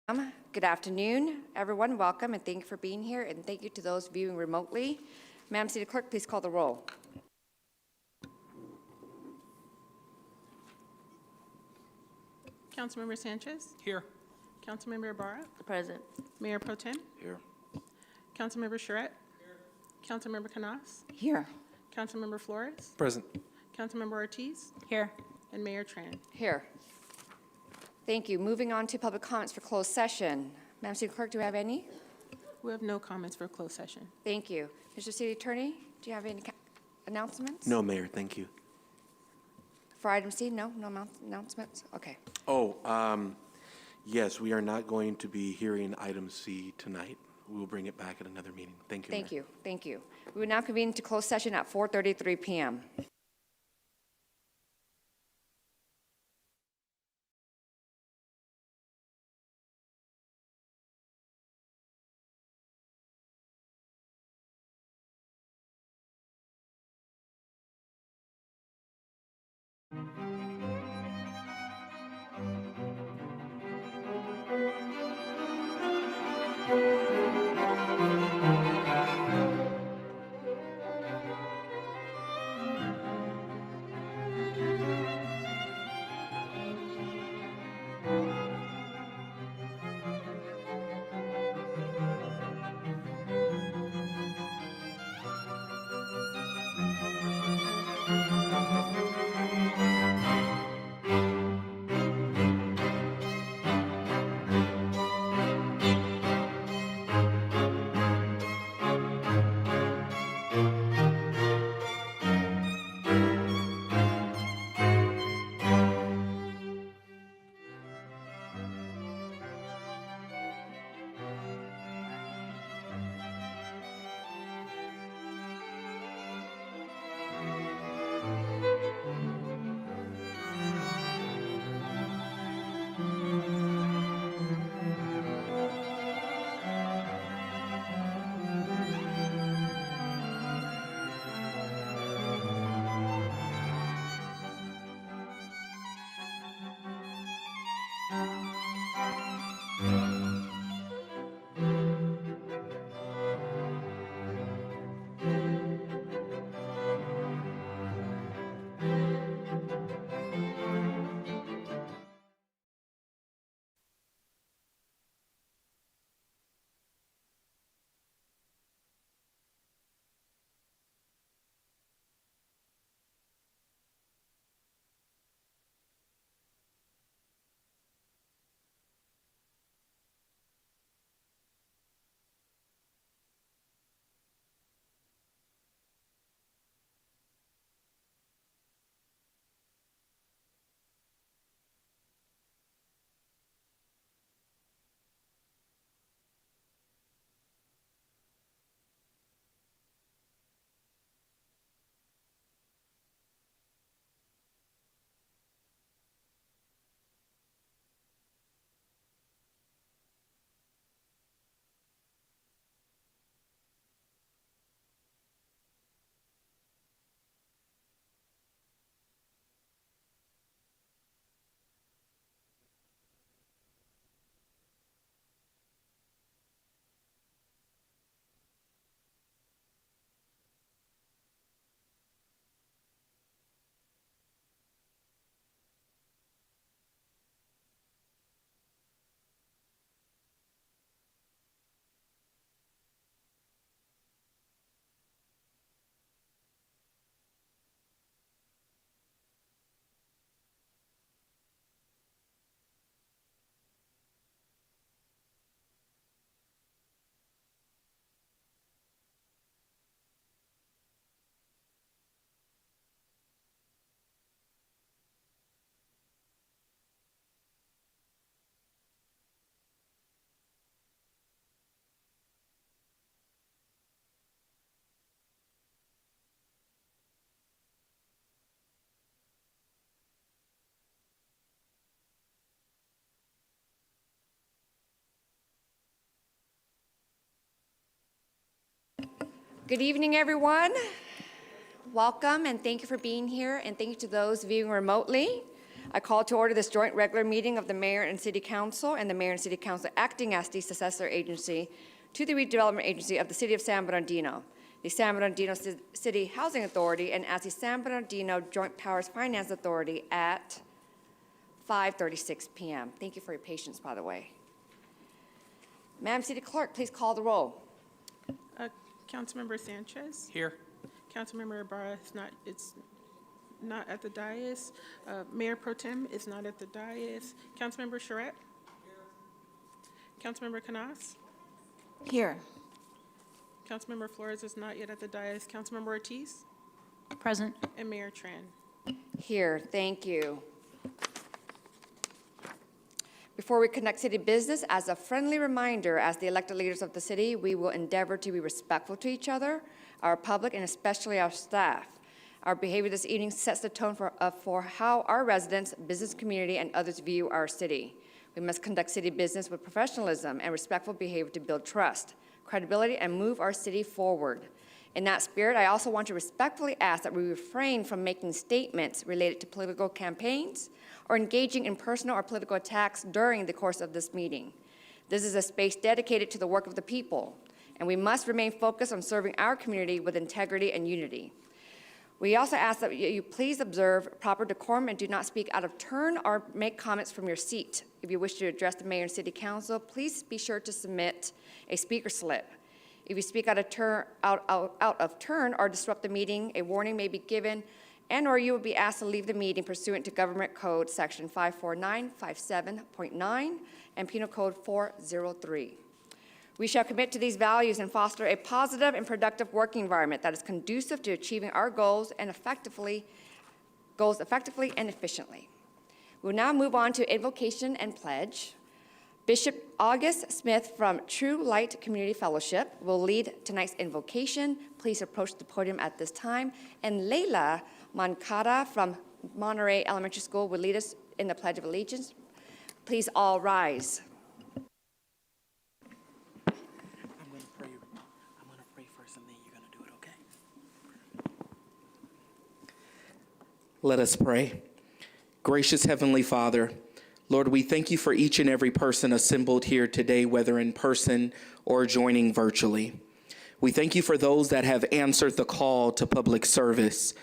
Good afternoon, everyone. Welcome and thank you for being here, and thank you to those viewing remotely. Madam City Clerk, please call the roll. Councilmember Sanchez. Here. Councilmember Ibarra. Present. Mayor Pro Tem. Here. Councilmember Charette. Councilmember Canas. Here. Councilmember Flores. Present. Councilmember Ortiz. Here. And Mayor Tran. Here. Thank you. Moving on to public comments for closed session. Madam City Clerk, do we have any? We have no comments for closed session. Thank you. Mr. City Attorney, do you have any announcements? No, Mayor, thank you. For item C, no announcements? Okay. Yes, we are not going to be hearing item C tonight. We will bring it back at another meeting. Thank you, Mayor. Thank you. Thank you. We will now convene to closed session at 4:33 p.m. Good evening, everyone. Welcome and thank you for being here, and thank you to those viewing remotely. I call to order this joint regular meeting of the Mayor and City Council and the Mayor and City Council acting as the successor agency to the redevelopment agency of the City of San Bernardino, the San Bernardino City Housing Authority, and as the San Bernardino Joint Powers Finance Authority at 5:36 p.m. Thank you for your patience, by the way. Madam City Clerk, please call the roll. Councilmember Sanchez. Here. Councilmember Ibarra is not at the dais. Mayor Pro Tem is not at the dais. Councilmember Charette. Councilmember Canas. Here. Councilmember Flores is not yet at the dais. Councilmember Ortiz Present. and Mayor Tran. Here, thank you. Before we conduct city business, as a friendly reminder, as the elected leaders of the city, we will endeavor to be respectful to each other, our public, and especially our staff. Our behavior this evening sets the tone for how our residents, business community, and others view our city. We must conduct city business with professionalism and respectful behavior to build trust, credibility, and move our city forward. In that spirit, I also want to respectfully ask that we refrain from making statements related to political campaigns or engaging in personal or political attacks during the course of this meeting. This is a space dedicated to the work of the people, and we must remain focused on serving our community with integrity and unity. We also ask that you please observe proper decorum and do not speak out of turn or make comments from your seat. If you wish to address the mayor and city council, please be sure to submit a speaker slip. If you speak out of turn or disrupt the meeting, a warning may be given, and/or you will be asked to leave the meeting pursuant to Government Code Section 54957.9 and Penal Code 403. We shall commit to these values and foster a positive and productive working environment that is conducive to achieving our goals effectively and efficiently. We'll now move on to invocation and pledge. Bishop August Smith from True Light Community Fellowship will lead tonight's invocation. Please approach the podium at this time. And Leila Mancada from Monterey Elementary School will lead us in the Pledge of Allegiance. Please all rise. I'm gonna pray first, and then you're gonna do it, okay? Let us pray. Gracious Heavenly Father, Lord, we thank you for each and every person assembled here today, whether in person or joining virtually. We thank you for those that have answered the call to public service.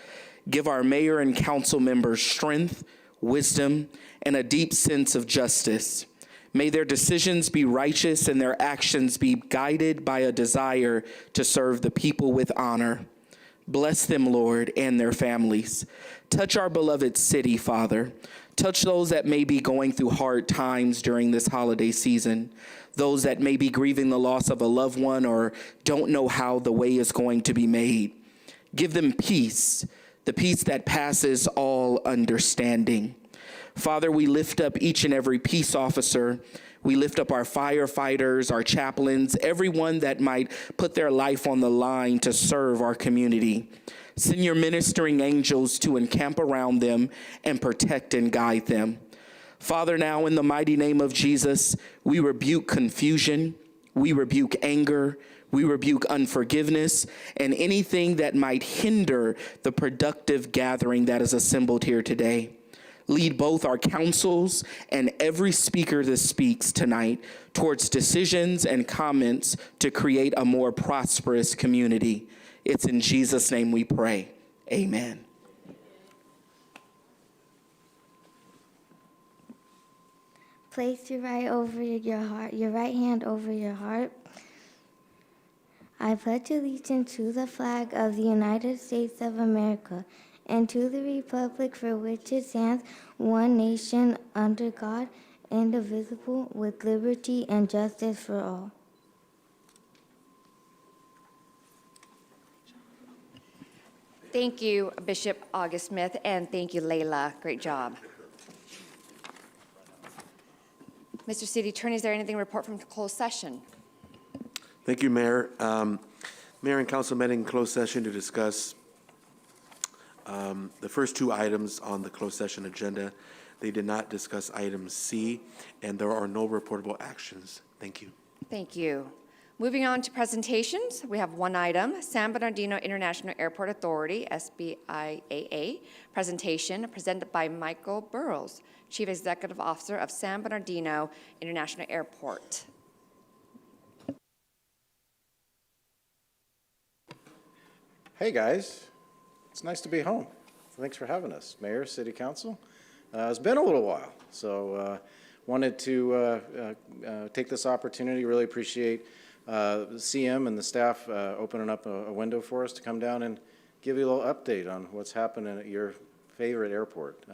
Give our mayor and council members strength, wisdom, and a deep sense of justice. May their decisions be righteous and their actions be guided by a desire to serve the people with honor. Bless them, Lord, and their families. Touch our beloved city, Father. Touch those that may be going through hard times during this holiday season, those that may be grieving the loss of a loved one or don't know how the way is going to be made. Give them peace, the peace that passes all understanding. Father, we lift up each and every peace officer. We lift up our firefighters, our chaplains, everyone that might put their life on the line to serve our community. Send your ministering angels to encamp around them and protect and guide them. Father, now in the mighty name of Jesus, we rebuke confusion, we rebuke anger, we rebuke unforgiveness, and anything that might hinder the productive gathering that is assembled here today. Lead both our councils and every speaker that speaks tonight towards decisions and comments to create a more prosperous community. It's in Jesus' name we pray. Amen. Place your right hand over your heart. I pledge allegiance to the flag of the United States of America and to the republic for which it stands, one nation, under God, indivisible, with liberty and justice for all. Thank you, Bishop August Smith, and thank you, Leila. Great job. Mr. City Attorney, is there anything to report from closed session? Thank you, Mayor. Mayor and council met in closed session to discuss the first two items on the closed session agenda. They did not discuss item C, and there are no reportable actions. Thank you. Thank you. Moving on to presentations, we have one item, San Bernardino International Airport Authority, SBIAA, presentation presented by Michael Burrows, Chief Executive Officer of San Bernardino International Airport. Hey, guys. It's nice to be home. Thanks for having us. Mayor, City Council. It's been a little while, so wanted to take this opportunity. Really appreciate the CM and the staff opening up a window for us to come down and give you a little update on what's happening at your favorite airport.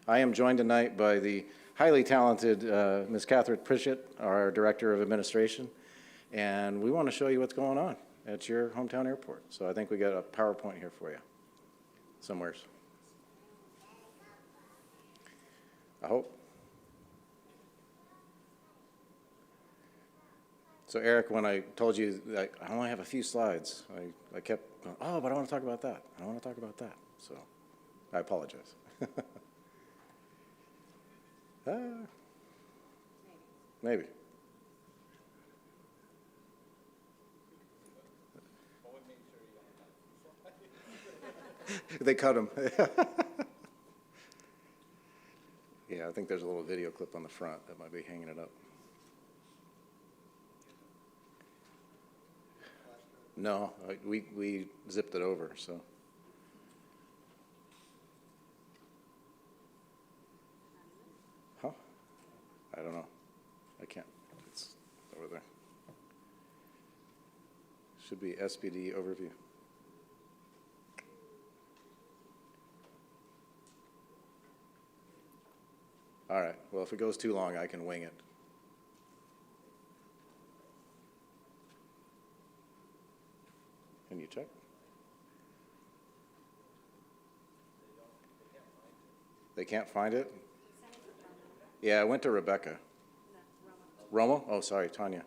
I am joined tonight by the highly talented Ms. Catherine Pritchett, our Director of Administration, and we want to show you what's going on at your hometown airport. So I think we got a PowerPoint here for you, somewheres. I hope. So Eric, when I told you that I only have a few slides, I kept going, oh, but I want to talk about that. I want to talk about that. So I apologize. Maybe. They cut him. Yeah, I think there's a little video clip on the front that might be hanging it up. No, we zipped it over, so. Huh? I don't know. I can't. It's over there. Should be SPD overview. All right. Well, if it goes too long, I can wing it. Can you check? They can't find it? Yeah, I went to Rebecca. Romo? Oh, sorry, Tanya.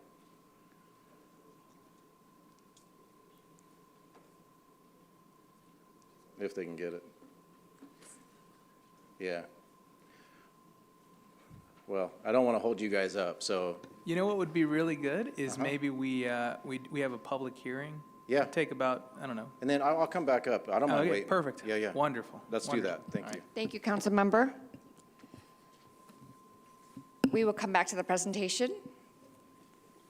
If they can get it. Yeah. Well, I don't want to hold you guys up, so. You know what would be really good is maybe we have a public hearing. Yeah. It'd take about, I don't know. And then I'll come back up. I don't mind Okay, waiting. perfect. Yeah, yeah. Wonderful. Let's do that. Wonderful. Thank All you. right. Thank you, Council Member. We will come back to the presentation.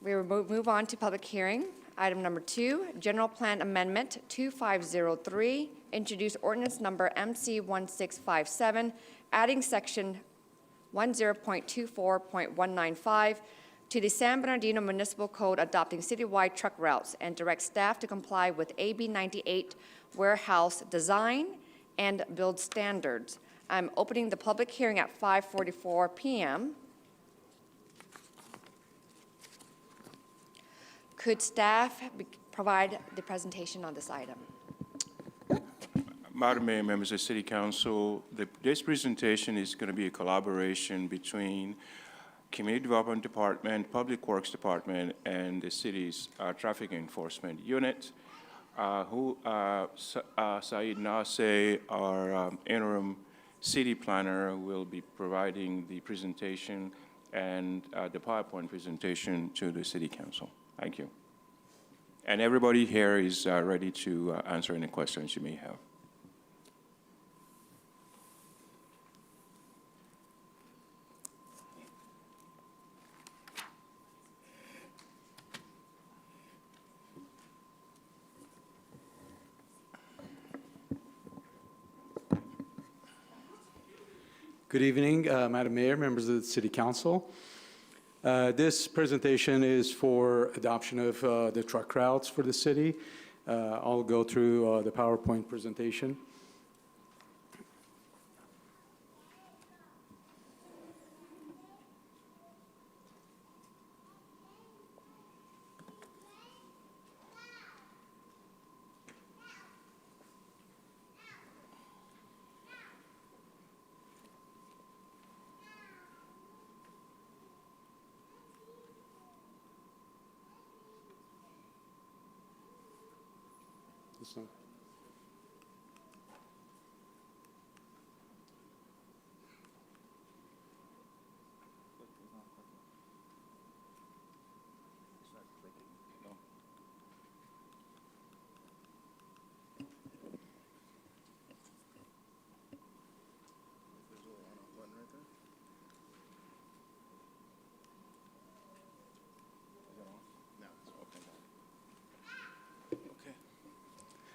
We will move on to public hearing. Item number 2, General Plan Amendment 2503, introduce ordinance number MC 1657, adding section 10.24.195 to the San Bernardino Municipal Code adopting citywide truck routes and direct staff to comply with AB 98 warehouse design and build standards. I'm opening the public hearing at 5:44 p.m. Could staff provide the presentation on this item? Madam Mayor, members of the City Council, this presentation is going to be a collaboration between Community Development Department, Public Works Department, and the city's Traffic Enforcement Unit, Saeed Naseh, our interim city planner, will be providing the presentation and the PowerPoint presentation to the City Council. Thank you. And everybody here is ready to answer any questions you may have. Good evening, Madam Mayor, members of the City Council. This presentation is for adoption of the truck routes for the city. I'll go through the PowerPoint presentation. This one.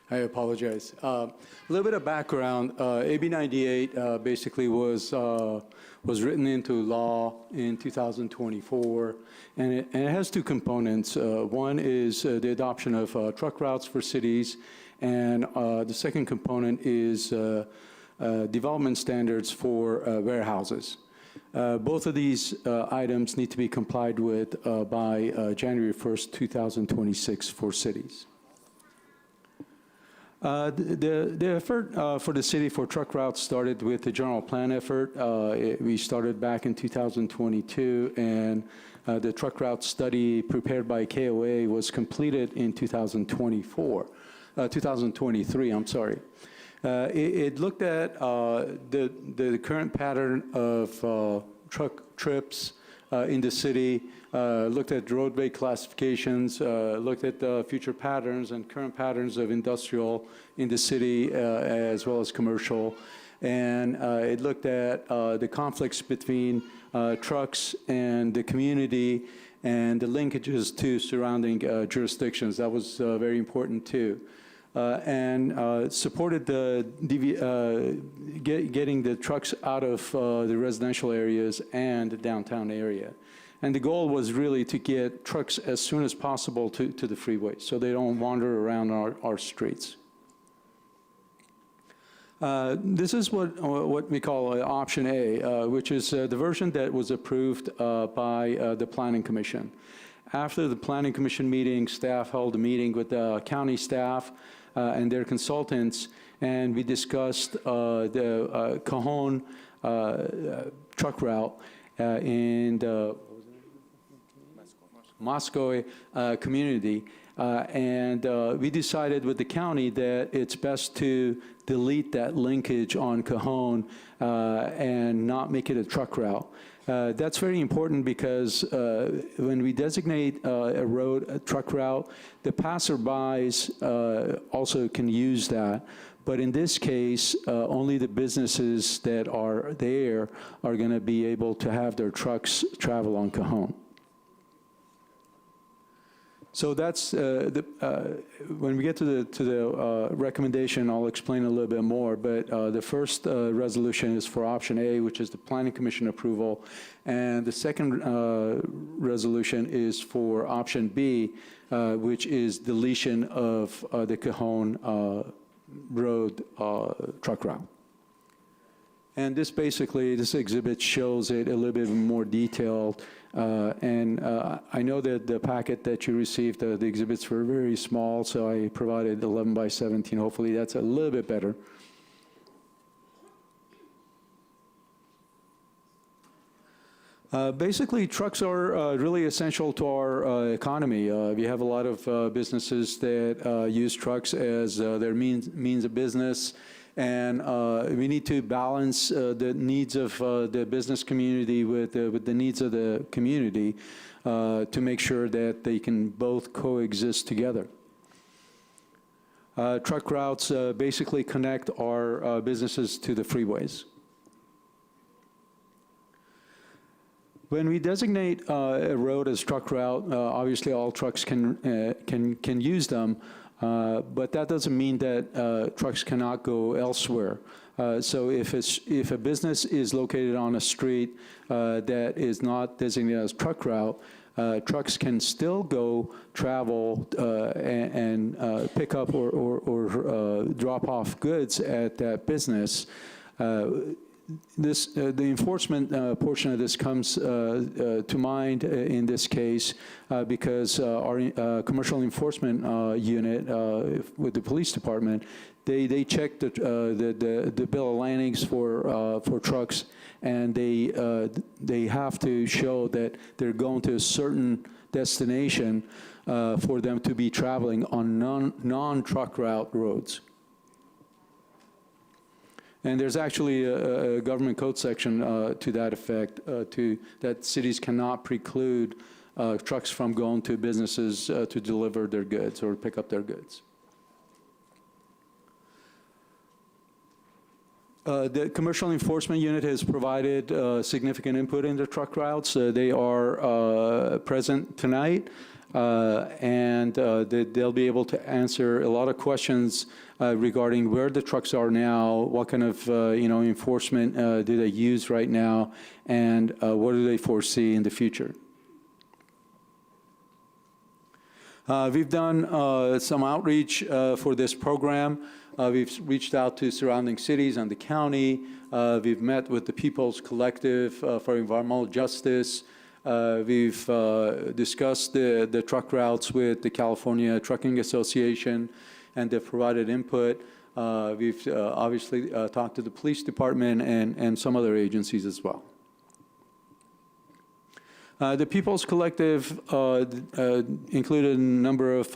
I apologize. A little bit of background. AB 98 basically was written into law in 2024, and it has two components. One is the adoption of truck routes for cities, and the second component is development standards for warehouses. Both of these items need to be complied with by January 1st, 2026 for cities. The effort for the city for truck routes started with the general plan effort. We started back in 2022, and the truck route study prepared by KOA was completed in 2023, I'm sorry. It looked at the current pattern of truck trips in the city, looked at roadway classifications, looked at future patterns and current patterns of industrial in the city as well as commercial. And it looked at the conflicts between trucks and the community and the linkages to surrounding jurisdictions. That was very important too. And supported the getting the trucks out of the residential areas and the downtown area. And the goal was really to get trucks as soon as possible to the freeway so they don't wander around our streets. This is what we call option A, which is the version that was approved by the Planning Commission. After the Planning Commission meeting, staff held a meeting with the county staff and their consultants, and we discussed the Cajon truck route in the Moscow community. And we decided with the county that it's best to delete that linkage on Cajon and not make it a truck route. That's very important because when we designate a road, a truck route, the passerbys also can use that. But in this case, only the businesses that are there are going to be able to have their trucks travel on Cajon. So that's when we get to the recommendation, I'll explain a little bit more. But the first resolution is for option A, which is the Planning Commission approval, and the second resolution is for option B, which is deletion of the Cajon Road truck route. And this basically, this exhibit shows it a little bit more detailed. I know that the packet that you received, the exhibits were very small, so I provided 11 by 17. Hopefully that's a little bit better. Basically, trucks are really essential to our economy. We have a lot of businesses that use trucks as their means of business. And we need to balance the needs of the business community with the needs of the community to make sure that they can both coexist together. Truck routes basically connect our businesses to the freeways. When we designate a road as truck route, obviously all trucks can use them. But that doesn't mean that trucks cannot go elsewhere. So if a business is located on a street that is not designated as truck route, trucks can still go travel and pick up or drop off goods at that business. The enforcement portion of this comes to mind in this case because our commercial enforcement unit with the police department, they check the bill of ladings for trucks, and they have to show that they're going to a certain destination for them to be traveling on non-truck route roads. And there's actually a government code section to that effect, that cities cannot preclude trucks from going to businesses to deliver their goods or pick up their goods. The commercial enforcement unit has provided significant input into truck routes. They are present tonight. and they'll be able to answer a lot of questions regarding where the trucks are now, what kind of enforcement do they use right now, and what do they foresee in the future. We've done some outreach for this program. We've reached out to surrounding cities and the county. We've met with the People's Collective for Environmental Justice. We've discussed the truck routes with the California Trucking Association, and they've provided input. We've obviously talked to the police department and some other agencies as well. The People's Collective included a number of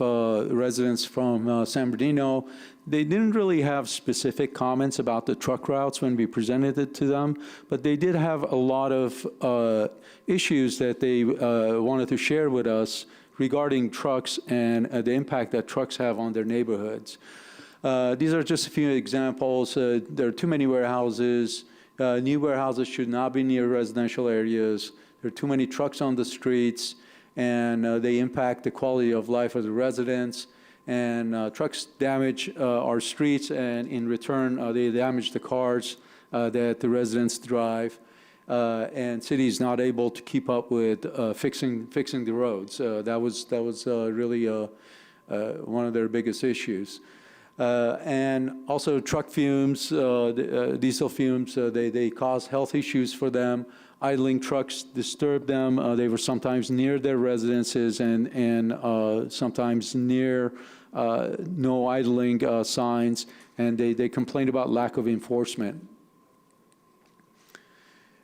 residents from San Bernardino. They didn't really have specific comments about the truck routes when we presented it to them, but they did have a lot of issues that they wanted to share with us regarding trucks and the impact that trucks have on their neighborhoods. These are just a few examples. There are too many warehouses. New warehouses should not be near residential areas. There are too many trucks on the streets, and they impact the quality of life of the residents. And trucks damage our streets, and in return, they damage the cars that the residents drive. And city is not able to keep up with fixing the roads. That was really one of their biggest issues. And also truck fumes, diesel fumes, they cause health issues for them. Idling trucks disturb them. They were sometimes near their residences and sometimes near no idling signs, and they complained about lack of enforcement.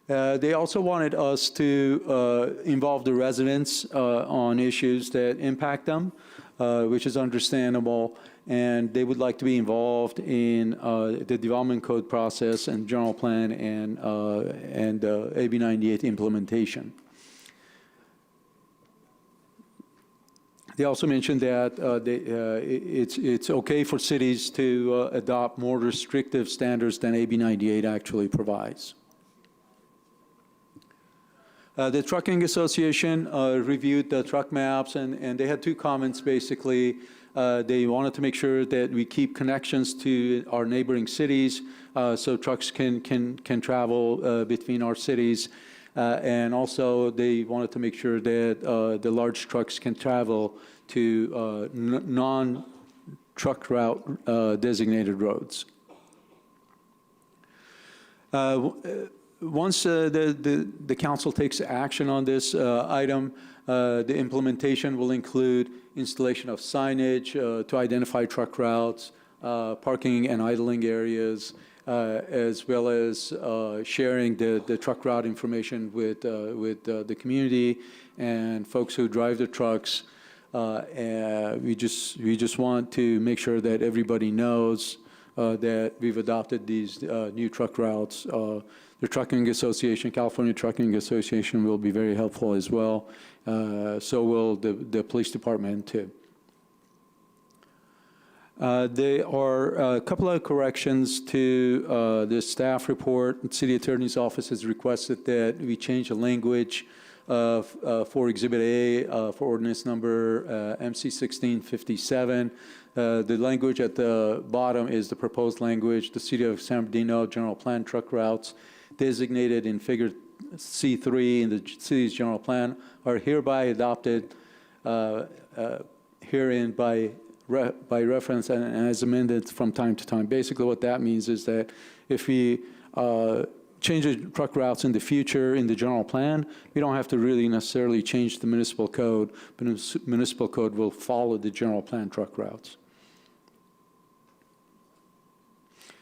They also wanted us to involve the residents on issues that impact them, which is understandable, and they would like to be involved in the development code process and general plan and AB 98 implementation. They also mentioned that it's okay for cities to adopt more restrictive standards than AB 98 actually provides. The Trucking Association reviewed the truck maps, and they had two comments, basically. They wanted to make sure that we keep connections to our neighboring cities so trucks can travel between our cities. And also, they wanted to make sure that the large trucks can travel to non-truck route designated roads. Once the council takes action on this item, the implementation will include installation of signage to identify truck routes, parking and idling areas, as well as sharing the truck route information with the community and folks who drive the trucks. We just want to make sure that everybody knows that we've adopted these new truck routes. The Trucking Association, California Trucking Association, will be very helpful as well. So will the police department too. There are a couple of corrections to the staff report. The City Attorney's Office has requested that we change the language for Exhibit A for ordinance number MC 1657. The language at the bottom is the proposed language. The City of San Bernardino General Plan truck routes designated in Figure C3 in the city's general plan are hereby adopted herein by reference and as amended from time to time. Basically what that means is that if we change the truck routes in the future in the general plan, we don't have to really necessarily change the municipal code, but the municipal code will follow the general plan truck routes.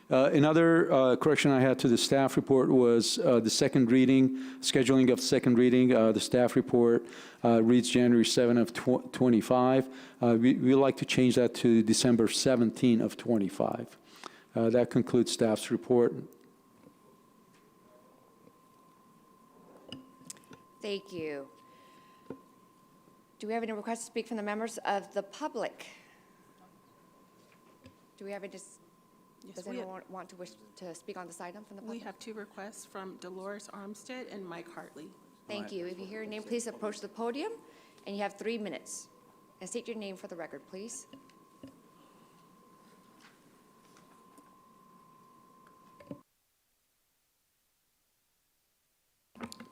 Another correction I had to the staff report was the second reading, scheduling of second reading. The staff report reads January 7 of 25. We'd like to change that to December 17 of 25. That concludes staff's report. Thank you. Do we have any requests to speak from the members of the public? Do we have any? Yes, Does anyone want to wish to speak on this item from the we public? have two requests from Dolores Armstead and Mike Hartley. Thank you. If you hear your name, please approach the podium, and you have 3 minutes. and state your name for the record, please.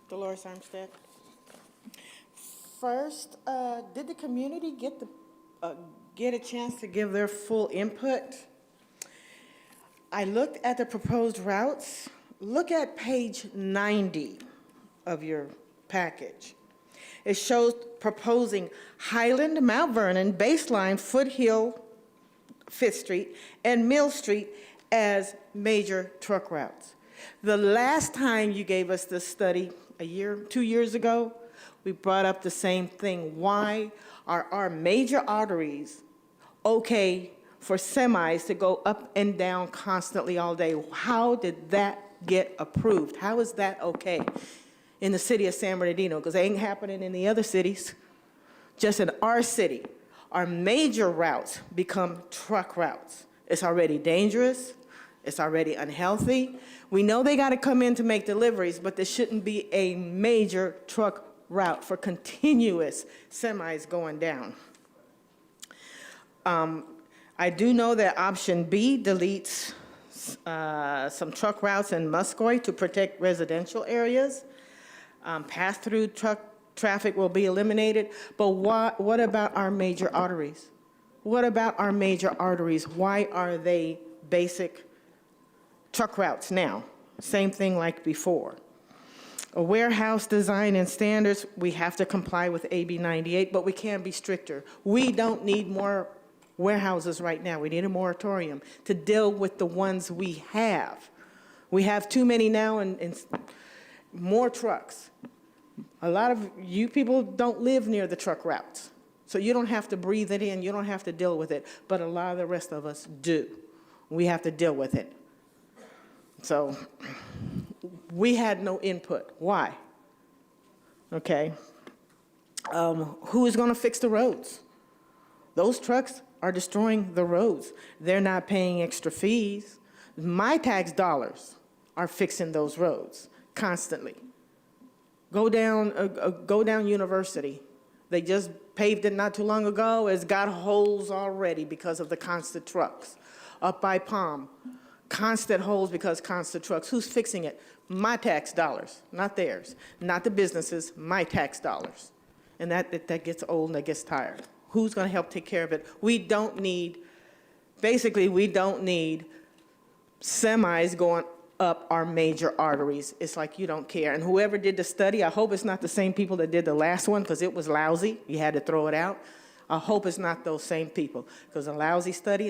Dolores Armstead. First, did the community get a chance to give their full input? I looked at the proposed routes. Look at page 90 of your package. It shows proposing Highland, Mount Vernon, Baseline, Foothill, 5th Street, and Mill Street as major truck routes. The last time you gave us this study, 2 years ago, we brought up the same thing. Why are our major arteries okay for semis to go up and down constantly all day? How did that get approved? How is that okay in the city of San Bernardino? Because it ain't happening in the other cities. Just in our city, our major routes become truck routes. It's already dangerous. It's already unhealthy. We know they got to come in to make deliveries, but there shouldn't be a major truck route for continuous semis going down. I do know that option B deletes some truck routes in Muscoy to protect residential areas. Pass-through truck traffic will be eliminated, but what about our major arteries? What about our major arteries? Why are they basic truck routes now? Same thing like before. A warehouse design and standards, we have to comply with AB 98, but we can be stricter. We don't need more warehouses right now. We need a moratorium to deal with the ones we have. We have too many now and more trucks. A lot of you people don't live near the truck routes, so you don't have to breathe it in, you don't have to deal with it, but a lot of the rest of us do. We have to deal with it. So we had no input. Why? Okay. Who is going to fix the roads? Those trucks are destroying the roads. They're not paying extra fees. My tax dollars are fixing those roads constantly. Go down University. They just paved it not too long ago. It's got holes already because of the constant trucks. Up by Palm, constant holes because constant trucks. Who's fixing it? My tax dollars, not theirs. Not the businesses, my tax dollars. And that gets old and that gets tired. Who's going to help take care of it? We don't need semis going up our major arteries. It's like you don't care. And whoever did the study, I hope it's not the same people that did the last one because it was lousy. You had to throw it out. I hope it's not those same people because a lousy study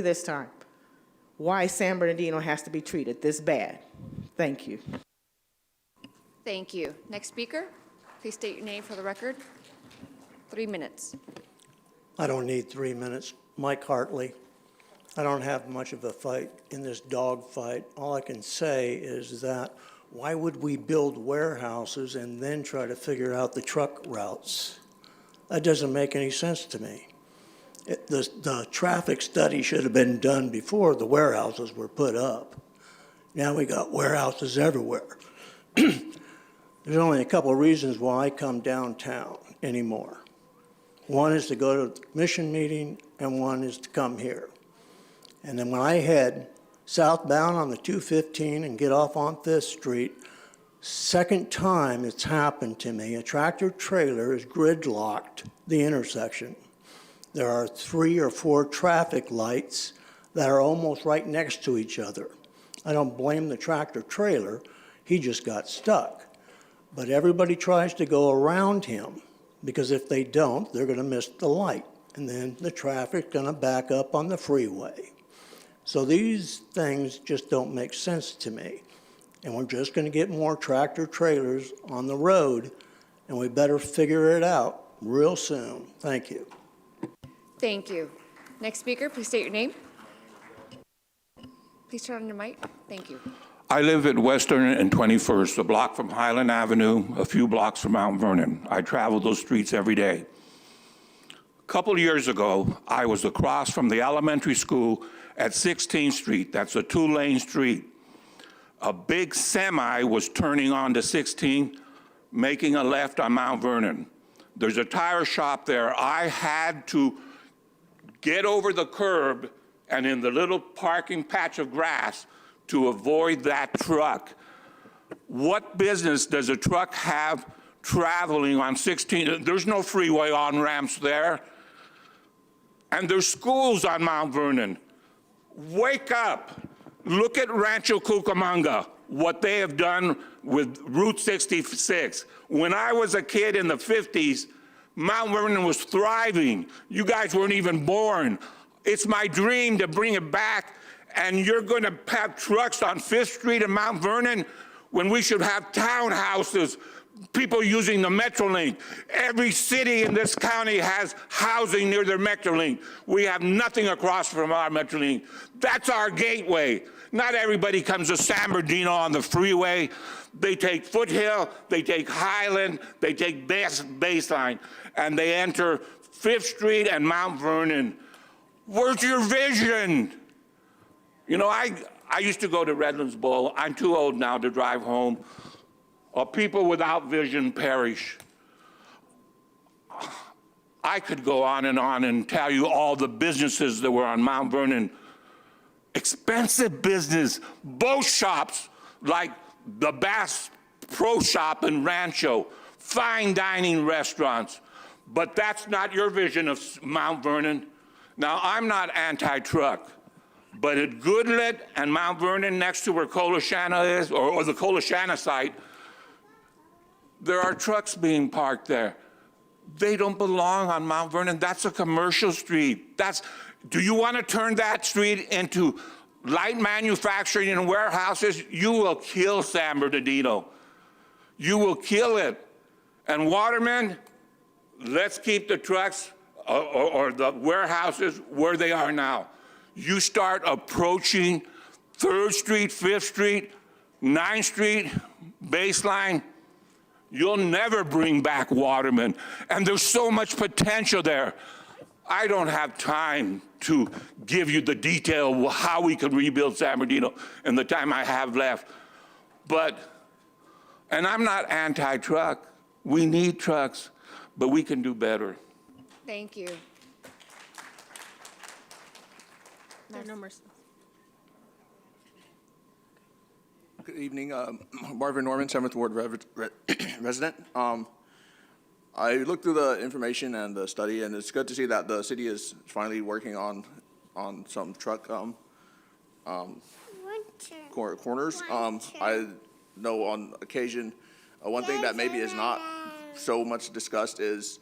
this time. Why San Bernardino has to be treated this bad. Thank you. Thank you. Next speaker, please state your name for the record. 3 minutes. I don't need 3 minutes. Mike Hartley. I don't have much of a fight in this dog fight. All I can say is that why would we build warehouses and then try to figure out the truck routes? That doesn't make any sense to me. The traffic study should have been done before the warehouses were put up. Now we got warehouses everywhere. There's only a couple of reasons why I come downtown anymore. One is to go to the commission meeting, and one is to come here. And then when I head southbound on the 215 and get off on 5th Street, second time it's happened to me, a tractor trailer is gridlocked the intersection. There are 3 or 4 traffic lights that are almost right next to each other. I don't blame the tractor trailer, he just got stuck. But everybody tries to go around him because if they don't, they're going to miss the light. And then the traffic's going to back up on the freeway. So these things just don't make sense to me. And we're just going to get more tractor trailers on the road, and we better figure it out real soon. Thank you. Thank you. Next speaker, please state your name. Please turn on your mic. Thank you. I live at Western and 21st, a block from Highland Avenue, a few blocks from Mount Vernon. I travel those streets every day. A couple of years ago, I was across from the elementary school at 16th Street. That's a 2-lane street. A big semi was turning onto 16th, making a left on Mount Vernon. There's a tire shop there. I had to get over the curb and in the little parking patch of grass to avoid that truck. What business does a truck have traveling on 16? There's no freeway on-ramps there. And there's schools on Mount Vernon. Wake up. Look at Rancho Cucamonga, what they have done with Route 66. When I was a kid in the 50s, Mount Vernon was thriving. You guys weren't even born. It's my dream to bring it back, and you're going to have trucks on 5th Street in Mount Vernon when we should have townhouses, people using the Metrolink. Every city in this county has housing near their Metrolink. We have nothing across from our Metrolink. That's our gateway. Not everybody comes to San Bernardino on the freeway. They take Foothill, they take Highland, they take Baseline, and they enter 5th Street and Mount Vernon. Where's your vision? You know, I used to go to Redlands Bowl. I'm too old now to drive home. People without vision perish. I could go on and tell you all the businesses that were on Mount Vernon. Expensive business, boat shops like the Bass Pro Shop in Rancho, fine dining restaurants. But that's not your vision of Mount Vernon. Now, I'm not anti-truck, but at Goodlet and Mount Vernon, next to where Colashana is, or the Colashana site, there are trucks being parked there. They don't belong on Mount Vernon. That's a commercial street. Do you want to turn that street into light manufacturing and warehouses? You will kill San Bernardino. You will kill it. And Waterman, let's keep the trucks or the warehouses where they are now. You start approaching 3rd Street, 5th Street, 9th Street, Baseline, you'll never bring back Waterman. And there's so much potential there. I don't have time to give you the detail of how we can rebuild San Bernardino in the time I have left. And I'm not anti-truck. We need trucks, but we can do better. Thank you. Good evening, Marvin Norman, 7th Ward resident. I looked through the information and the study, and it's good to see that the city is finally working on some truck corners. I know on occasion, one thing that maybe is not so much discussed is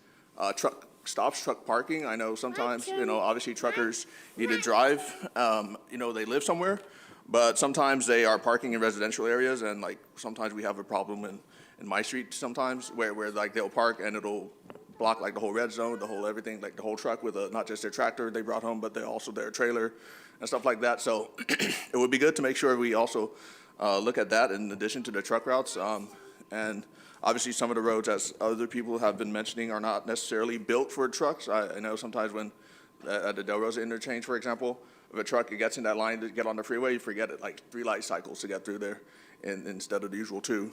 truck parking. I know sometimes, obviously truckers need to drive, they live somewhere, but sometimes they are parking in residential areas, and like sometimes we have a problem in my street sometimes where like they'll park and it'll block like the whole red zone, the whole everything, like the whole truck with not just their tractor they brought home, but also their trailer and stuff like that. So it would be good to make sure we also look at that in addition to the truck routes. And obviously some of the roads, as other people have been mentioning, are not necessarily built for trucks. I know sometimes when at the Del Rosa interchange, for example, if a truck gets in that line to get on the freeway, you forget it like 3 light cycles to get through there instead of the usual 2.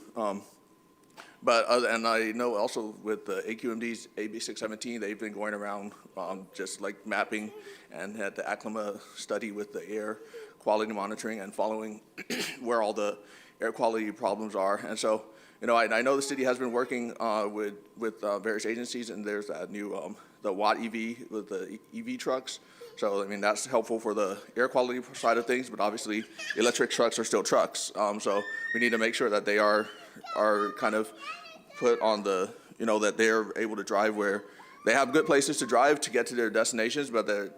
And I know also with the AQMD's AB 617, they've been going around just like mapping and had the ACLIMA study with the air quality monitoring and following where all the air quality problems are. And so, I know the city has been working with various agencies, and there's that new, the Watt EV with the EV trucks. So, that's helpful for the air quality side of things, but obviously electric trucks are still trucks. So we need to make sure that they are kind of put on the, that they're able to drive where they have good places to drive to get to their destinations, but they're,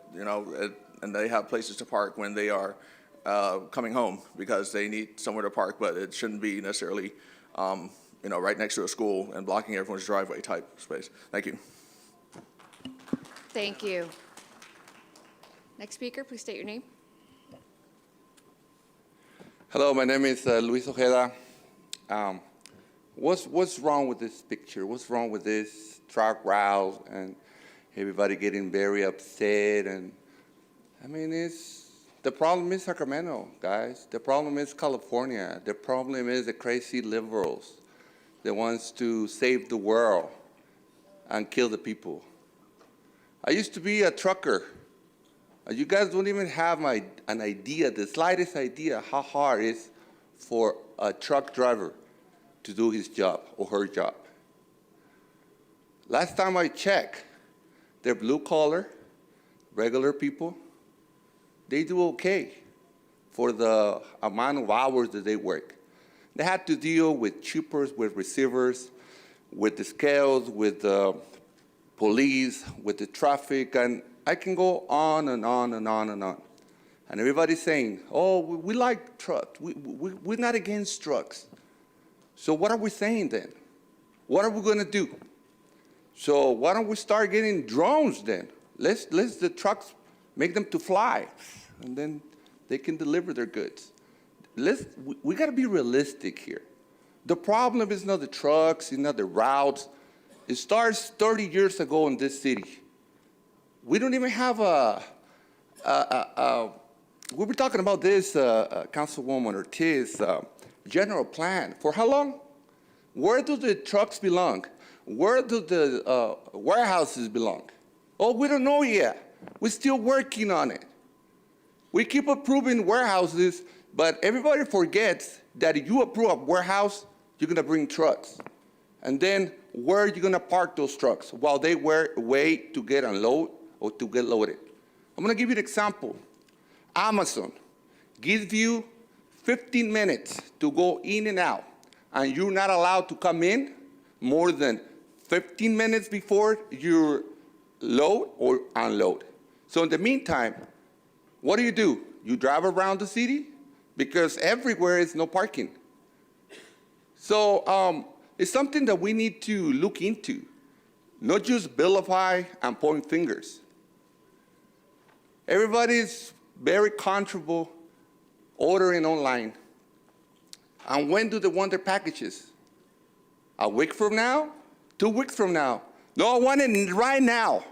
and they have places to park when they are coming home because they need somewhere to park, but it shouldn't be necessarily, right next to a school and blocking everyone's driveway type space. Thank you. Thank you. Next speaker, please state your name. Hello, my name is Luis Ojeda. What's wrong with this picture? What's wrong with this truck route and everybody getting very upset? And the problem is Sacramento, guys. The problem is California. The problem is the crazy liberals that wants to save the world. and kill the people. I used to be a trucker. You guys don't even have an idea, the slightest idea, how hard it is for a truck driver to do his job or her job. Last time I checked, they're blue collar, regular people. They do okay for the amount of hours that they work. They had to deal with troopers, with receivers, with the scales, with the police, with the traffic, and I can go on and on and on and on. And everybody's saying, oh, we like trucks. We're not against trucks. So what are we saying then? What are we going to do? So why don't we start getting drones then? Let's the trucks, make them to fly, and then they can deliver their goods. We got to be realistic here. The problem is not the trucks, it's not the routes. It starts 30 years ago in this city. We don't even have we were talking about this, Councilwoman Ortiz, general plan. For how long? Where do the trucks belong? Where do the warehouses belong? Oh, we don't know yet. We're still working on it. We keep approving warehouses, but everybody forgets that if you approve a warehouse, you're going to bring trucks. And then where are you going to park those trucks while they wait to get unloaded or to get loaded? I'm going to give you an example. Amazon gives you 15 minutes to go in and out, and you're not allowed to come in more than 15 minutes before you load or unload. So in the meantime, what do? You drive around the city because everywhere is no parking. So it's something that we need to look into, not just vilify and point fingers. Everybody's very comfortable ordering online. And when do they want their packages? A week from now? 2 weeks from now? No, I want it right now.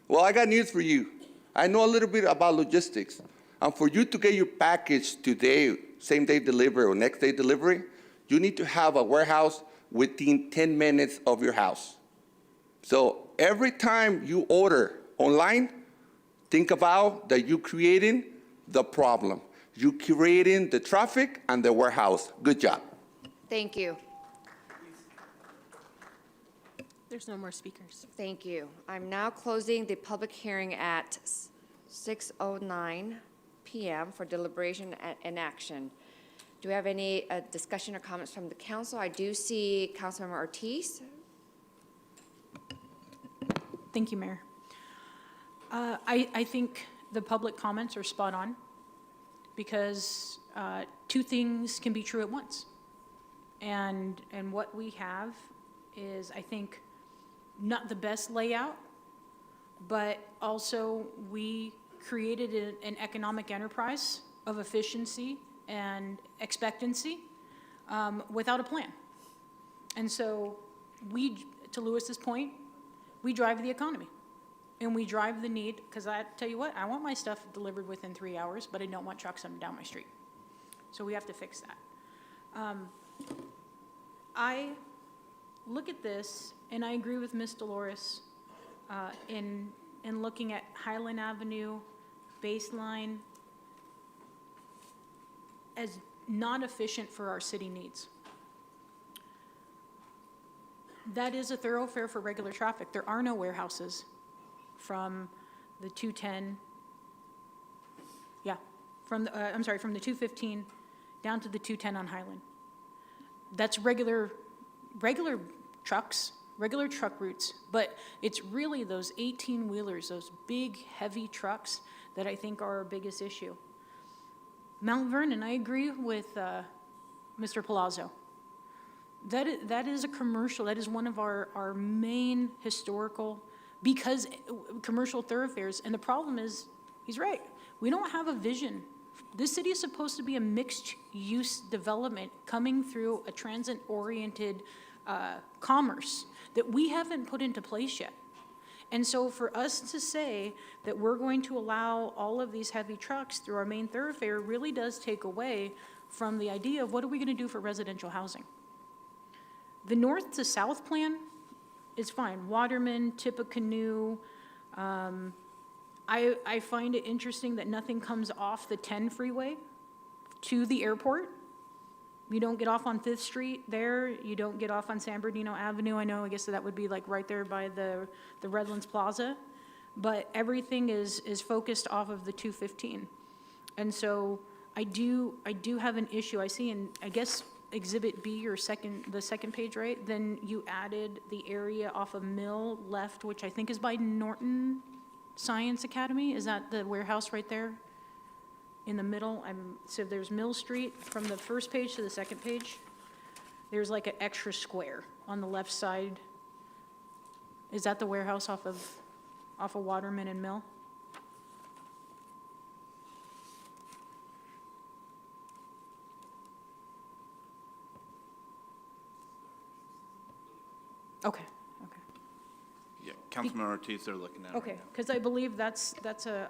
Well, I got news for you. I know a little bit about logistics. And for you to get your package today, same day delivery or next day delivery, you need to have a warehouse within 10 minutes of your house. So every time you order online, think about that you're creating the problem. You're creating the traffic and the warehouse. Good job. Thank you. There's no more speakers. Thank you. I'm now closing the public hearing at 6:09 p.m. for deliberation and action. Do we have any discussion or comments from the council? I do see Councilmember Ortiz. Thank you, Mayor. I think the public comments are spot on because two things can be true at once. And what we have is, I think, not the best layout, but also we created an economic enterprise of efficiency and expectancy without a plan. And so we, to Lewis's point, we drive the economy. And we drive the need, because I tell you what, I want my stuff delivered within 3 hours, but I don't want trucks up and down my street. So we have to fix that. I look at this, and I agree with Ms. Dolores in looking at Highland Avenue, Baseline, as not efficient for our city needs. That is a thoroughfare for regular traffic. There are no warehouses from the 210, from the 215 down to the 210 on Highland. That's regular trucks, regular truck routes, but it's really those 18-wheelers, those big, heavy trucks that I think are our biggest issue. Mount Vernon, I agree with Mr. Palazzo. That is a commercial, that is one of our main historical, because commercial thoroughfares, and the problem is, he's right, we don't have a vision. This city is supposed to be a mixed-use development coming through a transit-oriented commerce that we haven't put into place yet. And so for us to say that we're going to allow all of these heavy trucks through our main thoroughfare really does take away from the idea of what are we going to do for residential housing. The north to south plan is fine. Waterman, Tippecanoe. I find it interesting that nothing comes off the 10 freeway to the airport. You don't get off on Fifth Street there. You don't get off on San Bernardino Avenue. I guess that would be like right there by the Redlands Plaza. But everything is focused off of the 215. And so I do have an issue. I see in, I guess, Exhibit B or the second page, right? Then you added the area off of Mill left, which I think is by Norton Science Academy. Is that the warehouse right there? In the middle, so there's Mill Street from the first page to the second page. There's like an extra square on the left side. Is that the warehouse off of Waterman and Mill? Okay, okay. Yeah, Councilman Ortiz, they're looking at it right Okay, now. because I believe that's a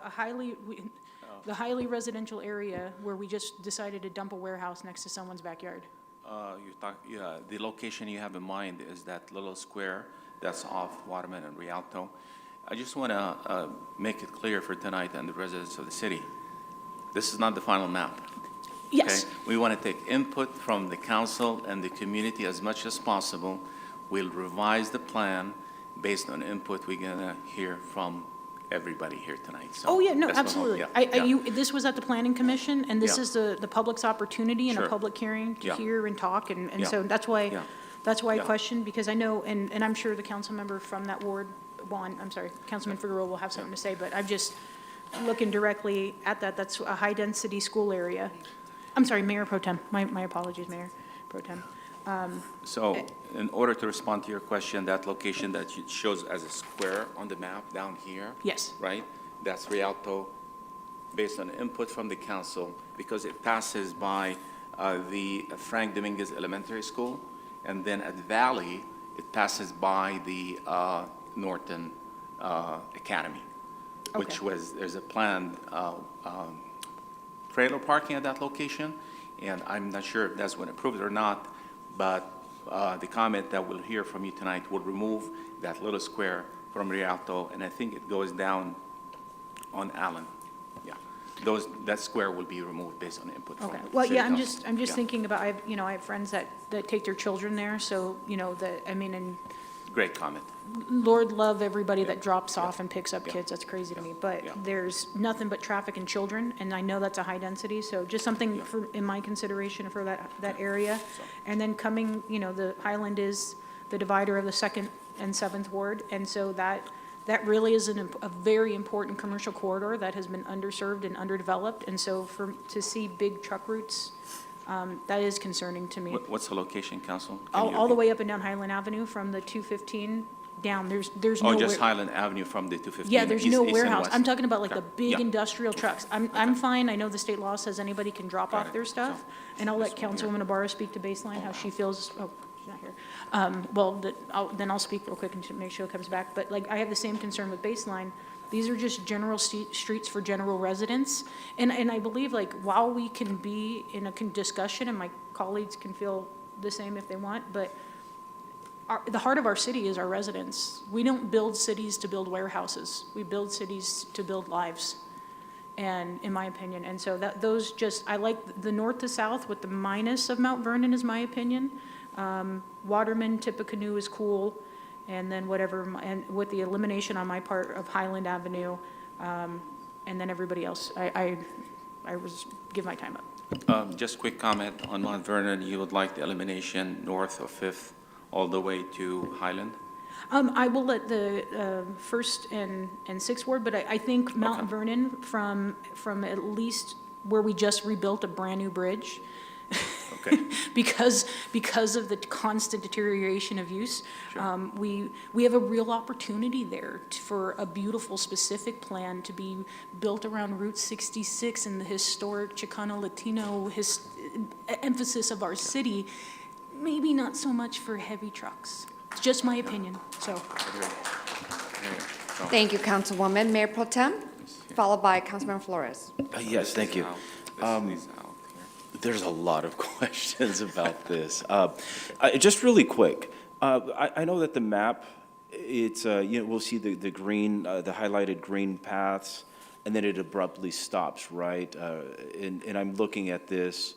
the highly residential area where we just decided to dump a warehouse next to someone's backyard. Yeah, the location you have in mind is that little square that's off Waterman and Rialto. I just want to make it clear for tonight and the residents of the city, this is not the final map. Yes. Okay? We want to take input from the council and the community as much as possible. We'll revise the plan based on input we're going to hear from everybody here tonight. So Oh, yeah, no, that's the whole- absolutely. yeah. This was at the planning commission, and this Yeah. is the public's opportunity in a Sure. public hearing to Yeah. hear and talk, and Yeah. so that's why, Yeah. I Yeah. questioned, because I know, and I'm sure the council member from that ward, I'm sorry, Councilman Figueroa will have something to say, but I'm just looking directly at that. That's a high-density school area. I'm sorry, Mayor Pro Tem. My apologies, Mayor Pro Tem. So in order to respond to your question, that location that it shows as a square on the map down here. Yes. Right? That's Rialto, based on input from the council, because it passes by the Frank Dominguez Elementary School, and then at Valley, it passes by the Norton Academy, which Okay. there's a planned trailer parking at that location, and I'm not sure if that's been approved or not, but the comment that we'll hear from you tonight will remove that little square from Rialto, and I think it goes down on Allen. Yeah, that square will be removed based on input from Okay, the well, city yeah, I'm council. just Yeah. thinking about, I have friends that take their children there, so, and Great comment. Lord love everybody that drops off and picks up kids, that's crazy to me, but Yeah. there's nothing but traffic and children, and I know that's a high density, so just something in my consideration for that area. And then coming, the Highland is the divider of the 2nd and 7th Ward, and so that really is a very important commercial corridor that has been underserved and underdeveloped, and so to see big truck routes, that is concerning to me. What's the location, council? Can you All the repeat? way up and down Highland Avenue from the 215 down, there's no. Oh, just Highland Avenue from the 215? Yeah, there's east- no east and warehouse. west. I'm talking about like Okay. the big Yeah. industrial trucks. I'm fine. I know the state law says anybody can drop off their stuff. And I'll let Councilwoman Ibarra speak to Baseline, how she feels, she's not here. Then I'll speak real quick and to make sure it comes back. But like, I have the same concern with Baseline. These are just general streets for general residents. And I believe like, while we can be in a discussion, and my colleagues can feel the same if they want, but the heart of our city is our residents. We don't build cities to build warehouses. We build cities to build lives, and in my opinion. And so I like the north to south with the minus of Mount Vernon is my opinion. Waterman, Tippecanoe is cool, and then and with the elimination on my part of Highland Avenue, and then everybody else. I give my time up. Just quick comment on Mount Vernon, you would like the elimination north of Fifth all the way to Highland? I will let the 1st and 6th Ward, but I think Mount Vernon from at least where we just rebuilt a brand-new bridge, Okay. because of the constant deterioration of use, we have a real opportunity there for a beautiful specific plan to be built around Route 66 and the historic Chicano Latino emphasis of our city. Maybe not so much for heavy trucks. It's just my opinion, so. Thank you, Councilwoman. Mayor Pro Tem, followed by Councilman Flores. Yes, thank you. There's a lot of questions about this. Just really quick, I know that the map it's, we'll see the green, the highlighted green paths, and then it abruptly stops, right? And I'm looking at this,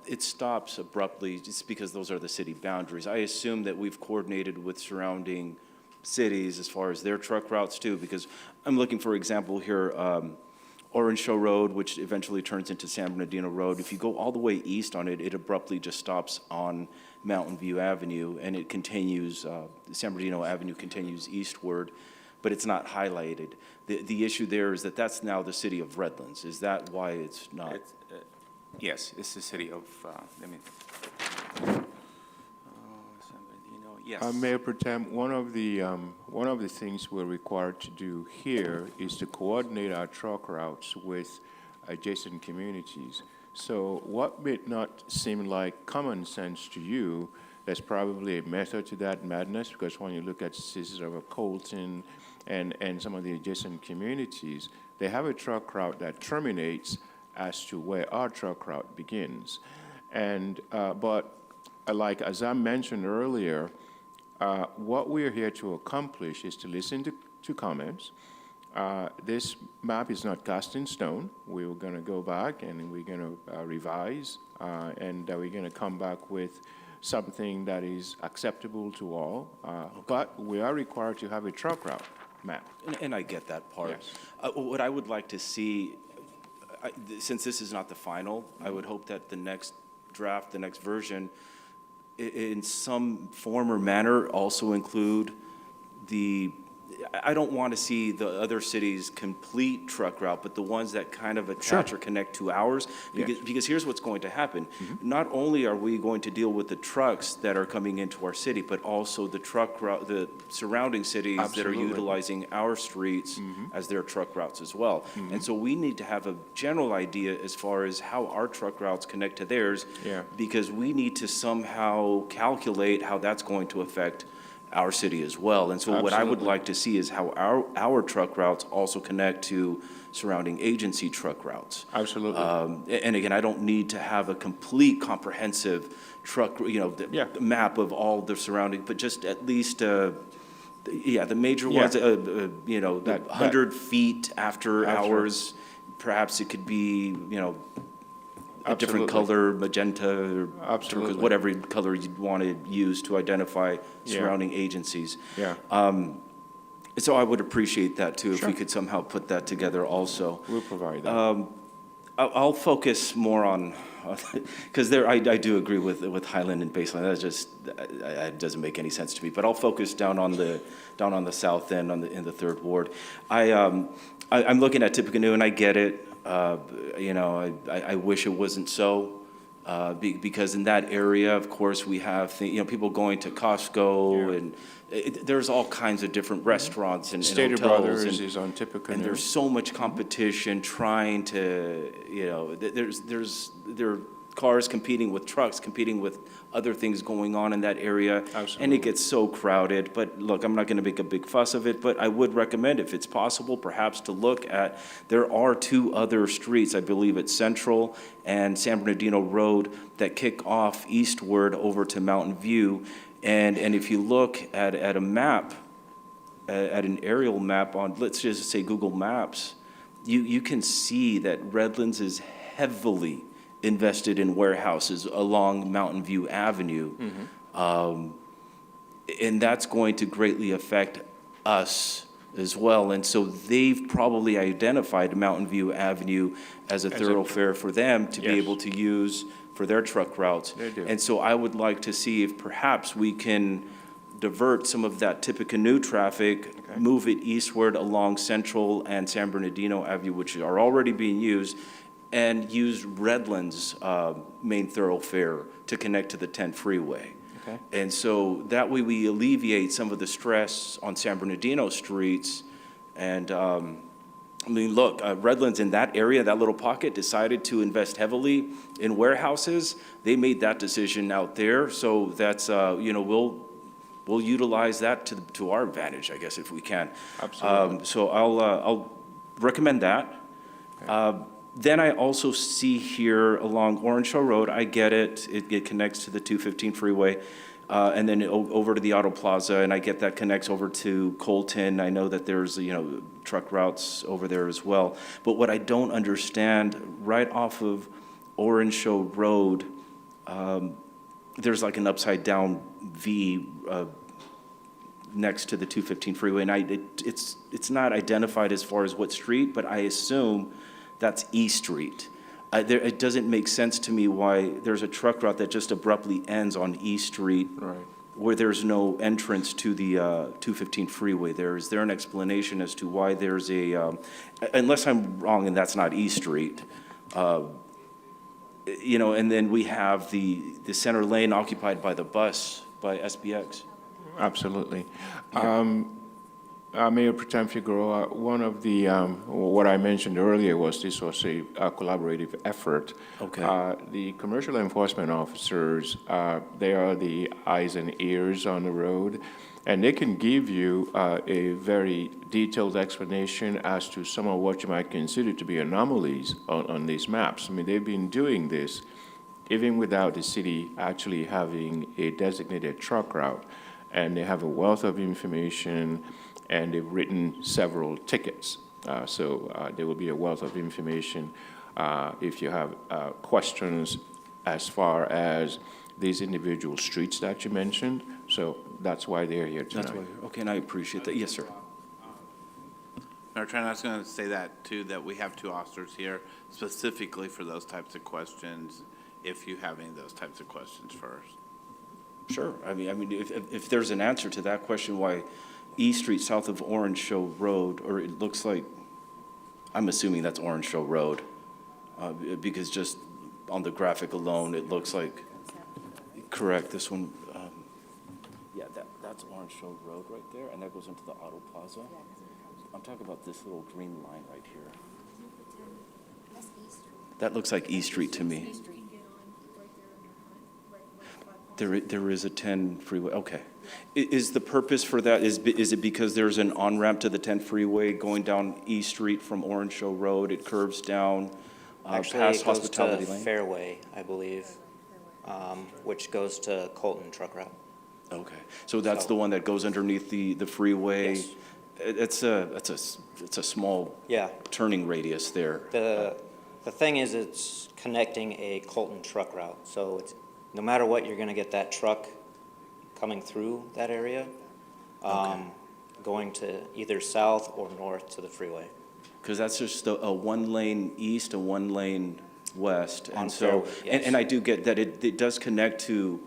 it stops abruptly just because those are the city boundaries. I assume that we've coordinated with surrounding cities as far as their truck routes too, because I'm looking, for example, here, Orange Show Road, which eventually turns into San Bernardino Road. If you go all the way east on it, it abruptly just stops on Mountain View Avenue, and it continues, San Bernardino Avenue continues eastward, but it's not highlighted. The issue there is that that's now the city of Redlands. Is that why it's not? Yes, it's the city of, San Bernardino, yes. Mayor Pro Tem, one of the things we're required to do here is to coordinate our truck routes with adjacent communities. So what may not seem like common sense to you, there's probably a method to that madness, because when you look at cities of Colton and some of the adjacent communities, they have a truck route that terminates as to where our truck route begins. And, but like, as I mentioned earlier, what we're here to accomplish is to listen to comments. This map is not cast in stone. We're going to go back and we're going to revise, and we're going to come back with something that is acceptable to all. But we are required to have a truck route map. And I get that part. Yes. What I would like to see, since this is not the final, I would hope that the next draft, the next version, in some form or manner also include I don't want to see the other cities' complete truck route, but the ones that kind of attach or connect to ours. Because here's what's going to happen. Not only are we going to deal with the trucks that are coming into our city, but also the truck route, the surrounding cities that are utilizing our streets as their truck routes as well. And so we need to have a general idea as far as how our truck routes connect to theirs, because we need to somehow calculate how that's going to affect our city as well. And so what I would like to see is how our truck routes also connect to surrounding agency truck routes. Absolutely. And again, I don't need to have a complete comprehensive truck, the map of all the surrounding, but just at least, the major ones, 100 feet after hours, perhaps it could be, a different color, magenta, or turquoise, whatever color you'd want to use to identify surrounding agencies. So I would appreciate that too, if we could somehow put that together also. We'll provide that. I'll focus more on, because I do agree with Highland and Baseline. That's just, it doesn't make any sense to me. But I'll focus down on the south end, in the third ward. I'm looking at Tippecanoe, and I get it. I wish it wasn't so, because in that area, of course, we have people going to Costco, and there's all kinds of different restaurants and Stater hotels. Brothers is on Tippecanoe. And there's so much competition trying to, there are cars competing with trucks, competing with other things going on in that area. Absolutely. And it gets so crowded. But look, I'm not going to make a big fuss of it, but I would recommend, if it's possible, perhaps to look at, there are two other streets, I believe it's Central and San Bernardino Road, that kick off eastward over to Mountain View. And if you look at a map, at an aerial map on, let's just say Google Maps, you can see that Redlands is heavily invested in warehouses along Mountain View Avenue. And that's going to greatly affect us as well. And so they've probably identified Mountain View Avenue as a thoroughfare for them to be able to use for their truck routes. They do. And so I would like to see if perhaps we can divert some of that Tippecanoe traffic, move it eastward along Central and San Bernardino Avenue, which are already being used, and use Redlands' main thoroughfare to connect to the 10 freeway. And so that way we alleviate some of the stress on San Bernardino streets. And look, Redlands in that area, that little pocket, decided to invest heavily in warehouses. They made that decision out there. So that's, we'll utilize that to our advantage, I guess, if we can. Absolutely. So I'll recommend that. Then I also see here along Orange Show Road, I get it, it connects to the 215 freeway. and then over to the Auto Plaza, and I get that connects over to Colton. I know that there's, truck routes over there as well. But what I don't understand, right off of Orange Show Road, there's like an upside-down V next to the 215 freeway, and it's not identified as far as what street, but I assume that's E Street. It doesn't make sense to me why there's a truck route that just abruptly ends on E Street, Right. where there's no entrance to the 215 freeway there. Is there an explanation as to why there's unless I'm wrong and that's not E Street, and then we have the center lane occupied by the bus, by SBX. Absolutely. Mayor Pro Tem Figueroa, one of the, what I mentioned earlier was this was a collaborative effort. Okay. The commercial enforcement officers, they are the eyes and ears on the road, and they can give you a very detailed explanation as to some of what you might consider to be anomalies on these maps. I mean, they've been doing this even without the city actually having a designated truck route, and they have a wealth of information, and they've written several tickets. So there will be a wealth of information if you have questions as far as these individual streets that you mentioned. So that's why they're here tonight. That's why, okay, and I appreciate that. Yes, sir. Mayor Trent, I was going to say that, too, that we have two officers here specifically for those types of questions, if you have any of those types of questions first. Sure. I mean, if there's an answer to that question, why E Street south of Orange Show Road, or it looks like, I'm assuming that's Orange Show Road, because just on the graphic alone, it looks like, correct, this one, yeah, that's Orange Show Road right there, and that goes into the Auto Plaza. I'm talking about this little green line right here. That looks like E Street to me. There is a 10 freeway, okay. Is the purpose for that, is it because there's an on-ramp to the 10 freeway going down E Street from Orange Show Road? It curves down Actually, past it goes Hospitality to Lane? Fairway, I believe, which goes to Colton Truck Route. Okay, so that's the one that goes underneath the freeway? Yes. It's a small Yeah. turning radius there. The thing is, it's connecting a Colton truck route, so it's, no matter what, you're gonna get that truck coming through that area, going to either south or north to the freeway. Because that's just a one-lane east, a one-lane west. On And so, Fairway, yes. and I do get that it does connect to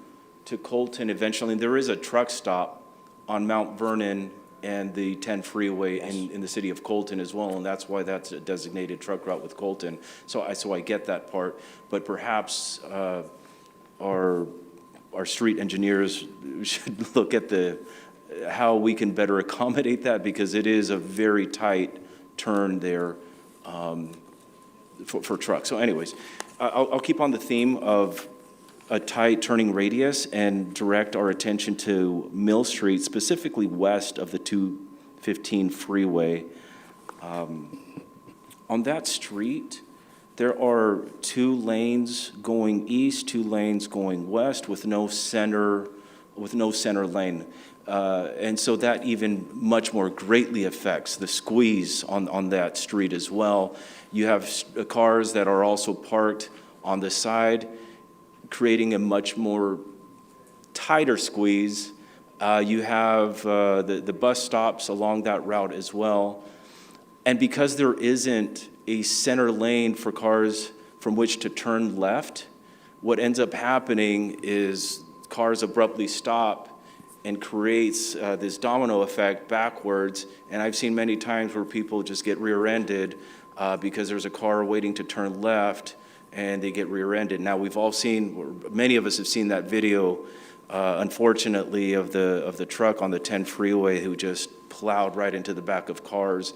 Colton eventually. And there is a truck stop on Mount Vernon and the 10 freeway in the city of Colton as well, and that's why that's a designated truck route with Colton. So I get that part, but perhaps our street engineers should look at how we can better accommodate that, because it is a very tight turn there for trucks. So anyways, I'll keep on the theme of a tight turning radius and direct our attention to Mill Street, specifically west of the 215 freeway. On that street, there are 2 lanes going east, 2 lanes going west with no center lane. And so that even much more greatly affects the squeeze on that street as well. You have cars that are also parked on the side, creating a much more tighter squeeze. You have the bus stops along that route as well. And because there isn't a center lane for cars from which to turn left, what ends up happening is cars abruptly stop and creates this domino effect backwards. And I've seen many times where people just get rear-ended because there's a car waiting to turn left and they get rear-ended. Now, we've all seen, or many of us have seen that video, unfortunately, of the truck on the 10 freeway who just plowed right into the back of cars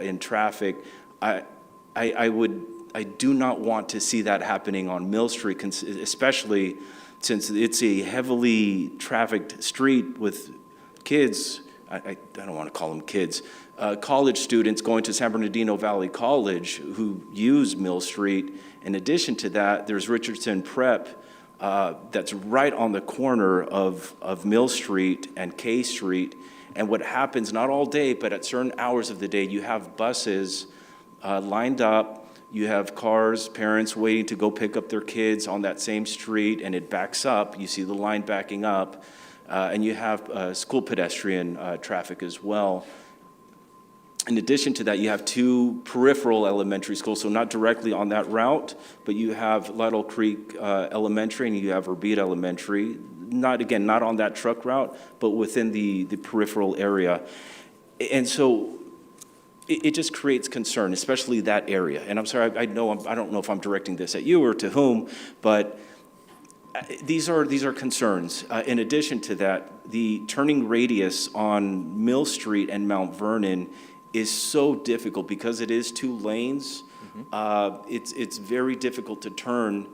in traffic. I do not want to see that happening on Mill Street, especially since it's a heavily trafficked street with kids. I don't want to call them kids, college students going to San Bernardino Valley College who use Mill Street. In addition to that, there's Richardson Prep that's right on the corner of Mill Street and K Street. And what happens, not all day, but at certain hours of the day, you have buses lined up. You have cars, parents waiting to go pick up their kids on that same street, and it backs up. You see the line backing up. And you have school pedestrian traffic as well. In addition to that, you have two peripheral elementary schools, so not directly on that route, but you have Lytle Creek Elementary and you have Urbita Elementary. Not on that truck route, but within the peripheral area. And so it just creates concern, especially that area. And I'm sorry, I don't know if I'm directing this at you or to whom, but these are concerns. In addition to that, the turning radius on Mill Street and Mount Vernon is so difficult because it is two lanes. It's very difficult to turn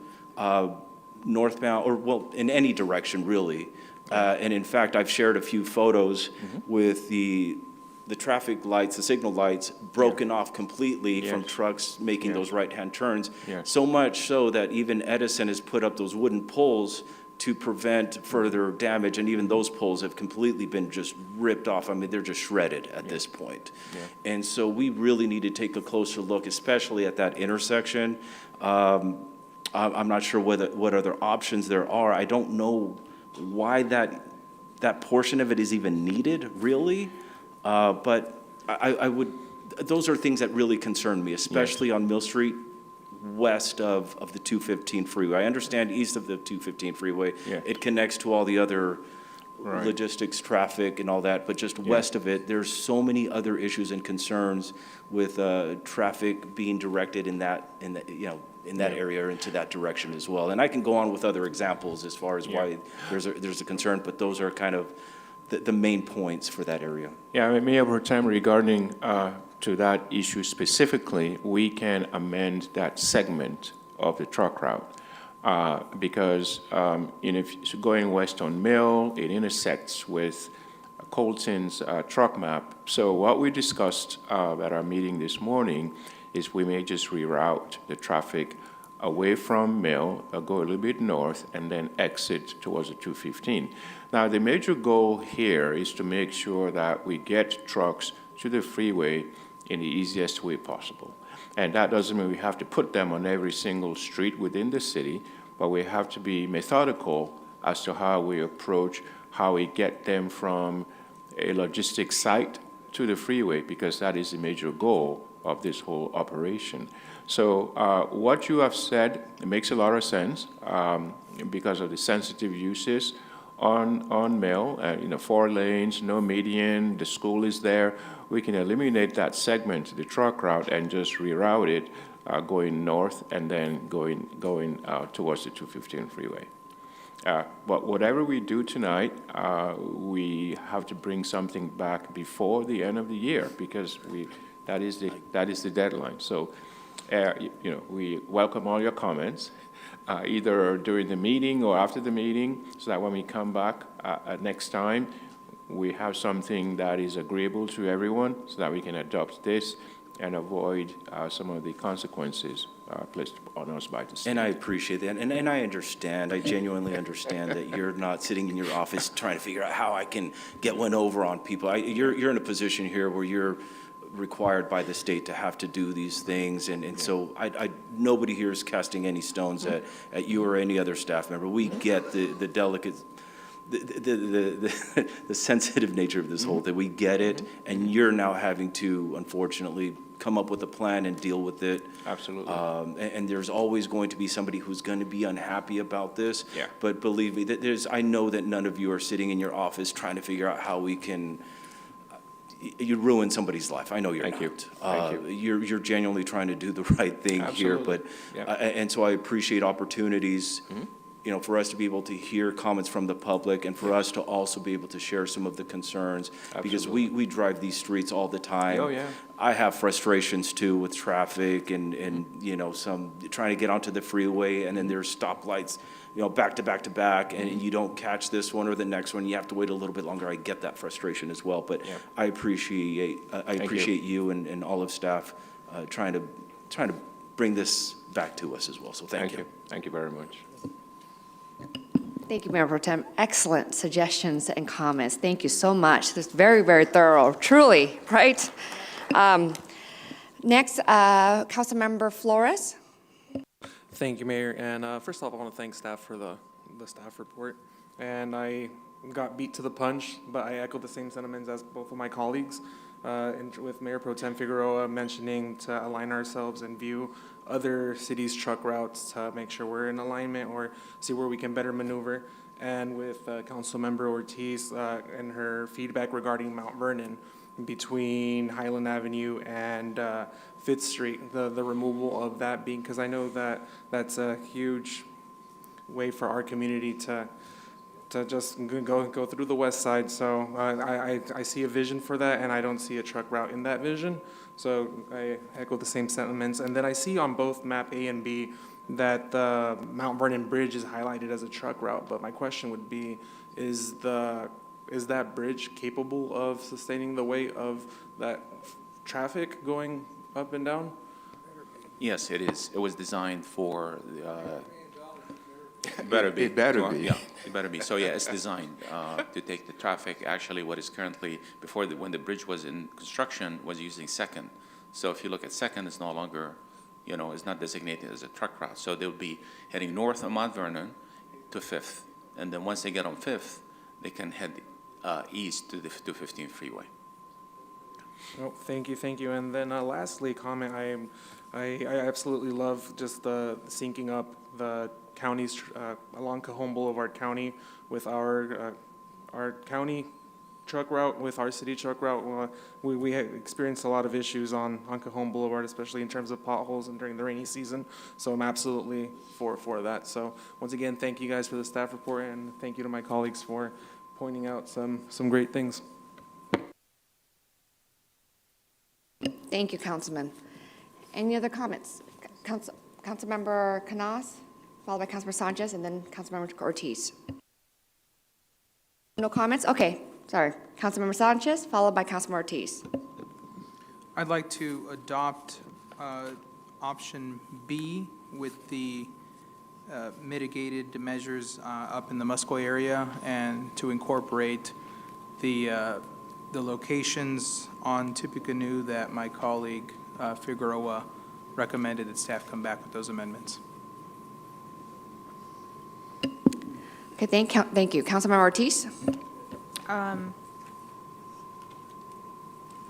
northbound, or well, in any direction really. And in fact, I've shared a few photos with the traffic lights, the signal lights, broken off completely from trucks making those right-hand turns. So much so that even Edison has put up those wooden poles to prevent further damage, and even those poles have completely been just ripped off. I mean, they're just shredded at this point. And so we really need to take a closer look, especially at that intersection. I'm not sure what other options there are. I don't know why that portion of it is even needed, really. But I would, those are things that really concern me, especially on Mill Street, west of the 215 freeway. I understand east of the 215 freeway, it connects to all the other logistics, traffic, and all that, but just west of it, there's so many other issues and concerns with traffic being directed in that area or into that direction as well. And I can go on with other examples as far as why there's a concern, but those are kind of the main points for that area. Yeah, I mean, Mayor Pro Tem, regarding to that issue specifically, we can amend that segment of the truck route because if going west on Mill, it intersects with Colton's truck map. So what we discussed at our meeting this morning is we may just reroute the traffic away from Mill, go a little bit north, and then exit towards the 215. Now, the major goal here is to make sure that we get trucks to the freeway in the easiest way possible. And that doesn't mean we have to put them on every single street within the city, but we have to be methodical as to how we approach, how we get them from a logistics site to the freeway, because that is the major goal of this whole operation. So what you have said, it makes a lot of sense because of the sensitive uses on Mill, 4 lanes, no median, the school is there. We can eliminate that segment, the truck route, and just reroute it going north and then going towards the 215 freeway. But whatever we do tonight, we have to bring something back before the end of the year because that is the deadline. So, we welcome all your comments, either during the meeting or after the meeting, so that when we come back next time, we have something that is agreeable to everyone, so that we can adopt this and avoid some of the consequences placed on us by the state. And I appreciate that, and I understand, I genuinely understand that you're not sitting in your office trying to figure out how I can get one over on people. You're in a position here where you're required by the state to have to do these things, and so nobody here is casting any stones at you or any other staff member. We get the delicate, the sensitive nature of this whole thing. We get it, and you're now having to, unfortunately, come up with a plan and deal with it. Absolutely. And there's always going to be somebody who's going to be unhappy about this. Yeah. But believe me, I know that none of you are sitting in your office trying to figure out how we can. You ruin somebody's life. I know you're not. Thank you. You're genuinely trying to do the right thing here, but and so I appreciate opportunities, for us to be able to hear comments from the public and for us to also be able to share some of the concerns because we drive these streets all the time. Oh, yeah. I have frustrations too with traffic and some trying to get onto the freeway and then there's stoplights, back to back to back, and you don't catch this one or the next one. You have to wait a little bit longer. I get that frustration as well, but I appreciate you and all of staff trying to bring this back to us as well. So thank you. Thank you very much. Thank you, Mayor Pro Tem. Excellent suggestions and comments. Thank you so much. This is very, very thorough, truly, right? Next, Councilmember Flores. Thank you, Mayor. And first off, I want to thank staff for the staff report. And I got beat to the punch, but I echo the same sentiments as both of my colleagues, and with Mayor Pro Tem Figueroa mentioning to align ourselves and view other cities' truck routes to make sure we're in alignment or see where we can better maneuver. And with Councilmember Ortiz and her feedback regarding Mount Vernon between Highland Avenue and Fifth Street, the removal of that being, because I know that that's a huge way for our community to just go through the west side. So I see a vision for that, and I don't see a truck route in that vision. So I echo the same sentiments. And then I see on both map A and B that the Mount Vernon Bridge is highlighted as a truck route. But my question would be, is that bridge capable of sustaining the weight of that traffic going up and down? Yes, it is. It was designed for, better be. It better be. Yeah, it better be. So yeah, it's designed to take the traffic. Actually, what is currently, when the bridge was in construction, was using Second. So if you look at Second, it's no longer, it's not designated as a truck route. So they'll be heading north of Mount Vernon to Fifth. And then once they get on Fifth, they can head east to the 215 freeway. Oh, thank you. And then lastly, comment, I absolutely love just the syncing up the counties along Cajon Boulevard County with our county truck route, with our city truck route. We have experienced a lot of issues on Cajon Boulevard, especially in terms of potholes and during the rainy season. So I'm absolutely for that. So once again, thank you guys for the staff report, and thank you to my colleagues for pointing out some great things. Thank you, Councilman. Any other comments? Councilmember Canas, followed by Councilmember Sanchez, and then Councilmember Ortiz. No comments? Okay, sorry. Councilmember Sanchez, followed by Councilmember Ortiz. I'd like to adopt option B with the mitigated measures up in the Musco area, and to incorporate the locations on Tippecanoe that my colleague Figueroa recommended that staff come back with those amendments. Okay, thank you. Councilmember Ortiz? I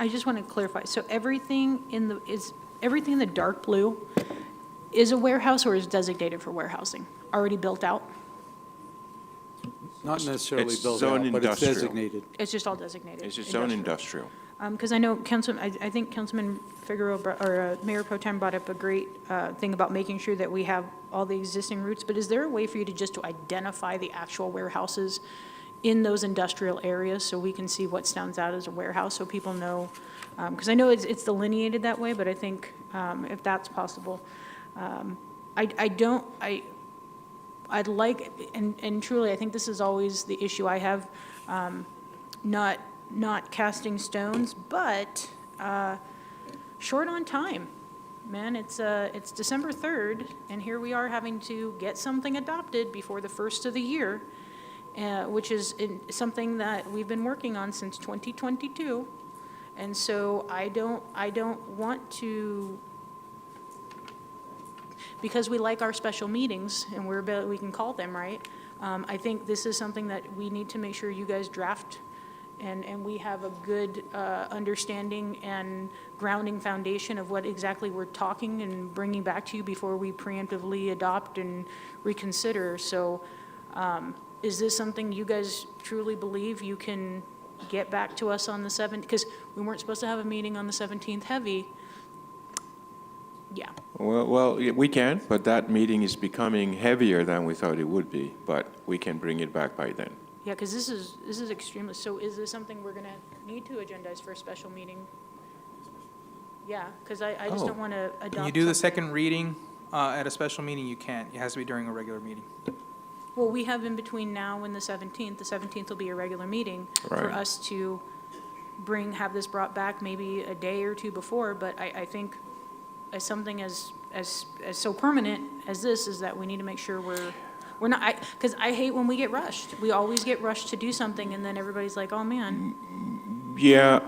just want to clarify, so everything in the dark blue is a warehouse or is designated for warehousing, already built out? Not necessarily It's built zone out, but it's industrial. designated. It's just all designated? It's its own industrial. Because I know I think Councilman Figueroa, or Mayor Pro Tem brought up a great thing about making sure that we have all the existing routes, but is there a way for you to just to identify the actual warehouses in those industrial areas so we can see what stands out as a warehouse, so people know? Because I know it's delineated that way, but I think if that's possible. I'd like, and truly, I think this is always the issue I have, not casting stones, but short on time. Man, it's December 3rd, and here we are having to get something adopted before the first of the year, which is something that we've been working on since 2022. And so I don't want to, because we like our special meetings and we can call them, right? I think this is something that we need to make sure you guys draft and we have a good understanding and grounding foundation of what exactly we're talking and bringing back to you before we preemptively adopt and reconsider. So is this something you guys truly believe you can get back to us on the 7th? Because we weren't supposed to have a meeting on the 17th heavy. Yeah. Well, we can, but that meeting is becoming heavier than we thought it would be, but we can bring it back by then. Yeah, because this is extremely, so is this something we're going to need to agendize for a special meeting? Yeah, because I just don't want to adopt. Can you do the something. second reading at a special meeting? You can't. It has to be during a regular meeting. Well, we have in between now and the 17th. The 17th will be a regular meeting for Right. us to have this brought back maybe a day or two before, but I think as something as so permanent as this is that we need to make sure we're we're not, because I hate when we get rushed. We always get rushed to do something, and then everybody's like, oh, man. Yeah,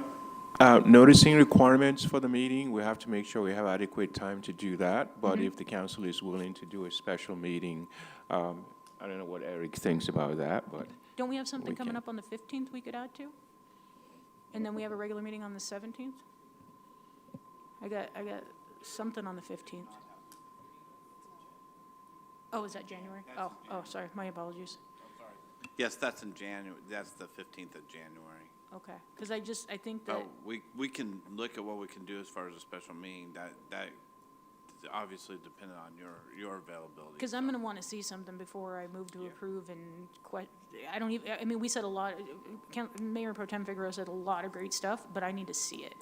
noticing requirements for the meeting, we have to make sure we have adequate time to do that. But if the council is willing to do a special meeting, I don't know what Eric thinks about that, but Don't we have something We coming can. up on the 15th we could add to? And then we have a regular meeting on the 17th? I got something on the 15th. Oh, is that January? Oh, sorry, my apologies. Yes, that's in January, that's the 15th of January. Okay, because I think that, Oh, we can look at what we can do as far as a special meeting, that is obviously dependent on your availability. because I'm going to want to see something before I move to approve and I don't even, I mean, we said a lot, Mayor Pro Tem Figueroa said a lot of great stuff, but I need to see it.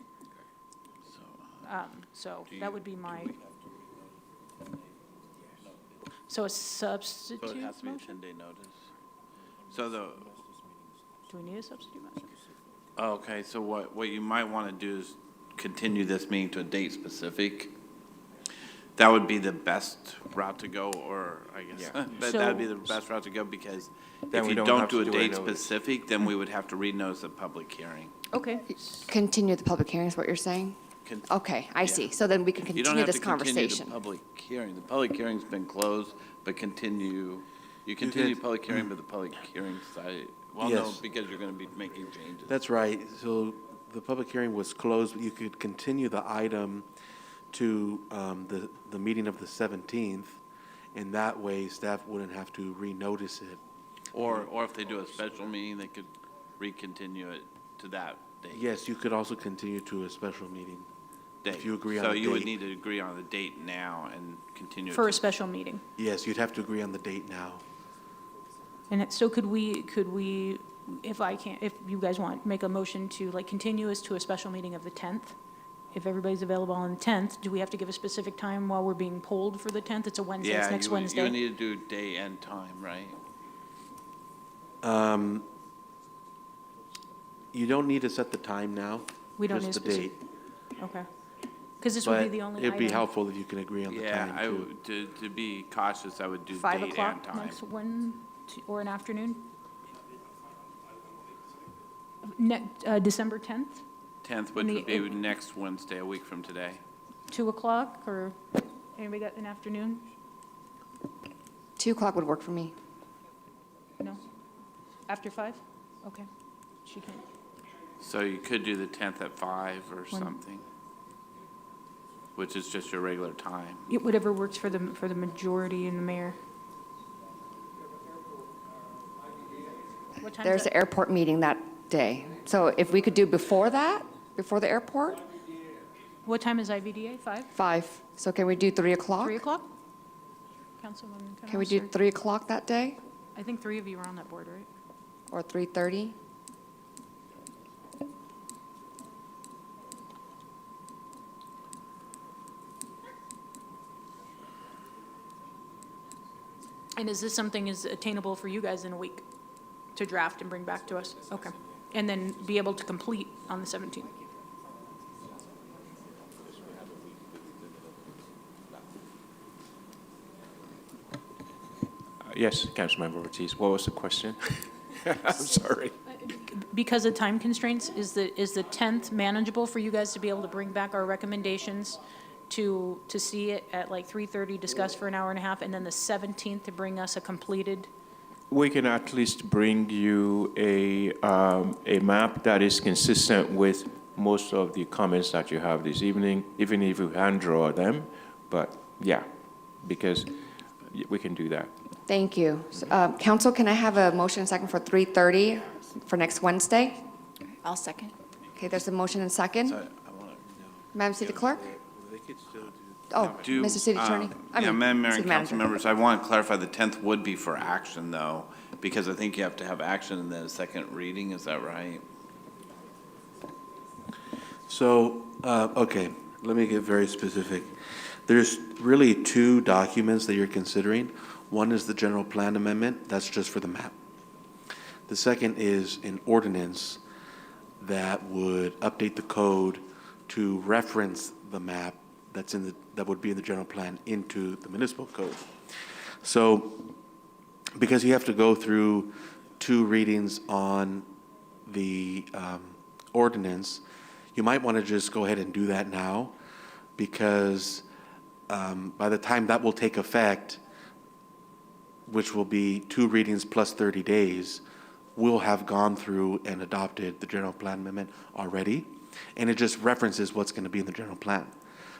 So that would be my, so a substitute So it has to be a motion? 10-day notice. So Do we need a substitute motion? okay, so what you might want to do is continue this meeting to a date specific. That would be the best route to go, or I guess, Yeah. that'd be the best route to go, because Then if we you don't don't have do to a do a date notice. specific, then we would have to renotice a public hearing. Okay, Continue the public hearing is what you're saying? Con- Okay, I see. So then we can You don't continue have this to continue the conversation. public hearing. The public hearing's been closed, but you continue public hearing, but the public hearing side, well, no, Yes. because you're going to be making changes. That's right. So the public hearing was closed, but you could continue the item to the meeting of the 17th, and that way staff wouldn't have to renotice it. Or if they do a special meeting, they could recontinue it to that date. Yes, you could also continue to a special meeting. If date. you agree on So a you would date. need to agree on the date now and continue it for a to- special meeting. Yes, you'd have to agree on the date now. So could we, if you guys want, make a motion to like continue us to a special meeting of the 10th? If everybody's available on the 10th, do we have to give a specific time while we're being polled for the 10th? It's a Wednesday, it's Yeah, next you would Wednesday. need to do day and time, right? You don't need to set the time now. We don't need a just the date. Okay. Because this would be But the only it'd be item. helpful if you can agree on the Yeah, time, I too. would, to be cautious, I would do 5 date and o'clock time. next or an afternoon? December 10th, 10th, which the- would be next Wednesday, a week from today. 2 o'clock, or anybody got an afternoon? 2 o'clock would work for me. No? After 5? Okay. She can. So you could do the 10th at 5 or When- something, which is just your regular time. Whatever works for the majority and the mayor. What time's There's that? an airport meeting that day. So if we could do before that, before the airport, What time is IVDA? 5? 5. So can we do 3 o'clock? 3 o'clock? Councilwoman Can we do Canals, 3 o'clock that day, or- I think 3 of you are on that board, right? or 3:30? And is this something is attainable for you guys in a week to draft and bring back to us? Okay. And then be able to complete on the 17th? Yes, Councilmember Ortiz, what was the question? I'm sorry. Because of time constraints, is the 10th manageable for you guys to be able to bring back our recommendations to see it at like 3:30, discuss for an hour and a half, and then the 17th to bring us a completed? We can at least bring you a map that is consistent with most of the comments that you have this evening, even if you hand draw them. But yeah, because we can do that. Thank you. Council, can I have a motion and second for 3:30 for next Wednesday? I'll second. Okay, there's a motion and second. Madam City Clerk? They could still do. Oh, Mr. City Attorney? I Yeah, mean, Madam Mayor City and Manager. council members, I want to clarify the 10th would be for action, though, because I think you have to have action and then a second reading, is that right? So, okay, let me get very specific. There's really 2 documents that you're considering. One is the general plan amendment, that's just for the map. The second is an ordinance that would update the code to reference the map that would be in the general plan into the municipal code. So because you have to go through 2 readings on the ordinance, you might want to just go ahead and do that now, because by the time that will take effect, which will be 2 readings plus 30 days, we'll have gone through and adopted the general plan amendment already, and it just references what's going to be in the general plan.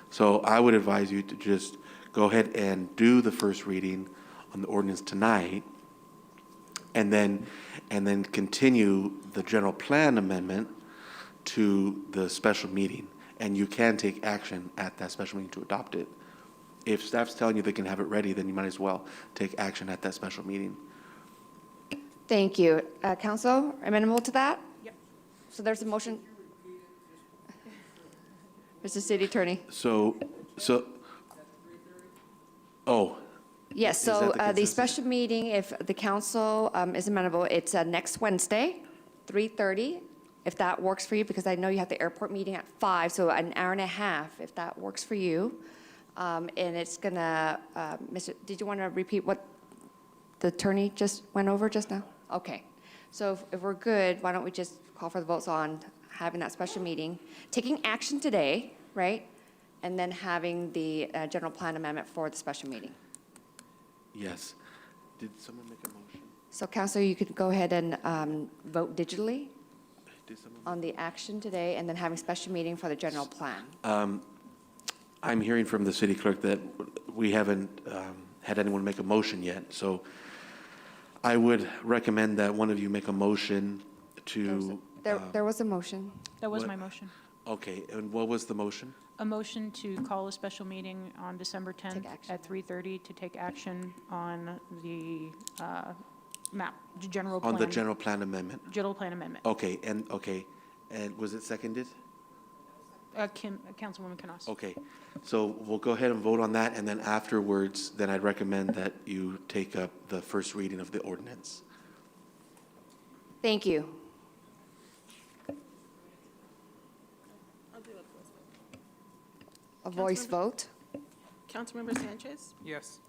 So I would advise you to just go ahead and do the first reading on the ordinance tonight, and then continue the general plan amendment to the special meeting. And you can take action at that special meeting to adopt it. If staff's telling you they can have it ready, then you might as well take action at that special meeting. Thank you. Council, amenable to that? Yep. So there's a motion. Mr. City Attorney. Oh. Yes, Is that so the the consensus? special meeting, if the council is amenable, it's next Wednesday, 3:30, if that works for you, because I know you have the airport meeting at 5, so an hour and a half, if that works for you. And it's gonna, did you want to repeat what the attorney just went over just now? Okay. So if we're good, why don't we just call for the votes on having that special meeting, taking action today, right? And then having the general plan amendment for the special meeting. Yes. Did someone make a motion? So council, you could go ahead and vote digitally Did someone? on the action today, and then having special meeting for the general plan. I'm hearing from the city clerk that we haven't had anyone make a motion yet. So I would recommend that one of you make a motion to. There was a motion. That was What? my motion. Okay, and what was the motion? A motion to call a special meeting on December 10th action. at 3:30 to take action on the map, general plan. On the general plan amendment. General plan amendment. Okay, and was it seconded? Councilwoman Canas. Okay, so we'll go ahead and vote on that, and then afterwards, then I'd recommend that you take up the first reading of the ordinance. Thank you. A voice vote? Councilmember Sanchez, Yes.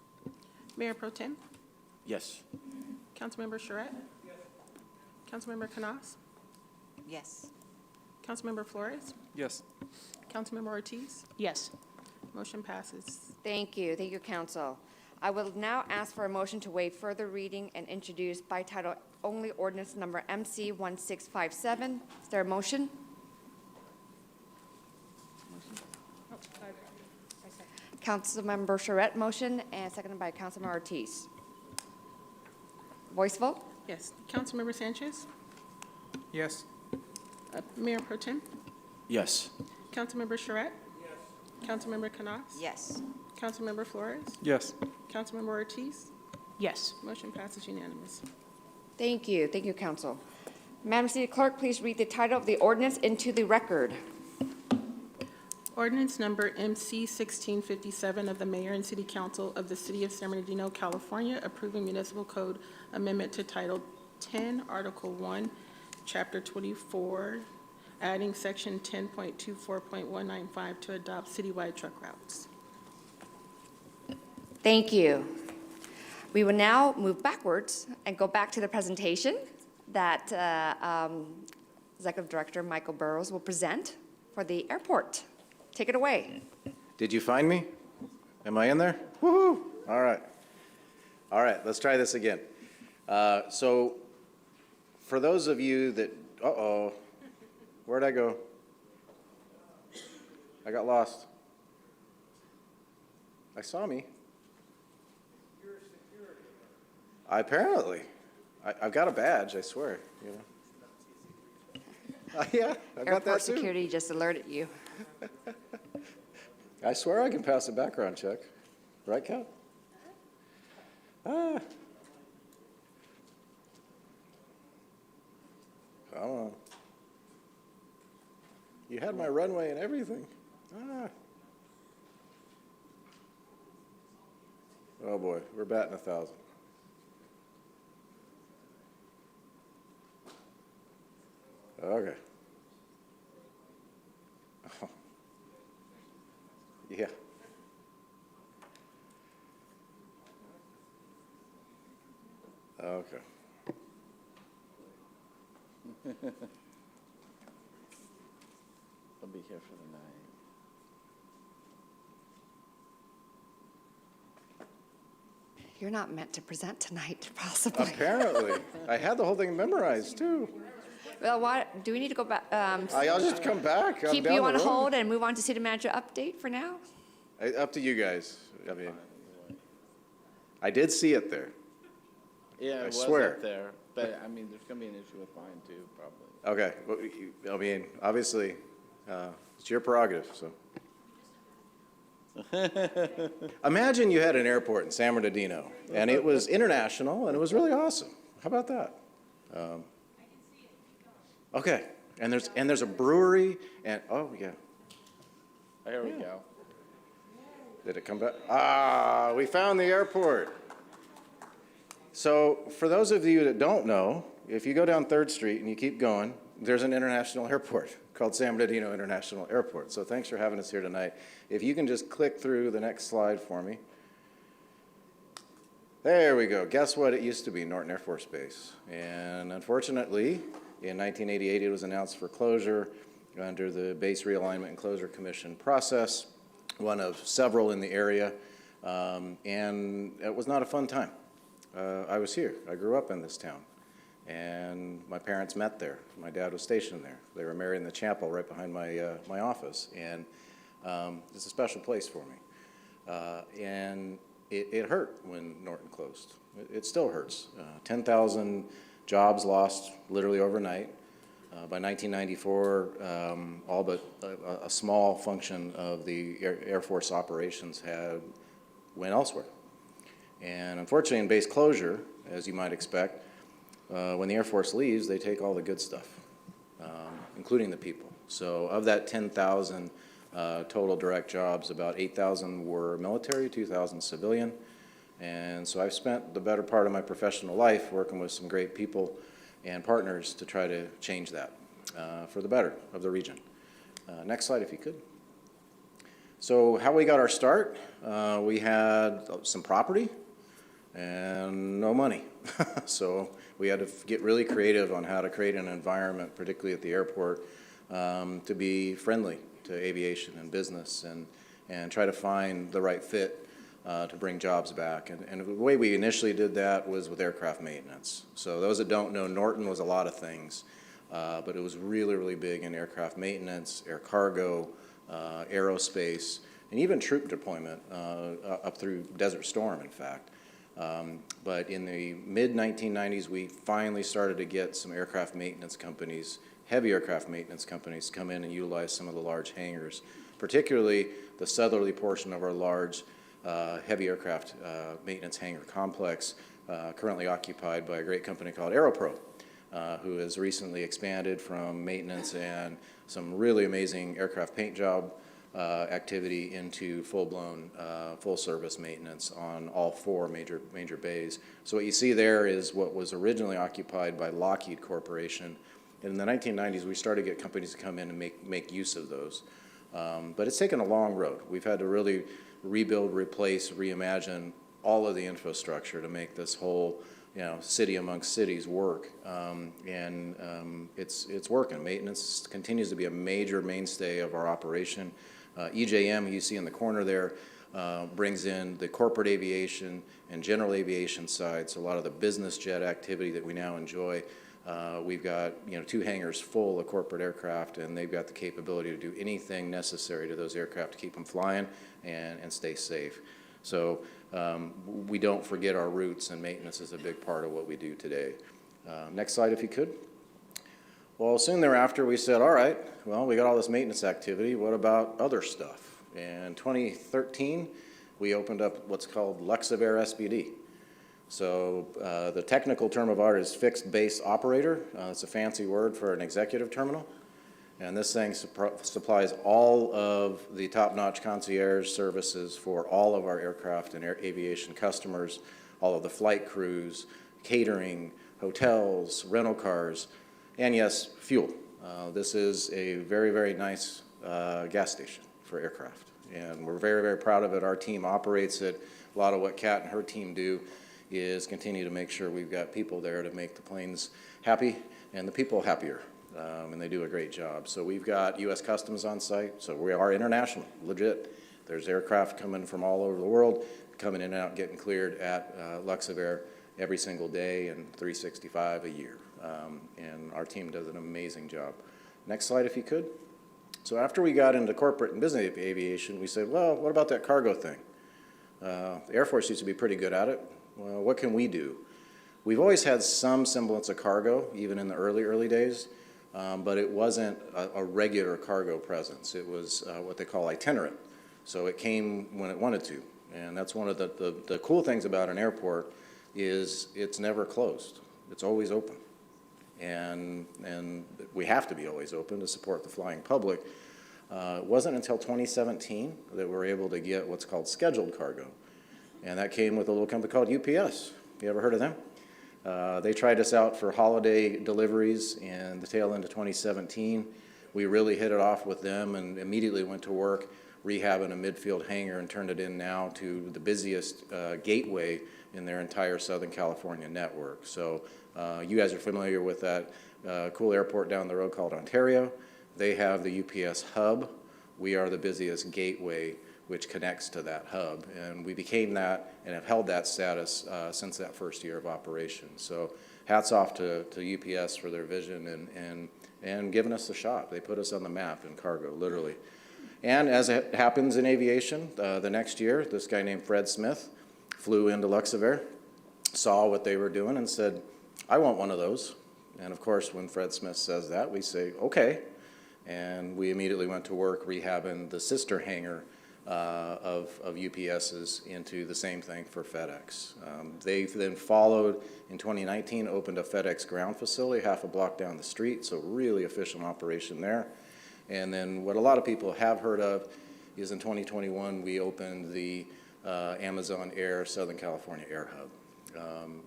Mayor Pro Tem, Yes. Councilmember Charette. Yes. Councilmember Canas, Yes. Councilmember Flores, Yes. Councilmember Ortiz, Yes. motion passes. Thank you, council. I will now ask for a motion to waive further reading and introduce by title only ordinance number MC 1657. Is there a motion? Councilmember Charette motion, and seconded by Councilmember Ortiz. Voice vote? Yes, Councilmember Sanchez, Yes. Mayor Pro Tem, Yes. Councilmember Charette. Yes. Councilmember Canas. Yes. Councilmember Flores, Yes. Councilmember Ortiz, Yes. motion passes unanimous. Thank you, council. Madam City Clerk, please read the title of the ordinance into the record. Ordinance number MC 1657 of the Mayor and City Council of the City of San Bernardino, California, approving municipal code amendment to Title 10, Article 1, Chapter 24, adding Section 10.24.195 to adopt citywide truck routes. Thank you. We will now move backwards and go back to the presentation that Executive Director Michael Burrows will present for the airport. Take it away. Did you find me? Am I in there? Woohoo! All right. All right, let's try this again. So for those of you that, where'd I go? I got lost. I saw me. Apparently. I've got a badge, I swear, you know. Yeah, I've got that Airport too. security just alerted you. I swear I can pass a background check. Right, Cal? Ah. Come on. You had my runway and everything. Ah. Oh, boy, we're batting 1,000. Okay. Oh. Yeah. Okay. I'll be here for the night. You're not meant to present tonight, possibly. Apparently. I had the whole thing memorized, too. Well, do we need to go back? I'll just come back. I'm Keep down you the on road. hold and move on to city manager update for now? Up to you guys. I mean, I did see it there. Yeah, I it was swear. up there, but I mean, there's gonna be an issue with mine too, probably. Okay, well, I mean, obviously, it's your prerogative, so. Imagine you had an airport in San Bernardino, and it was international, and it was really awesome. How about that? Okay, and there's a brewery, and, oh, yeah. Here we go. Did it come back? Ah, we found the airport. So for those of you that don't know, if you go down 3rd Street and you keep going, there's an international airport called San Bernardino International Airport. So thanks for having us here tonight. If you can just click through the next slide for me. There we go. Guess what? It used to be Norton Air Force Base. And unfortunately, in 1988, it was announced for closure under the Base Realignment and Closure Commission process, one of several in the area. And it was not a fun time. I was here. I grew up in this town. And my parents met there. My dad was stationed there. They were married in the chapel right behind my office. And it's a special place for me. And it hurt when Norton closed. It still hurts. 10,000 jobs lost literally overnight. By 1994, all but a small function of the Air Force operations went elsewhere. And unfortunately, in base closure, as you might expect, when the Air Force leaves, they take all the good stuff, including the people. So of that 10,000 total direct jobs, about 8,000 were military, 2,000 civilian. And so I've spent the better part of my professional life working with some great people and partners to try to change that for the better of the region. Next slide, if you could. So how we got our start, we had some property and no money. So we had to get really creative on how to create an environment, particularly at the airport, to be friendly to aviation and business and try to find the right fit to bring jobs back. And the way we initially did that was with aircraft maintenance. So those that don't know, Norton was a lot of things, but it was really, really big in aircraft maintenance, air cargo, aerospace, and even troop deployment up through Desert Storm, in fact. But in the mid-1990s, we finally started to get some aircraft maintenance companies, heavy aircraft maintenance companies, come in and utilize some of the large hangars, particularly the southerly portion of our large heavy aircraft maintenance hangar complex, currently occupied by a great company called AeroPro, who has recently expanded from maintenance and some really amazing aircraft paint job activity into full-blown, full-service maintenance on all 4 major bays. So what you see there is what was originally occupied by Lockheed Corporation. And in the 1990s, we started to get companies to come in and make use of those. But it's taken a long road. We've had to really rebuild, replace, reimagine all of the infrastructure to make this whole, city amongst cities work. It's working. Maintenance continues to be a major mainstay of our operation. EJM, you see in the corner there, brings in the corporate aviation and general aviation side, so a lot of the business jet activity that we now enjoy. We've got 2 hangars full of corporate aircraft, and they've got the capability to do anything necessary to those aircraft to keep them flying and stay safe. So we don't forget our roots, and maintenance is a big part of what we do today. Next slide, if you could. Well, soon thereafter, we said, all right, well, we got all this maintenance activity. What about other stuff? In 2013, we opened up what's called Luxair SBD. So the technical term of art is fixed base operator. It's a fancy word for an executive terminal. And this thing supplies all of the top-notch concierge services for all of our aircraft and aviation customers, all of the flight crews, catering, hotels, rental cars, and yes, fuel. This is a very, very nice gas station for aircraft. And we're very, very proud of it. Our team operates it. A lot of what Kat and her team do is continue to make sure we've got people there to make the planes happy and the people happier. And they do a great job. So we've got U.S. Customs on site, so we are international, legit. There's aircraft coming from all over the world, coming in and out, getting cleared at Luxair every single day and 365 a year. And our team does an amazing job. Next slide, if you could. So after we got into corporate and business aviation, we said, well, what about that cargo thing? The Air Force used to be pretty good at it. Well, what can we do? We've always had some semblance of cargo, even in the early days, but it wasn't a regular cargo presence. It was what they call itinerant. So it came when it wanted to. And that's one of the cool things about an airport is it's never closed. It's always open. And we have to be always open to support the flying public. It wasn't until 2017 that we were able to get what's called scheduled cargo. And that came with a little company called UPS. You ever heard of them? They tried us out for holiday deliveries in the tail end of 2017. We really hit it off with them and immediately went to work rehabbing a midfield hangar and turned it in now to the busiest gateway in their entire Southern California network. So you guys are familiar with that cool airport down the road called Ontario. They have the UPS hub. We are the busiest gateway which connects to that hub. And we became that and have held that status since that first year of operation. So hats off to UPS for their vision and giving us the shot. They put us on the map in cargo, literally. And as it happens in aviation, the next year, this guy named Fred Smith flew into Luxair, saw what they were doing and said, I want one of those. And of course, when Fred Smith says that, we say, okay. And we immediately went to work rehabbing the sister hangar of UPS's into the same thing for FedEx. They then followed in 2019, opened a FedEx ground facility half a block down the street, so really efficient operation there. And then what a lot of people have heard of is in 2021, we opened the Amazon Air Southern California Air Hub.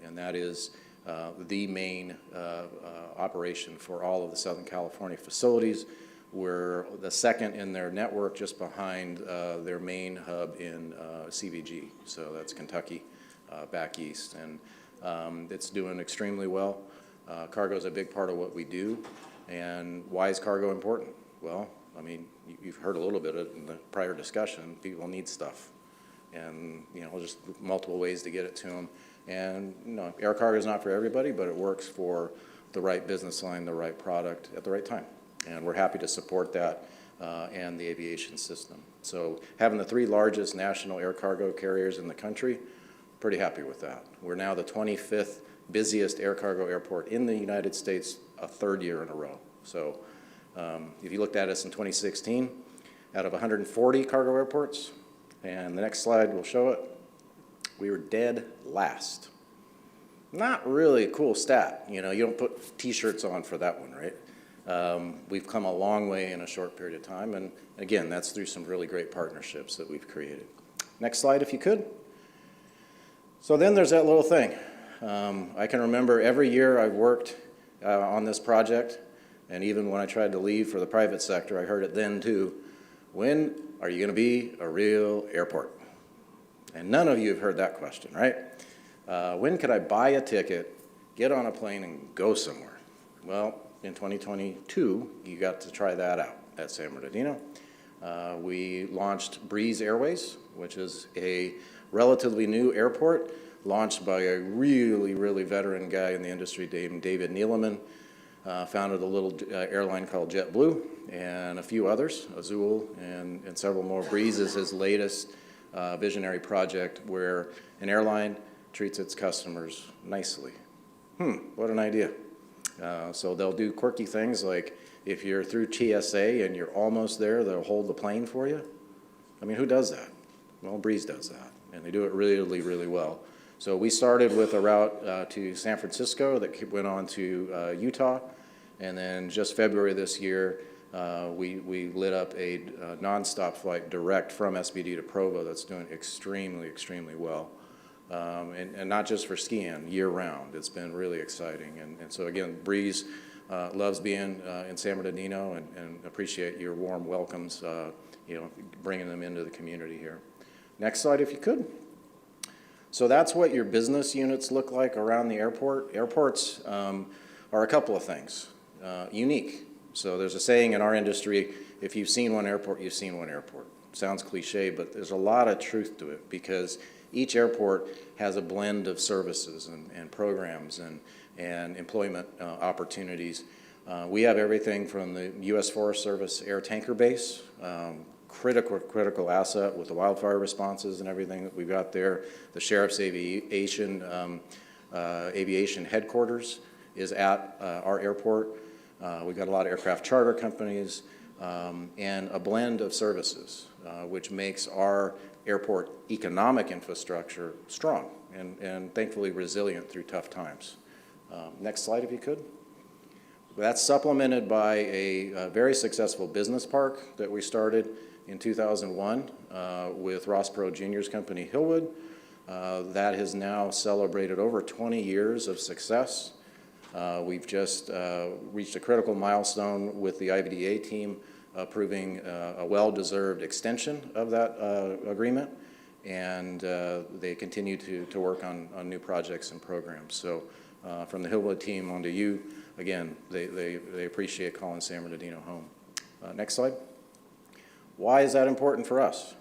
And that is the main operation for all of the Southern California facilities. We're the second in their network just behind their main hub in CVG. So that's Kentucky back east. And it's doing extremely well. Cargo is a big part of what we do. And why is cargo important? Well, I mean, you've heard a little bit of it in the prior discussion. People need stuff. And, you know, just multiple ways to get it to them. And, you know, air cargo is not for everybody, but it works for the right business line, the right product at the right time. And we're happy to support that and the aviation system. So having the 3 largest national air cargo carriers in the country, pretty happy with that. We're now the 25th busiest air cargo airport in the United States, a 3rd year in a row. So if you looked at us in 2016, out of 140 cargo airports, and the next slide will show it, we were dead last. Not really a cool stat. You know, you don't put T-shirts on for that one, right? We've come a long way in a short period of time, and again, that's through some really great partnerships that we've created. Next slide, if you could. So then there's that little thing. I can remember every year I've worked on this project, and even when I tried to leave for the private sector, I heard it then too. When are you going to be a real airport? And none of you have heard that question, right? When could I buy a ticket, get on a plane, and go somewhere? Well, in 2022, you got to try that out at San Bernardino. We launched Breeze Airways, which is a relatively new airport launched by a really, really veteran guy in the industry named David Neeleman. Founded a little airline called JetBlue and a few others, Azul and several more. Breeze is his latest visionary project where an airline treats its customers nicely. What an idea. So they'll do quirky things like if you're through TSA and you're almost there, they'll hold the plane for you. I mean, who does that? Well, Breeze does that, and they do it really, really well. So we started with a route to San Francisco that went on to Utah, and then just February this year, we lit up a nonstop flight direct from SBD to Provo that's doing extremely well. And not just for skiing, year-round. It's been really exciting. And so again, Breeze loves being in San Bernardino and appreciate your warm welcomes, you know, bringing them into the community here. Next slide, if you could. So that's what your business units look like around the airport. Airports are a couple of things. Unique. So there's a saying in our industry, if you've seen one airport, you've seen one airport. Sounds cliche, but there's a lot of truth to it because each airport has a blend of services and programs and employment opportunities. We have everything from the U.S. Forest Service air tanker base, critical asset with the wildfire responses and everything that we've got there. The Sheriff's Aviation headquarters is at our airport. We've got a lot of aircraft charter companies and a blend of services, which makes our airport economic infrastructure strong and thankfully resilient through tough times. Next slide, if you could. That's supplemented by a very successful business park that we started in 2001 with Ross Perot Jr.'s company, Hillwood. That has now celebrated over 20 years of success. We've just reached a critical milestone with the IVDA team approving a well-deserved extension of that agreement, and they continue to work on new projects and programs. So from the Hillwood team onto you, again, they appreciate calling San Bernardino home. Next slide. Why is that important for us?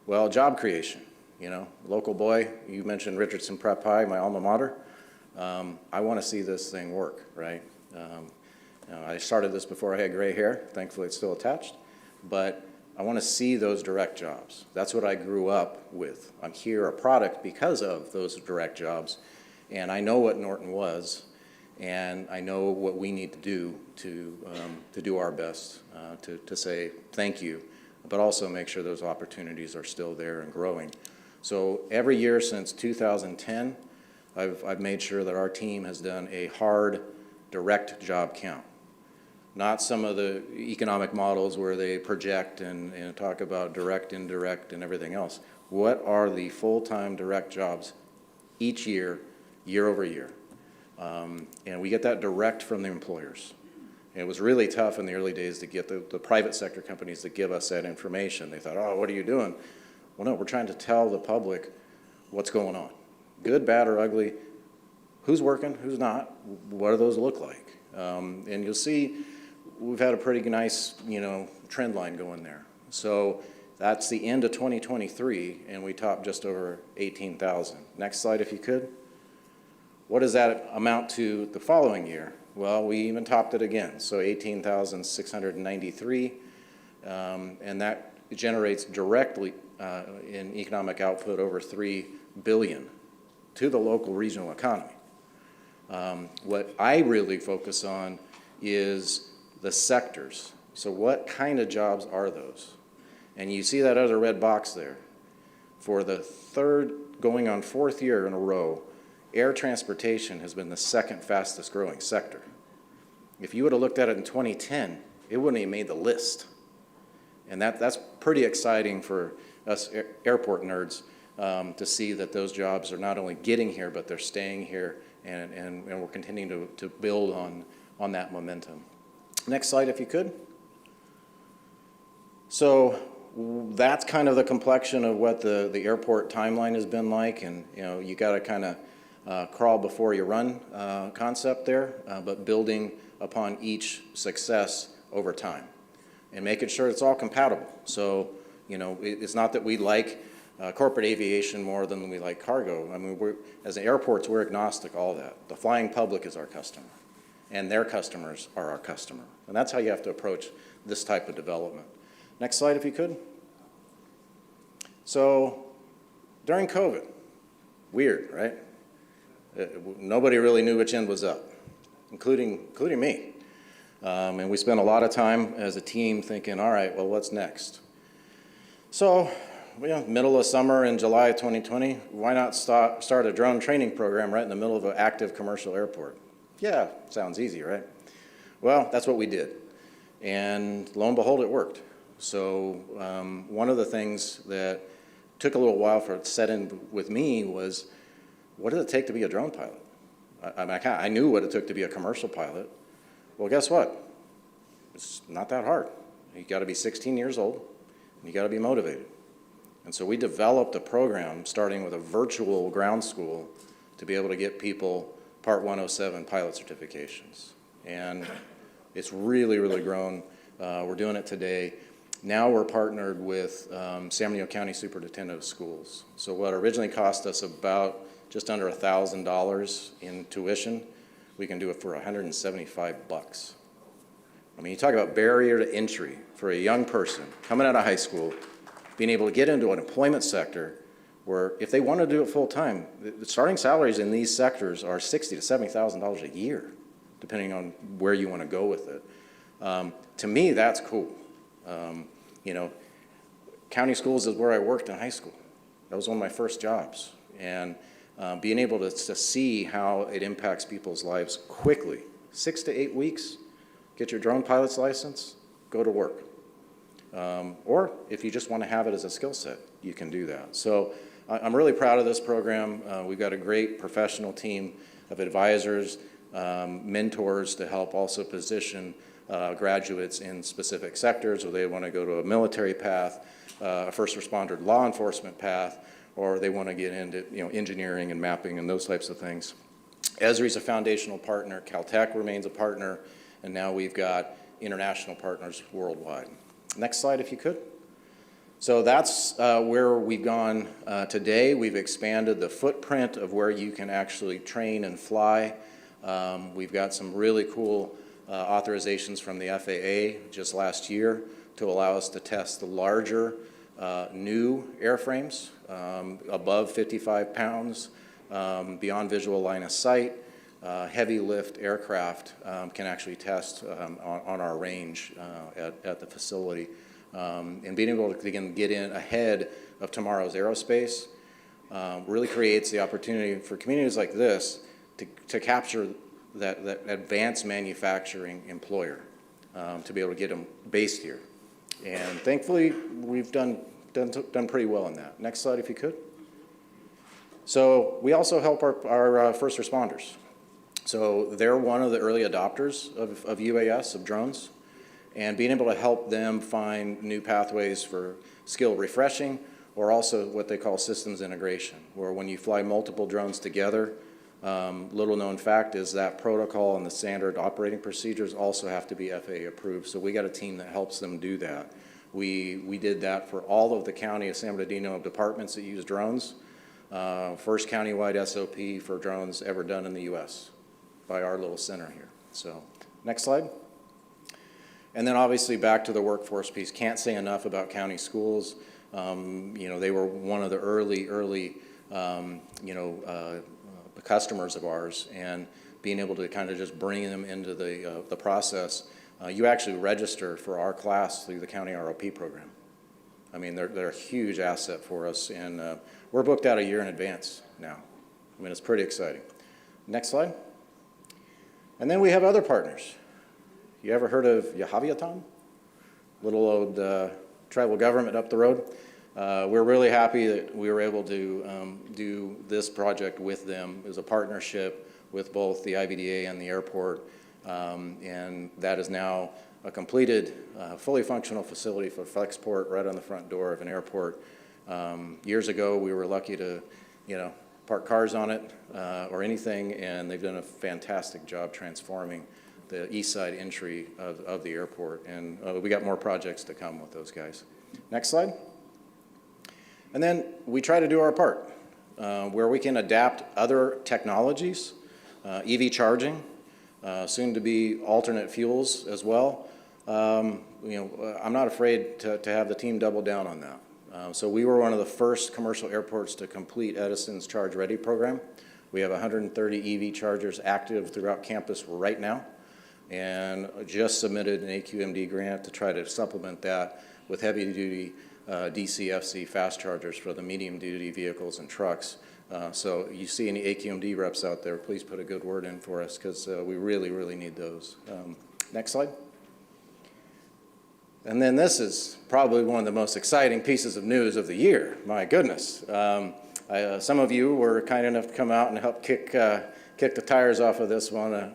Well, job creation. You know, local boy, you mentioned Richardson Prep High, my alma mater. I want to see this thing work, right? I started this before I had gray hair. Thankfully, it's still attached. But I want to see those direct jobs. That's what I grew up with. I'm here a product because of those direct jobs. And I know what Norton was, and I know what we need to do to do our best to say thank you, but also make sure those opportunities are still there and growing. So every year since 2010, I've made sure that our team has done a hard, direct job count. Not some of the economic models where they project and talk about direct, indirect, and everything else. What are the full-time direct jobs each year, year over year? And we get that direct from the employers. And it was really tough in the early days to get the private sector companies to give us that information. They thought, oh, what are you doing? Well, no, we're trying to tell the public what's going on. Good, bad, or ugly, who's working, who's not, what do those look like? And you'll see we've had a pretty nice, trend line going there. So that's the end of 2023, and we topped just over 18,000. Next slide, if you could. What does that amount to the following year? Well, we even topped it again, so 18,693, and that generates directly in economic output over $3 billion to the local regional economy. What I really focus on is the sectors. So what kind of jobs are those? And you see that other red box there. For the third, going on fourth year in a row, air transportation has been the second fastest growing sector. If you would have looked at it in 2010, it wouldn't have made the list. And that's pretty exciting for us airport nerds to see that those jobs are not only getting here, but they're staying here, and we're continuing to build on that momentum. Next slide, if you could. So that's kind of the complexion of what the airport timeline has been like, and you got to kind of crawl before you run concept there, but building upon each success over time and making sure it's all compatible. So it's not that we like corporate aviation more than we like cargo. I mean, as airports, we're agnostic, all that. The flying public is our customer, and their customers are our customer. And that's how you have to approach this type of development. Next slide, if you could. So during COVID, weird, right? Nobody really knew which end was up, including me. And we spent a lot of time as a team thinking, all right, well, what's next? So, middle of summer in July of 2020, why not start a drone training program right in the middle of an active commercial airport? Yeah, sounds easy, right? Well, that's what we did. And lo and behold, it worked. So one of the things that took a little while for it to set in with me was, what does it take to be a drone pilot? I knew what it took to be a commercial pilot. Well, guess what? It's not that hard. You got to be 16 years old, and you got to be motivated. And so we developed a program starting with a virtual ground school to be able to get people Part 107 pilot certifications. And it's really, really grown. We're doing it today. Now we're partnered with San Bernardino County Superintendent of Schools. So what originally cost us about just under $1,000 in tuition, we can do it for $175. I mean, you talk about barrier to entry for a young person coming out of high school, being able to get into an employment sector where if they want to do it full time, the starting salaries in these sectors are $60,000 to $70,000 a year, depending on where you want to go with it. To me, that's cool. You know, county schools is where I worked in high school. That was one of my first jobs. And being able to see how it impacts people's lives quickly, 6 to 8 weeks, get your drone pilot's license, go to work. Or if you just want to have it as a skill set, you can do that. So I'm really proud of this program. We've got a great professional team of advisors, mentors to help also position graduates in specific sectors, whether they want to go to a military path, a first responder law enforcement path, or they want to get into engineering and mapping and those types of things. Esri's a foundational partner, Caltech remains a partner, and now we've got international partners worldwide. Next slide, if you could. So that's where we've gone today. We've expanded the footprint of where you can actually train and fly. We've got some really cool authorizations from the FAA just last year to allow us to test the larger new airframes above 55 pounds, beyond visual line of sight. Heavy lift aircraft can actually test on our range at the facility. And being able to again get in ahead of tomorrow's aerospace really creates the opportunity for communities like this to capture that advanced manufacturing employer, to be able to get them based here. And thankfully, we've done pretty well in that. Next slide, if you could. So we also help our first responders. So they're one of the early adopters of UAS, of drones, and being able to help them find new pathways for skill refreshing, or also what they call systems integration, where when you fly multiple drones together, little known fact is that protocol and the standard operating procedures also have to be FAA approved. So we got a team that helps them do that. We did that for all of the county of San Bernardino departments that use drones. First countywide SOP for drones ever done in the US by our little center here. So next slide. And then obviously back to the workforce piece. Can't say enough about county schools. They were one of the early customers of ours, and being able to kind of just bring them into the process. You actually register for our class through the county ROP program. I mean, they're a huge asset for us, and we're booked out a year in advance now. I mean, it's pretty exciting. Next slide. And then we have other partners. You ever heard of Yahaviatam? Little old tribal government up the road. We're really happy that we were able to do this project with them. It was a partnership with both the IBDA and the airport, and that is now a completed, fully functional facility for Flexport right on the front door of an airport. Years ago, we were lucky to, park cars on it or anything, and they've done a fantastic job transforming the east side entry of the airport, and we got more projects to come with those guys. Next slide. And then we try to do our part where we can adapt other technologies, EV charging, soon to be alternate fuels as well. I'm not afraid to have the team double down on that. So we were one of the first commercial airports to complete Edison's Charge Ready program. We have 130 EV chargers active throughout campus right now, and just submitted an AQMD grant to try to supplement that with heavy-duty DCFC fast chargers for the medium-duty vehicles and trucks. So you see any AQMD reps out there, please put a good word in for us, because we really, really need those. Next slide. And then this is probably one of the most exciting pieces of news of the year. My goodness. Some of you were kind enough to come out and help kick the tires off of this one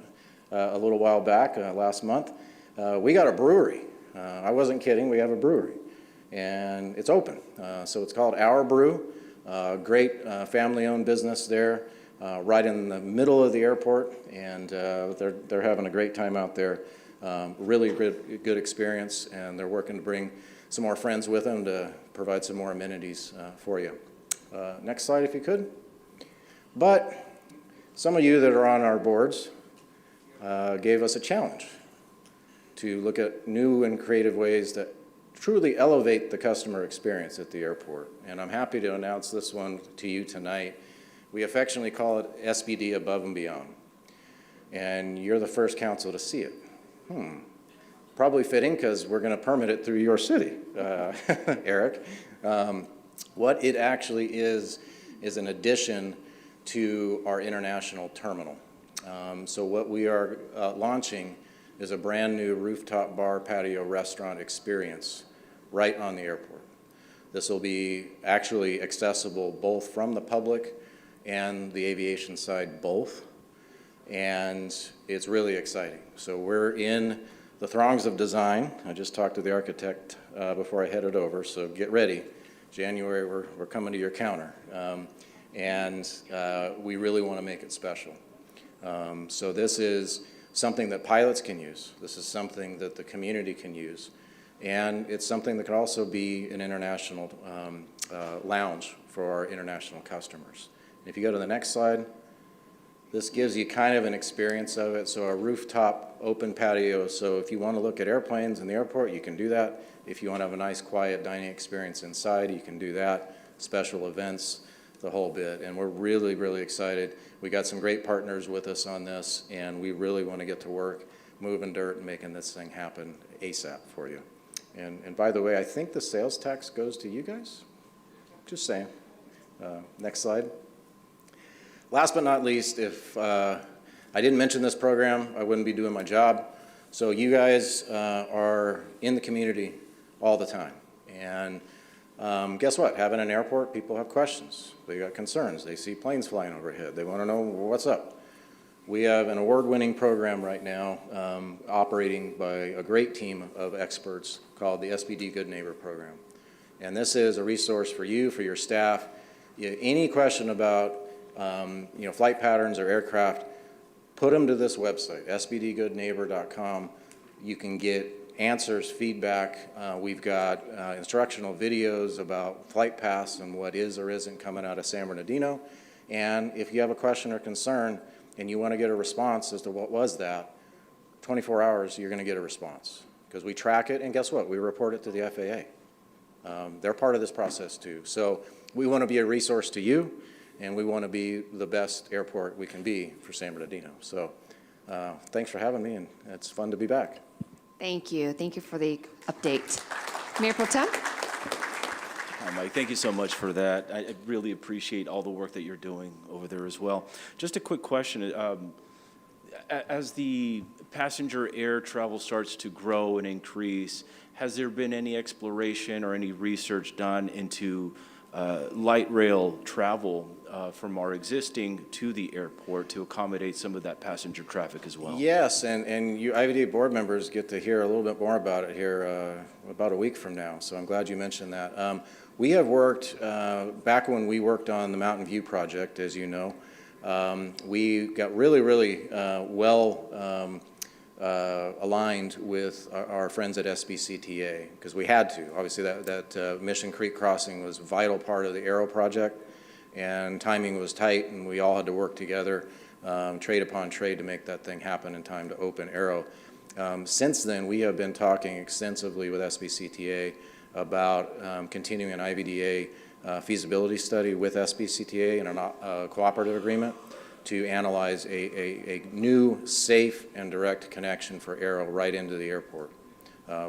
a little while back, last month. We got a brewery. I wasn't kidding, we have a brewery. and it's open. So it's called Our Brew, great family-owned business there, right in the middle of the airport, and they're having a great time out there. Really good experience, and they're working to bring some more friends with them to provide some more amenities for you. Next slide, if you could. But some of you that are on our boards gave us a challenge to look at new and creative ways that truly elevate the customer experience at the airport. And I'm happy to announce this one to you tonight. We affectionately call it SBD Above and Beyond. And you're the first council to see it. Probably fitting because we're going to permit it through your city, Eric. What it actually is an addition to our international terminal. So what we are launching is a brand new rooftop bar patio restaurant experience right on the airport. This will be actually accessible both from the public and the aviation side both. And it's really exciting. So we're in the throngs of design. I just talked to the architect before I headed over, so get ready. January, we're coming to your counter. And we really want to make it special. So this is something that pilots can use. This is something that the community can use. And it's something that could also be an international lounge for our international customers. And if you go to the next slide, this gives you kind of an experience of it. So a rooftop open patio. So if you want to look at airplanes in the airport, you can do that. If you want to have a nice quiet dining experience inside, you can do that. Special events, the whole bit. And we're really, really excited. We got some great partners with us on this, and we really want to get to work moving dirt and making this thing happen ASAP for you. And by the way, I think the sales tax goes to you guys. Just saying. Next slide. Last but not least, if I didn't mention this program, I wouldn't be doing my job. So you guys are in the community all the time. And guess what? Having an airport, people have questions. They got concerns. They see planes flying overhead. They want to know what's up. We have an award-winning program right now operating by a great team of experts called the SBD Good Neighbor Program. And this is a resource for you, for your staff. Any question about flight patterns or aircraft, put them to this website, sbdgoodneighbor.com. You can get answers, feedback. We've got instructional videos about flight paths and what is or isn't coming out of San Bernardino. And if you have a question or concern and you want to get a response as to what was that, 24 hours, you're going to get a response. Because we track it, and guess what? We report it to the FAA. They're part of this process too. So we want to be a resource to you, and we want to be the best airport we can be for San Bernardino. So thanks for having me, and it's fun to be back. Thank you. Thank you for the update. Mayor Pro Tem? Hi, Mike. Thank you so much for that. I really appreciate all the work that you're doing over there as well. Just a quick question. As the passenger air travel starts to grow and increase, has there been any exploration or any research done into light rail travel from our existing to the airport to accommodate some of that passenger traffic as well? Yes, and you IVDA board members get to hear a little bit more about it here about a week from now, so I'm glad you mentioned that. We have worked, back when we worked on the Mountain View project, as you know, we got really, really well aligned with our friends at SBCTA, because we had to. Obviously, that Mission Creek crossing was a vital part of the Aero project, and timing was tight, and we all had to work together, trade upon trade, to make that thing happen in time to open Aero. Since then, we have been talking extensively with SBCTA about continuing an IVDA feasibility study with SBCTA in a cooperative agreement to analyze a new, safe, and direct connection for Aero right into the airport.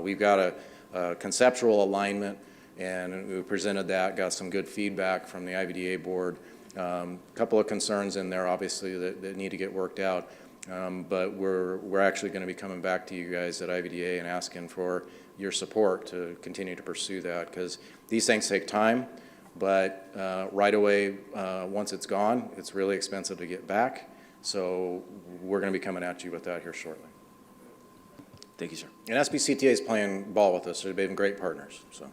We've got a conceptual alignment, and we presented that, got some good feedback from the IVDA board. A couple of concerns in there, obviously, that need to get worked out. But we're actually going to be coming back to you guys at IVDA and asking for your support to continue to pursue that, because these things take time. But right away, once it's gone, it's really expensive to get back. So we're going to be coming at you with that here shortly. Thank you, sir. And SBCTA is playing ball with us. They've been great partners. So.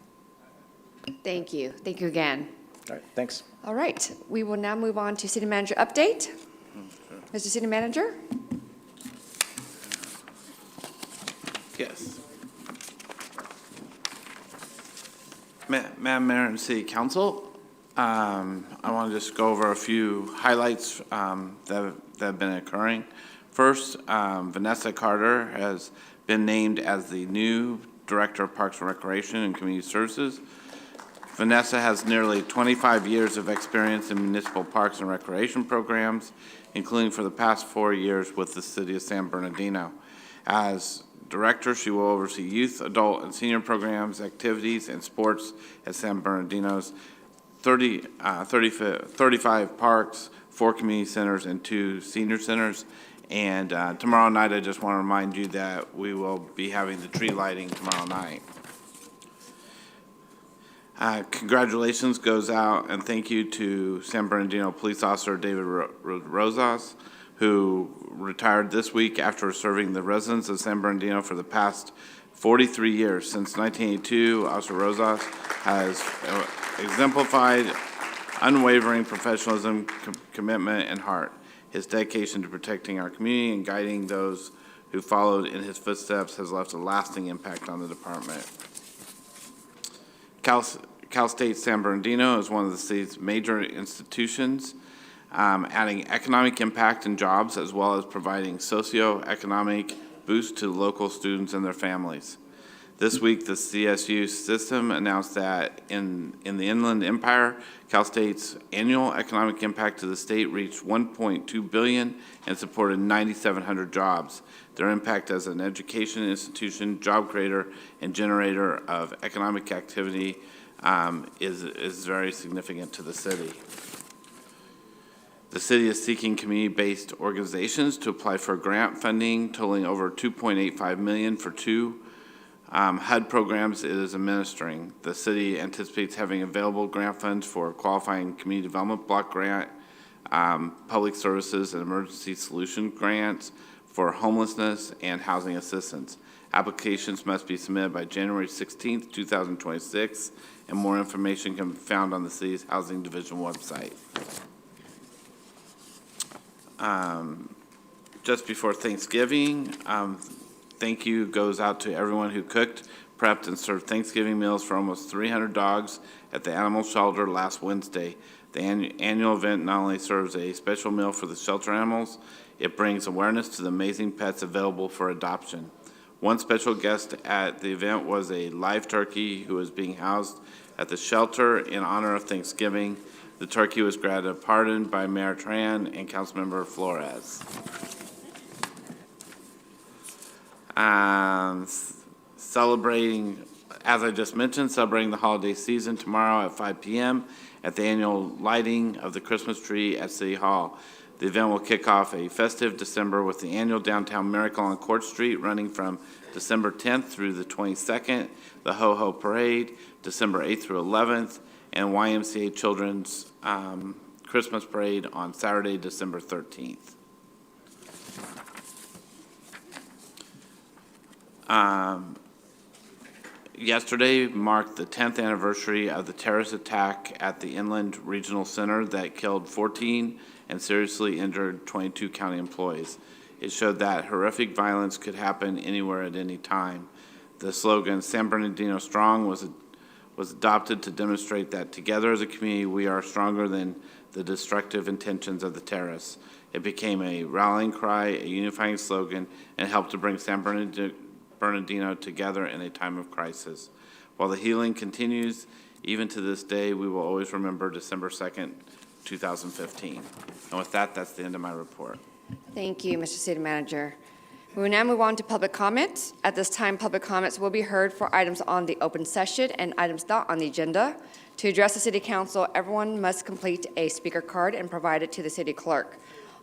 Thank you. Thank you again. All right, thanks. All right, we will now move on to city manager update. Mr. City Manager? Yes. Madam Mayor and City Council, I want to just go over a few highlights that have been occurring. First, Vanessa Carter has been named as the new Director of Parks and Recreation and Community Services. Vanessa has nearly 25 years of experience in municipal parks and recreation programs, including for the past 4 years with the City of San Bernardino. As Director, she will oversee youth, adult, and senior programs, activities, and sports at San Bernardino's 35 parks, 4 community centers, and 2 senior centers. And tomorrow night, I just want to remind you that we will be having the tree lighting tomorrow night. Congratulations goes out and thank you to San Bernardino Police Officer David Rosas, who retired this week after serving the residents of San Bernardino for the past 43 years. Since 1982, Officer Rosas has exemplified unwavering professionalism, commitment, and heart. His dedication to protecting our community and guiding those who followed in his footsteps has left a lasting impact on the department. Cal State San Bernardino is one of the city's major institutions, adding economic impact and jobs, as well as providing socioeconomic boost to local students and their families. This week, the CSU system announced that in the Inland Empire, Cal State's annual economic impact to the state reached $1.2 billion and supported 9,700 jobs. Their impact as an education institution, job creator, and generator of economic activity is very significant to the city. The city is seeking community-based organizations to apply for grant funding totaling over $2.85 million for 2 HUD programs it is administering. The city anticipates having available grant funds for qualifying community development block grant, public services and emergency solution grants for homelessness and housing assistance. Applications must be submitted by January 16th, 2026, and more information can be found on the city's Housing Division website. Just before Thanksgiving, thank you goes out to everyone who cooked, prepped, and served Thanksgiving meals for almost 300 dogs at the animal shelter last Wednesday. The annual event not only serves a special meal for the shelter animals, it brings awareness to the amazing pets available for adoption. One special guest at the event was a live turkey who was being housed at the shelter in honor of Thanksgiving. The turkey was granted a pardon by Mayor Tran and Councilmember Flores. Celebrating, as I just mentioned, celebrating the holiday season tomorrow at 5 p.m. at the annual lighting of the Christmas tree at City Hall. The event will kick off a festive December with the annual Downtown Miracle on Court Street running from December 10th through the 22nd, the Ho Ho Parade, December 8th through 11th, and YMCA Children's Christmas Parade on Saturday, December 13th. Yesterday marked the 10th anniversary of the terrorist attack at the Inland Regional Center that killed 14 and seriously injured 22 county employees. It showed that horrific violence could happen anywhere at any time. The slogan, San Bernardino Strong, was adopted to demonstrate that together as a community, we are stronger than the destructive intentions of the terrorists. It became a rallying cry, a unifying slogan, and helped to bring San Bernardino together in a time of crisis. While the healing continues, even to this day, we will always remember December 2nd, 2015. And with that, that's the end of my report. Thank you, Mr. City Manager. We will now move on to public comments. At this time, public comments will be heard for items on the open session and items not on the agenda. To address the City Council, everyone must complete a speaker card and provide it to the City Clerk.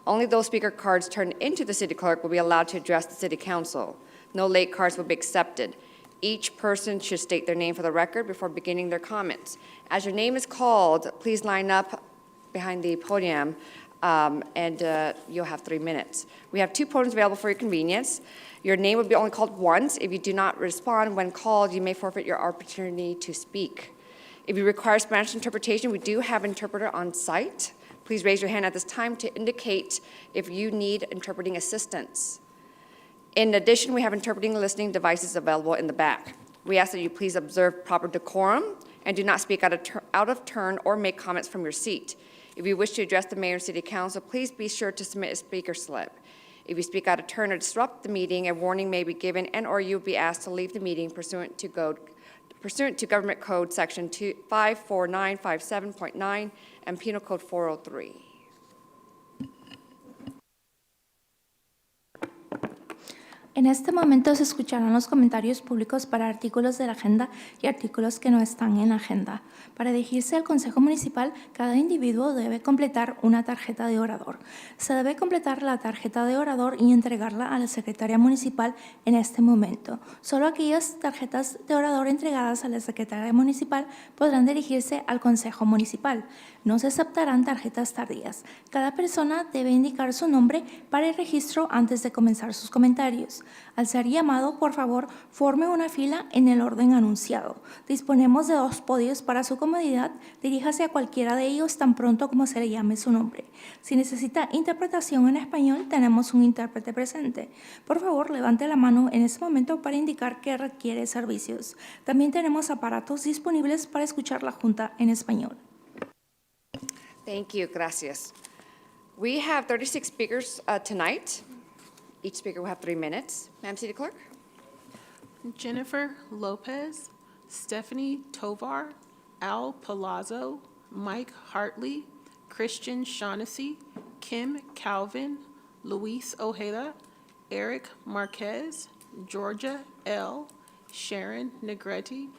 Only those speaker cards turned into the City Clerk will be allowed to address the City Council. No late cards will be accepted. Each person should state their name for the record before beginning their comments. As your name is called, please line up behind the podium, and you'll have 3 minutes. We have 2 podiums available for your convenience. Your name will be only called once. If you do not respond when called, you may forfeit your opportunity to speak. If you require Spanish interpretation, we do have an interpreter on site. Please raise your hand at this time to indicate if you need interpreting assistance. In addition, we have interpreting listening devices available in the back. We ask that you please observe proper decorum and do not speak out of turn or make comments from your seat. If you wish to address the mayor and city council, please be sure to submit a speaker slip. If you speak out of turn or disrupt the meeting, a warning may be given and/or you will be asked to leave the meeting pursuant to Government Code Section 54957.9 and Penal Code 403. En este momento se escucharán los comentarios públicos para artículos de la agenda y artículos que no están en la agenda. Para dirigirse al Consejo Municipal, cada individuo debe completar una tarjeta de orador. Se debe completar la tarjeta de orador y entregarla a la secretaria municipal en este momento. Solo aquellas tarjetas de orador entregadas a la secretaria municipal podrán dirigirse al Consejo Municipal. No se aceptarán tarjetas tardías. Cada persona debe indicar su nombre para el registro antes de comenzar sus comentarios. Al ser llamado, por favor, forme una fila en el orden anunciado. Disponemos de 2 podios para su comodidad. Diríjase a cualquiera de ellos tan pronto como se le llame su nombre. Si necesita interpretación en español, tenemos un intérprete presente. Por favor, levante la mano en este momento para indicar que requiere servicios. También tenemos aparatos disponibles para escuchar la Junta en español. Thank you, gracias. We have 36 speakers tonight. Each speaker will have 3 minutes. Madam City Clerk? Jennifer Lopez, Stephanie Tovar, Al Palazzo, Mike Hartley, Christian Shaughnessy, Kim Calvin, Luis Ojeda, Eric Marquez, Georgia L., Sharon Negretti,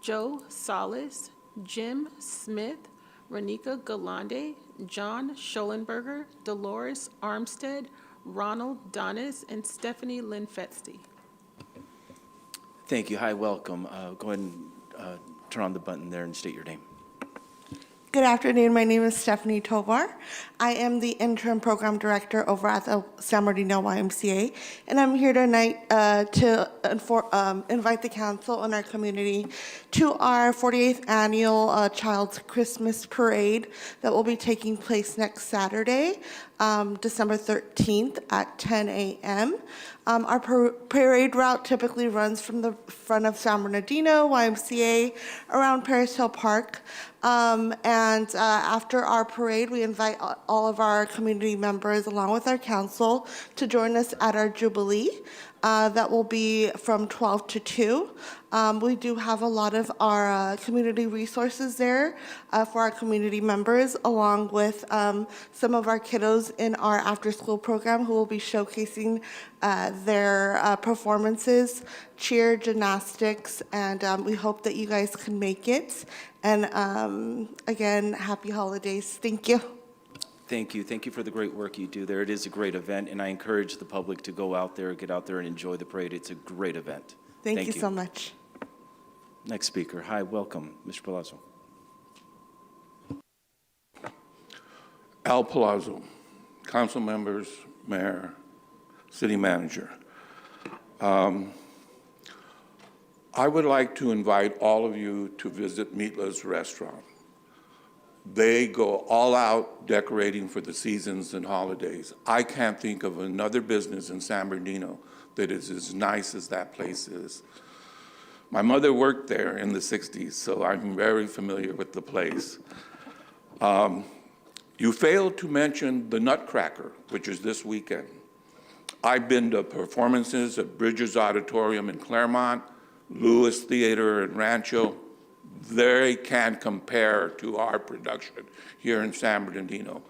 Joe Salas, Jim Smith, Renika Galande, John Schollenberger, Dolores Armstead, Ronald Donis, and Stephanie Lynn Fetsty. Thank you. Hi, welcome. Go ahead and turn on the button there and state your name. Good afternoon. My name is Stephanie Tovar. I am the interim program director over at the San Bernardino YMCA, and I'm here tonight to invite the council and our community to our 48th annual Child's Christmas Parade that will be taking place next Saturday, December 13th at 10 a.m. Our parade route typically runs from the front of San Bernardino YMCA around Paris Hill Park. After our parade, we invite all of our community members, along with our council, to join us at our Jubilee. That will be from 12 to 2. We do have a lot of our community resources there for our community members, along with some of our kiddos in our after-school program who will be showcasing their performances, cheer, gymnastics, and we hope that you guys can make it. And again, happy holidays. Thank you. Thank you. Thank you for the great work you do there. It is a great event, and I encourage the public to go out there, get out there and enjoy the parade. It's a great event. Thank you so much. Next speaker. Hi, welcome, Mr. Palazzo. Al Palazzo, council members, mayor, city manager. I would like to invite all of you to visit Mitla's restaurant. They go all out decorating for the seasons and holidays. I can't think of another business in San Bernardino that is as nice as that place is. My mother worked there in the 60s, so I'm very familiar with the place. You failed to mention the Nutcracker, which is this weekend. I've been to performances at Bridges Auditorium in Claremont, Lewis Theater in Rancho. They can't compare to our production here in San Bernardino.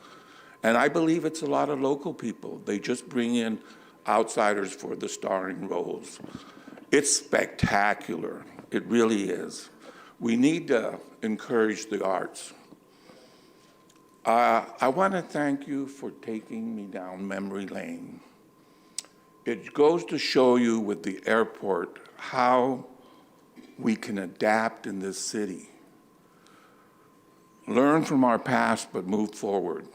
And I believe it's a lot of local people. They just bring in outsiders for the starring roles. It's spectacular. It really is. We need to encourage the arts. I want to thank you for taking me down memory lane. It goes to show you with the airport how we can adapt in this city. Learn from our past, but move forward.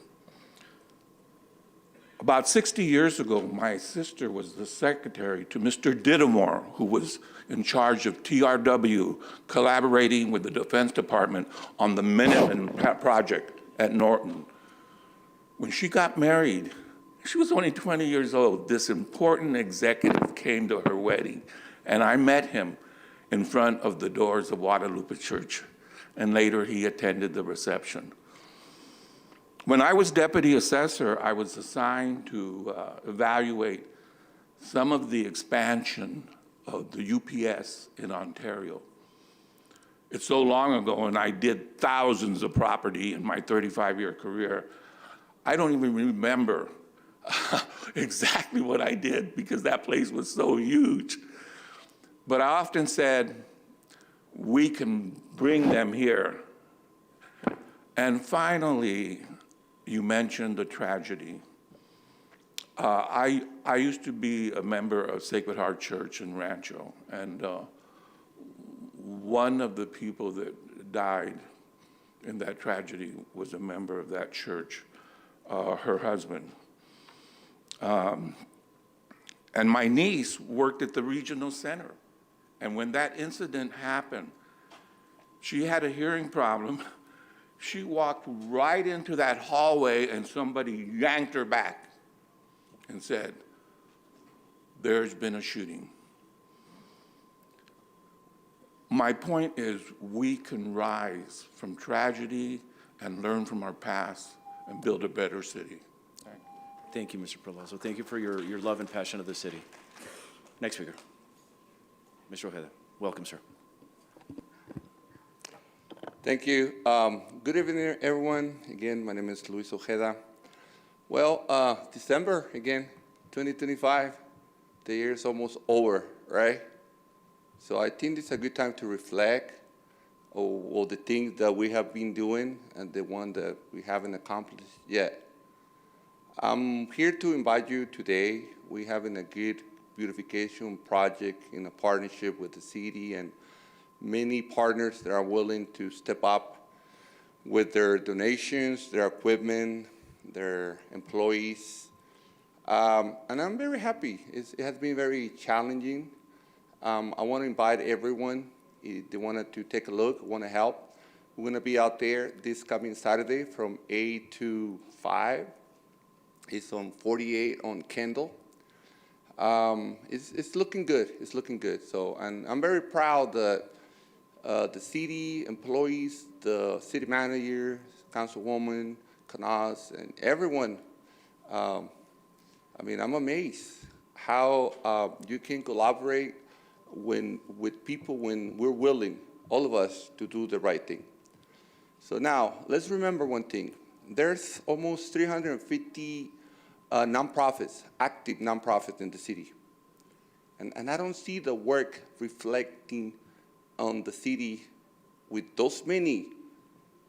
About 60 years ago, my sister was the secretary to Mr. Dittemore, who was in charge of TRW, collaborating with the Defense Department on the Minuteman project at Norton. When she got married, she was only 20 years old. This important executive came to her wedding, and I met him in front of the doors of Guadalupe Church, and later he attended the reception. When I was deputy assessor, I was assigned to evaluate some of the expansion of the UPS in Ontario. It's so long ago, and I did thousands of property in my 35-year career, I don't even remember exactly what I did because that place was so huge. But I often said, we can bring them here. And finally, you mentioned the tragedy. I used to be a member of Sacred Heart Church in Rancho, and one of the people that died in that tragedy was a member of that church, her husband. And my niece worked at the regional center. And when that incident happened, she had a hearing problem. She walked right into that hallway and somebody yanked her back and said, "There's been a shooting." My point is, we can rise from tragedy and learn from our past and build a better city. Thank you, Mr. Perlazo. Thank you for your love and passion of the city. Next speaker. Mr. Ojeda, welcome, sir. Thank you. Good evening, everyone. Again, my name is Luis Ojeda. Well, December, again, 2025, the year is almost over, right? So I think it's a good time to reflect on all the things that we have been doing and the one that we haven't accomplished yet. I'm here to invite you today. We're having a good beautification project in a partnership with the city and many partners that are willing to step up with their donations, their equipment, their employees. And I'm very happy. It has been very challenging. I want to invite everyone, if they wanted to take a look, want to help. We're going to be out there this coming Saturday from 8 to 5. It's on 48 on Kendall. It's looking good. It's looking good. So, and I'm very proud that the city employees, the city manager, councilwoman, Canas, and everyone. I mean, I'm amazed how you can collaborate with people when we're willing, all of us, to do the right thing. So now, let's remember one thing. There's almost 350 nonprofits, active nonprofits in the city. And I don't see the work reflecting on the city with those many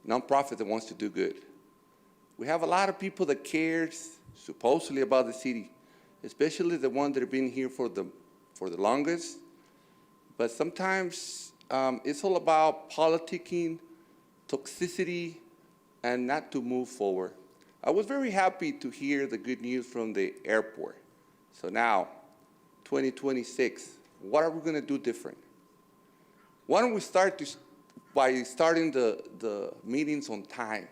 nonprofits that wants to do good. We have a lot of people that cares supposedly about the city, especially the ones that have been here for the longest. But sometimes it's all about politicking, toxicity, and not to move forward. I was very happy to hear the good news from the airport. So now, 2026, what are we going to do different? Why don't we start by starting the meetings on time?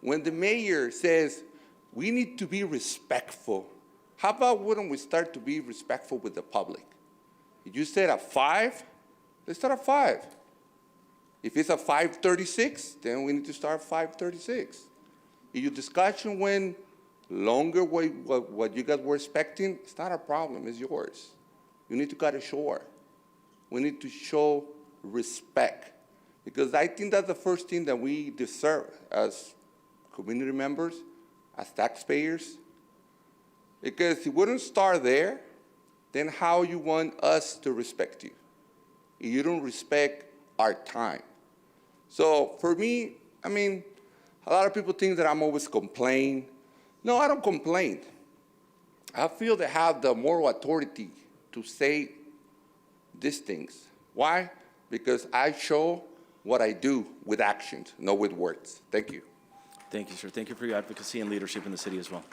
When the mayor says, we need to be respectful, how about why don't we start to be respectful with the public? If you said at 5, let's start at 5. If it's at 5:36, then we need to start at 5:36. If your discussion went longer what you guys were expecting, it's not a problem, it's yours. You need to cut it short. We need to show respect, because I think that's the first thing that we deserve as community members, as taxpayers. Because if we don't start there, then how you want us to respect you? If you don't respect our time. So for me, I mean, a lot of people think that I'm always complaining. No, I don't complain. I feel they have the moral authority to say these things. Why? Because I show what I do with actions, not with words. Thank you. Thank you, sir. Thank you for your advocacy and leadership in the city as well.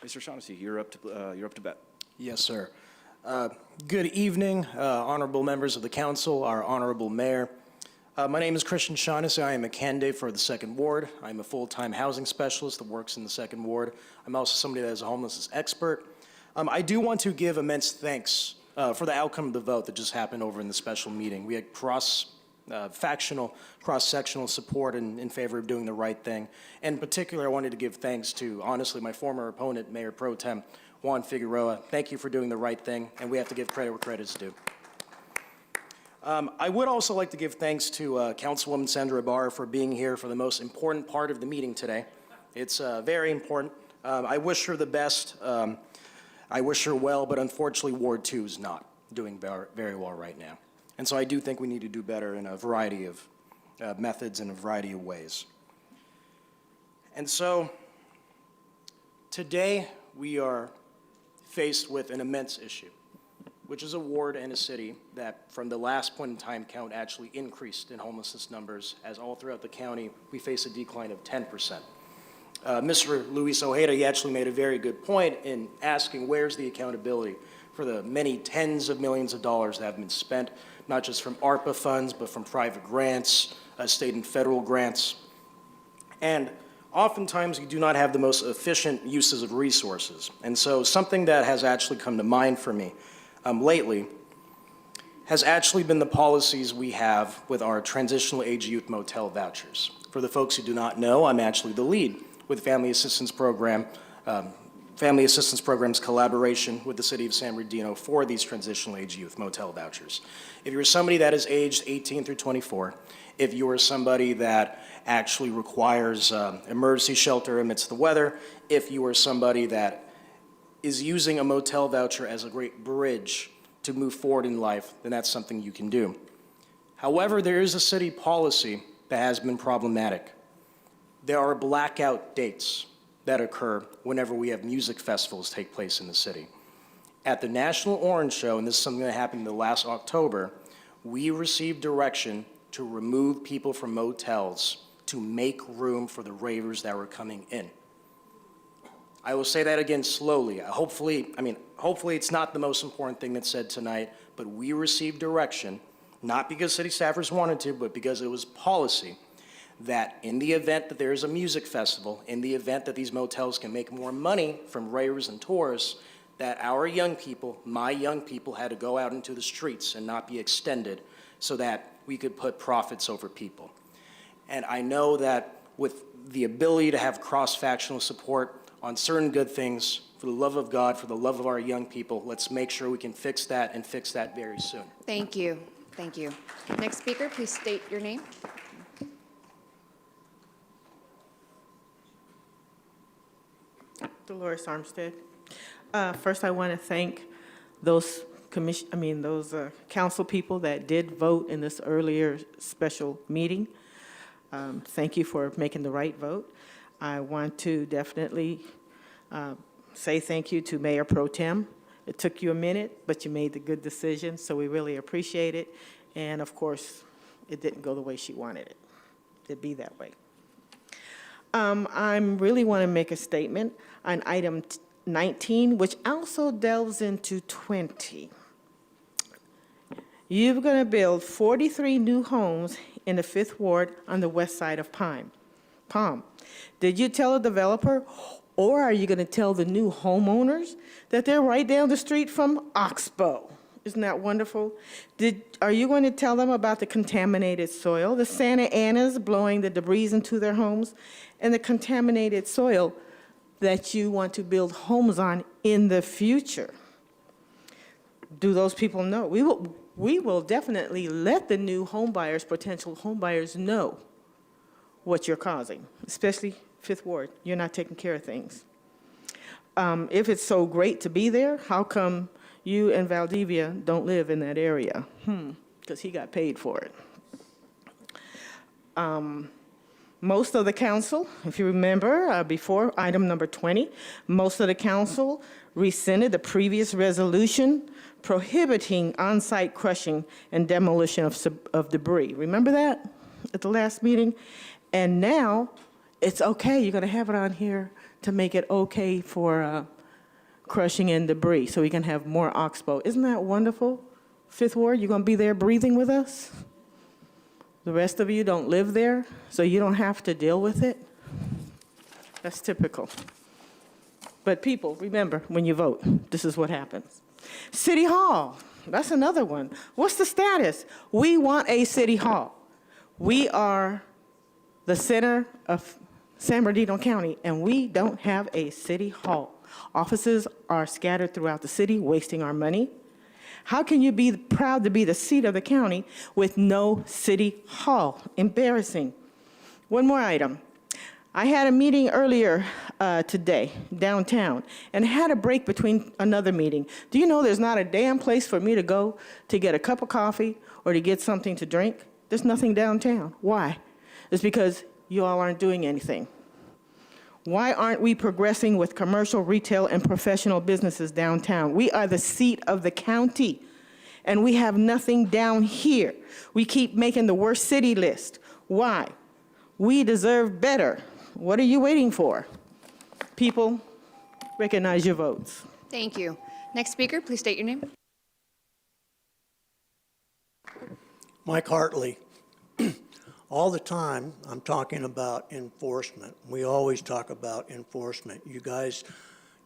Mr. Shaughnessy, you're up to bat. Yes, sir. Good evening, honorable members of the council, our honorable mayor. My name is Christian Shaughnessy. I am a candidate for the 2nd Ward. I'm a full-time housing specialist that works in the 2nd Ward. I'm also somebody that is a homelessness expert. I do want to give immense thanks for the outcome of the vote that just happened over in the special meeting. We had cross-sectional support in favor of doing the right thing. In particular, I wanted to give thanks to, honestly, my former opponent, Mayor Pro Tem Juan Figueroa. Thank you for doing the right thing, and we have to give credit where credit is due. I would also like to give thanks to Councilwoman Sandra Ibarra for being here for the most important part of the meeting today. It's very important. I wish her the best. I wish her well, but unfortunately, Ward 2 is not doing very well right now. And so I do think we need to do better in a variety of methods and a variety of ways. And so today we are faced with an immense issue, which is a ward and a city that from the last point in time count actually increased in homelessness numbers, as all throughout the county we face a decline of 10%. Mr. Luis Ojeda, he actually made a very good point in asking where's the accountability for the many tens of millions of dollars that have been spent, not just from ARPA funds, but from private grants, state and federal grants. And oftentimes we do not have the most efficient uses of resources. And so something that has actually come to mind for me lately has actually been the policies we have with our transitional age youth motel vouchers. For the folks who do not know, I'm actually the lead with Family Assistance Program's collaboration with the City of San Bernardino for these transitional age youth motel vouchers. If you're somebody that is aged 18 through 24, if you are somebody that actually requires emergency shelter amidst the weather, if you are somebody that is using a motel voucher as a great bridge to move forward in life, then that's something you can do. However, there is a city policy that has been problematic. There are blackout dates that occur whenever we have music festivals take place in the city. At the National Orange Show, and this is something that happened in the last October, we received direction to remove people from motels to make room for the ravers that were coming in. I will say that again slowly. Hopefully it's not the most important thing that's said tonight, but we received direction, not because city staffers wanted to, but because it was policy, that in the event that there is a music festival, in the event that these motels can make more money from ravers and tourists, that our young people, my young people, had to go out into the streets and not be extended so that we could put profits over people. And I know that with the ability to have cross-factional support on certain good things, for the love of God, for the love of our young people, let's make sure we can fix that and fix that very soon. Thank you. Thank you. Next speaker, please state your name. Dolores Armstead. First, I want to thank those council people that did vote in this earlier special meeting. Thank you for making the right vote. I want to definitely say thank you to Mayor Pro Tem. It took you a minute, but you made the good decision, so we really appreciate it. And of course, it didn't go the way she wanted it. It'd be that way. I really want to make a statement on item 19, which also delves into 20. You're going to build 43 new homes in the 5th Ward on the west side of Palm. Did you tell a developer, or are you going to tell the new homeowners that they're right down the street from Oxbow? Isn't that wonderful? Are you going to tell them about the contaminated soil, the Santa Anas blowing the debris into their homes, and the contaminated soil that you want to build homes on in the future? Do those people know? We will definitely let the new homebuyers, potential homebuyers, know what you're causing, especially 5th Ward. You're not taking care of things. If it's so great to be there, how come you and Valdivia don't live in that area? Because he got paid for it. Most of the council, if you remember, before item number 20, most of the council rescinded the previous resolution prohibiting on-site crushing and demolition of debris. Remember that at the last meeting? And now it's okay. You're going to have it on here to make it okay for crushing in debris so we can have more Oxbow. Isn't that wonderful? Fifth Ward, you're going to be there breathing with us? The rest of you don't live there, so you don't have to deal with it? That's typical. But people, remember, when you vote, this is what happens. City Hall, that's another one. What's the status? We want a city hall. We are the center of San Bernardino County, and we don't have a city hall. Offices are scattered throughout the city, wasting our money. How can you be proud to be the seat of the county with no city hall? Embarrassing. One more item. I had a meeting earlier today downtown and had a break between another meeting. Do you know there's not a damn place for me to go to get a cup of coffee or to get something to drink? There's nothing downtown. Why? It's because you all aren't doing anything. Why aren't we progressing with commercial, retail, and professional businesses downtown? We are the seat of the county, and we have nothing down here. We keep making the worst city list. Why? We deserve better. What are you waiting for? People, recognize your votes. Thank you. Next speaker, please state your name. Mike Hartley. All the time, I'm talking about enforcement. We always talk about enforcement. You guys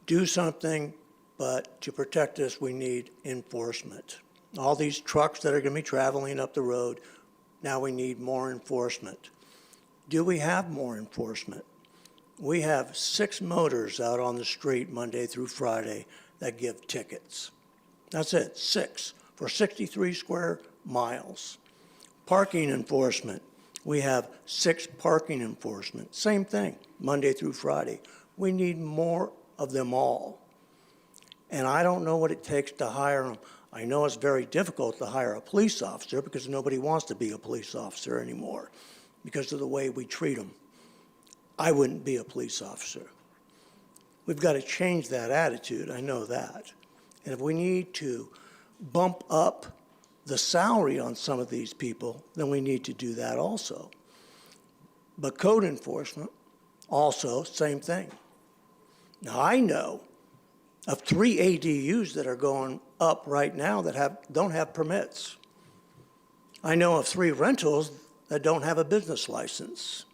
do something, but to protect us, we need enforcement. All these trucks that are going to be traveling up the road, now we need more enforcement. Do we have more enforcement? We have 6 motors out on the street Monday through Friday that give tickets. That's it, 6 for 63 square miles. Parking enforcement. We have 6 parking enforcement. Same thing, Monday through Friday. We need more of them all. And I don't know what it takes to hire them. I know it's very difficult to hire a police officer because nobody wants to be a police officer anymore because of the way we treat them. I wouldn't be a police officer. We've got to change that attitude, I know that. And if we need to bump up the salary on some of these people, then we need to do that also. But code enforcement, also, same thing. Now, I know of 3 ADUs that are going up right now that don't have permits. I know of 3 rentals that don't have a business license.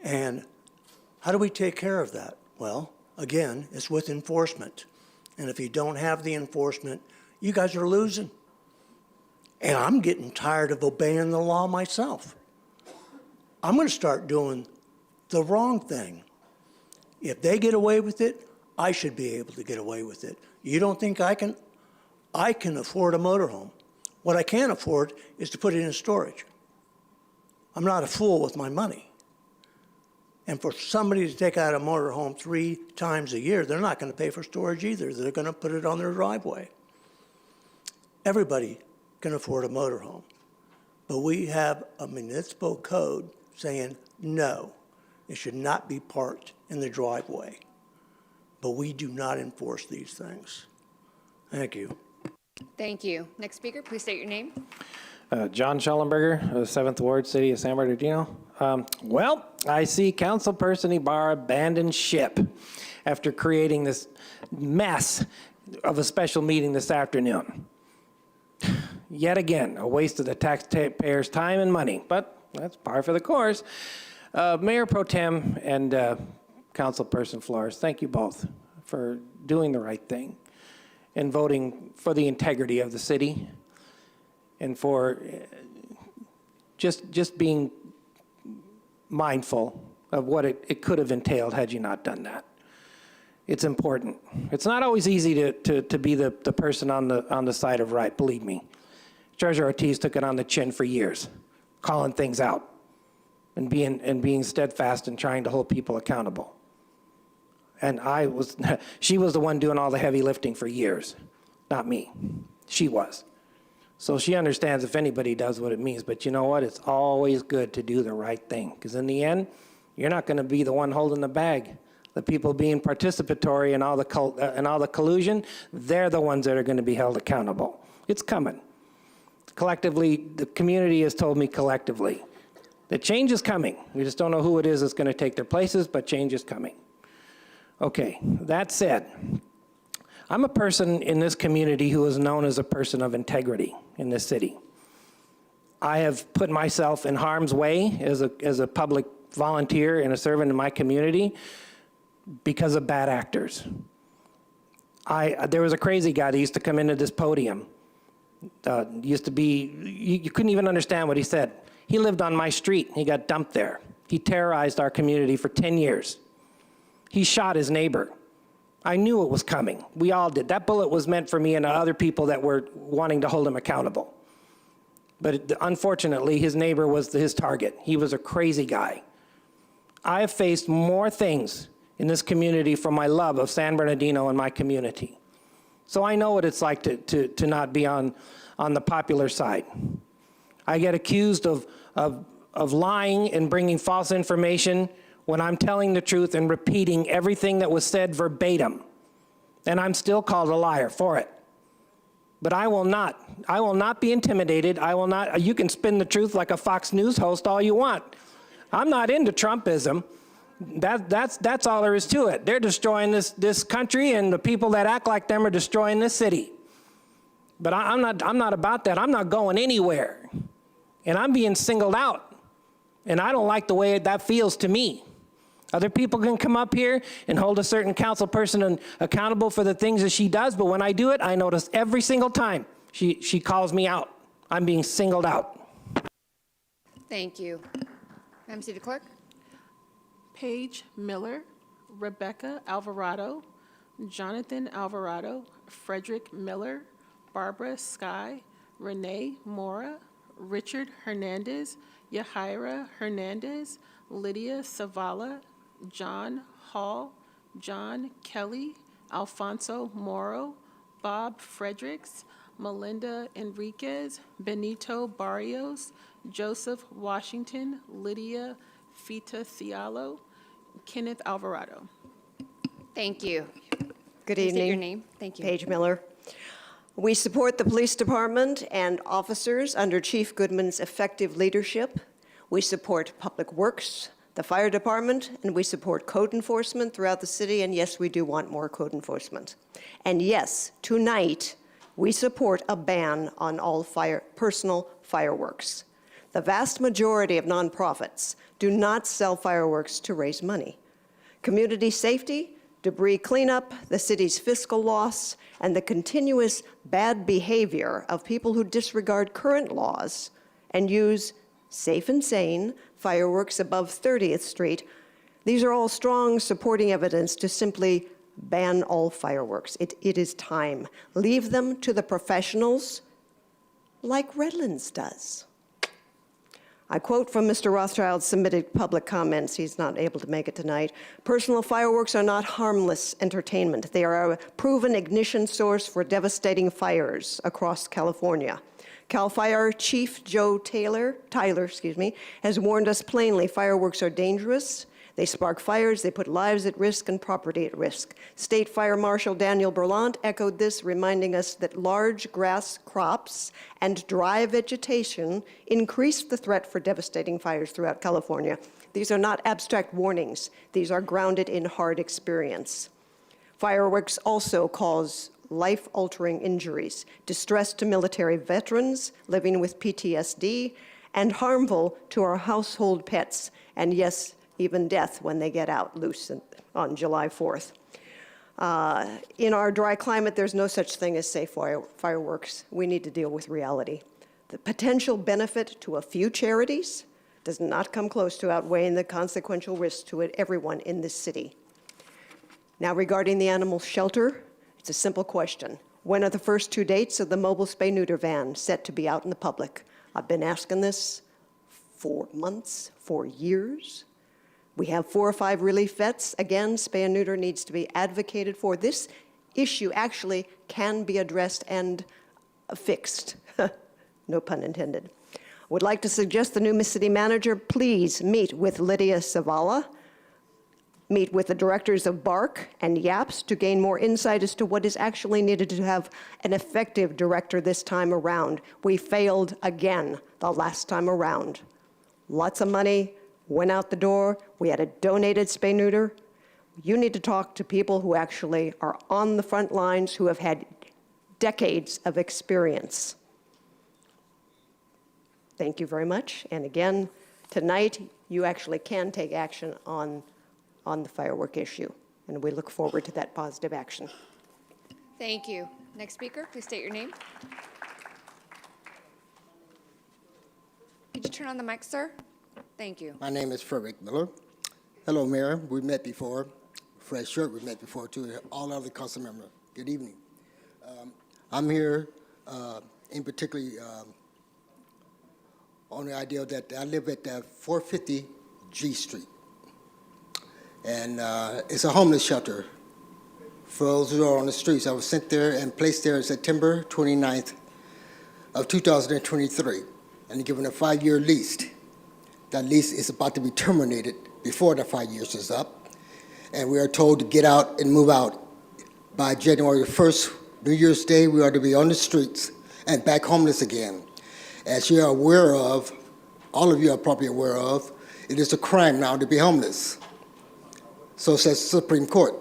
And how do we take care of that? Well, again, it's with enforcement. And if you don't have the enforcement, you guys are losing. And I'm getting tired of obeying the law myself. I'm going to start doing the wrong thing. If they get away with it, I should be able to get away with it. You don't think I can? I can afford a motorhome. What I can't afford is to put it in storage. I'm not a fool with my money. And for somebody to take out a motorhome 3 times a year, they're not going to pay for storage either. They're going to put it on their driveway. Everybody can afford a motorhome. But we have a municipal code saying, no, it should not be parked in the driveway. But we do not enforce these things. Thank you. Thank you. Next speaker, please state your name. John Schellenberger, of the 7th Ward, City of San Bernardino. Well, I see Councilperson Ibarra abandoned ship after creating this mess of a special meeting this afternoon. Yet again, a waste of the taxpayers' time and money, but that's par for the course. Mayor Pro Tem and Councilperson Flores, thank you both for doing the right thing and voting for the integrity of the city and for just being mindful of what it could have entailed had you not done that. It's important. It's not always easy to be the person on the side of right, believe me. Treasurer Ortiz took it on the chin for years, calling things out and being steadfast and trying to hold people accountable. And she was the one doing all the heavy lifting for years, not me. She was. So she understands if anybody does what it means. But you know what? It's always good to do the right thing. Because in the end, you're not going to be the one holding the bag. The people being participatory in all the collusion, they're the ones that are going to be held accountable. It's coming. Collectively, the community has told me collectively that change is coming. We just don't know who it is that's going to take their places, but change is coming. Okay, that said, I'm a person in this community who is known as a person of integrity in this city. I have put myself in harm's way as a public volunteer and a servant in my community because of bad actors. There was a crazy guy that used to come into this podium. You couldn't even understand what he said. He lived on my street. He got dumped there. He terrorized our community for 10 years. He shot his neighbor. I knew it was coming. We all did. That bullet was meant for me and other people that were wanting to hold him accountable. But unfortunately, his neighbor was his target. He was a crazy guy. I have faced more things in this community for my love of San Bernardino and my community. So I know what it's like to not be on the popular side. I get accused of lying and bringing false information when I'm telling the truth and repeating everything that was said verbatim. And I'm still called a liar for it. But I will not be intimidated. You can spin the truth like a Fox News host all you want. I'm not into Trumpism. That's all there is to it. They're destroying this country, and the people that act like them are destroying this city. But I'm not about that. I'm not going anywhere. And I'm being singled out. And I don't like the way that feels to me. Other people can come up here and hold a certain council person accountable for the things that she does, but when I do it, I notice every single time she calls me out. I'm being singled out. Thank you. Madam City Clerk? Paige Miller, Rebecca Alvarado, Jonathan Alvarado, Frederick Miller, Barbara Sky, Renee Mora, Richard Hernandez, Yahaira Hernandez, Lydia Savala, John Hall, John Kelly, Alfonso Moro, Bob Fredericks, Melinda Enriquez, Benito Barrios, Joseph Washington, Lydia Fita Cialo, Kenneth Alvarado. Thank you. Good Please state evening. your name. Thank you. Paige Miller. We support the police department and officers under Chief Goodman's effective leadership. We support Public Works, the fire department, and we support code enforcement throughout the city, and yes, we do want more code enforcement. And yes, tonight, we support a ban on all personal fireworks. The vast majority of nonprofits do not sell fireworks to raise money. Community safety, debris cleanup, the city's fiscal loss, and the continuous bad behavior of people who disregard current laws and use safe and sane fireworks above 30th Street. These are all strong supporting evidence to simply ban all fireworks. It is time. Leave them to the professionals like Redlands does. I quote from Mr. Rothschild's submitted public comments. He's not able to make it tonight. Personal fireworks are not harmless entertainment. They are a proven ignition source for devastating fires across California. CAL FIRE Chief Joe Tyler, has warned us plainly fireworks are dangerous. They spark fires, they put lives at risk and property at risk. State Fire Marshal Daniel Berlant echoed this, reminding us that large grass crops and dry vegetation increase the threat for devastating fires throughout California. These are not abstract warnings. These are grounded in hard experience. Fireworks also cause life-altering injuries, distress to military veterans living with PTSD, and harmful to our household pets, and yes, even death when they get out loose on July 4th. In our dry climate, there's no such thing as safe fireworks. We need to deal with reality. The potential benefit to a few charities does not come close to outweighing the consequential risk to everyone in this city. Now, regarding the animal shelter, it's a simple question. When are the first 2 dates of the mobile spay-neuter van set to be out in the public? I've been asking this for months, for years. We have 4 or 5 relief vets. Again, spay and neuter needs to be advocated for. This issue actually can be addressed and fixed. No pun intended. Would like to suggest the new city manager please meet with Lydia Savala, meet with the directors of BARC and YAPS to gain more insight as to what is actually needed to have an effective director this time around. We failed again the last time around. Lots of money went out the door. We had a donated spay-neuter. You need to talk to people who actually are on the front lines, who have had decades of experience. Thank you very much. And again, tonight, you actually can take action on the firework issue, and we look forward to that positive action. Thank you. Next speaker, please state your name. Could you turn on the mic, sir? Thank you. My name is Frederick Miller. Hello, Mayor. We've met before. Fred Short, we've met before, too. All other council members. Good evening. I'm here in particular on the idea that I live at 450 G Street. And it's a homeless shelter for those who are on the streets. I was sent there and placed there September 29th of 2023 and given a 5-year lease. That lease is about to be terminated before the 5 years is up. And we are told to get out and move out by January 1st, New Year's Day. We are to be on the streets and back homeless again. As you are aware of, all of you are probably aware of, it is a crime now to be homeless. So says the Supreme Court.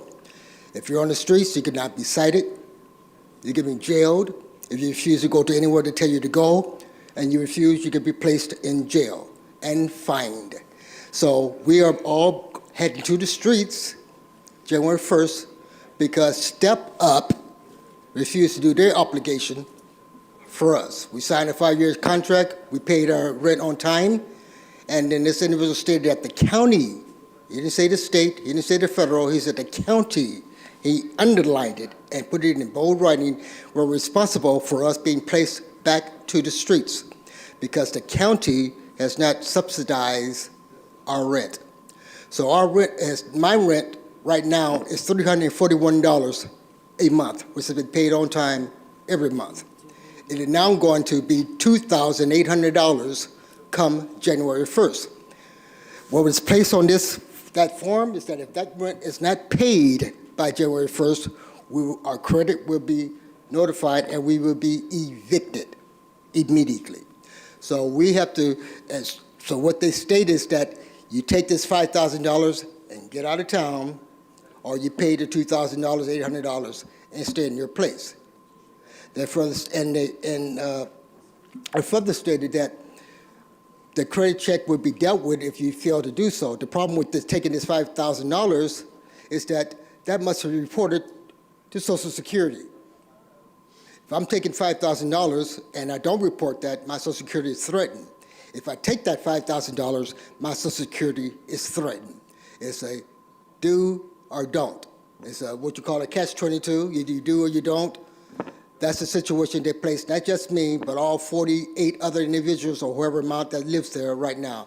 If you're on the streets, you cannot be cited. You can be jailed. If you refuse to go to anywhere they tell you to go, and you refuse, you can be placed in jail and fined. So we are all heading to the streets January 1st because Step Up refused to do their obligation for us. We signed a 5-year contract, we paid our rent on time, and then this individual stated that the county, he didn't say the state, he didn't say the federal, he said the county, he underlined it and put it in bold writing, were responsible for us being placed back to the streets because the county has not subsidized our rent. So our rent, my rent right now is $341 a month, which has been paid on time every month. It is now going to be $2,800 come January 1st. What was placed on that form is that if that rent is not paid by January 1st, our credit will be notified and we will be evicted immediately. So we have to, so what they state is that you take this $5,000 and get out of town, or you pay the $2,000, $800 and stay in your place. Therefore, I further stated that the credit check would be dealt with if you fail to do so. The problem with taking this $5,000 is that must be reported to Social Security. If I'm taking $5,000 and I don't report that, my Social Security is threatened. If I take that $5,000, my Social Security is threatened. It's a do or don't. It's what you call a catch-22. Either you do or you don't. That's the situation they place, not just me, but all 48 other individuals or whoever amount that lives there right now.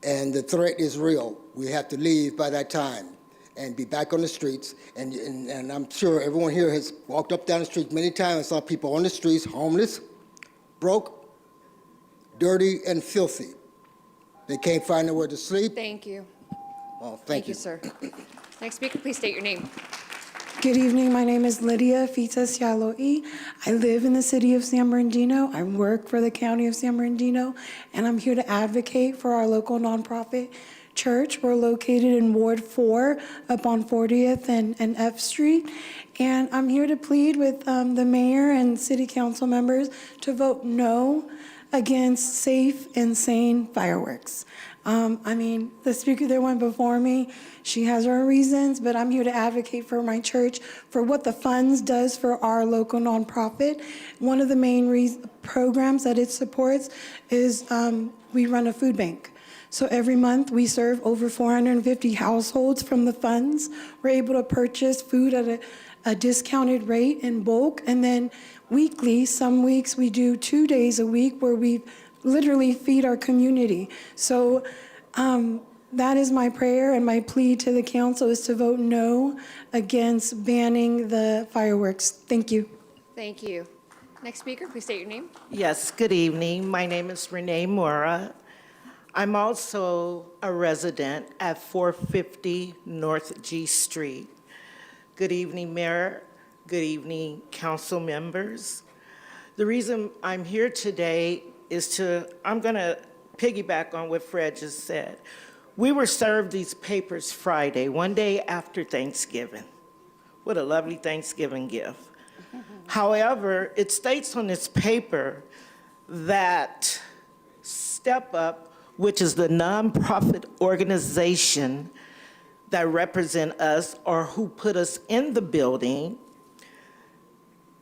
And the threat is real. We have to leave by that time and be back on the streets. And I'm sure everyone here has walked up down the street many times and saw people on the streets, homeless, broke, dirty, and filthy. They can't find nowhere to sleep. Thank you. Oh, thank you. Sir. Next speaker, please state your name. Good evening. My name is Lydia Fitas Yaloi. I live in the city of San Bernardino. I work for the county of San Bernardino, and I'm here to advocate for our local nonprofit church. We're located in Ward 4 up on 40th and F Street. And I'm here to plead with the mayor and city council members to vote no against safe and sane fireworks. I mean, the speaker that went before me, she has her reasons, but I'm here to advocate for my church, for what the funds does for our local nonprofit. One of the main programs that it supports is we run a food bank. So every month we serve over 450 households from the funds. We're able to purchase food at a discounted rate in bulk, and then weekly, some weeks we do 2 days a week where we literally feed our community. So that is my prayer, and my plea to the council is to vote no against banning the fireworks. Thank you. Thank you. Next speaker, please state your name. Yes, good evening. My name is Renee Mora. I'm also a resident at 450 North G Street. Good evening, Mayor. Good evening, council members. The reason I'm here today is I'm going to piggyback on what Fred just said. We were served these papers Friday, one day after Thanksgiving. What a lovely Thanksgiving gift. However, it states on this paper that Step Up, which is the nonprofit organization that represent us or who put us in the building,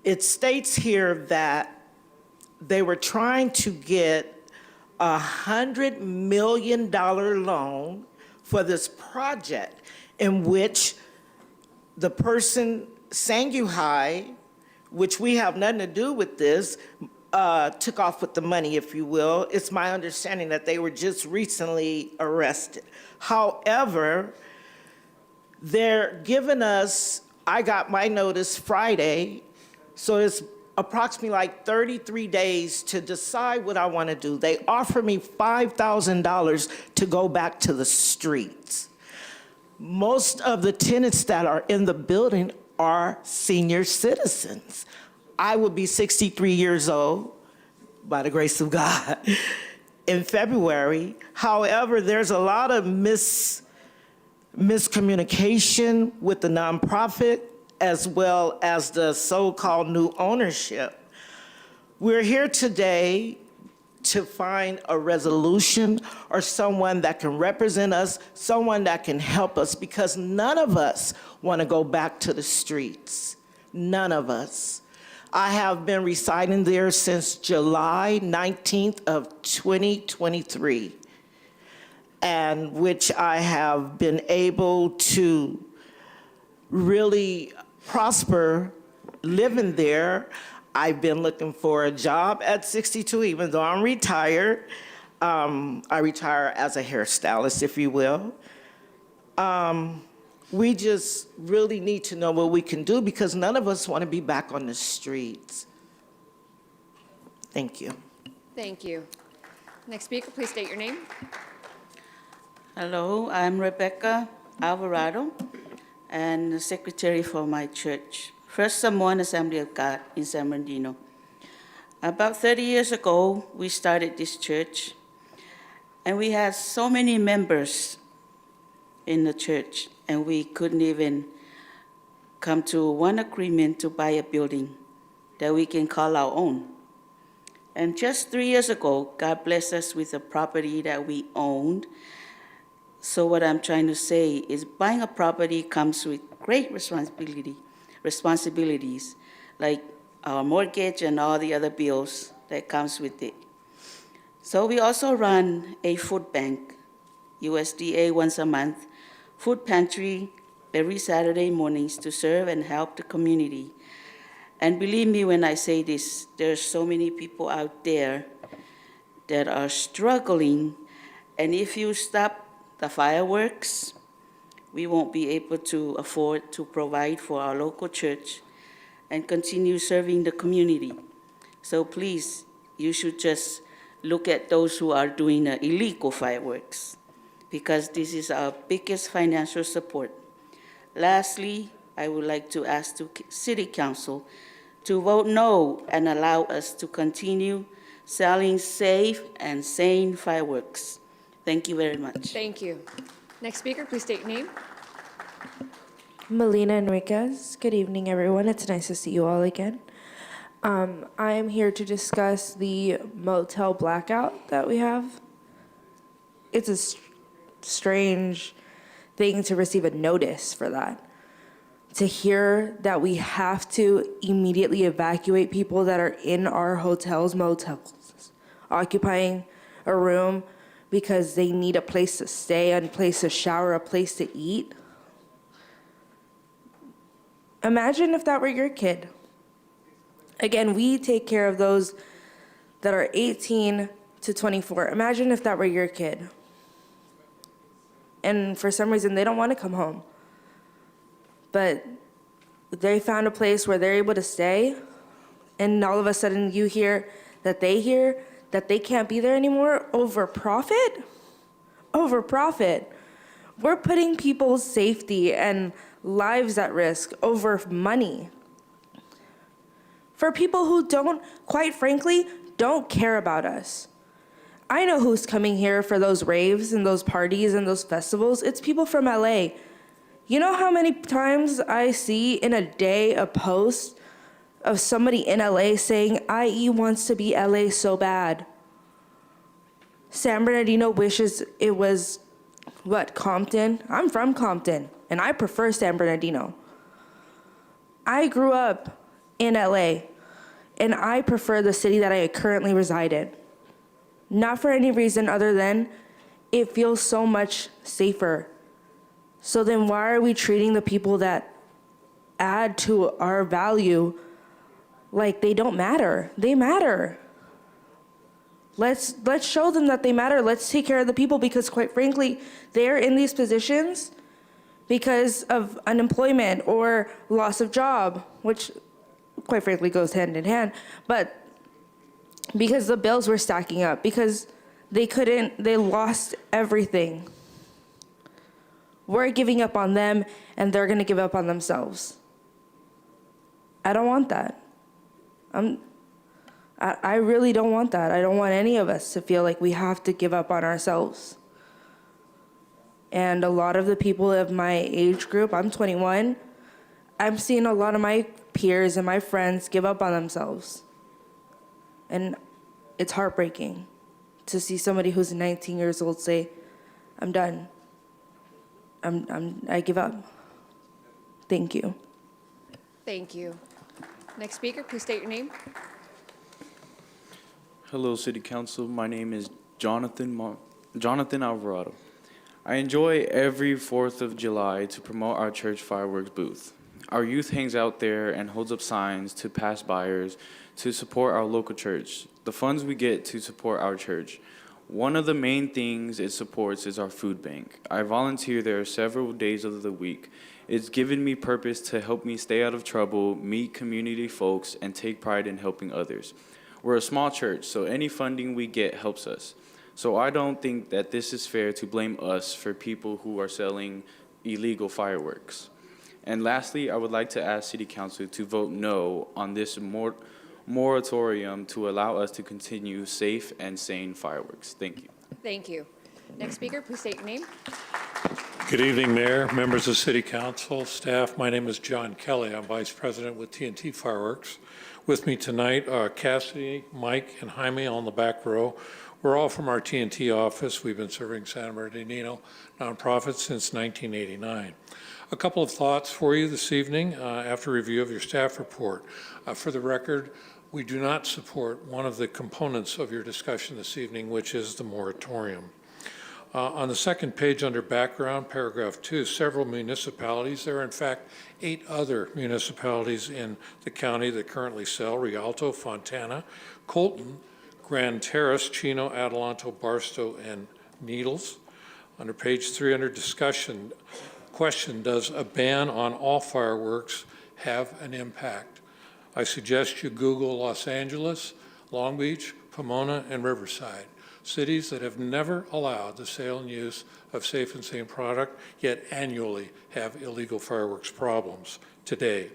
it states here that they were trying to get a $100 million loan for this project in which the person, Sanguhai, which we have nothing to do with this, took off with the money, if you will. It's my understanding that they were just recently arrested. However, they're giving us, I got my notice Friday, so it's approximately like 33 days to decide what I want to do. They offer me $5,000 to go back to the streets. Most of the tenants that are in the building are senior citizens. I will be 63 years old, by the grace of God, in February. However, there's a lot of miscommunication with the nonprofit as well as the so-called new ownership. We're here today to find a resolution or someone that can represent us, someone that can help us, because none of us want to go back to the streets. None of us. I have been residing there since July 19th of 2023, and which I have been able to really prosper living there. I've been looking for a job at 62, even though I'm retired. I retire as a hairstylist, if you will. We just really need to know what we can do because none of us want to be back on the streets. Thank you. Thank you. Next speaker, please state your name. Hello, I'm Rebecca Alvarado, and the secretary for my church, First Samoan Assembly of God in San Bernardino. About 30 years ago, we started this church, and we had so many members in the church, and we couldn't even come to one agreement to buy a building that we can call our own. And just 3 years ago, God blessed us with a property that we owned. So what I'm trying to say is buying a property comes with great responsibilities, like our mortgage and all the other bills that comes with it. So we also run a food bank, USDA once a month, food pantry every Saturday mornings to serve and help the community. And believe me when I say this, there's so many people out there that are struggling, and if you stop the fireworks, we won't be able to afford to provide for our local church and continue serving the community. So please, you should just look at those who are doing illegal fireworks, because this is our biggest financial support. Lastly, I would like to ask the City Council to vote no and allow us to continue selling safe and sane fireworks. Thank you very much. Thank you. Next speaker, please state your name. Melina Enriquez. Good evening, everyone. It's nice to see you all again. I am here to discuss the motel blackout that we have. It's a strange thing to receive a notice for that. To hear that we have to immediately evacuate people that are in our hotels, motels, occupying a room because they need a place to stay, a place to shower, a place to eat. Imagine if that were your kid. Again, we take care of those that are 18 to 24. Imagine if that were your kid. And for some reason, they don't want to come home. But they found a place where they're able to stay, and all of a sudden you hear that they can't be there anymore over profit? Over profit. We're putting people's safety and lives at risk over money. For people who don't, quite frankly, don't care about us. I know who's coming here for those raves and those parties and those festivals. It's people from LA. You know how many times I see in a day a post of somebody in LA saying, IE wants to be LA so bad. San Bernardino wishes it was, Compton? I'm from Compton, and I prefer San Bernardino. I grew up in LA, and I prefer the city that I currently reside in. Not for any reason other than it feels so much safer. So then why are we treating the people that add to our value like they don't matter? They matter. Let's show them that they matter. Let's take care of the people, because quite frankly, they're in these positions because of unemployment or loss of job, which quite frankly goes hand in hand, but because the bills were stacking up, because they lost everything. We're giving up on them, and they're gonna give up on themselves. I don't want that. I really don't want that. I don't want any of us to feel like we have to give up on ourselves. And a lot of the people of my age group, I'm 21, I'm seeing a lot of my peers and my friends give up on themselves. And it's heartbreaking to see somebody who's 19 years old say, I'm done. I give up. Thank you. Thank you. Next speaker, please state your name. Hello, City Council. My name is Jonathan Alvarado. I enjoy every 4th of July to promote our church fireworks booth. Our youth hangs out there and holds up signs to pass-byers to support our local church. The funds we get to support our church. One of the main things it supports is our food bank. I volunteer there several days of the week. It's given me purpose to help me stay out of trouble, meet community folks, and take pride in helping others. We're a small church, so any funding we get helps us. So I don't think that this is fair to blame us for people who are selling illegal fireworks. And lastly, I would like to ask City Council to vote no on this moratorium to allow us to continue safe and sane fireworks. Thank you. Thank you. Next speaker, please state your name. Good evening, Mayor, members of City Council, staff. My name is John Kelly. I'm Vice President with TNT Fireworks. With me tonight are Cassidy, Mike, and Jaime on the back row. We're all from our TNT office. We've been serving San Bernardino nonprofits since 1989. A couple of thoughts for you this evening after review of your staff report. For the record, we do not support one of the components of your discussion this evening, which is the moratorium. On the second page under background, paragraph 2, several municipalities, there are in fact 8 other municipalities in the county that currently sell: Rialto, Fontana, Colton, Grand Terrace, Chino, Adelanto, Barstow, and Needles. Under page 3 under discussion, question, does a ban on all fireworks have an impact? I suggest you Google Los Angeles, Long Beach, Pomona, and Riverside, cities that have never allowed the sale and use of safe and sane product, yet annually have illegal fireworks problems today.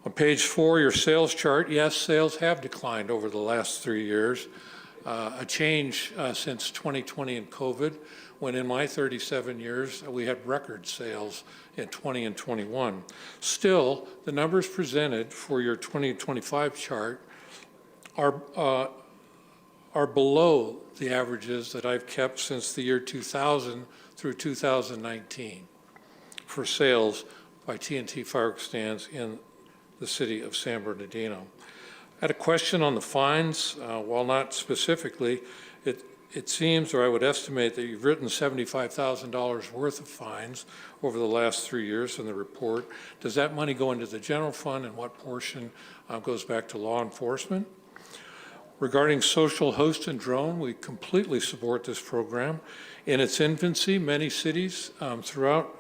On page 4, your sales chart, yes, sales have declined over the last 3 years, a change since 2020 and COVID, when in my 37 years, we had record sales in 20 and 21. Still, the numbers presented for your 2025 chart are below the averages that I've kept since the year 2000 through 2019 for sales by TNT fireworks stands in the city of San Bernardino. I had a question on the fines. While not specifically, it seems, or I would estimate, that you've written $75,000 worth of fines over the last 3 years in the report. Does that money go into the general fund, and what portion goes back to law enforcement? Regarding social host and drone, we completely support this program. In its infancy, many cities throughout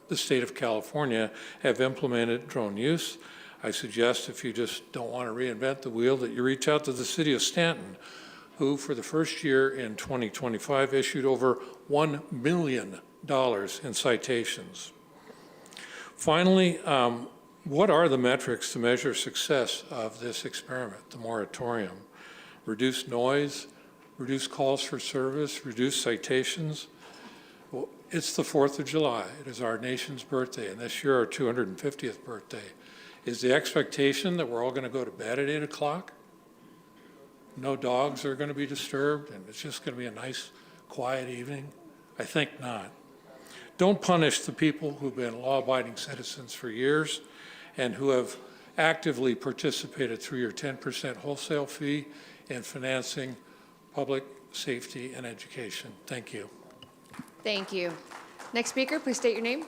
the state of California have implemented drone use. I suggest, if you just don't want to reinvent the wheel, that you reach out to the city of Stanton, who for the first year in 2025 issued over $1 million in citations. Finally, what are the metrics to measure success of this experiment, the moratorium? Reduced noise, reduce calls for service, reduce citations. Well, it's the 4th of July. It is our nation's birthday, and this year our 250th birthday. Is the expectation that we're all going to go to bed at 8 o'clock? No dogs are going to be disturbed, and it's just going to be a nice, quiet evening? I think not. Don't punish the people who've been law-abiding citizens for years and who have actively participated through your 10% wholesale fee in financing public safety and education. Thank you. Thank you. Next speaker, please state your name.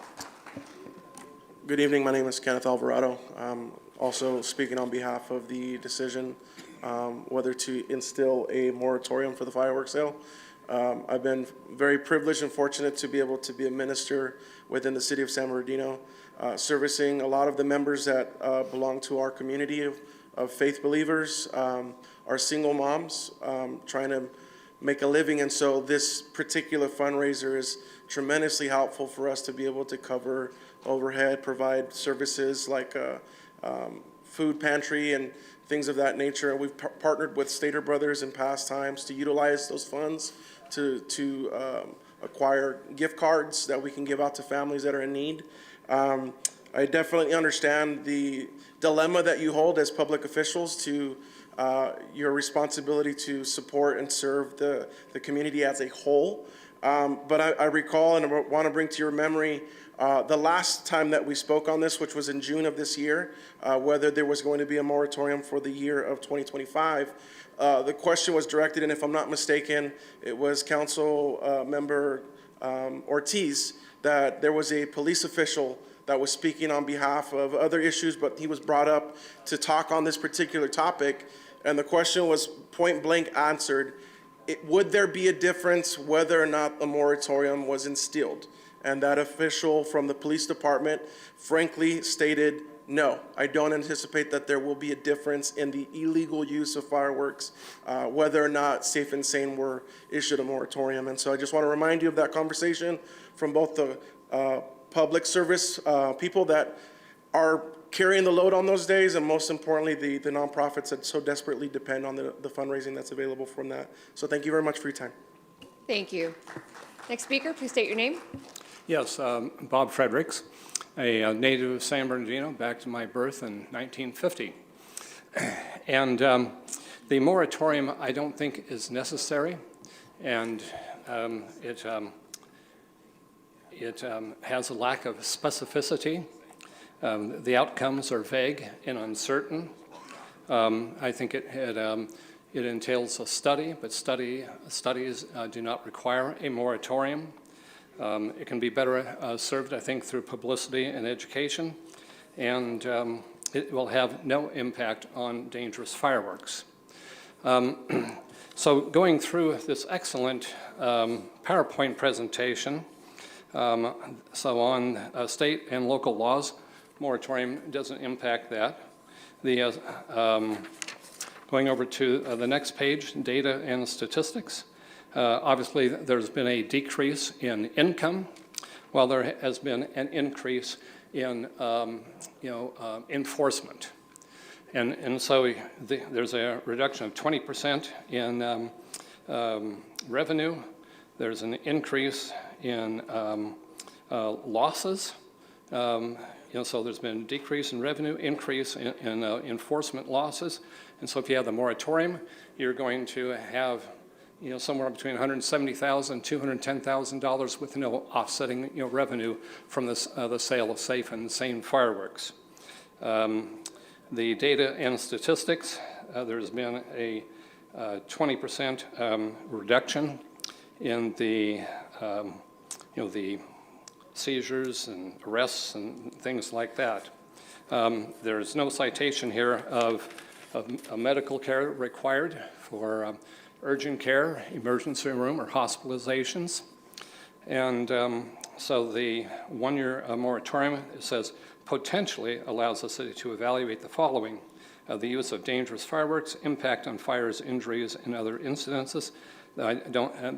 Good evening. My name is Kenneth Alvarado. Also speaking on behalf of the decision whether to instill a moratorium for the fireworks sale. I've been very privileged and fortunate to be able to be a minister within the city of San Bernardino, servicing a lot of the members that belong to our community of faith believers, our single moms, trying to make a living. And so this particular fundraiser is tremendously helpful for us to be able to cover overhead, provide services like food pantry and things of that nature. And we've partnered with Stater Brothers in past times to utilize those funds to acquire gift cards that we can give out to families that are in need. I definitely understand the dilemma that you hold as public officials to your responsibility to support and serve the community as a whole. But I recall and I want to bring to your memory the last time that we spoke on this, which was in June of this year, whether there was going to be a moratorium for the year of 2025. The question was directed, and if I'm not mistaken, it was Council Member Ortiz, that there was a police official that was speaking on behalf of other issues, but he was brought up to talk on this particular topic, and the question was point blank answered. Would there be a difference whether or not a moratorium was instilled? And that official from the police department frankly stated, no, I don't anticipate that there will be a difference in the illegal use of fireworks, whether or not Safe and Sane were issued a moratorium. And so I just want to remind you of that conversation from both the public service people that are carrying the load on those days, and most importantly, the nonprofits that so desperately depend on the fundraising that's available from that. So thank you very much for your time. Thank you. Next speaker, please state your name. Yes, Bob Fredericks, a native of San Bernardino, back to my birth in 1950. And the moratorium, I don't think, is necessary, and it has a lack of specificity. The outcomes are vague and uncertain. I think it entails a study, but studies do not require a moratorium. It can be better served, I think, through publicity and education, and it will have no impact on dangerous fireworks. So going through this excellent PowerPoint presentation, so on state and local laws, moratorium doesn't impact that. Going over to the next page, data and statistics. Obviously, there's been a decrease in income, while there has been an increase in enforcement. And so there's a reduction of 20% in revenue. There's an increase in losses. So there's been a decrease in revenue, increase in enforcement losses. And so if you have the moratorium, you're going to have somewhere between $170,000 and $210,000 with no offsetting revenue from the sale of Safe and Sane fireworks. The data and statistics, there's been a 20% reduction in the seizures and arrests and things like that. There's no citation here of medical care required for urgent care, emergency room, or hospitalizations. And so the one-year moratorium, it says, potentially allows the city to evaluate the following: the use of dangerous fireworks, impact on fires, injuries, and other incidences.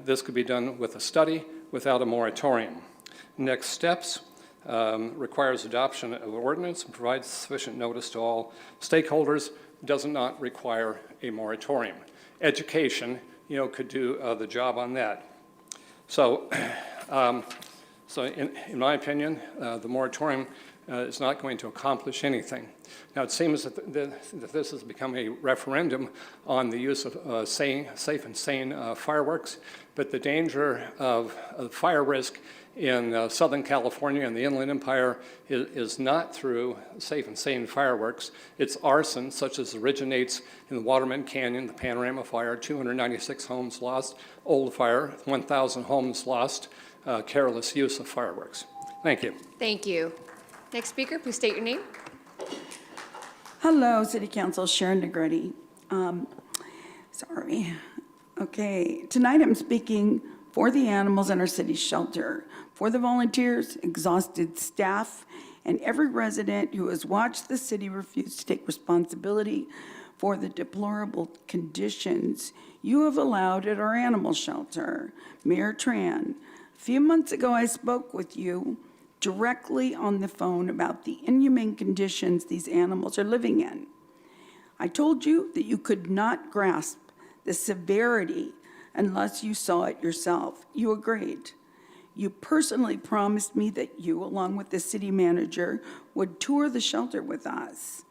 This could be done with a study without a moratorium. Next steps requires adoption of an ordinance and provides sufficient notice to all stakeholders. Does not require a moratorium. Education could do the job on that. So, in my opinion, the moratorium is not going to accomplish anything. Now, it seems that this has become a referendum on the use of safe and sane fireworks, but the danger of fire risk in Southern California and the Inland Empire is not through safe and sane fireworks. It's arson, such as originates in the Waterman Canyon, the Panorama Fire, 296 homes lost, Old Fire, 1,000 homes lost, careless use of fireworks. Thank you. Thank you. Next speaker, please state your name. Hello, City Council, Sharon Negretti. Sorry. Okay, tonight I'm speaking for the animals in our city shelter, for the volunteers, exhausted staff, and every resident who has watched the city refuse to take responsibility for the deplorable conditions you have allowed at our animal shelter. Mayor Tran, a few months ago I spoke with you directly on the phone about the inhumane conditions these animals are living in. I told you that you could not grasp the severity unless you saw it yourself. You agreed. You personally promised me that you, along with the city manager, would tour the shelter with us.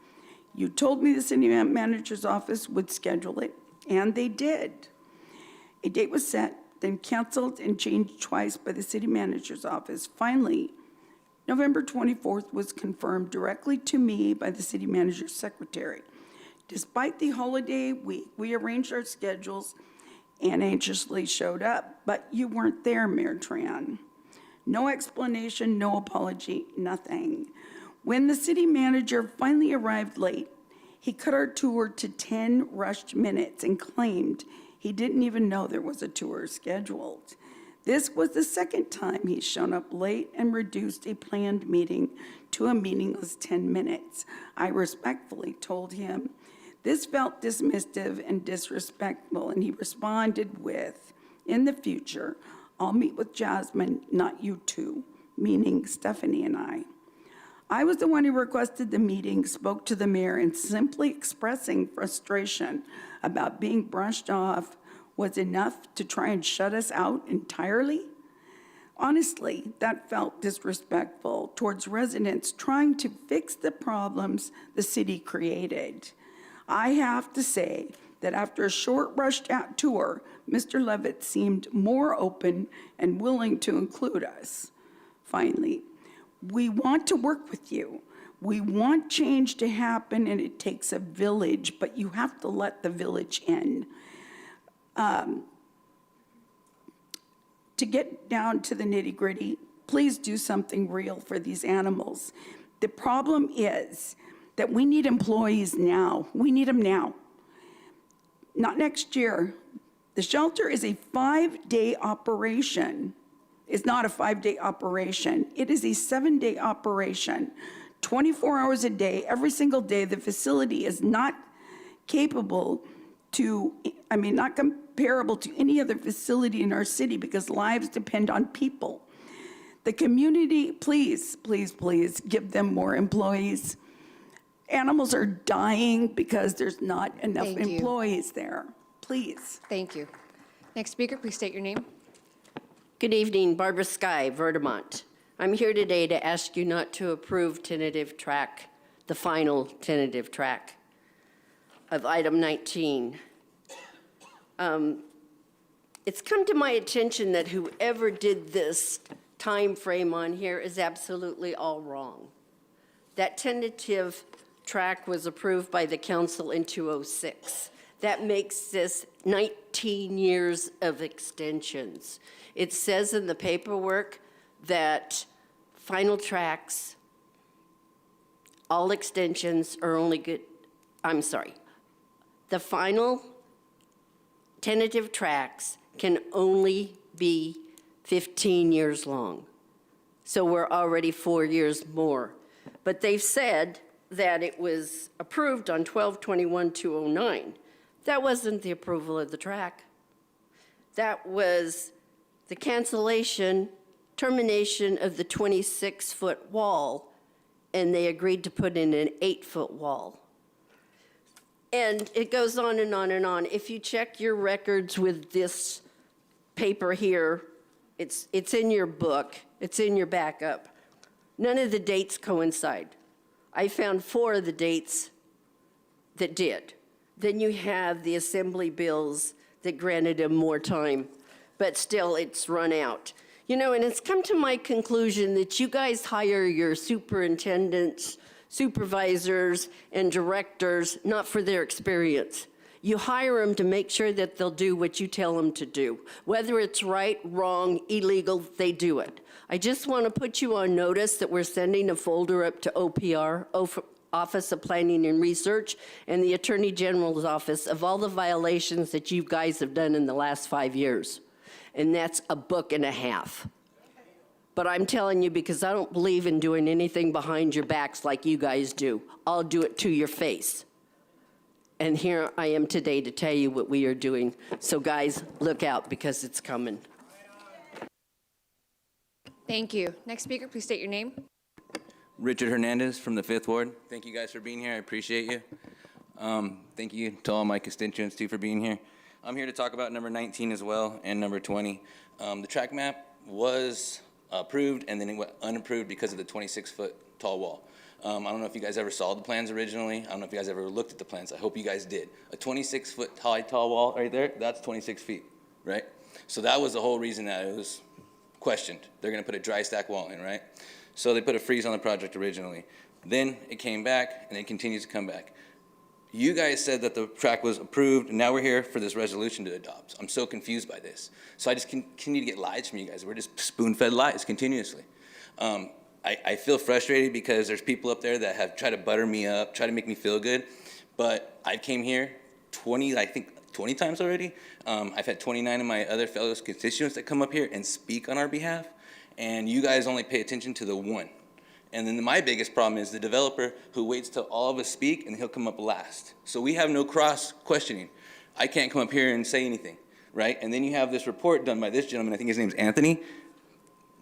You told me the city manager's office would schedule it, and they did. A date was set, then canceled and changed twice by the city manager's office. Finally, November 24th was confirmed directly to me by the city manager's secretary. Despite the holiday week, we arranged our schedules and anxiously showed up, but you weren't there, Mayor Tran. No explanation, no apology, nothing. When the city manager finally arrived late, he cut our tour to 10 rushed minutes and claimed he didn't even know there was a tour scheduled. This was the second time he's shown up late and reduced a planned meeting to a meaningless 10 minutes. I respectfully told him this felt dismissive and disrespectful, and he responded with, "In the future, I'll meet with Jasmine, not you two," meaning Stephanie and I. I was the one who requested the meeting, spoke to the mayor, and simply expressing frustration about being brushed off was enough to try and shut us out entirely? Honestly, that felt disrespectful towards residents trying to fix the problems the city created. I have to say that after a short rushed out tour, Mr. Levitt seemed more open and willing to include us. Finally, we want to work with you. We want change to happen, and it takes a village, but you have to let the village in. To get down to the nitty-gritty, please do something real for these animals. The problem is that we need employees now. We need them now. Not next year. The shelter is a 5-day operation. It's not a 5-day operation. It is a 7-day operation. 24 hours a day, every single day. The facility is not capable not comparable to any other facility in our city because lives depend on people. The community, please, please, please give them more employees. Animals are dying because there's not enough employees there. Please. Thank you. Next speaker, please state your name. Good evening, Barbara Sky, Vermont. I'm here today to ask you not to approve the final tentative track of item 19. It's come to my attention that whoever did this time frame on here is absolutely all wrong. That tentative track was approved by the council in 2006. That makes this 19 years of extensions. It says in the paperwork that final tracks, all extensions are only good, the final tentative tracks can only be 15 years long. So we're already 4 years more. But they've said that it was approved on 12/21/2009. That wasn't the approval of the track. That was the cancellation, termination of the 26-foot wall, and they agreed to put in an 8-foot wall. And it goes on and on and on. If you check your records with this paper here, it's in your book, it's in your backup. None of the dates coincide. I found 4 of the dates that did. Then you have the assembly bills that granted him more time, but still it's run out. You know, and it's come to my conclusion that you guys hire your superintendents, supervisors, and directors not for their experience. You hire them to make sure that they'll do what you tell them to do. Whether it's right, wrong, illegal, they do it. I just want to put you on notice that we're sending a folder up to OPR, Office of Planning and Research, and the Attorney General's Office of all the violations that you guys have done in the last 5 years. And that's a book and a half. But I'm telling you, because I don't believe in doing anything behind your backs like you guys do. I'll do it to your face. And here I am today to tell you what we are doing. So guys, look out, because it's coming. Thank you. Next speaker, please state your name. Richard Hernandez from the 5th Ward. Thank you guys for being here. I appreciate you. Thank you to all my constituents too for being here. I'm here to talk about number 19 as well and number 20. The track map was approved and then it went unapproved because of the 26-foot tall wall. I don't know if you guys ever saw the plans originally. I don't know if you guys ever looked at the plans. I hope you guys did. A 26-foot high tall wall right there, that's 26 feet, right? So that was the whole reason that it was questioned. They're gonna put a dry stack wall in, right? So they put a freeze on the project originally. Then it came back and it continues to come back. You guys said that the track was approved, and now we're here for this resolution to adopt. I'm so confused by this. So I just continue to get lies from you guys. We're just spoon-fed lies continuously. I feel frustrated because there's people up there that have tried to butter me up, try to make me feel good, but I came here 20 times already. I've had 29 of my other fellow constituents that come up here and speak on our behalf, and you guys only pay attention to the one. And then my biggest problem is the developer who waits till all of us speak and he'll come up last. So we have no cross-questioning. I can't come up here and say anything, right? And then you have this report done by this gentleman, I think his name's Anthony.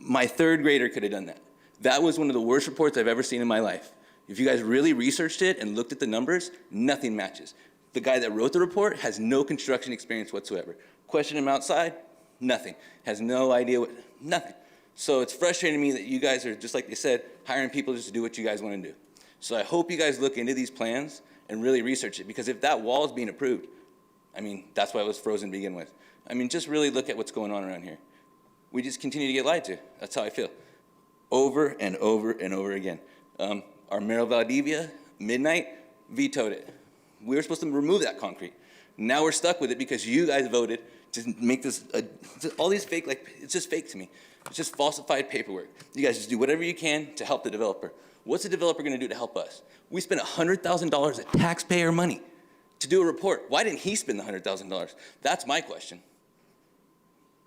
My 3rd grader could have done that. That was one of the worst reports I've ever seen in my life. If you guys really researched it and looked at the numbers, nothing matches. The guy that wrote the report has no construction experience whatsoever. Question him outside, nothing. Has no idea nothing. So it's frustrating to me that you guys are, just like they said, hiring people just to do what you guys want to do. So I hope you guys look into these plans and really research it, because if that wall is being approved, I mean, that's why it was frozen to begin with. I mean, just really look at what's going on around here. We just continue to get lied to. That's how I feel. Over and over and over again. Our Mayor Valdivia, midnight, vetoed it. We were supposed to remove that concrete. Now we're stuck with it because you guys voted to make this, all these fake, it's just fake to me. It's just falsified paperwork. You guys just do whatever you can to help the developer. What's the developer gonna do to help us? We spent $100,000 of taxpayer money to do a report. Why didn't he spend the $100,000? That's my question.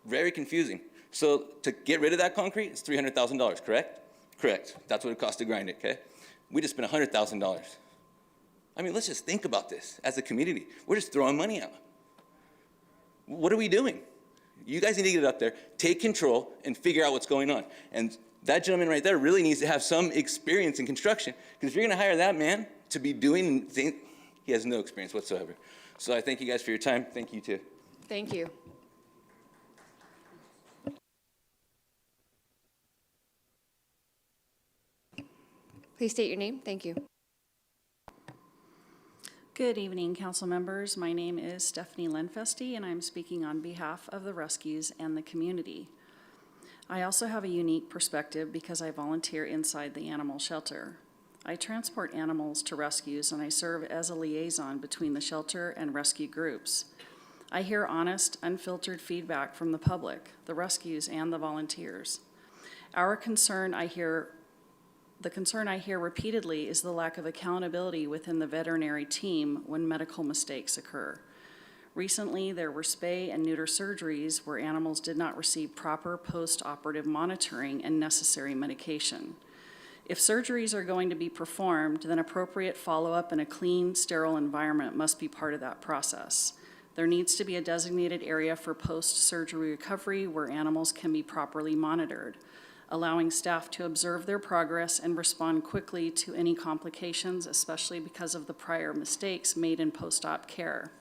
Very confusing. So to get rid of that concrete, it's $300,000, correct? Correct. That's what it costs to grind it, okay? We just spent $100,000. I mean, let's just think about this as a community. We're just throwing money out. What are we doing? You guys need to get up there, take control, and figure out what's going on. And that gentleman right there really needs to have some experience in construction, because if you're gonna hire that man to be doing things, he has no experience whatsoever. So I thank you guys for your time. Thank you too. Thank you. Please state your name. Thank you. Good evening, council members. My name is Stephanie Lenfesty, and I'm speaking on behalf of the rescues and the community. I also have a unique perspective because I volunteer inside the animal shelter. I transport animals to rescues, and I serve as a liaison between the shelter and rescue groups. I hear honest, unfiltered feedback from the public, the rescues, and the volunteers. The concern I hear repeatedly is the lack of accountability within the veterinary team when medical mistakes occur. Recently, there were spay and neuter surgeries where animals did not receive proper post-operative monitoring and necessary medication. If surgeries are going to be performed, then appropriate follow-up in a clean, sterile environment must be part of that process. There needs to be a designated area for post-surgery recovery where animals can be properly monitored. allowing staff to observe their progress and respond quickly to any complications, especially because of the prior mistakes made in post-op care.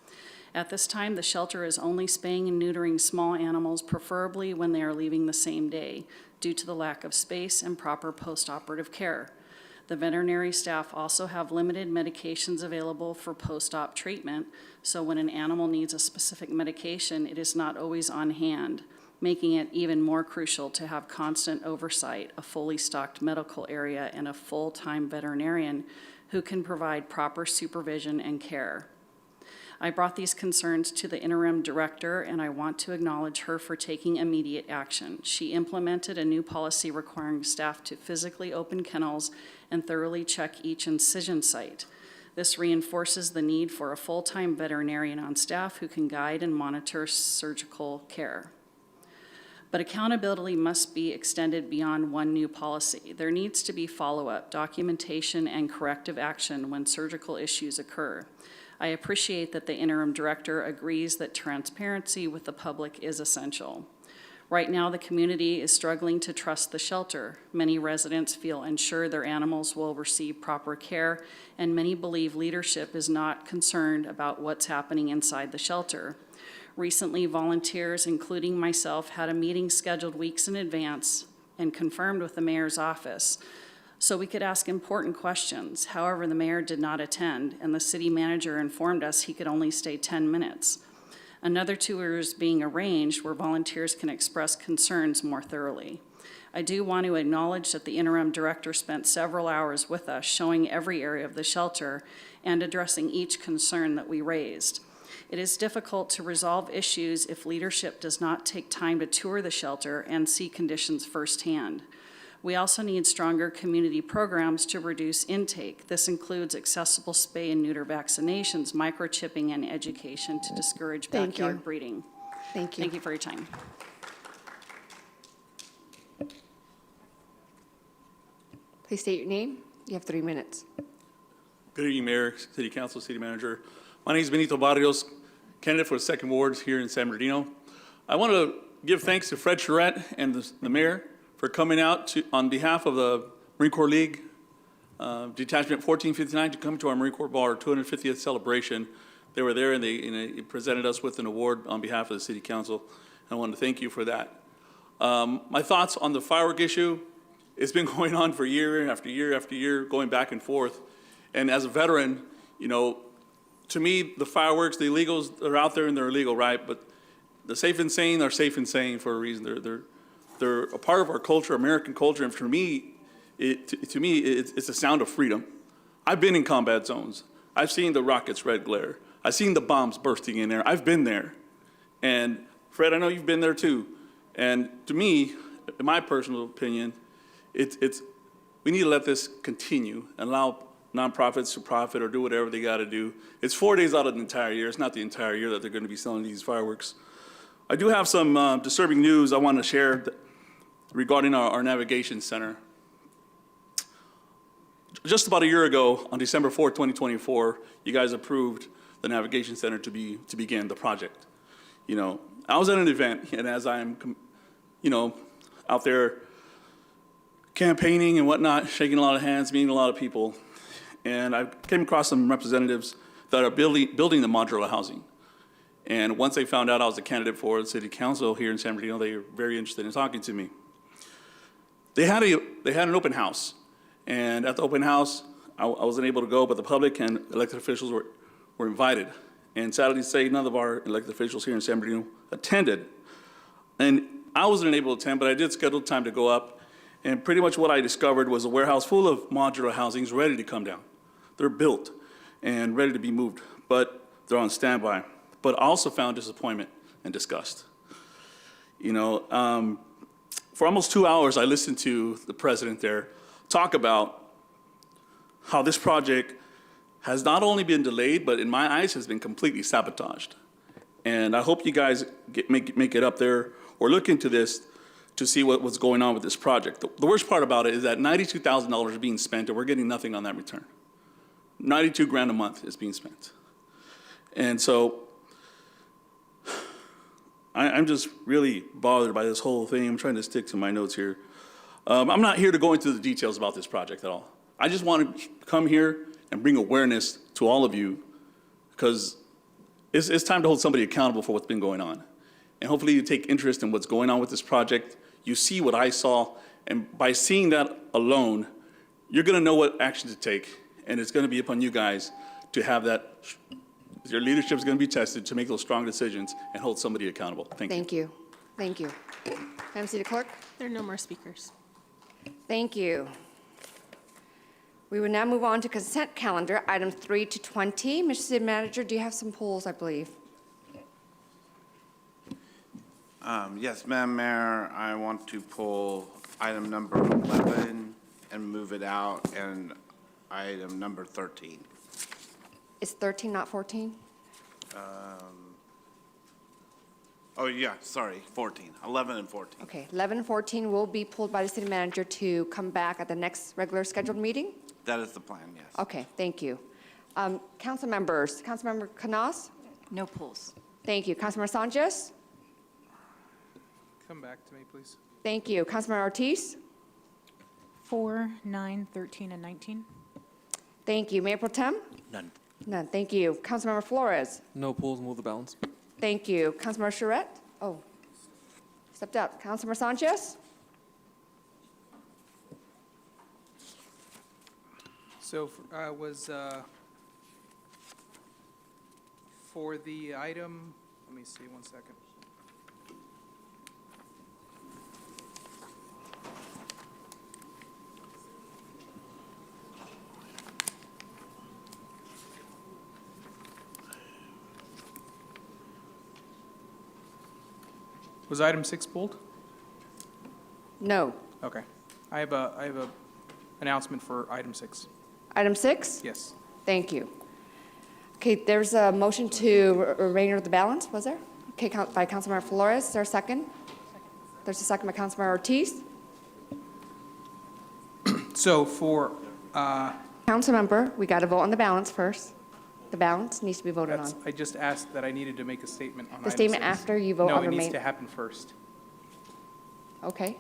At this time, the shelter is only spaying and neutering small animals, preferably when they are leaving the same day, due to the lack of space and proper post-operative care. The veterinary staff also have limited medications available for post-op treatment, so when an animal needs a specific medication, it is not always on hand, making it even more crucial to have constant oversight, a fully stocked medical area, and a full-time veterinarian who can provide proper supervision and care. I brought these concerns to the interim director, and I want to acknowledge her for taking immediate action. She implemented a new policy requiring staff to physically open kennels and thoroughly check each incision site. This reinforces the need for a full-time veterinarian on staff who can guide and monitor surgical care. But accountability must be extended beyond one new policy. There needs to be follow-up, documentation, and corrective action when surgical issues occur. I appreciate that the interim director agrees that transparency with the public is essential. Right now, the community is struggling to trust the shelter. Many residents feel unsure their animals will receive proper care, and many believe leadership is not concerned about what's happening inside the shelter. Recently, volunteers, including myself, had a meeting scheduled weeks in advance and confirmed with the mayor's office so we could ask important questions. However, the mayor did not attend, and the city manager informed us he could only stay 10 minutes. Another tour is being arranged where volunteers can express concerns more thoroughly. I do want to acknowledge that the interim director spent several hours with us, showing every area of the shelter and addressing each concern that we raised. It is difficult to resolve issues if leadership does not take time to tour the shelter and see conditions firsthand. We also need stronger community programs to reduce intake. This includes accessible spay and neuter vaccinations, microchipping, and education to discourage backyard breeding. Thank you. Thank you for your time. Please state your name. You have 3 minutes. Good evening, Mayor, City Council, City Manager. My name is Benito Barrios, candidate for the 2nd Ward here in San Bernardino. I want to give thanks to Fred Charette and the mayor for coming out on behalf of the Marine Corps League, Detachment 1459, to come to our Marine Corps Ball, our 250th celebration. They were there and they presented us with an award on behalf of the City Council. I want to thank you for that. My thoughts on the firework issue: it's been going on for year after year after year, going back and forth. And as a veteran, you know, to me, the fireworks, the illegals, they're out there and they're illegal, right? But the safe and sane are safe and sane for a reason. They're a part of our culture, American culture, and for me, it's a sound of freedom. I've been in combat zones. I've seen the rockets' red glare. I've seen the bombs bursting in there. I've been there. And Fred, I know you've been there too. And to me, in my personal opinion, we need to let this continue and allow nonprofits to profit or do whatever they got to do. It's 4 days out of the entire year. It's not the entire year that they're going to be selling these fireworks. I do have some disturbing news I want to share regarding our navigation center. Just about a year ago, on December 4th, 2024, you guys approved the navigation center to begin the project. You know, I was at an event, and as I'm, you know, out there campaigning and whatnot, shaking a lot of hands, meeting a lot of people, and I came across some representatives that are building the modular housing. And once they found out I was a candidate for the City Council here in San Bernardino, they were very interested in talking to me. They had an open house, and at the open house, I wasn't able to go, but the public and elected officials were invited. And sadly to say, none of our elected officials here in San Bernardino attended. And I wasn't able to attend, but I did schedule time to go up. And pretty much what I discovered was a warehouse full of modular housings ready to come down. They're built and ready to be moved, but they're on standby. But I also found disappointment and disgust. You know, for almost 2 hours, I listened to the president there talk about how this project has not only been delayed, but in my eyes has been completely sabotaged. And I hope you guys make it up there or look into this to see what's going on with this project. The worst part about it is that $92,000 is being spent and we're getting nothing on that return. 92 grand a month is being spent. And so I'm just really bothered by this whole thing. I'm trying to stick to my notes here. I'm not here to go into the details about this project at all. I just want to come here and bring awareness to all of you, because it's time to hold somebody accountable for what's been going on. And hopefully you take interest in what's going on with this project. You see what I saw, and by seeing that alone, you're going to know what action to take, and it's going to be upon you guys to have that. Your leadership is going to be tested to make those strong decisions and hold somebody accountable. Thank you. Thank you. Thank you. Madam City Clerk? There are no more speakers. Thank you. We will now move on to consent calendar, items 3 to 20. Mr. City Manager, do you have some polls, I believe? Yes, Madam Mayor, I want to pull item number 11 and move it out, and item number 13. Is 13 not 14? Oh, yeah, sorry, 14, 11 and 14. Okay, 11 and 14 will be pulled by the city manager to come back at the next regular scheduled meeting? That is the plan, yes. Okay, thank you. Council members, Councilmember Canas? No polls. Thank you. Councilmember Sanchez? Come back to me, please. Thank you. Councilmember Ortiz? 4, 9, 13, and 19. Thank you. Mayor Pro Tem? None. None, thank you. Councilmember Flores? No polls, move the balance. Thank you. Councilmember Charette? Oh, stepped out. Councilmember Sanchez? So was for the item, let me see, 1 second. Was item 6 pulled? No. Okay. I have a announcement for item 6. Item 6? Yes. Thank you. Okay, there's a motion to remain of the balance, was there? Okay, by Councilmember Flores, is there a second? There's a second by Councilmember Ortiz. So for, Councilmember, we got to vote on the balance first. The balance needs to be voted on. I just asked that I needed to make a statement on item 6. The statement after you vote on No, it needs remain. to happen first. Okay.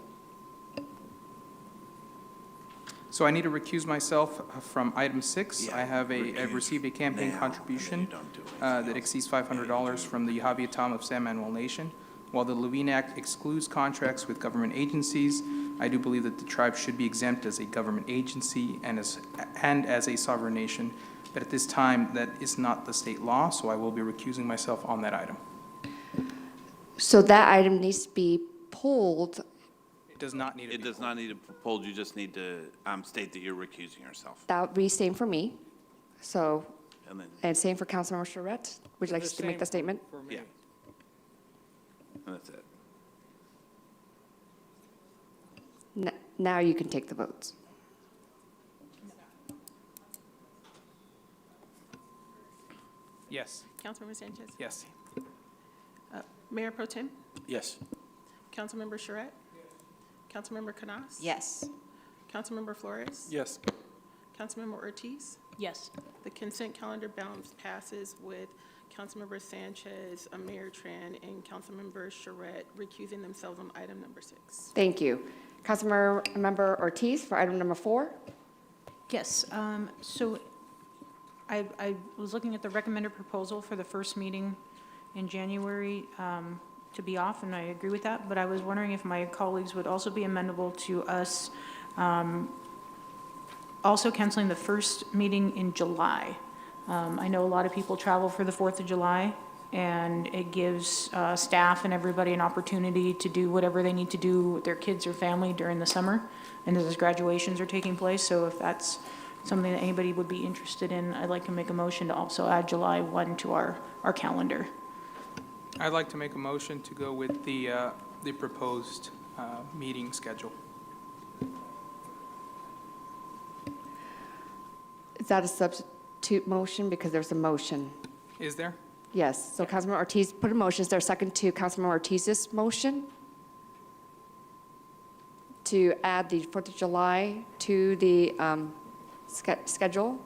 So I need to recuse myself from item 6. I've received a campaign contribution that exceeds $500 from the Javiatam of San Manuel Nation. While the Levine Act excludes contracts with government agencies, I do believe that the tribe should be exempt as a government agency and as a sovereign nation. But at this time, that is not the state law, so I will be recusing myself on that item. So that item needs to be pulled. It does not need to be It does not need to be pulled, you just need to state that you're recusing yourself. That would be same for me. So, And then, and same for Councilmember Charette. Would you like us to make the statement? yeah. And that's it. Now you can take the votes. Yes. Councilmember Sanchez? Yes. Mayor Pro Tem? Yes. Councilmember Charette? Councilmember Canas? Yes. Councilmember Flores? Yes. Councilmember Ortiz? Yes. The consent calendar balance passes with Councilmember Sanchez, Mayor Tran, and Councilmember Charette recusing themselves on item number 6. Thank you. Councilmember Ortiz for item number 4. Yes, so I was looking at the recommended proposal for the first meeting in January to be off, and I agree with that, but I was wondering if my colleagues would also be amenable to us also canceling the first meeting in July. I know a lot of people travel for the 4th of July, and it gives staff and everybody an opportunity to do whatever they need to do with their kids or family during the summer, and as graduations are taking place. So if that's something that anybody would be interested in, I'd like to make a motion to also add July 1 to our calendar. I'd like to make a motion to go with the proposed meeting schedule. Is that a substitute motion? Because there's a motion. Is there? Yes, so Councilmember Ortiz put a motion. Is there a second to Councilmember Ortiz's motion? To add the 4th of July to the schedule?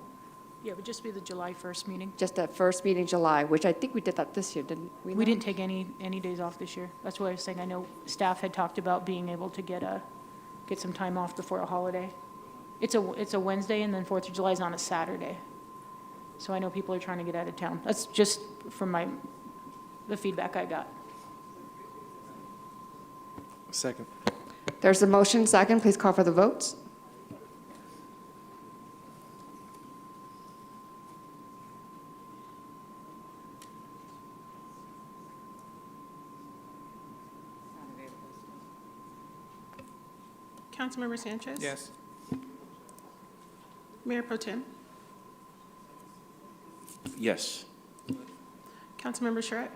Yeah, it would just be the July 1st meeting. Just the first meeting in July, which I think we did that this year, didn't we? We didn't take any days off this year. That's why I was saying, I know staff had talked about being able to get get some time off before a holiday. It's a Wednesday, and then 4th of July is on a Saturday. So I know people are trying to get out of town. That's just from the feedback I got. Second. There's a motion second. Please call for the votes. Councilmember Sanchez? Yes. Mayor Pro Tem? Yes. Councilmember Charette?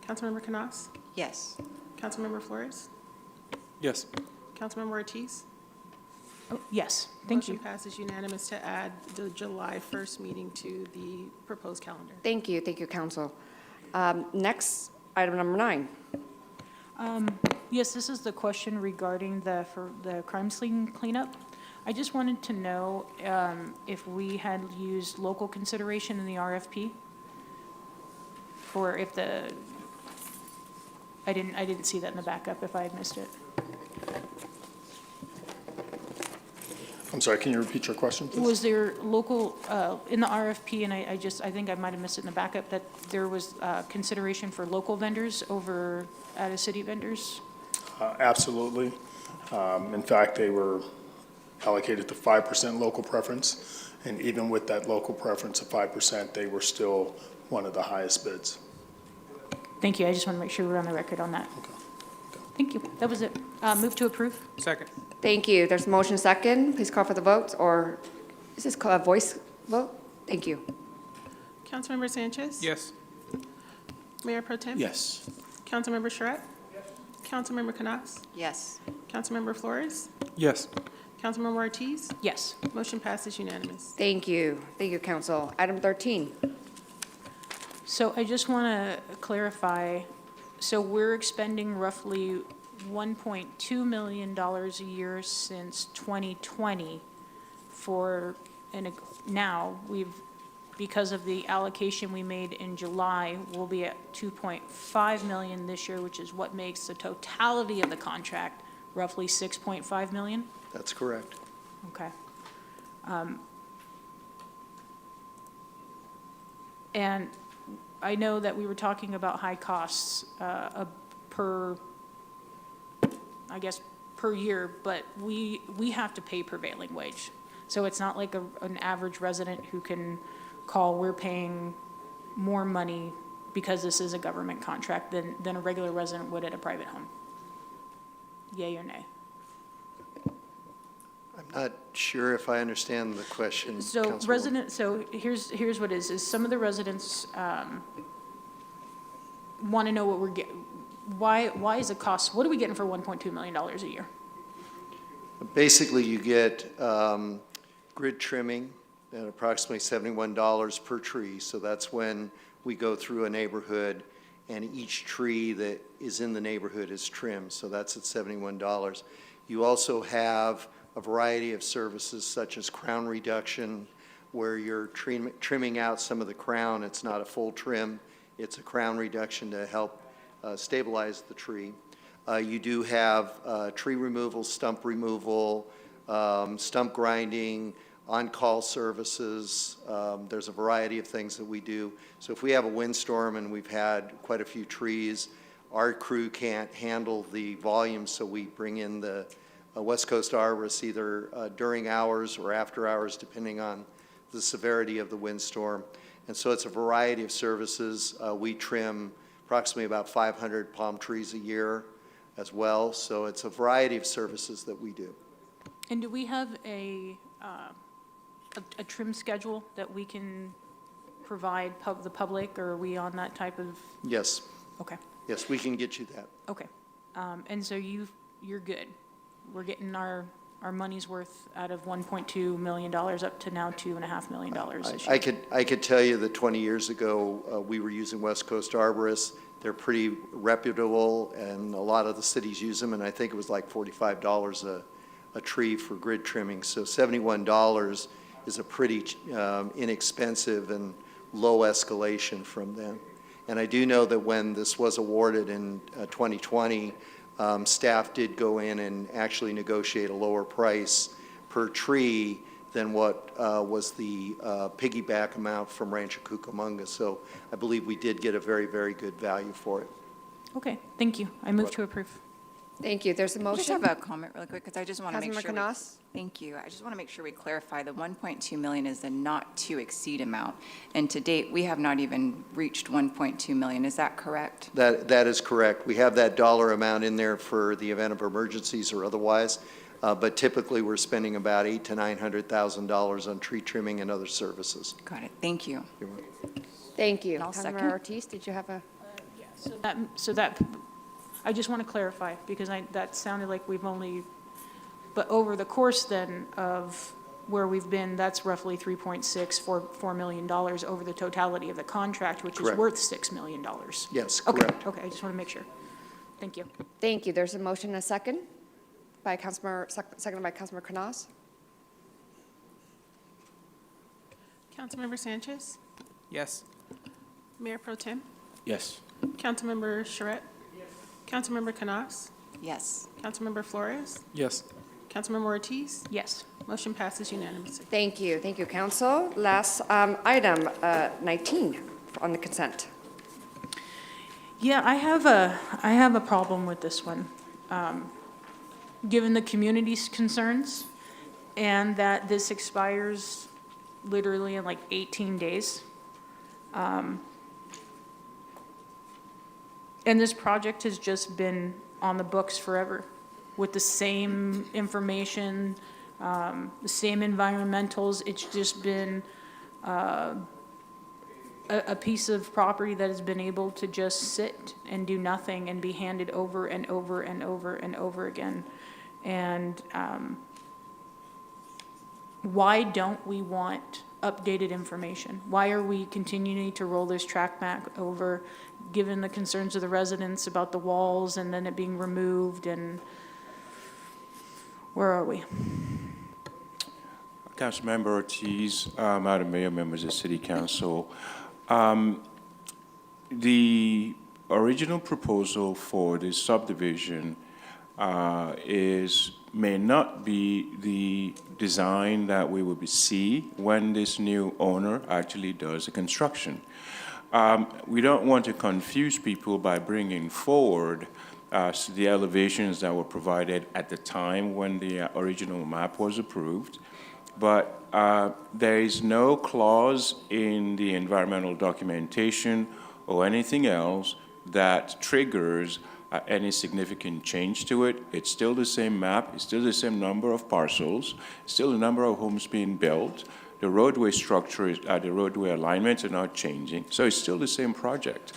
Councilmember Canas? Yes. Councilmember Flores? Yes. Councilmember Ortiz? Oh, yes, thank you. Motion passes unanimous to add the July 1st meeting to the proposed calendar. Thank you, Council. Next, item number 9. Yes, this is the question regarding for the crime scene cleanup. I just wanted to know if we had used local consideration in the RFP, or if I didn't see that in the backup, if I had missed it. I'm sorry, can you repeat your question, please? Was there local, in the RFP, and I think I might have missed it in the backup, that there was consideration for local vendors over out-of-city vendors? Absolutely. In fact, they were allocated to 5% local preference, and even with that local preference of 5%, they were still one of the highest bids. Thank you, I just want to make sure we're on the record on that. Thank you, that was it. Move to approve? Second. Thank you. There's a motion second. Please call for the votes, or is this a voice vote? Thank you. Councilmember Sanchez? Yes. Mayor Pro Tem? Yes. Councilmember Charette? Councilmember Canas? Yes. Councilmember Flores? Yes. Councilmember Ortiz? Yes. Motion passes unanimous. Thank you, Council. Item 13. So I just want to clarify, so we're expending roughly $1.2 million a year since 2020 and now because of the allocation we made in July, we'll be at 2.5 million this year, which is what makes the totality of the contract roughly 6.5 million? That's correct. Okay. And I know that we were talking about high costs per year, but we have to pay prevailing wage. So it's not like an average resident who can call, we're paying more money because this is a government contract than a regular resident would at a private home. Yay or nay? I'm not sure if I understand the question, So Councilwoman. here's what it is some of the residents want to know what we're getting. Why is it cost, what are we getting for $1.2 million a year? Basically, you get grid trimming at approximately $71 per tree. So that's when we go through a neighborhood and each tree that is in the neighborhood is trimmed. So that's at $71. You also have a variety of services such as crown reduction, where you're trimming out some of the crown. It's not a full trim. It's a crown reduction to help stabilize the tree. You do have tree removal, stump removal, stump grinding, on-call services. There's a variety of things that we do. So if we have a windstorm and we've had quite a few trees, our crew can't handle the volume, so we bring in the West Coast arborists either during hours or after hours, depending on the severity of the windstorm. And so it's a variety of services. We trim approximately about 500 palm trees a year as well. So it's a variety of services that we do. And do we have a trim schedule that we can provide the public, or are we on that type of? Yes. Okay. Yes, we can get you that. Okay. And so you're good. We're getting our money's worth out of $1.2 million up to now $2.5 million this year. I could tell you that 20 years ago, we were using West Coast arborists. They're pretty reputable, and a lot of the cities use them, and I think it was like $45 a tree for grid trimming. So $71 is a pretty inexpensive and low escalation from them. And I do know that when this was awarded in 2020, Staff did go in and actually negotiate a lower price per tree than what was the piggyback amount from Rancho Cucamonga. So I believe we did get a very, very good value for it. Okay, thank you. I move to approve. Thank you. There's a I motion. just have a comment really quick, because I just want to make Councilmember sure. Canas? Thank you. I just want to make sure we clarify, the 1.2 million is the not to exceed amount. And to date, we have not even reached 1.2 million. Is that correct? That is correct. We have that dollar amount in there for the event of emergencies or otherwise, but typically we're spending about $800,000 to $900,000 on tree trimming and other services. Got it. Thank you. Thank you. I'll Councilmember second. Ortiz, did you have a? So that, I just want to clarify, because that sounded like we've only, but over the course then of where we've been, that's roughly $3.4 million over the totality of the contract, which is Correct. worth $6 million. Yes, Okay, correct. okay, I just want to make sure. Thank you. Thank you. There's a motion and a second by seconded by Councilmember Canas. Councilmember Sanchez, Yes. Mayor Pro Tem, Yes. Councilmember Charette, Councilmember Canas, Yes. Councilmember Flores, Yes. Councilmember Ortiz. Yes. Motion passes unanimously. Thank you. Thank you, council. Last item, 19 on the consent. Yeah, I have a problem with this one. Given the community's concerns and that this expires literally in like 18 days. And this project has just been on the books forever with the same information, the same environmentals. It's just been a piece of property that has been able to just sit and do nothing and be handed over and over and over and over again. And why don't we want updated information? Why are we continuing to roll this track back over, given the concerns of the residents about the walls and then it being removed, and where are we? Councilmember Ortiz, Madam Mayor, members of City Council. The original proposal for this subdivision may not be the design that we will see when this new owner actually does the construction. We don't want to confuse people by bringing forward the elevations that were provided at the time when the original map was approved. But there is no clause in the environmental documentation or anything else that triggers any significant change to it. It's still the same map, it's still the same number of parcels, still the number of homes being built. The roadway structure, the roadway alignments are not changing, so it's still the same project.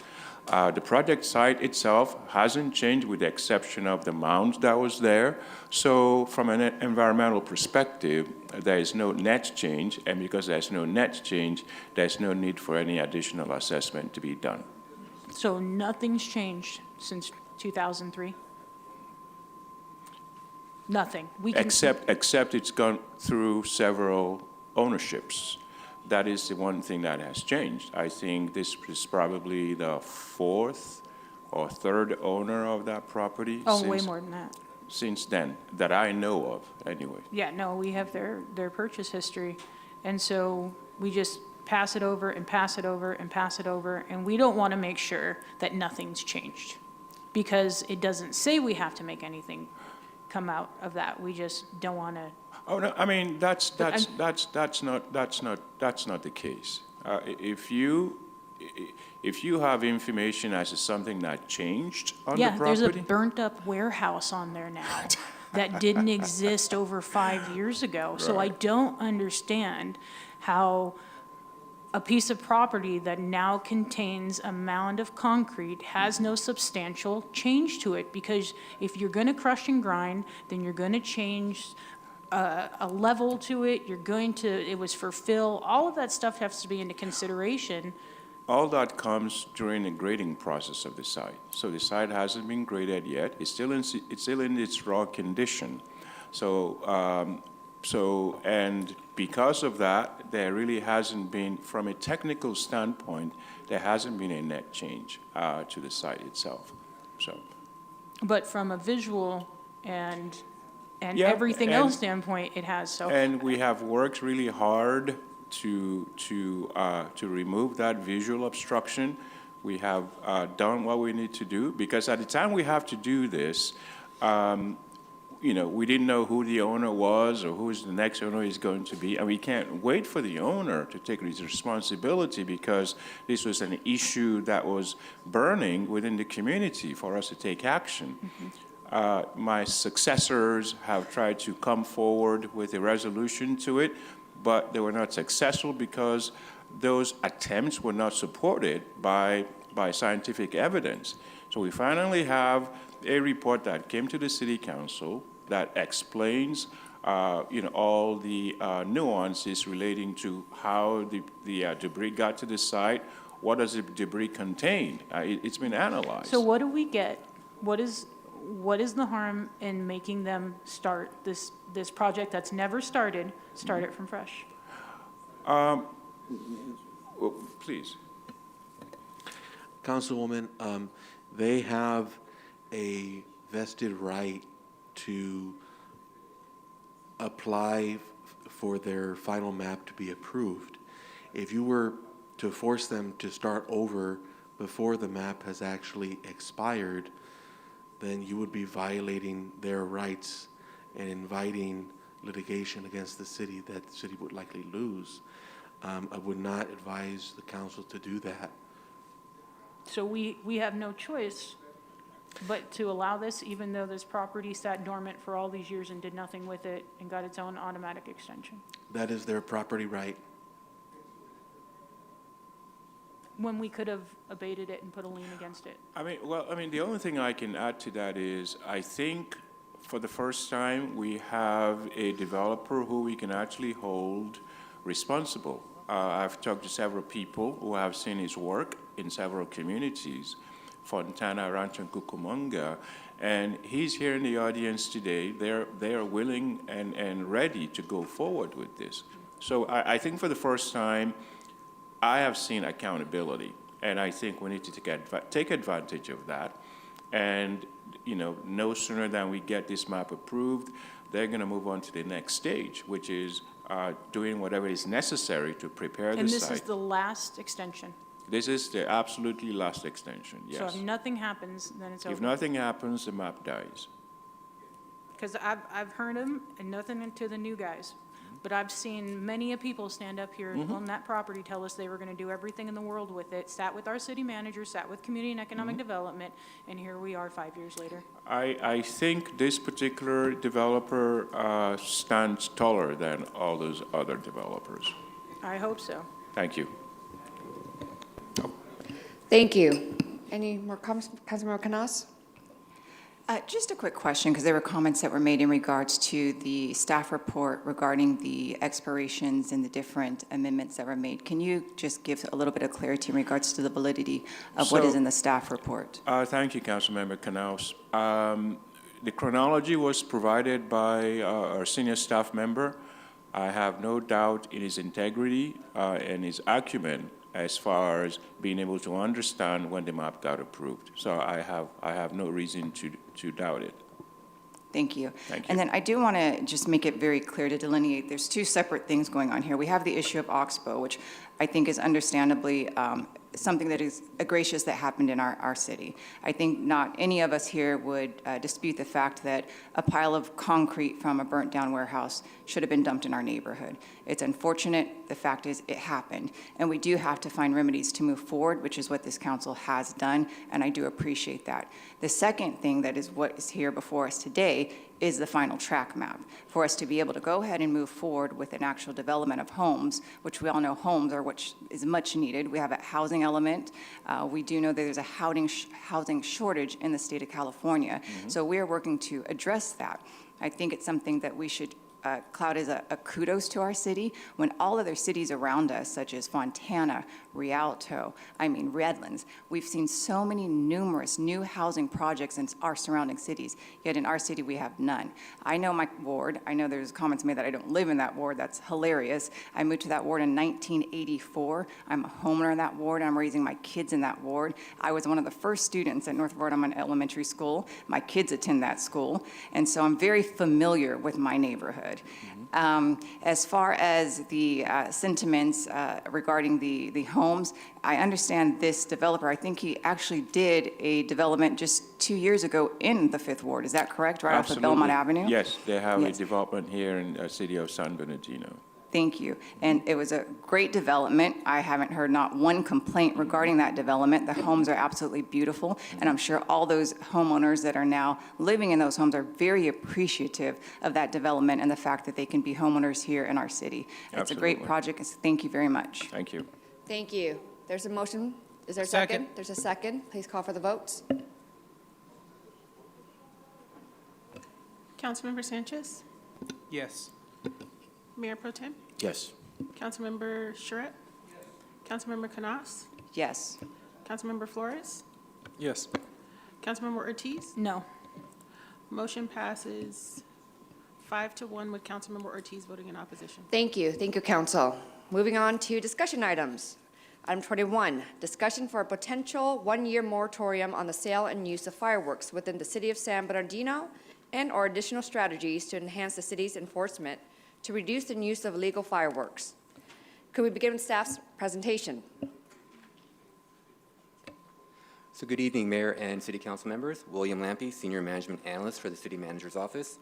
The project site itself hasn't changed with the exception of the mound that was there. So from an environmental perspective, there is no net change, and because there's no net change, there's no need for any additional assessment to be done. So nothing's changed since 2003? Nothing. We can. Except it's gone through several ownerships. That is the one thing that has changed. I think this is probably the fourth or third owner of that property. Oh, way more than that. Since then, that I know of, anyway. Yeah, no, we have their purchase history, and so we just pass it over and pass it over and pass it over, and we don't want to make sure that nothing's changed, because it doesn't say we have to make anything come out of that. We just don't want to. Oh no, I mean that's not the case. If you have information as to something that changed on the property. Yeah, there's a burnt-up warehouse on there now that didn't exist over 5 years ago. So I don't understand how a piece of property that now contains a mound of concrete has no substantial change to it, because if you're going to crush and grind, then you're going to change a level to it. It was for fill. All of that stuff has to be into consideration. All that comes during the grading process of the site. So the site hasn't been graded yet. It's still in its raw condition. So, and because of that, there really hasn't been, from a technical standpoint, there hasn't been a net change to the site itself. So. But from a visual and Yeah, everything and- else standpoint, it has, so. And we have worked really hard to remove that visual obstruction. We have done what we need to do, because at the time we have to do this, we didn't know who the owner was or who the next owner is going to be, and we can't wait for the owner to take his responsibility, because this was an issue that was burning within the community for us to take action. My successors have tried to come forward with a resolution to it, but they were not successful because those attempts were not supported by scientific evidence. So we finally have a report that came to the City Council that explains, all the nuances relating to how the debris got to the site, what does the debris contain. It's been analyzed. So what do we get? What is the harm in making them start this project that's never started, start it from fresh? Please. Councilwoman, they have a vested right to apply for their final map to be approved. If you were to force them to start over before the map has actually expired, then you would be violating their rights and inviting litigation against the city that the city would likely lose. I would not advise the council to do that. So we have no choice but to allow this, even though this property sat dormant for all these years and did nothing with it and got its own automatic extension. That is their property right. When we could have abated it and put a lien against it. The only thing I can add to that is, I think for the first time, we have a developer who we can actually hold responsible. I've talked to several people who have seen his work in several communities, Fontana, Rancho, and Cucamonga, and he's here in the audience today. They are willing and ready to go forward with this. So I think for the first time, I have seen accountability, and I think we need to take advantage of that. And, no sooner than we get this map approved, they're going to move on to the next stage, which is doing whatever is necessary to prepare the And site. this is the last extension. This is the absolutely last extension, yes. So if nothing happens, then it's over. If nothing happens, the map dies. Because I've heard them, and nothing to the new guys, but I've seen many a people stand up here on that property, tell us they were going to do everything in the world with it, sat with our city manager, sat with Community and Economic Development, and here we are 5 years later. I think this particular developer stands taller than all those other developers. I hope so. Thank you. Thank you. Any more comments, Councilmember Canas? Just a quick question, because there were comments that were made in regards to the staff report regarding the expirations and the different amendments that were made. Can you just give a little bit of clarity in regards to the validity of what is in the staff report? Thank you, Councilmember Canals. The chronology was provided by our senior staff member. I have no doubt in his integrity and his acumen as far as being able to understand when the map got approved. So I have no reason to doubt it. Thank you. Thank you. And then I do want to just make it very clear to delineate, there's two separate things going on here. We have the issue of Oxbow, which I think is understandably something that is egregious that happened in our city. I think not any of us here would dispute the fact that a pile of concrete from a burnt-down warehouse should have been dumped in our neighborhood. It's unfortunate. The fact is it happened. And we do have to find remedies to move forward, which is what this council has done, and I do appreciate that. The second thing that is what is here before us today is the final track map, for us to be able to go ahead and move forward with an actual development of homes, which we all know homes are what is much needed. We have a housing element. We do know that there's a housing shortage in the state of California. So we are working to address that. I think it's something that we should cloud as a kudos to our city when all other cities around us, such as Fontana, Rialto, Redlands, we've seen so many numerous new housing projects in our surrounding cities, yet in our city we have none. I know my ward. I know there's comments made that I don't live in that ward. That's hilarious. I moved to that ward in 1984. I'm a homeowner in that ward, and I'm raising my kids in that ward. I was one of the first students at North Rhode Island Elementary School. My kids attend that school, and so I'm very familiar with my neighborhood. As far as the sentiments regarding the homes, I understand this developer, I think he actually did a development just 2 years ago in the Fifth Ward. Is that correct, right off of Belmont Avenue? Yes, they have Yes. a development here in the city of San Bernardino. Thank you. And it was a great development. I haven't heard not one complaint regarding that development. The homes are absolutely beautiful, and I'm sure all those homeowners that are now living in those homes are very appreciative of that development and the fact that they can be homeowners here in our city. It's a great Absolutely. project. Thank you very much. Thank you. Thank you. There's a motion. Is there a Second. second? There's a second. Please call for the votes. Councilmember Sanchez, Yes. Mayor Pro Tem, Yes. Councilmember Charette, Councilmember Canas, Yes. Councilmember Flores, Yes. Councilmember Ortiz. No. Motion passes 5-1 with Councilmember Ortiz voting in opposition. Thank you. Thank you, council. Moving on to discussion items. Item 21, discussion for a potential one-year moratorium on the sale and use of fireworks within the city of San Bernardino and/or additional strategies to enhance the city's enforcement to reduce the use of illegal fireworks. Could we begin with staff's presentation? So good evening, Mayor and City Council members. William Lampe, Senior Management Analyst for the City Manager's Office.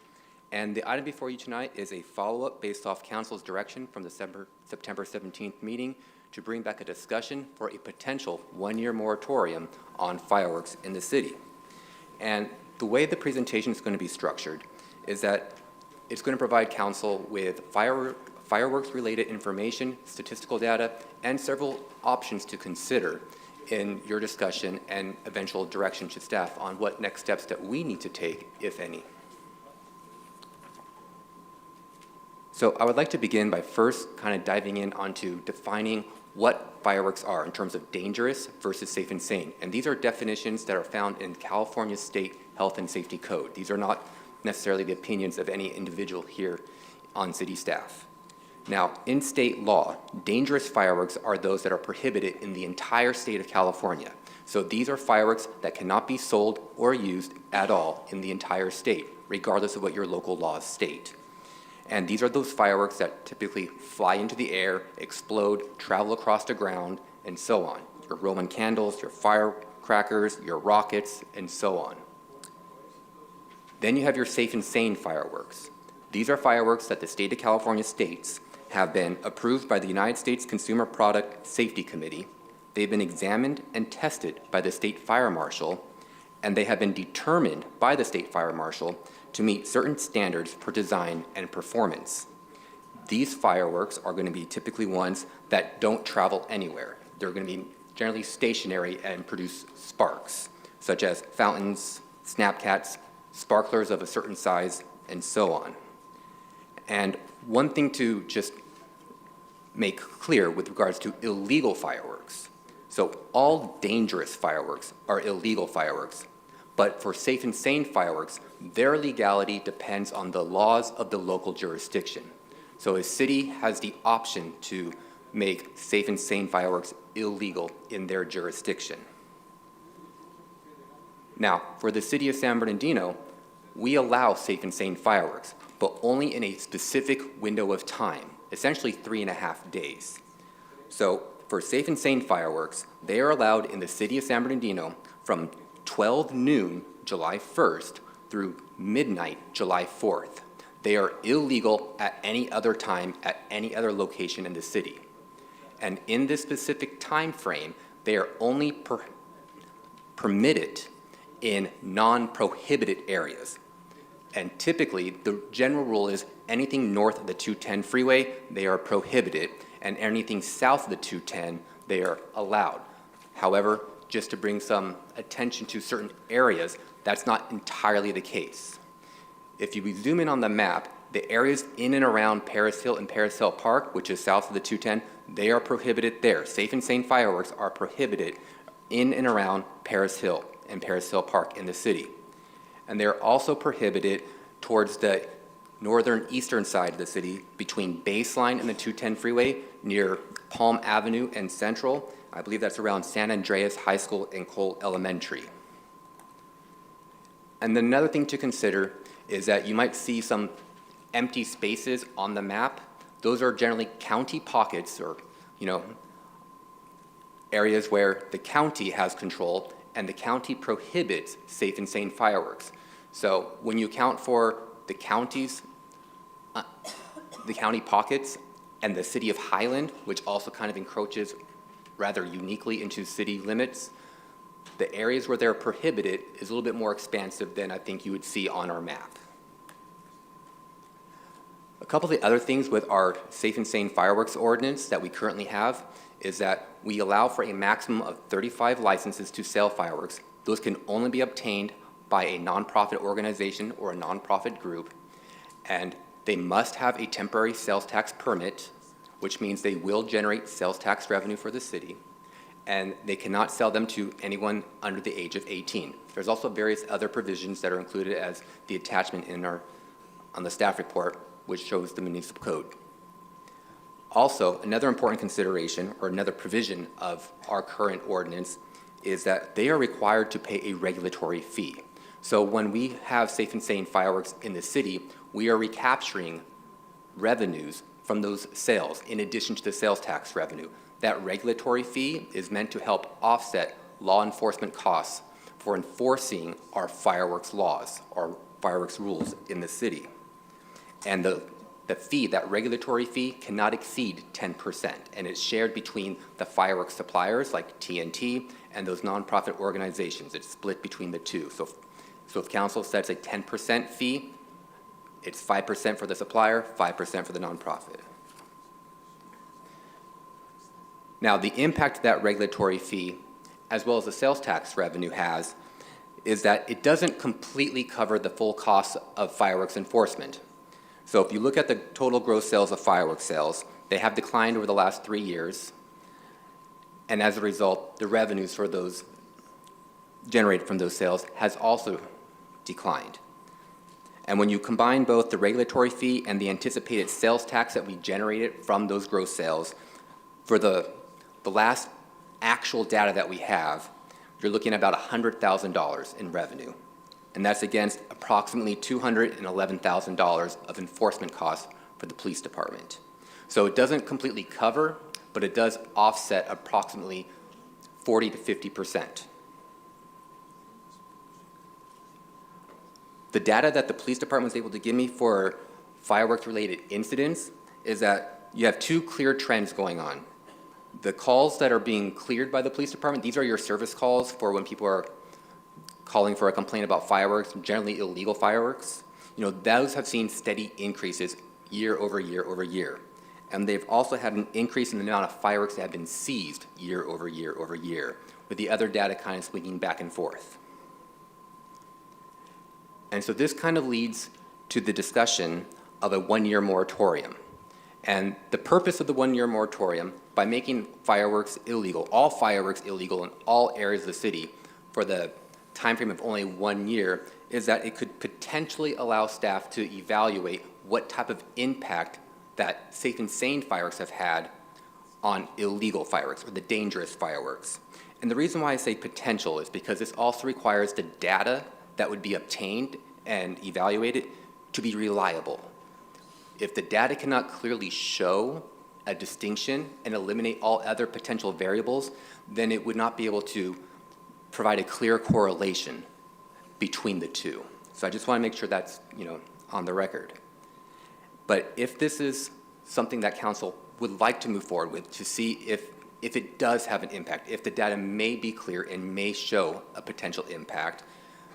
And the item before you tonight is a follow-up based off Council's direction from the September 17th meeting to bring back a discussion for a potential one-year moratorium on fireworks in the city. And the way the presentation is going to be structured is that it's going to provide Council with fireworks-related information, statistical data, and several options to consider in your discussion and eventual direction to staff on what next steps that we need to take, if any. So I would like to begin by first kind of diving in onto defining what fireworks are in terms of dangerous versus safe and sane. And these are definitions that are found in California State Health and Safety Code. These are not necessarily the opinions of any individual here on city staff. Now, in state law, dangerous fireworks are those that are prohibited in the entire state of California. So these are fireworks that cannot be sold or used at all in the entire state, regardless of what your local laws state. And these are those fireworks that typically fly into the air, explode, travel across the ground, and so on. Your Roman candles, your firecrackers, your rockets, and so on. Then you have your safe and sane fireworks. These are fireworks that the state of California states have been approved by the United States Consumer Product Safety Committee. They've been examined and tested by the state fire marshal, and they have been determined by the state fire marshal to meet certain standards for design and performance. These fireworks are going to be typically ones that don't travel anywhere. They're going to be generally stationary and produce sparks, such as fountains, snapcats, sparklers of a certain size, and so on. And one thing to just make clear with regards to illegal fireworks. So all dangerous fireworks are illegal fireworks. But for safe and sane fireworks, their legality depends on the laws of the local jurisdiction. So a city has the option to make safe and sane fireworks illegal in their jurisdiction. Now, for the city of San Bernardino, we allow safe and sane fireworks, but only in a specific window of time, essentially 3.5 days. So for safe and sane fireworks, they are allowed in the city of San Bernardino from 12 noon, July 1st, through midnight, July 4th. They are illegal at any other time, at any other location in the city. And in this specific time frame, they are only permitted in non-prohibited areas. And typically, the general rule is anything north of the 210 freeway, they are prohibited, and anything south of the 210, they are allowed. However, just to bring some attention to certain areas, that's not entirely the case. If you zoom in on the map, The areas in and around Paris Hill and Paris Hill Park, which is south of the 210, they are prohibited there. Safe and sane fireworks are prohibited in and around Paris Hill and Paris Hill Park in the city. And they're also prohibited towards the northern eastern side of the city between Baseline and the 210 freeway near Palm Avenue and Central. I believe that's around San Andreas High School and Cole Elementary. And then another thing to consider is that you might see some empty spaces on the map. Those are generally county pockets or, areas where the county has control and the county prohibits safe and sane fireworks. So when you account for the county pockets and the city of Highland, which also kind of encroaches rather uniquely into city limits, the areas where they're prohibited is a little bit more expansive than I think you would see on our map. A couple of the other things with our safe and sane fireworks ordinance that we currently have is that we allow for a maximum of 35 licenses to sell fireworks. Those can only be obtained by a nonprofit organization or a nonprofit group, and they must have a temporary sales tax permit, which means they will generate sales tax revenue for the city, and they cannot sell them to anyone under the age of 18. There's also various other provisions that are included as the attachment on the staff report, which shows the municipal code. Also, another important consideration or another provision of our current ordinance is that they are required to pay a regulatory fee. So when we have safe and sane fireworks in the city, we are recapturing revenues from those sales in addition to the sales tax revenue. That regulatory fee is meant to help offset law enforcement costs for enforcing our fireworks laws, our fireworks rules in the city. And the fee, that regulatory fee, cannot exceed 10%, and it's shared between the fireworks suppliers like TNT and those nonprofit organizations. It's split between the two. So if council sets a 10% fee, it's 5% for the supplier, 5% for the nonprofit. Now, the impact that regulatory fee, as well as the sales tax revenue has, is that it doesn't completely cover the full cost of fireworks enforcement. So if you look at the total gross sales of fireworks sales, they have declined over the last 3 years. And as a result, the revenues for those generated from those sales has also declined. And when you combine both the regulatory fee and the anticipated sales tax that we generated from those gross sales, for the last actual data that we have, you're looking at about $100,000 in revenue. And that's against approximately $211,000 of enforcement costs for the police department. So it doesn't completely cover, but it does offset approximately 40 to 50%. The data that the police department was able to give me for fireworks-related incidents is that you have two clear trends going on. The calls that are being cleared by the police department, these are your service calls for when people are calling for a complaint about fireworks, generally illegal fireworks. Those have seen steady increases year over year over year. And they've also had an increase in the amount of fireworks that have been seized year over year over year, with the other data kind of swinging back and forth. And so this kind of leads to the discussion of a one-year moratorium. And the purpose of the one-year moratorium, by making fireworks illegal, all fireworks illegal in all areas of the city for the time frame of only 1 year, is that it could potentially allow staff to evaluate what type of impact that safe and sane fireworks have had on illegal fireworks or the dangerous fireworks. And the reason why I say potential is because this also requires the data that would be obtained and evaluated to be reliable. If the data cannot clearly show a distinction and eliminate all other potential variables, then it would not be able to provide a clear correlation between the two. So I just want to make sure that's, on the record. But if this is something that council would like to move forward with to see if it does have an impact, if the data may be clear and may show a potential impact,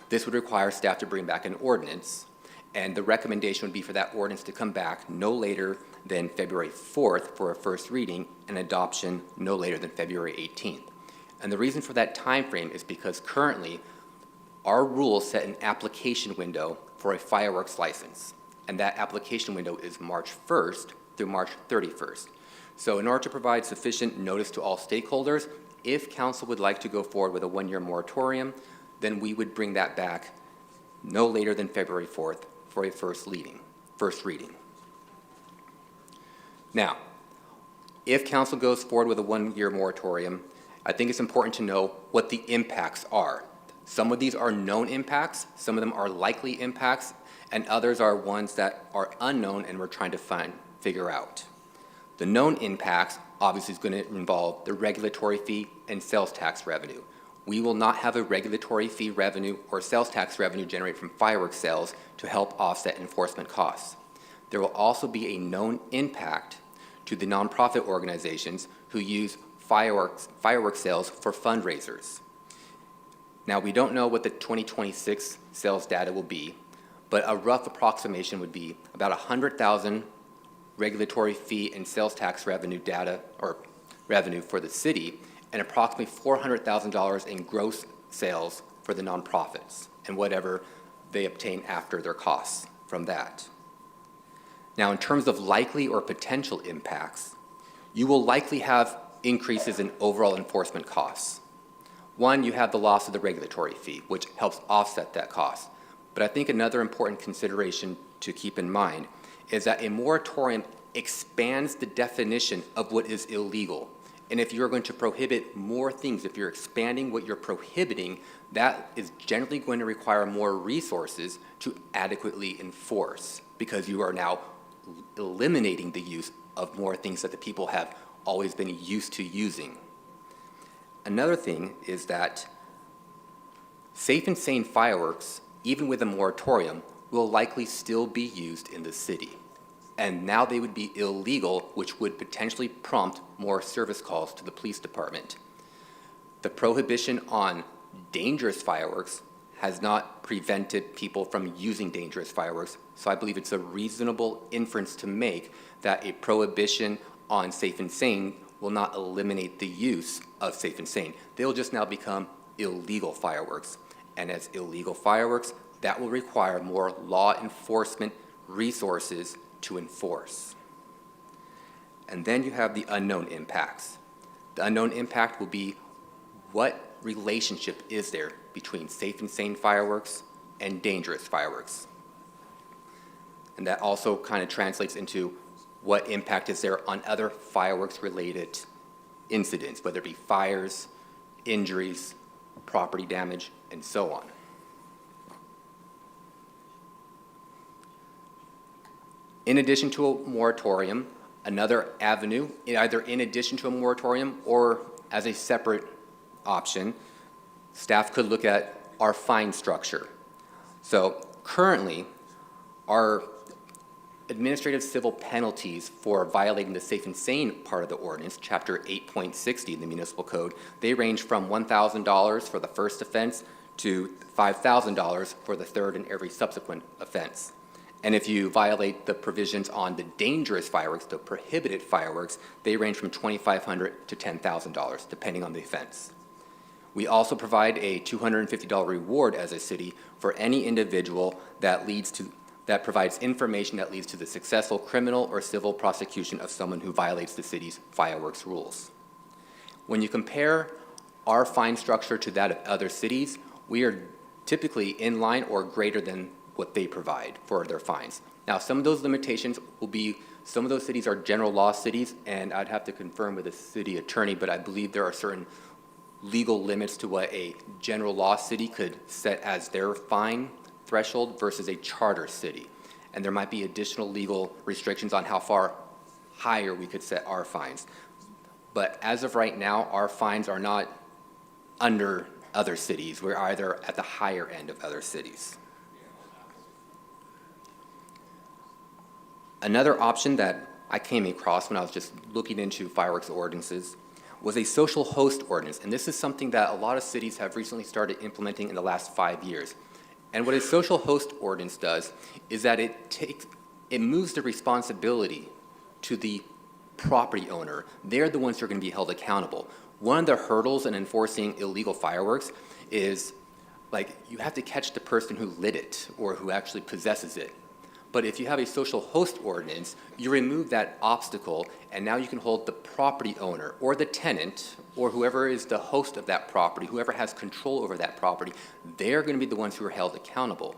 this would require staff to bring back an ordinance, and the recommendation would be for that ordinance to come back no later than February 4th for a first reading and adoption no later than February 18th. And the reason for that time frame is because currently our rules set an application window for a fireworks license. and that application window is March 1st through March 31st. So in order to provide sufficient notice to all stakeholders, if council would like to go forward with a one-year moratorium, then we would bring that back no later than February 4th for a first reading. Now, if council goes forward with a one-year moratorium, I think it's important to know what the impacts are. Some of these are known impacts, some of them are likely impacts, and others are ones that are unknown and we're trying to figure out. The known impacts obviously is going to involve the regulatory fee and sales tax revenue. We will not have a regulatory fee revenue or sales tax revenue generated from fireworks sales to help offset enforcement costs. There will also be a known impact to the nonprofit organizations who use fireworks sales for fundraisers. Now, we don't know what the 2026 sales data will be, but a rough approximation would be about 100,000 regulatory fee and sales tax revenue revenue for the city, and approximately $400,000 in gross sales for the nonprofits and whatever they obtain after their costs from that. Now, in terms of likely or potential impacts, you will likely have increases in overall enforcement costs. One, you have the loss of the regulatory fee, which helps offset that cost. But I think another important consideration to keep in mind is that a moratorium expands the definition of what is illegal. And if you're going to prohibit more things, if you're expanding what you're prohibiting, that is generally going to require more resources to adequately enforce, because you are now eliminating the use of more things that the people have always been used to using. Another thing is that safe and sane fireworks, even with a moratorium, will likely still be used in the city. And now they would be illegal, which would potentially prompt more service calls to the police department. The prohibition on dangerous fireworks has not prevented people from using dangerous fireworks, so I believe it's a reasonable inference to make that a prohibition on safe and sane will not eliminate the use of safe and sane. They'll just now become illegal fireworks. And as illegal fireworks, that will require more law enforcement resources to enforce. And then you have the unknown impacts. The unknown impact will be what relationship is there between safe and sane fireworks and dangerous fireworks. And that also kind of translates into what impact is there on other fireworks-related incidents, whether it be fires, injuries, property damage, and so on. In addition to a moratorium, another avenue, either in addition to a moratorium or as a separate option, staff could look at our fine structure. So currently, our administrative civil penalties for violating the safe and sane part of the ordinance, Chapter 8.60 in the Municipal Code, they range from $1,000 for the first offense to $5,000 for the third and every subsequent offense. And if you violate the provisions on the dangerous fireworks, the prohibited fireworks, they range from $2,500 to $10,000, depending on the offense. We also provide a $250 reward as a city for any individual that provides information that leads to the successful criminal or civil prosecution of someone who violates the city's fireworks rules. When you compare our fine structure to that of other cities, we are typically in line or greater than what they provide for their fines. Now, some of those limitations will be, some of those cities are general law cities, and I'd have to confirm with the city attorney, but I believe there are certain legal limits to what a general law city could set as their fine threshold versus a charter city. And there might be additional legal restrictions on how far higher we could set our fines. But as of right now, our fines are not under other cities. We're either at the higher end of other cities. Another option that I came across when I was just looking into fireworks ordinances was a social host ordinance. And this is something that a lot of cities have recently started implementing in the last 5 years. And what a social host ordinance does is that it moves the responsibility to the property owner. They're the ones who are going to be held accountable. One of the hurdles in enforcing illegal fireworks is, like, you have to catch the person who lit it or who actually possesses it. But if you have a social host ordinance, you remove that obstacle, and now you can hold the property owner or the tenant or whoever is the host of that property, whoever has control over that property, they're going to be the ones who are held accountable.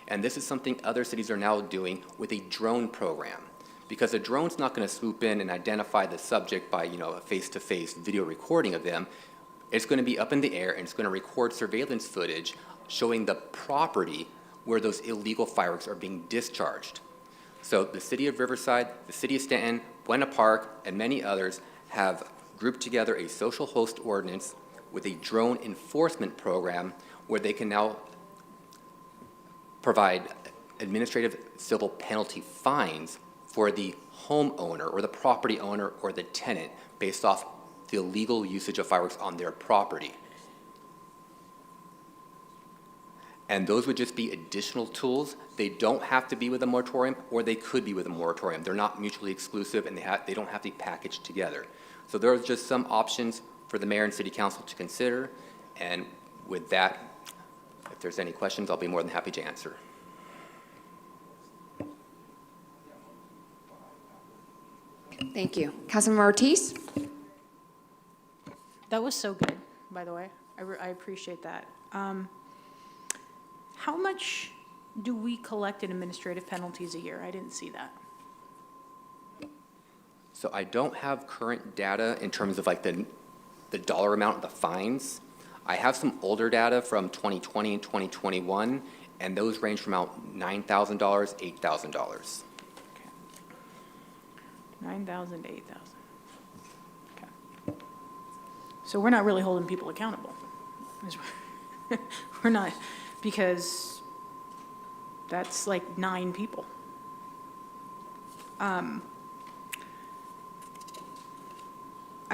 And this is something other cities are now doing with a drone program. Because a drone's not going to swoop in and identify the subject by, a face-to-face video recording of them. It's going to be up in the air, and it's going to record surveillance footage showing the property where those illegal fireworks are being discharged. So the city of Riverside, the city of Stanton, Buena Park, and many others have grouped together a social host ordinance with a drone enforcement program where they can now provide administrative civil penalty fines for the homeowner or the property owner or the tenant based off the illegal usage of fireworks on their property. And those would just be additional tools. They don't have to be with a moratorium, or they could be with a moratorium. They're not mutually exclusive, and they don't have to be packaged together. So there are just some options for the mayor and city council to consider. And with that, if there's any questions, I'll be more than happy to answer. Thank you. Councilmember Ortiz? That was so good, by the way. I appreciate that. How much do we collect in administrative penalties a year? I didn't see that. So I don't have current data in terms of like the dollar amount of the fines. I have some older data from 2020 and 2021, and those range from about $9,000, $8,000. 9,000 to 8,000. Okay. So we're not really holding people accountable. We're not, because that's like 9 people. I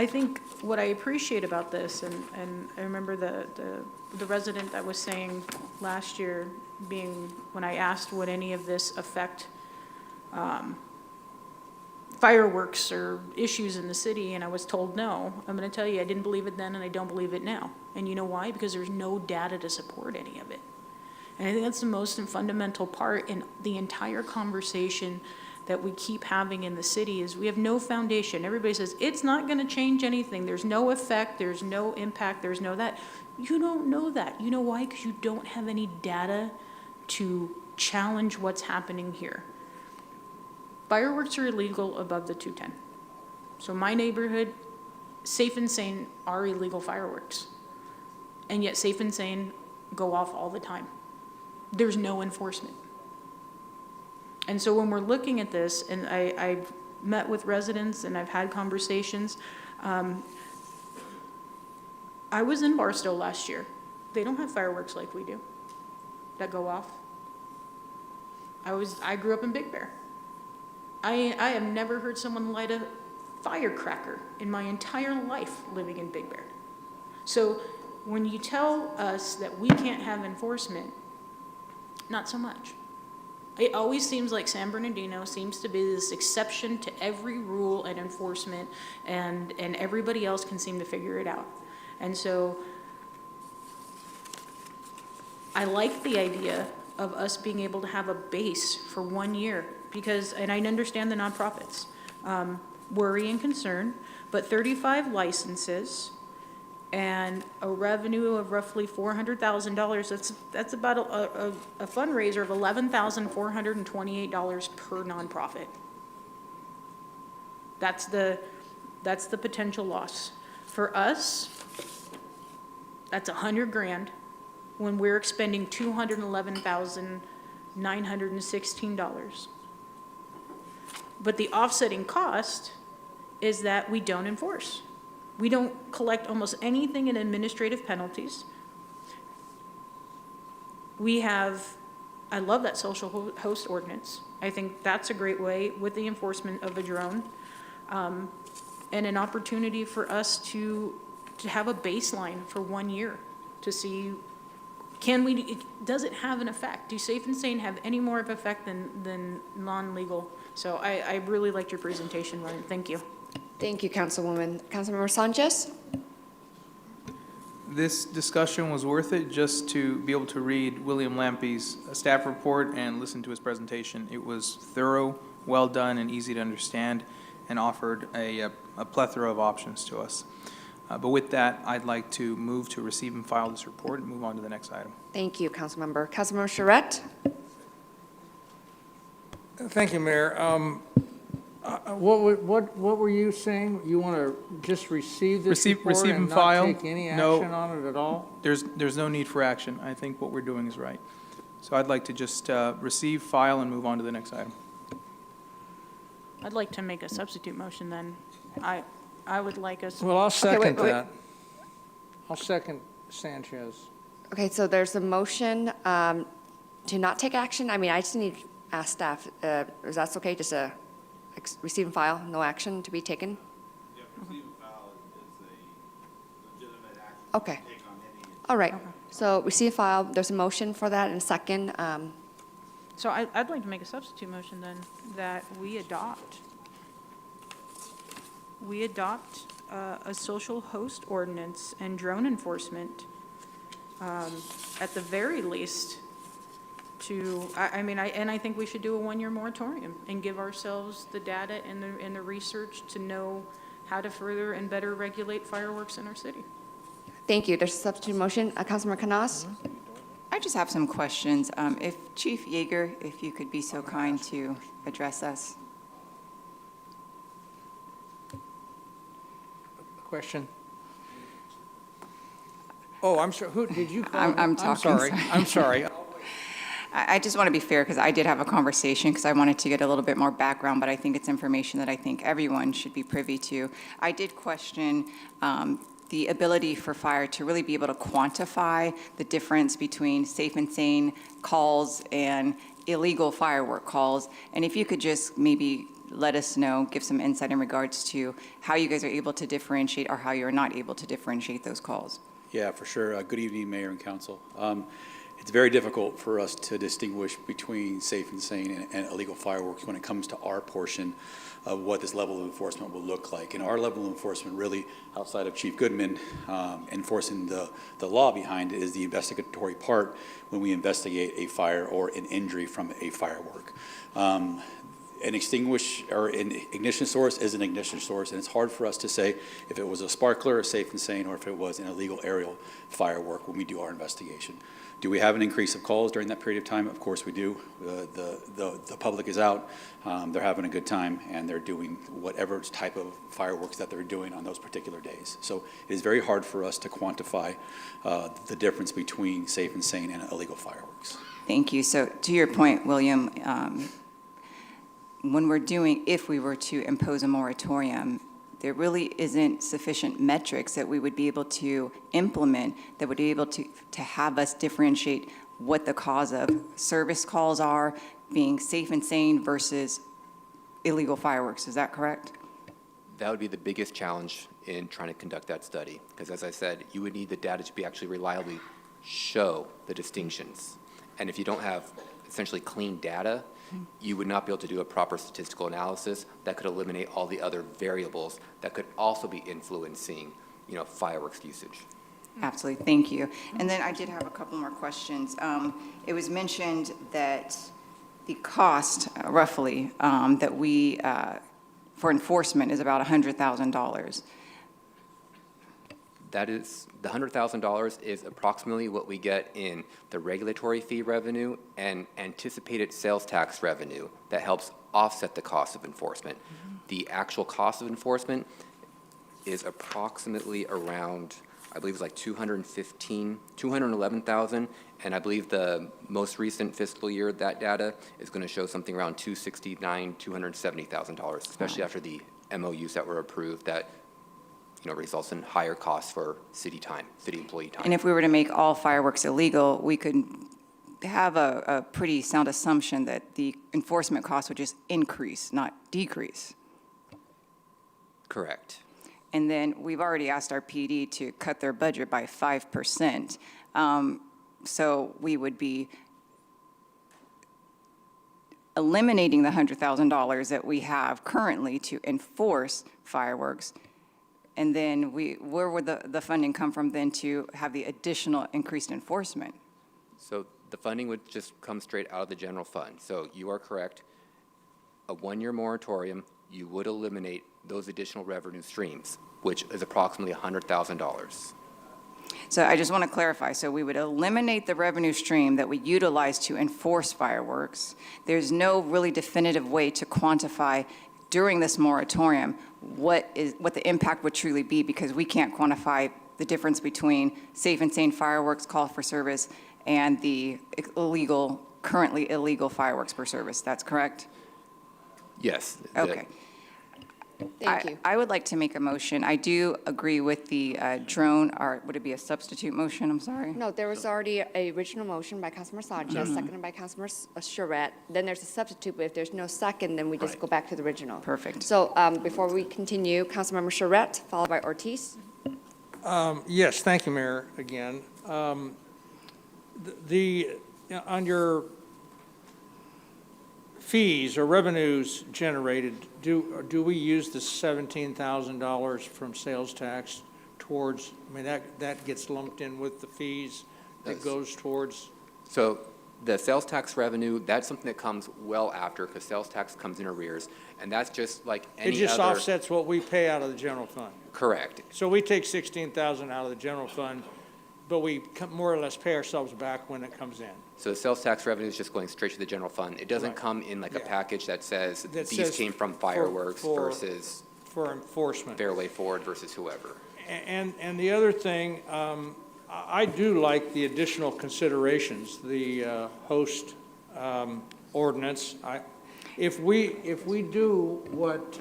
think what I appreciate about this, and I remember the resident that was saying last year, being, when I asked would any of this affect fireworks or issues in the city, and I was told no. I'm going to tell you, I didn't believe it then, and I don't believe it now. And you know why? Because there's no data to support any of it. And I think that's the most fundamental part in the entire conversation that we keep having in the city is we have no foundation. Everybody says, it's not going to change anything. There's no effect. There's no impact. There's no that. You don't know that. You know why? Because you don't have any data to challenge what's happening here. Fireworks are illegal above the 210. So my neighborhood, Safe and Sane are illegal fireworks. And yet Safe and Sane go off all the time. There's no enforcement. And so when we're looking at this, and I've met with residents and I've had conversations, I was in Barstow last year. They don't have fireworks like we do that go off. I grew up in Big Bear. I have never heard someone light a firecracker in my entire life living in Big Bear. So when you tell us that we can't have enforcement, not so much. It always seems like San Bernardino seems to be this exception to every rule and enforcement, and everybody else can seem to figure it out. And so I like the idea of us being able to have a base for 1 year because, and I understand the nonprofits, worry and concern, but 35 licenses and a revenue of roughly $400,000, that's about a fundraiser of $11,428 per nonprofit. That's the potential loss. For us, that's $100,000 when we're expending $211,916. But the offsetting cost is that we don't enforce. We don't collect almost anything in administrative penalties. We have, I love that social host ordinance. I think that's a great way with the enforcement of a drone, and an opportunity for us to have a baseline for 1 year to see, does it have an effect? Do Safe and Sane have any more of effect than non-legal? So I really liked your presentation, Ryan. Thank you. Thank you, Councilwoman. Councilmember Sanchez? This discussion was worth it just to be able to read William Lampy's staff report and listen to his presentation. It was thorough, well done, and easy to understand, and offered a plethora of options to us. But with that, I'd like to move to receive and file this report and move on to the next item. Thank you, Councilmember. Councilmember Charette? Thank you, Mayor. What were you saying? You want to just receive this report Receive and and file? not take any No. action on it at all? There's no need for action. I think what we're doing is right. So I'd like to just receive, file, and move on to the next item. I'd like to make a substitute motion then. I would like us. Well, I'll second wait. that. I'll second Sanchez. Okay, so there's a motion to not take action. I mean, I just need to ask staff, is that okay, just receive and file, no action to be taken? Yeah, receive and file is a legitimate action. Okay. To take on any. All right, so receive and file, there's a motion for that, and a second. So I'd like to make a substitute motion then, that we adopt a social host ordinance and drone enforcement, at the very least, I think we should do a one-year moratorium and give ourselves the data and the research to know how to further and better regulate fireworks in our city. Thank you. There's a substitute motion. Councilmember Canas? I just have some questions. If Chief Yeager, if you could be so kind to address us. Question? Oh, I'm sorry. Who, did you call? I'm talking, sorry. I'm sorry. I just want to be fair, because I did have a conversation, because I wanted to get a little bit more background, but I think it's information that I think everyone should be privy to. I did question the ability for fire to really be able to quantify the difference between safe and sane calls and illegal firework calls. And if you could just maybe let us know, give some insight in regards to how you guys are able to differentiate or how you're not able to differentiate those calls. Yeah, for sure. Good evening, Mayor and Council. It's very difficult for us to distinguish between safe and sane and illegal fireworks when it comes to our portion of what this level of enforcement will look like. And our level of enforcement, really, outside of Chief Goodman enforcing the law behind it, is the investigatory part when we investigate a fire or an injury from a firework. An ignition source is an ignition source, and it's hard for us to say if it was a sparkler, safe and sane, or if it was an illegal aerial firework when we do our investigation. Do we have an increase of calls during that period of time? Of course we do. The public is out, they're having a good time, and they're doing whatever type of fireworks that they're doing on those particular days. So it is very hard for us to quantify the difference between safe and sane and illegal fireworks. Thank you. So to your point, William, if we were to impose a moratorium, there really isn't sufficient metrics that we would be able to implement that would be able to have us differentiate what the cause of service calls are, being safe and sane versus illegal fireworks. Is that correct? That would be the biggest challenge in trying to conduct that study, because as I said, you would need the data to be actually reliably show the distinctions. And if you don't have essentially clean data, you would not be able to do a proper statistical analysis that could eliminate all the other variables that could also be influencing, fireworks usage. Absolutely, thank you. And then I did have a couple more questions. It was mentioned that the cost, roughly, that we, for enforcement is about $100,000. That is, the $100,000 is approximately what we get in the regulatory fee revenue and anticipated sales tax revenue that helps offset the cost of enforcement. The actual cost of enforcement is approximately around, I believe it's like $211,000, and I believe the most recent fiscal year, that data is going to show something around $269,000, $270,000, especially after the MOUs that were approved that results in higher costs for city employee time. And if we were to make all fireworks illegal, we could have a pretty sound assumption that the enforcement costs would just increase, not decrease. Correct. And then we've already asked our PD to cut their budget by 5%. So we would be eliminating the $100,000 that we have currently to enforce fireworks And then where would the funding come from then to have the additional increased enforcement? So the funding would just come straight out of the general fund. So you are correct. A one-year moratorium, you would eliminate those additional revenue streams, which is approximately $100,000. So I just want to clarify, so we would eliminate the revenue stream that we utilize to enforce fireworks. There's no really definitive way to quantify during this moratorium what the impact would truly be, because we can't quantify the difference between safe and sane fireworks call for service and the currently illegal fireworks per service. That's correct? Yes. Okay. Thank you. I would like to make a motion. I do agree with the drone, or would it be a substitute motion? I'm sorry. No, there was already a original motion by Councilmember Sanchez, seconded by Councilmember Charette. Then there's a substitute, but if there's no second, then we just go back to the original. Perfect. So before we continue, Councilmember Charette, followed by Ortiz. Yes, thank you, Mayor, again. On your fees or revenues generated, do we use the $17,000 from sales tax towards, I mean, that gets lumped in with the fees that goes towards? So the sales tax revenue, that's something that comes well after, because sales tax comes in arrears, and that's just like any It just other. offsets what we pay out of the general fund. Correct. So we take $16,000 out of the general fund, but we more or less pay ourselves back when it comes in. So the sales tax revenue is just going straight to the general fund. It doesn't Right. come in like a Yeah. package that says That these says came from for- fireworks for- versus For enforcement. Fairway Ford versus whoever. And the other thing, I do like the additional considerations, the host ordinance. If we do what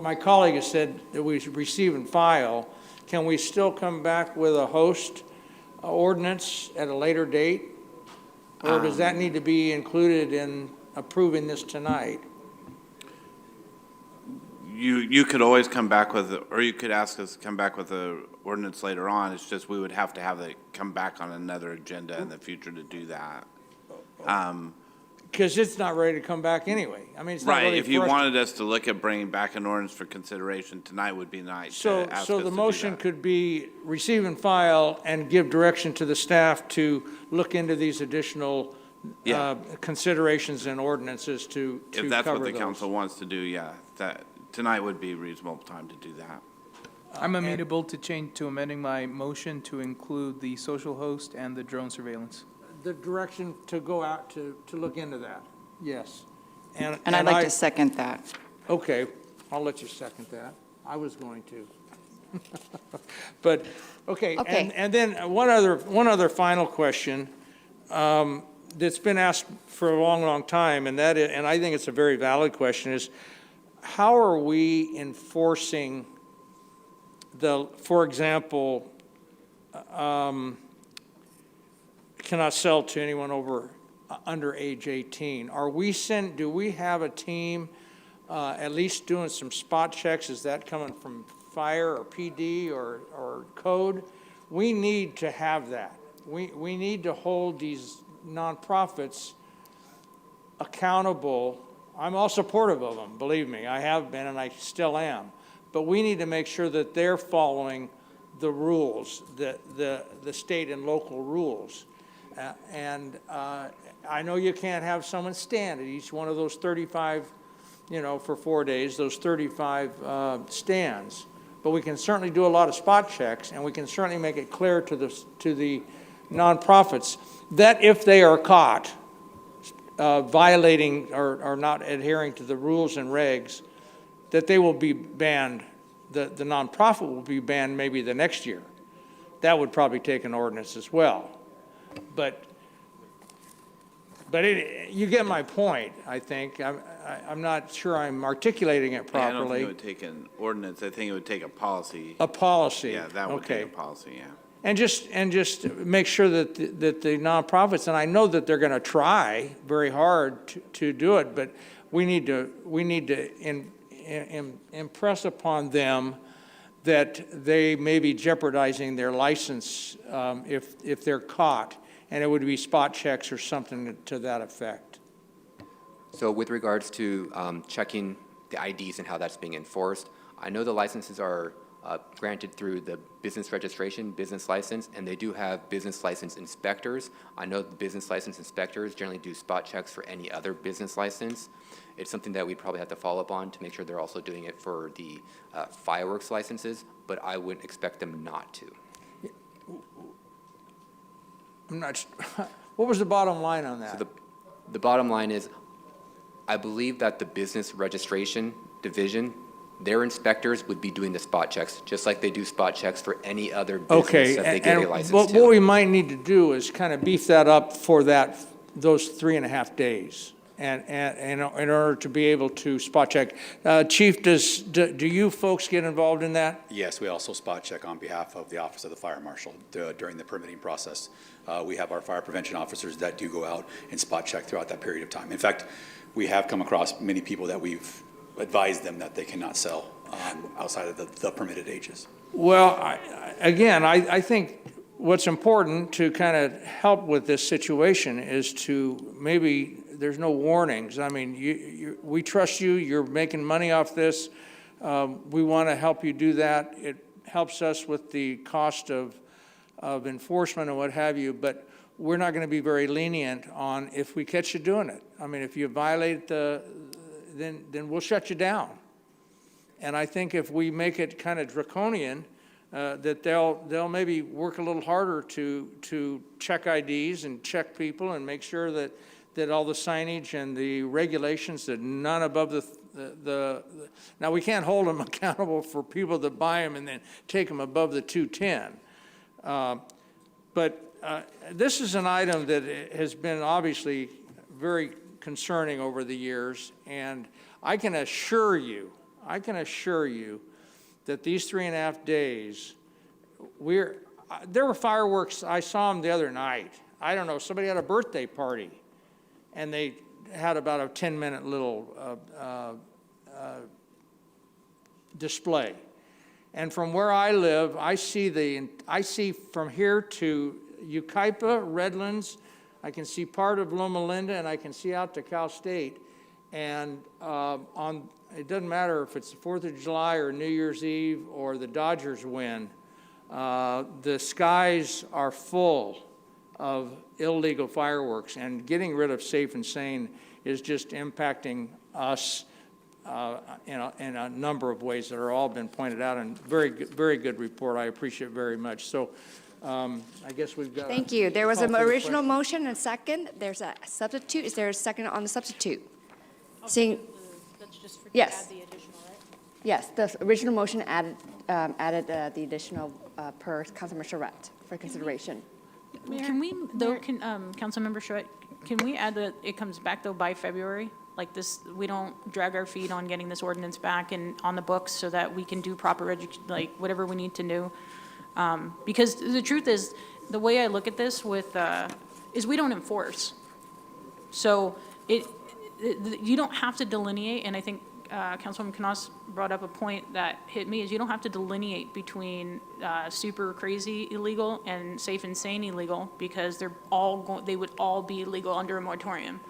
my colleague has said, that we receive and file, can we still come back with a host ordinance at a later date? Or does that need to be included in approving this tonight? You could always come back with, or you could ask us to come back with the ordinance later on. It's just we would have to have it come back on another agenda in the future to do that. Because it's not ready to come back anyway. I mean, it's not Right, ready if you for us to- wanted us to look at bringing back an ordinance for consideration tonight would be nice to ask us So to the do motion that. could be receive and file and give direction to the staff to look into these additional Yeah. considerations and ordinances to If that's what cover the those. council wants to do, yeah, that, tonight would be a reasonable time to do that. I'm amenable to amending my motion to include the social host and the drone surveillance. The direction to go out to look into that, yes. And I'd like to second that. Okay, I'll let you second that. I was going to. But, okay, Okay. and then one other final question that's been asked for a long, long time, and and I think it's a very valid question, is how are we enforcing for example, cannot sell to anyone under age 18. Do we have a team at least doing some spot checks? Is that coming from fire or PD or code? We need to have that. We need to hold these nonprofits accountable. I'm all supportive of them, believe me. I have been and I still am. But we need to make sure that they're following the rules, the state and local rules. And I know you can't have someone stand at each one of those 35, for 4 days, those 35 stands. But we can certainly do a lot of spot checks, and we can certainly make it clear to the nonprofits that if they are caught violating or not adhering to the rules and regs, that they will be banned, the nonprofit will be banned maybe the next year. That would probably take an ordinance as well. But you get my point, I think. I'm not sure I'm articulating it Yeah, I don't think properly. it would take an ordinance, I think it would take a policy. A policy. Yeah, that would take Okay. a policy, yeah. And just make sure that the nonprofits, and I know that they're going to try very hard to do it, but we need to impress upon them that they may be jeopardizing their license if they're caught, and it would be spot checks or something to that effect. So with regards to checking the IDs and how that's being enforced, I know the licenses are granted through the business registration, business license, and they do have business license inspectors. I know the business license inspectors generally do spot checks for any other business license. It's something that we'd probably have to follow up on to make sure they're also doing it for the fireworks licenses, but I wouldn't expect them not to. I'm not, what was the bottom line on that? So the bottom line is, I believe that the business registration division, their inspectors would be doing the spot checks, just like they do spot checks for any other business Okay, that they get a and license what to. we might need to do is kind of beef that up for those 3.5 days. And in order to be able to spot check. Chief, do you folks get involved in that? Yes, we also spot check on behalf of the Office of the Fire Marshal during the permitting process. We have our fire prevention officers that do go out and spot check throughout that period of time. In fact, we have come across many people that we've advised them that they cannot sell outside of the permitted ages. Well, I think what's important to kind of help with this situation is to maybe, there's no warnings. I mean, we trust you, you're making money off this. We want to help you do that. It helps us with the cost of enforcement and what have you, but we're not going to be very lenient on if we catch you doing it. I mean, if you violate then we'll shut you down. And I think if we make it kind of draconian, that they'll maybe work a little harder to check IDs and check people and make sure that all the signage and the regulations, that none above now we can't hold them accountable for people that buy them and then take them above the 210. But this is an item that has been obviously very concerning over the years, and I can assure you that these 3.5 days, there were fireworks, I saw them the other night. I don't know, somebody had a birthday party, and they had about a 10-minute little display. And from where I live, I see from here to Yucaipa, Redlands, I can see part of Loma Linda, and I can see out to Cal State. And it doesn't matter if it's the 4th of July or New Year's Eve or the Dodgers win, the skies are full of illegal fireworks, and getting rid of Safe and Sane is just impacting us in a number of ways that are all been pointed out, and very good report. I appreciate it very much. So I guess we've got. Thank you. There was call an for the original question. motion and second. There's a substitute. Is there a second on the substitute? Seeing. That's just for Yes. add the additional, right? Yes, the original motion added the additional per Councilmember Charette for consideration. Can we, though, Councilmember Charette, can we add that it comes back, though, by February? Like this, we don't drag our feet on getting this ordinance back and on the books so that we can do proper whatever we need to do. Because the truth is, the way I look at this is we don't enforce. So you don't have to delineate, and I think Councilwoman Canas brought up a point that hit me, is you don't have to delineate between super crazy illegal and safe and sane illegal, because they would all be illegal under a moratorium.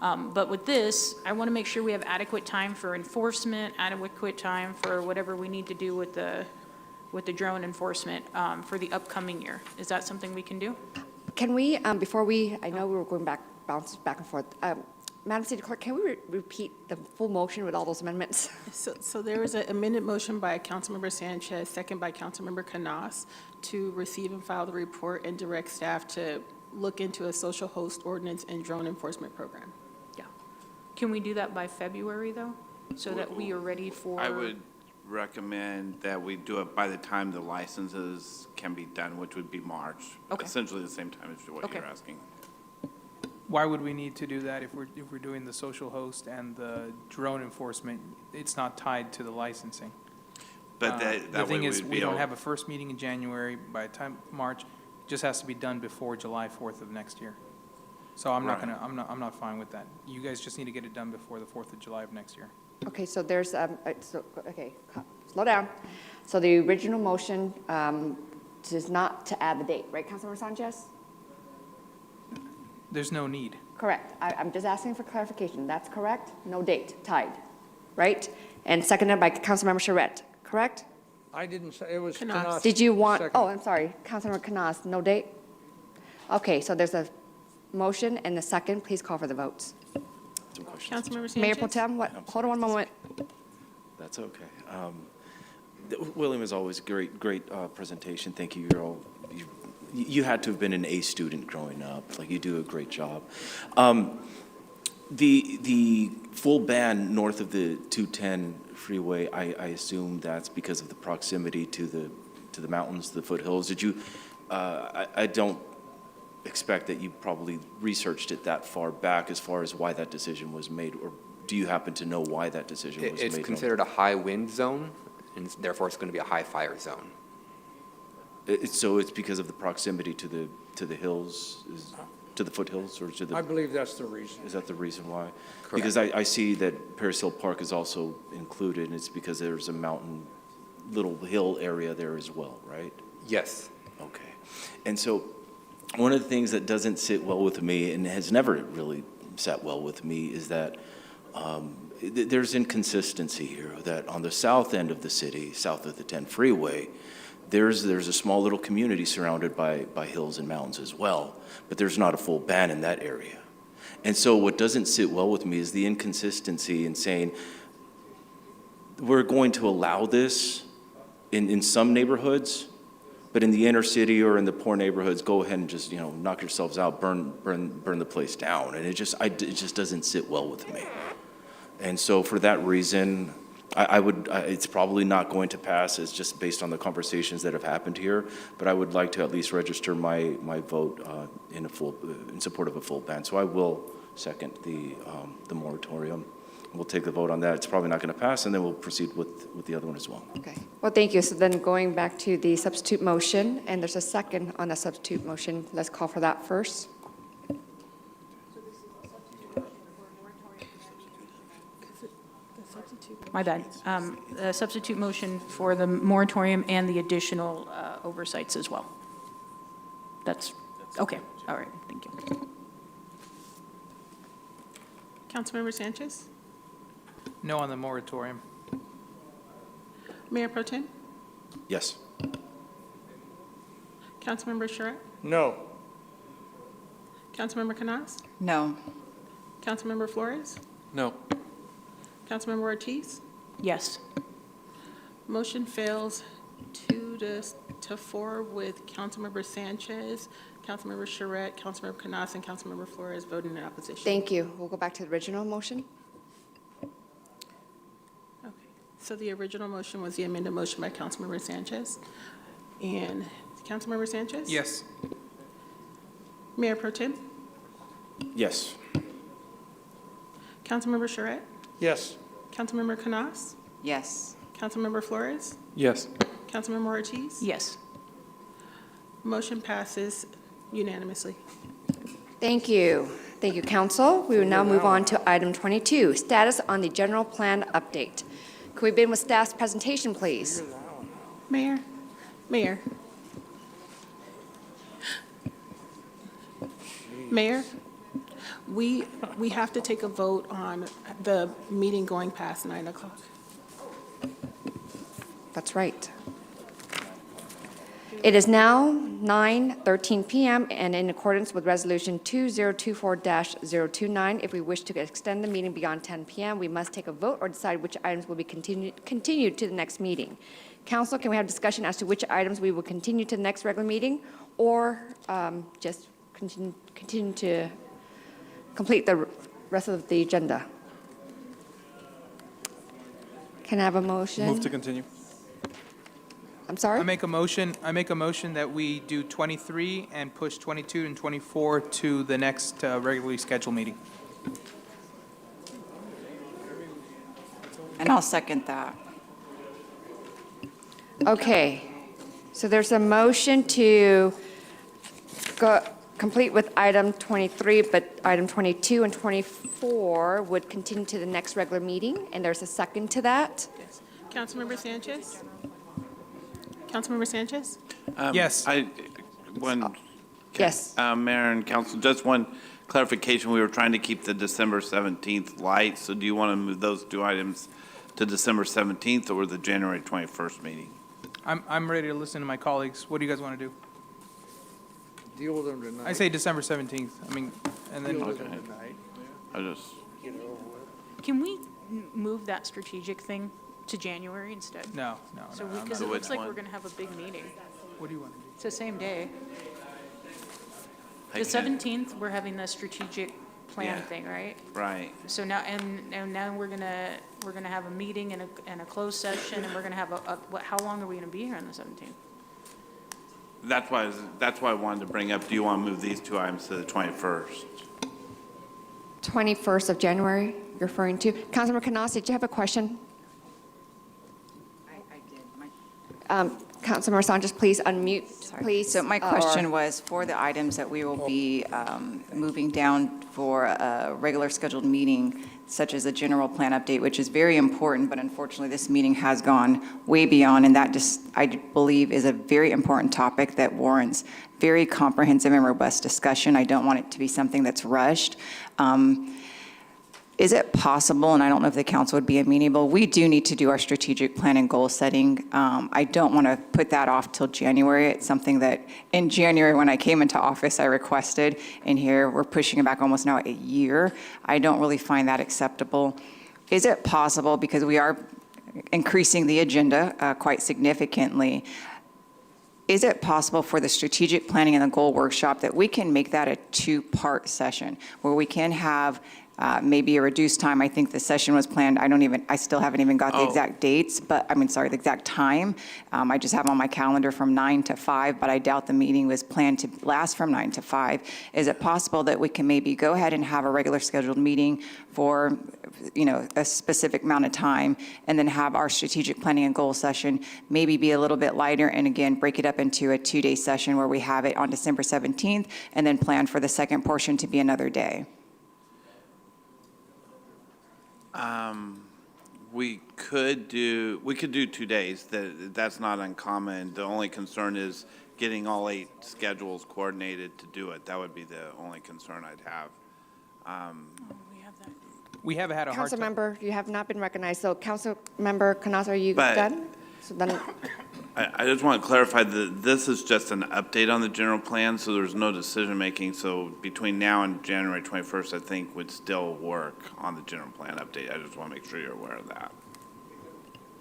But with this, I want to make sure we have adequate time for enforcement, adequate time for whatever we need to do with the drone enforcement for the upcoming year. Is that something we can do? Can we, I know we were going bounce back and forth. Madam City Clerk, can we repeat the full motion with all those amendments? So there was an amended motion by Councilmember Sanchez, second by Councilmember Canas, to receive and file the report and direct staff to look into a social host ordinance and drone enforcement program. Yeah. Can we do that by February, though? So that we are ready for? I would recommend that we do it by the time the licenses can be done, which would be March. Okay. Essentially the same time as what Okay. you're asking. Why would we need to do that if we're doing the social host and the drone enforcement? It's not tied to the licensing. But The that way thing we is, would we be don't able, have a first meeting in January. By the time March, it just has to be done before July 4th of next year. So I'm not Right. I'm not fine with that. You guys just need to get it done before the 4th of July of next year. Okay, so there's, slow down. So the original motion is not to add the date, right, Councilmember Sanchez? There's no need. Correct. I'm just asking for clarification. That's correct? No date, tied, right? And seconded by Councilmember Charette. correct? I didn't say, it was Knaus. Knaus. Did you want, Second. oh, I'm sorry, Councilmember Canas, no date? Okay, so there's a motion and a second. Please call for the votes. Councilmember Sanchez? Mayor Pro Tem, what, hold on one moment. That's okay. William, is always great presentation. Thank you. You're all, you had to have been an A student growing up. Like, you do a great job. The full ban north of the 210 freeway, I assume that's because of the proximity to the mountains, the foothills. Did you, I don't expect that you probably researched it that far back as far as why that decision was made, or do you happen to know why that decision was made? It's considered a high wind zone, and therefore it's going to be a high fire zone. So it's because of the proximity to the hills, to the foothills, or to the? I believe that's the reason. Is that the reason why? Correct. Because I see that Paris Hill Park is also included, and it's because there's a mountain, little hill area there as well, right? Yes. Okay. And so one of the things that doesn't sit well with me, and has never really sat well with me, is that there's inconsistency here, that on the south end of the city, south of the 10 freeway, there's a small little community surrounded by hills and mountains as well, but there's not a full ban in that area. And so what doesn't sit well with me is the inconsistency in saying, we're going to allow this in some neighborhoods, but in the inner city or in the poor neighborhoods, go ahead and just, knock yourselves out, burn the place down. And it just doesn't sit well with me. And so for that reason, it's probably not going to pass. It's just based on the conversations that have happened here. But I would like to at least register my vote in support of a full ban. So I will second the moratorium. We'll take the vote on that. It's probably not going to pass, and then we'll proceed with the other one as well. Okay, well, thank you. So then going back to the substitute motion, and there's a second on the substitute motion. Let's call for that first. My bad. The substitute motion for the moratorium and the additional oversights as well. That's, okay, all right, thank you. Councilmember Sanchez? No on the moratorium. Mayor Pro Tem? Yes. Councilmember Charette? No. Councilmember Canas? No. Councilmember Flores? No. Councilmember Ortiz? Yes. Motion fails 2-4 with Councilmember Sanchez, Councilmember Charette, Councilmember Canas, and Councilmember Flores voting in opposition. Thank you. We'll go back to the original motion. Okay. So the original motion was the amended motion by Councilmember Sanchez. And Councilmember Sanchez? Yes. Mayor Pro Tem? Yes. Councilmember Charette? Yes. Councilmember Canas? Yes. Councilmember Flores? Yes. Councilmember Ortiz? Yes. Motion passes unanimously. Thank you. Thank you, council. We will now move on to item 22, status on the general plan update. Could we begin with staff's presentation, please? Mayor? Mayor, we have to take a vote on the meeting going past 9 o'clock. That's right. It is now 9:13 PM, and in accordance with Resolution 2024-029, if we wish to extend the meeting beyond 10 PM, we must take a vote or decide which items will be continued to the next meeting. Council, can we have discussion as to which items we will continue to the next regular meeting, or just continue to complete the rest of the agenda? Can I have a motion? Move to continue. I'm sorry? I make a motion that we do 23 and push 22 and 24 to the next regularly scheduled meeting. And I'll second that. Okay, so there's a motion to complete with item 23, but item 22 and 24 would continue to the next regular meeting, and there's a second to that. Councilmember Sanchez? Councilmember Sanchez? Yes. Yes. Mayor and council, just one clarification. We were trying to keep the December 17th light, so do you want to move those two items to December 17th or the January 21st meeting? I'm ready to listen to my colleagues. What do you guys want to do? Deal with them tonight. I say December 17th. I mean, and then. Deal with them Okay. tonight. I just, Can we move that strategic thing to January instead? No, no, So, no. because So it looks which like we're one? going to have a big meeting. What do you want to do? It's the same day. I The can't- 17th, we're having the strategic plan Yeah. thing, right? right. So now, and now we're gonna have a meeting and a closed session, and we're gonna have how long are we gonna be here on the 17th? That's why I wanted to bring up, do you want to move these two items to the 21st? 21st of January, you're referring to. Councilmember Canas, did you have a question? I did. Councilmember Sanchez, please unmute, please. So my or- question was, for the items that we will be moving down for a regular scheduled meeting, such as a general plan update, which is very important, but unfortunately, this meeting has gone way beyond, and that just, I believe, is a very important topic that warrants very comprehensive and robust discussion. I don't want it to be something that's rushed. Is it possible, and I don't know if the council would be amenable, we do need to do our strategic plan and goal setting. I don't want to put that off till January. It's something that in January, when I came into office, I requested, and here we're pushing it back almost now a year. I don't really find that acceptable. Is it possible, because we are increasing the agenda quite significantly, is it possible for the strategic planning and the goal workshop that we can make that a two-part session where we can have maybe a reduced time? I think the session was planned, I still haven't even got the exact dates, but, the exact time. I just have on my calendar from 9 to 5, but I doubt the meeting was planned to last from 9 to 5. Is it possible that we can maybe go ahead and have a regular scheduled meeting for, a specific amount of time, and then have our strategic planning and goal session maybe be a little bit lighter, and again, break it up into a 2-day session where we have it on December 17th, and then plan for the second portion to be another day? We could do 2 days. That's not uncommon. The only concern is getting all 8 schedules coordinated to do it. That would be the only concern I'd have. We have had a hard time. Councilmember, you have not been recognized. So Councilmember Canas, are you But- done? So then, I just want to clarify that this is just an update on the general plan, so there's no decision-making. So between now and January 21st, I think would still work on the general plan update. I just want to make sure you're aware of that.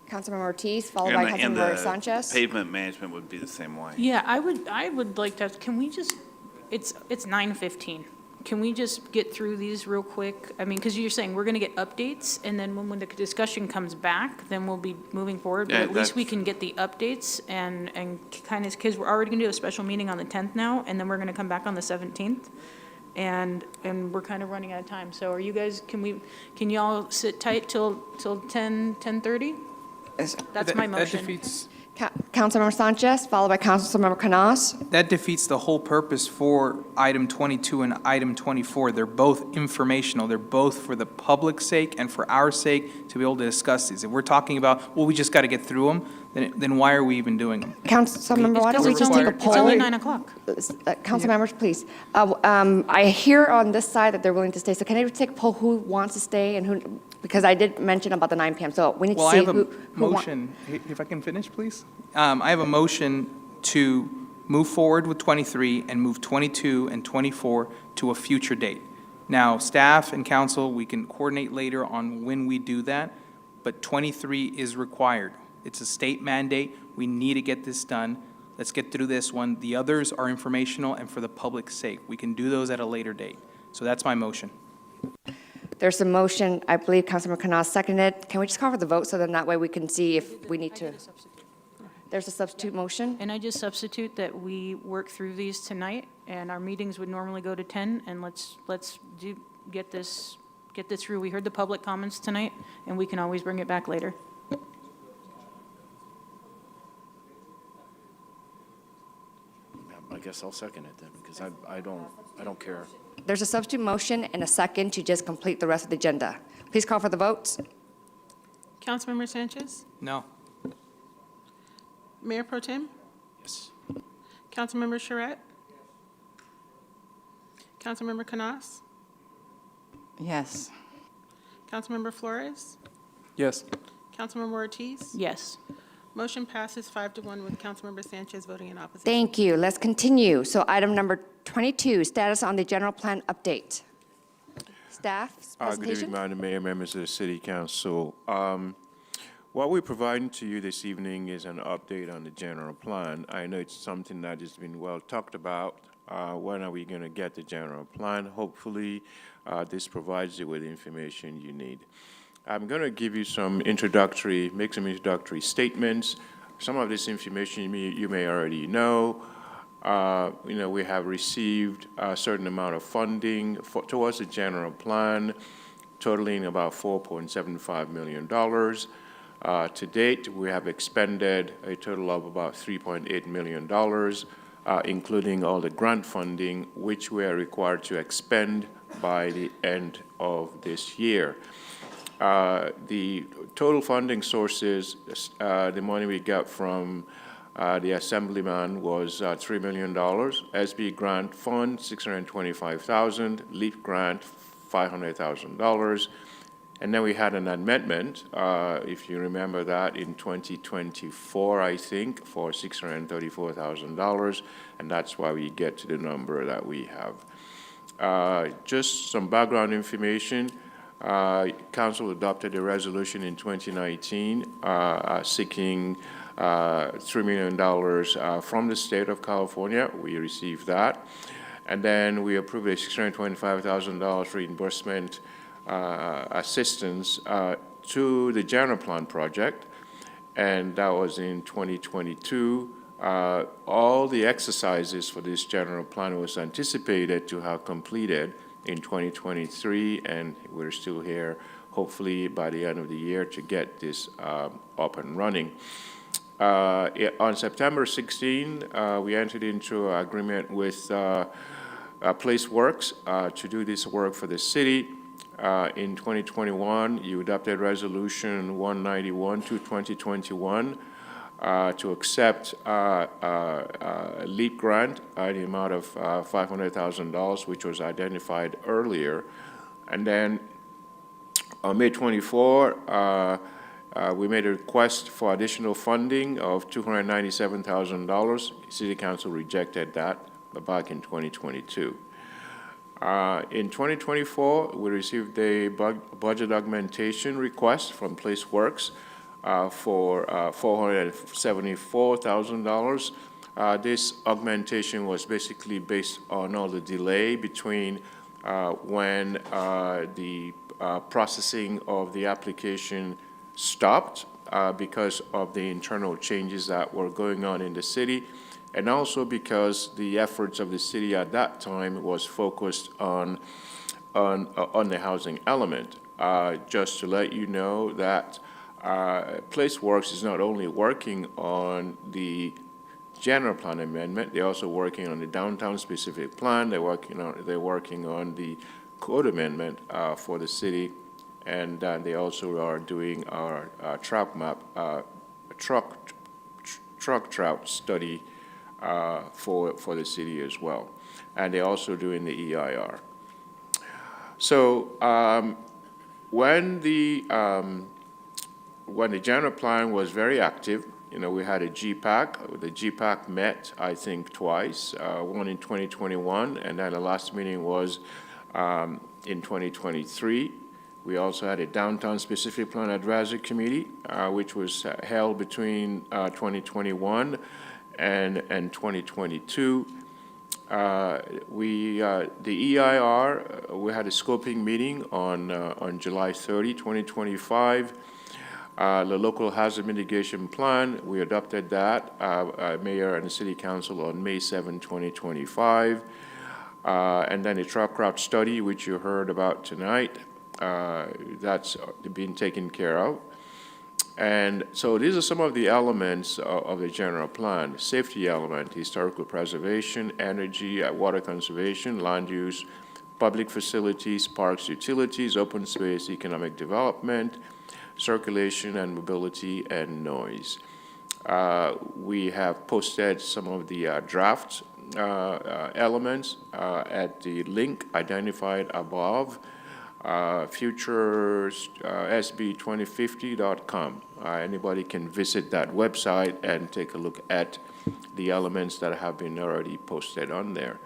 Councilmember Ortiz, followed by And Councilmember the Sanchez. pavement management would be the same way. Yeah, I would like to, can we just, it's 9:15. Can we just get through these real quick? Because you're saying we're going to get updates, and then when the discussion comes back, then we'll be moving forward. But Yeah, at least we that's- can get the updates and kind of, because we're already going to do a special meeting on the 10th now, and then we're going to come back on the 17th. And we're kind of running out of time. So are you guys, can y'all sit tight till 10:30? That's my That motion. defeats, Councilmember Sanchez, followed by Councilmember Canas. that defeats the whole purpose for item 22 and item 24. They're both informational. They're both for the public's sake and for our sake to be able to discuss these. If we're talking about, well, we just got to get through them, then why are we even doing them? Councilmember, why don't we It's just take a it's only poll? 9 o'clock. Council members, please. I hear on this side that they're willing to stay, so can I take a poll who wants to stay and who, because I did mention about the 9 PM, so we need to Well, I see have a who. motion, if I can finish, please. I have a motion to move forward with 23 and move 22 and 24 to a future date. Now, staff and council, we can coordinate later on when we do that, but 23 is required. It's a state mandate. We need to get this done. Let's get through this one. The others are informational and for the public's sake. We can do those at a later date. So that's my motion. There's a motion, I believe Councilmember Canas seconded. Can we just call for the vote so then that way we can see if we need to? There's a substitute motion? And I just substitute that we work through these tonight, and our meetings would normally go to 10, and let's get this through. We heard the public comments tonight, and we can always bring it back later. I guess I'll second it then, because I don't care. There's a substitute motion and a second to just complete the rest of the agenda. Please call for the votes. Councilmember Sanchez? No. Mayor Pro Tem? Yes. Councilmember Charette? Councilmember Canas? Yes. Councilmember Flores? Yes. Councilmember Ortiz? Yes. Motion passes 5-1 with Councilmember Sanchez voting in opposition. Thank you. Let's continue. So item number 22, status on the general plan update. Staff's Good presentation. evening, Madam Mayor, members of the City Council. What we're providing to you this evening is an update on the general plan. I know it's something that has been well talked about. When are we going to get the general plan? Hopefully, this provides you with the information you need. I'm going to give you make some introductory statements. Some of this information you may already know. We have received a certain amount of funding towards the general plan, totaling about $4.75 million. To date, we have expended a total of about $3.8 million, including all the grant funding, which we are required to expend by the end of this year. The total funding sources, the money we got from the Assemblyman was $3 million. SB Grant Fund, $625,000. LEAP Grant, $500,000. And then we had an amendment, if you remember that, in 2024, I think, for $634,000. And that's why we get to the number that we have. Just some background information. Council adopted a resolution in 2019 seeking $3 million from the state of California. We received that. And then we approved a $625,000 reimbursement assistance to the general plan project, and that was in 2022. All the exercises for this general plan was anticipated to have completed in 2023, and we're still here, hopefully by the end of the year, to get this up and running. On September 16, we entered into an agreement with PlaceWorks to do this work for the city. In 2021, you adopted Resolution 191 to 2021 to accept a LEAP grant in the amount of $500,000, which was identified earlier. And then on May 24, we made a request for additional funding of $297,000. City Council rejected that back in 2022. In 2024, we received a budget augmentation request from PlaceWorks for $474,000. This augmentation was basically based on all the delay between when the processing of the application stopped because of the internal changes that were going on in the city, and also because the efforts of the city at that time was focused on the housing element. Just to let you know that PlaceWorks is not only working on the general plan amendment, they're also working on the downtown specific plan. They're working on the code amendment for the city, and they also are doing our truck trout study for the city as well, and they're also doing the EIR. So when the general plan was very active, we had a GPAC. The GPAC met, I think, twice, one in 2021, and then the last meeting was in 2023. We also had a downtown specific plan advisory committee, which was held between 2021 and 2022. The EIR, we had a scoping meeting on July 30, 2025. The local hazard mitigation plan, we adopted that, Mayor and the City Council on May 7, 2025. And then the truck route study, which you heard about tonight, that's been taken care of. And so these are some of the elements of the general plan: safety element, historical preservation, energy, water conservation, land use, public facilities, parks, utilities, open space, economic development, circulation and mobility, and noise. We have posted some of the draft elements at the link identified above. futuresb2050.com. Anybody can visit that website and take a look at the elements that have been already posted on there.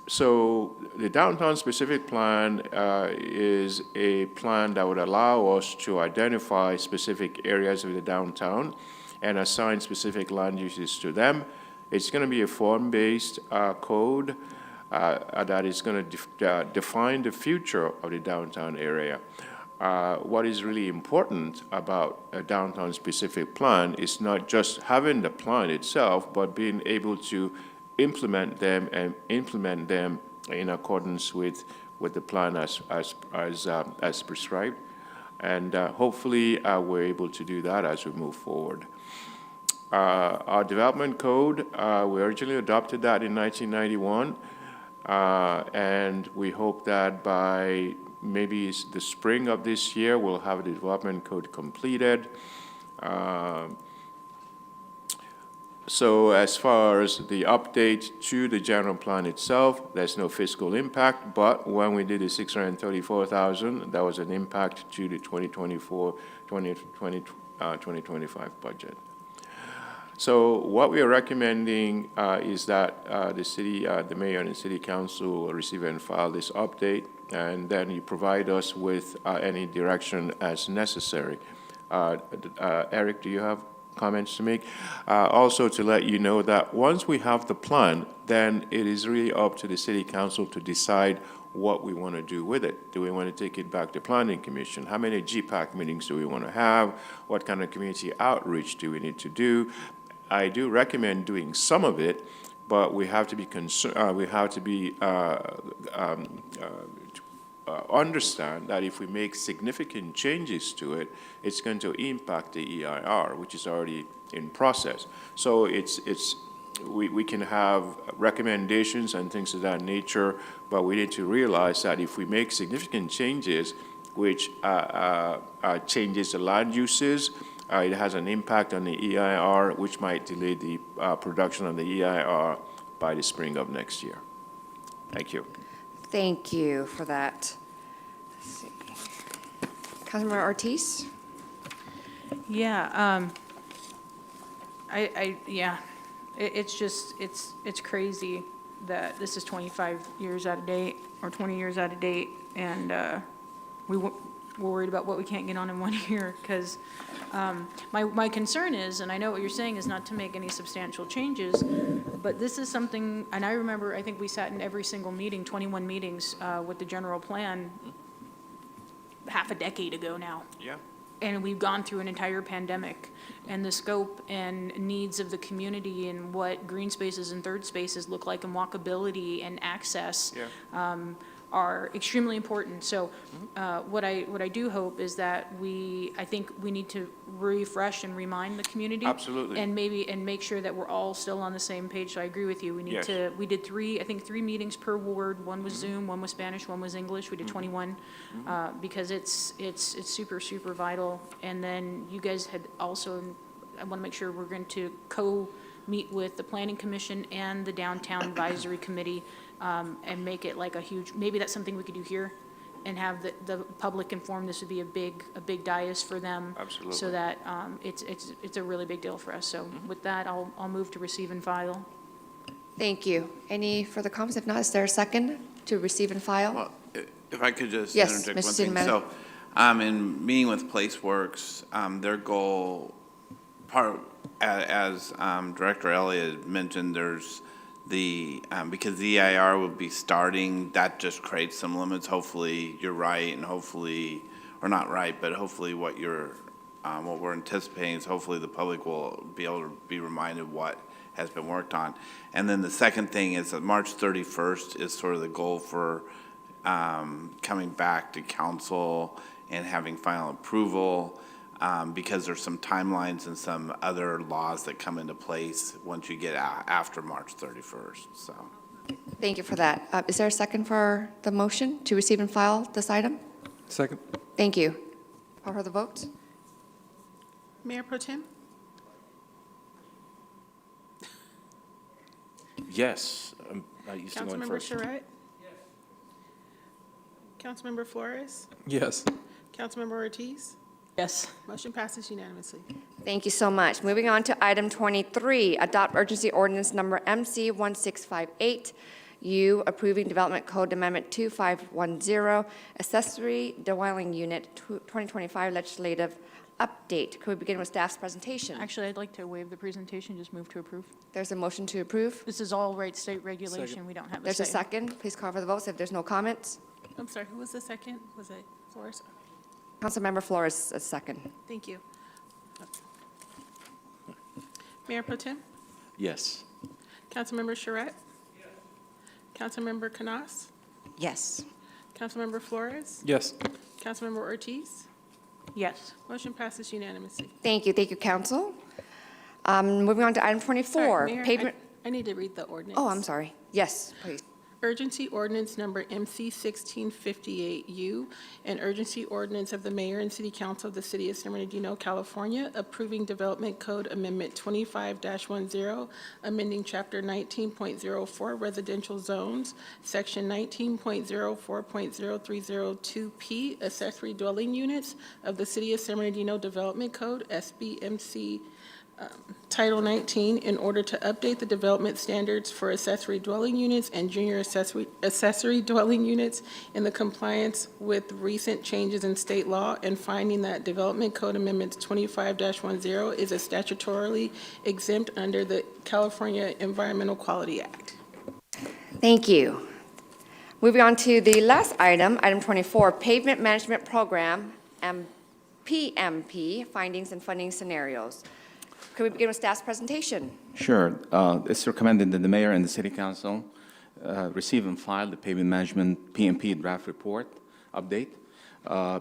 So the downtown specific plan is a plan that would allow us to identify specific areas of the downtown and assign specific land uses to them. It's going to be a form-based code that is going to define the future of the downtown area. What is really important about a downtown specific plan is not just having the plan itself, but being able to implement them in accordance with the plan as prescribed. And hopefully we're able to do that as we move forward. Our development code, we originally adopted that in 1991, and we hope that by maybe the spring of this year, we'll have the development code completed. So as far as the update to the general plan itself, there's no fiscal impact, but when we did the $634,000, that was an impact to the 2025 budget. So what we are recommending is that the mayor and the city council will receive and file this update, and then you provide us with any direction as necessary. Eric, do you have comments to make? Also to let you know that once we have the plan, then it is really up to the city council to decide what we want to do with it. Do we want to take it back to planning commission? How many GPAC meetings do we want to have? What kind of community outreach do we need to do? I do recommend doing some of it, but we have to be understand that if we make significant changes to it, it's going to impact the EIR, which is already in process. So we can have recommendations and things of that nature, but we need to realize that if we make significant changes, which changes the land uses, it has an impact on the EIR, which might delay the production of the EIR by the spring of next year. Thank you. Thank you for that. Let's see. Councilmember Ortiz? Yeah, it's just, it's crazy that this is 25 years out of date, or 20 years out of date, and we're worried about what we can't get on in 1 year, because my concern is, and I know what you're saying, is not to make any substantial changes, but this is something, and I remember, I think we sat in every single meeting, 21 meetings with the general plan half a decade ago now. Yeah. And we've gone through an entire pandemic, and the scope and needs of the community and what green spaces and third spaces look like, and walkability and access are extremely important. So what I do hope is that I think we need to refresh and remind the community. Absolutely. And make sure that we're all still on the same page. So I agree with you. We need to, we did three meetings per ward. One was Zoom, one was Spanish, one was English. We did 21 because it's super, super vital. And then you guys had also, I want to make sure we're going to meet with the Planning Commission and the Downtown Advisory Committee and make it like a huge, maybe that's something we could do here and have the public informed. This would be a big dais for them. Absolutely. So that it's a really big deal for us. So with that, I'll move to receive and file. Thank you. Any further comments? If not, is there a second to receive and file? Well, if I could just Yes, interject Mr. one thing. City So, in meeting with PlaceWorks, their goal, as Director Elliott mentioned, there's because the EIR will be starting, that just creates some limits. Hopefully, you're right, and hopefully, or not right, but hopefully what we're anticipating is hopefully the public will be able to be reminded what has been worked on. And then the second thing is that March 31st is sort of the goal for coming back to council and having final approval, because there's some timelines and some other laws that come into place once you get after March 31st, so. Thank you for that. Is there a second for the motion to receive and file this item? Second. Thank you. Call for the vote. Mayor Pro Tem? Yes, I'm used to going Councilmember first. Charette? Councilmember Flores? Yes. Councilmember Ortiz? Yes. Motion passes unanimously. Thank you so much. Moving on to item 23, adopt urgency ordinance number MC 1658, U, approving Development Code Amendment 2510, accessory dwelling unit 2025 legislative update. Could we begin with staff's presentation? Actually, I'd like to waive the presentation, just move to approve. There's a motion to approve. This is all right state regulation, we don't have a There's a say. second. Please call for the votes if there's no comments. I'm sorry, who was the second? Was it Flores? Councilmember Flores, a second. Thank you. Mayor Pro Tem? Yes. Councilmember Charette? Councilmember Canas? Yes. Councilmember Flores? Yes. Councilmember Ortiz? Yes. Motion passes unanimously. Thank you. Thank you, council. Moving on to item 24, Sorry, Mayor, pavement. I need to read the ordinance. Oh, I'm sorry. Yes, please. Urgency ordinance number MC 1658U, an urgency ordinance of the mayor and city council of the city of San Bernardino, California, approving Development Code Amendment 25-10, amending Chapter 19.04 Residential Zones, Section 19.04.0302P, accessory dwelling units of the city of San Bernardino Development Code, SBMC Title 19, in order to update the development standards for accessory dwelling units and junior accessory dwelling units in the compliance with recent changes in state law, and finding that Development Code Amendment 25-10 is a statutorily exempt under the California Environmental Quality Act. Thank you. Moving on to the last item, item 24, pavement management program, PMP, findings and funding scenarios. Could we begin with staff's presentation? Sure. It's recommended that the mayor and the city council receive and file the pavement management PMP draft report update,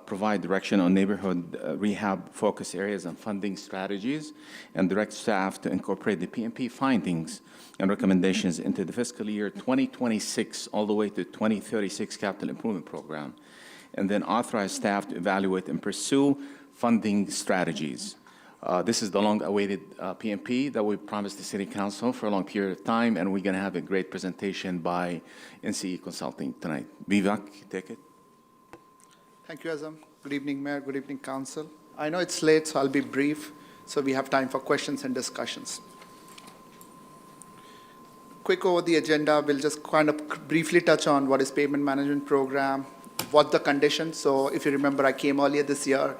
provide direction on neighborhood rehab focus areas and funding strategies, and direct staff to incorporate the PMP findings and recommendations into the fiscal year 2026 all the way to 2036 capital improvement program, and then authorize staff to evaluate and pursue funding strategies. This is the long-awaited PMP that we promised the City Council for a long period of time, and we're going to have a great presentation by NCE Consulting tonight. Vivek, take it. Thank you, Azam. Good evening, Mayor. Good evening, Council. I know it's late, so I'll be brief, so we have time for questions and discussions. Quick over the agenda, we'll just kind of briefly touch on what is pavement management program, what the conditions. So if you remember, I came earlier this year,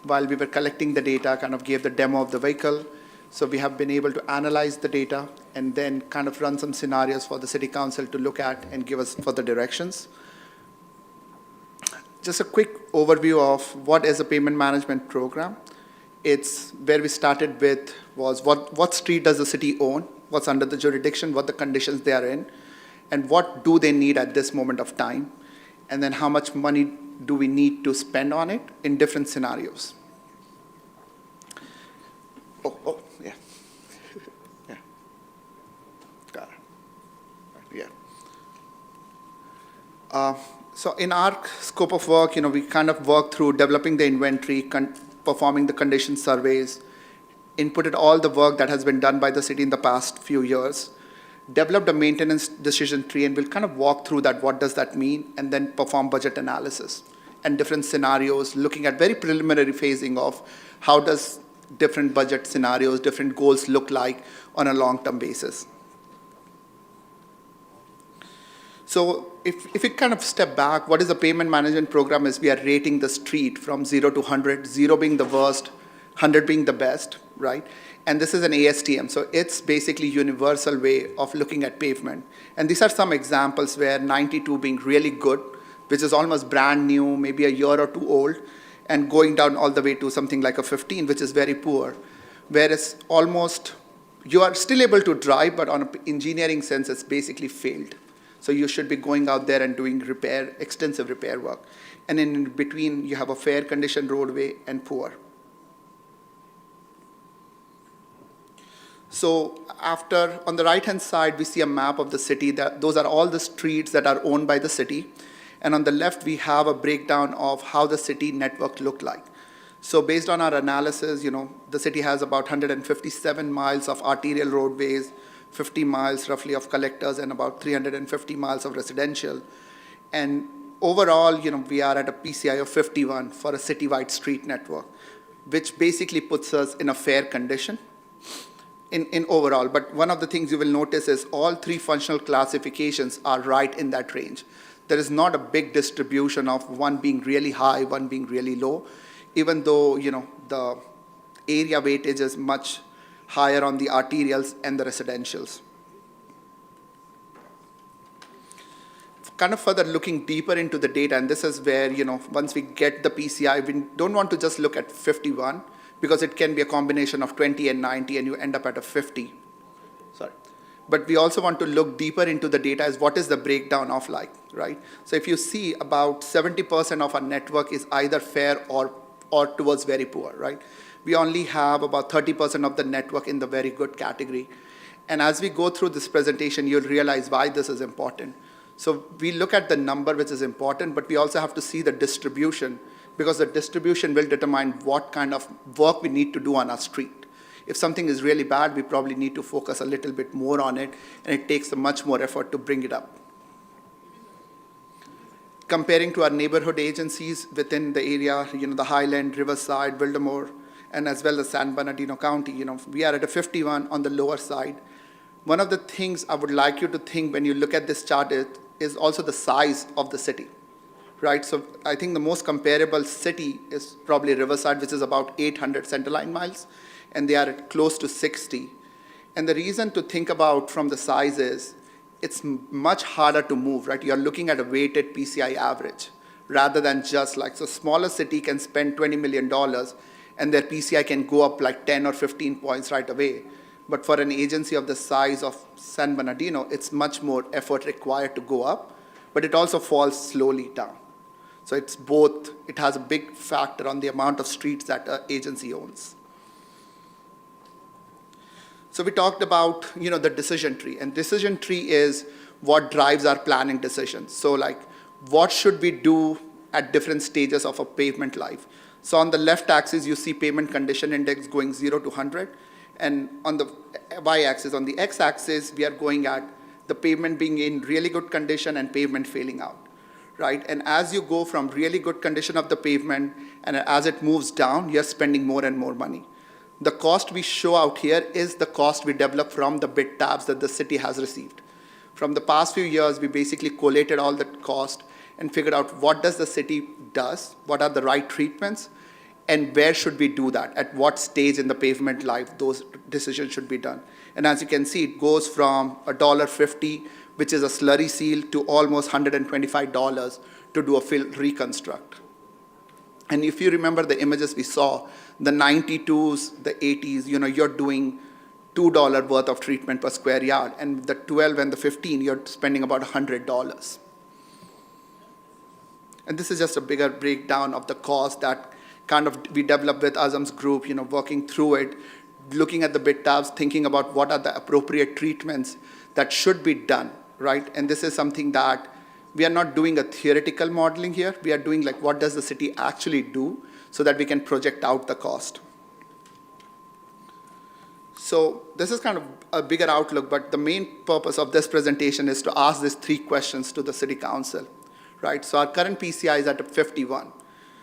while we were collecting the data, kind of gave the demo of the vehicle. So we have been able to analyze the data and then kind of run some scenarios for the City Council to look at and give us further directions. Just a quick overview of what is a pavement management program. It's where we started with was what street does the city own, what's under the jurisdiction, what the conditions they are in, and what do they need at this moment of time, and then how much money do we need to spend on it in different scenarios. Yeah. Yeah. Got it. Yeah. So in our scope of work, we kind of work through developing the inventory, performing the condition surveys, inputted all the work that has been done by the city in the past few years, developed a maintenance decision tree, and we'll kind of walk through that, what does that mean, and then perform budget analysis and different scenarios, looking at very preliminary phasing of how does different budget scenarios, different goals look like on a long-term basis. So if we kind of step back, what is a pavement management program is we are rating the street from 0 to 100, 0 being the worst, 100 being the best, right? And this is an ASTM, so it's basically universal way of looking at pavement. And these are some examples where 92 being really good, which is almost brand new, maybe a year or two old, and going down all the way to something like a 15, which is very poor. Whereas almost, you are still able to drive, but on an engineering sense, it's basically failed. So you should be going out there and doing extensive repair work. And in between, you have a fair condition roadway and poor. So on the right-hand side, we see a map of the city. Those are all the streets that are owned by the city. And on the left, we have a breakdown of how the city network looked like. So based on our analysis, the city has about 157 miles of arterial roadways, 50 miles roughly of collectors, and about 350 miles of residential. And overall, we are at a PCI of 51 for a citywide street network, which basically puts us in a fair condition in overall. But one of the things you will notice is all three functional classifications are right in that range. There is not a big distribution of one being really high, one being really low, even though, the area weightage is much higher on the arterials and the residentials. Kind of further looking deeper into the data, and this is where, once we get the PCI, we don't want to just look at 51, because it can be a combination of 20 and 90, and you end up at a 50. Sorry. But we also want to look deeper into the data as what is the breakdown of right? So if you see about 70% of our network is either fair or towards very poor, right? We only have about 30% of the network in the very good category. And as we go through this presentation, you'll realize why this is important. So we look at the number, which is important, but we also have to see the distribution, because the distribution will determine what kind of work we need to do on our street. If something is really bad, we probably need to focus a little bit more on it, and it takes much more effort to bring it up. Comparing to our neighborhood agencies within the area, the Highland, Riverside, Wildermore, and as well as San Bernardino County, we are at a 51 on the lower side. One of the things I would like you to think when you look at this chart is also the size of the city, right? So I think the most comparable city is probably Riverside, which is about 800 centerline miles, and they are at close to 60. And the reason to think about from the size is it's much harder to move, right? You're looking at a weighted PCI average rather than just so smaller city can spend $20 million and their PCI can go up 10 or 15 points right away. But for an agency of the size of San Bernardino, it's much more effort required to go up, but it also falls slowly down. So it's both, it has a big factor on the amount of streets that an agency owns. So we talked about, the decision tree, and decision tree is what drives our planning decisions. So what should we do at different stages of a pavement life? So on the left axis, you see pavement condition index going 0 to 100. And on the y-axis, on the x-axis, we are going at the pavement being in really good condition and pavement failing out, right? And as you go from really good condition of the pavement and as it moves down, you're spending more and more money. The cost we show out here is the cost we develop from the bid tabs that the city has received. From the past few years, we basically collated all the cost and figured out what does the city does, what are the right treatments, and where should we do that? At what stage in the pavement life those decisions should be done? And as you can see, it goes from $1.50, which is a slurry seal, to almost $125 to do a fill reconstruct. And if you remember the images we saw, the 92s, the 80s, you're doing $2 worth of treatment per square yard, and the 12 and the 15, you're spending about $100. And this is just a bigger breakdown of the cost that kind of we developed with Azam's group, working through it, looking at the bid tabs, thinking about what are the appropriate treatments that should be done, right? And this is something that we are not doing a theoretical modeling here. We are doing what does the city actually do so that we can project out the cost. So this is kind of a bigger outlook, but the main purpose of this presentation is to ask these 3 questions to the city council, right? So our current PCI is at 51.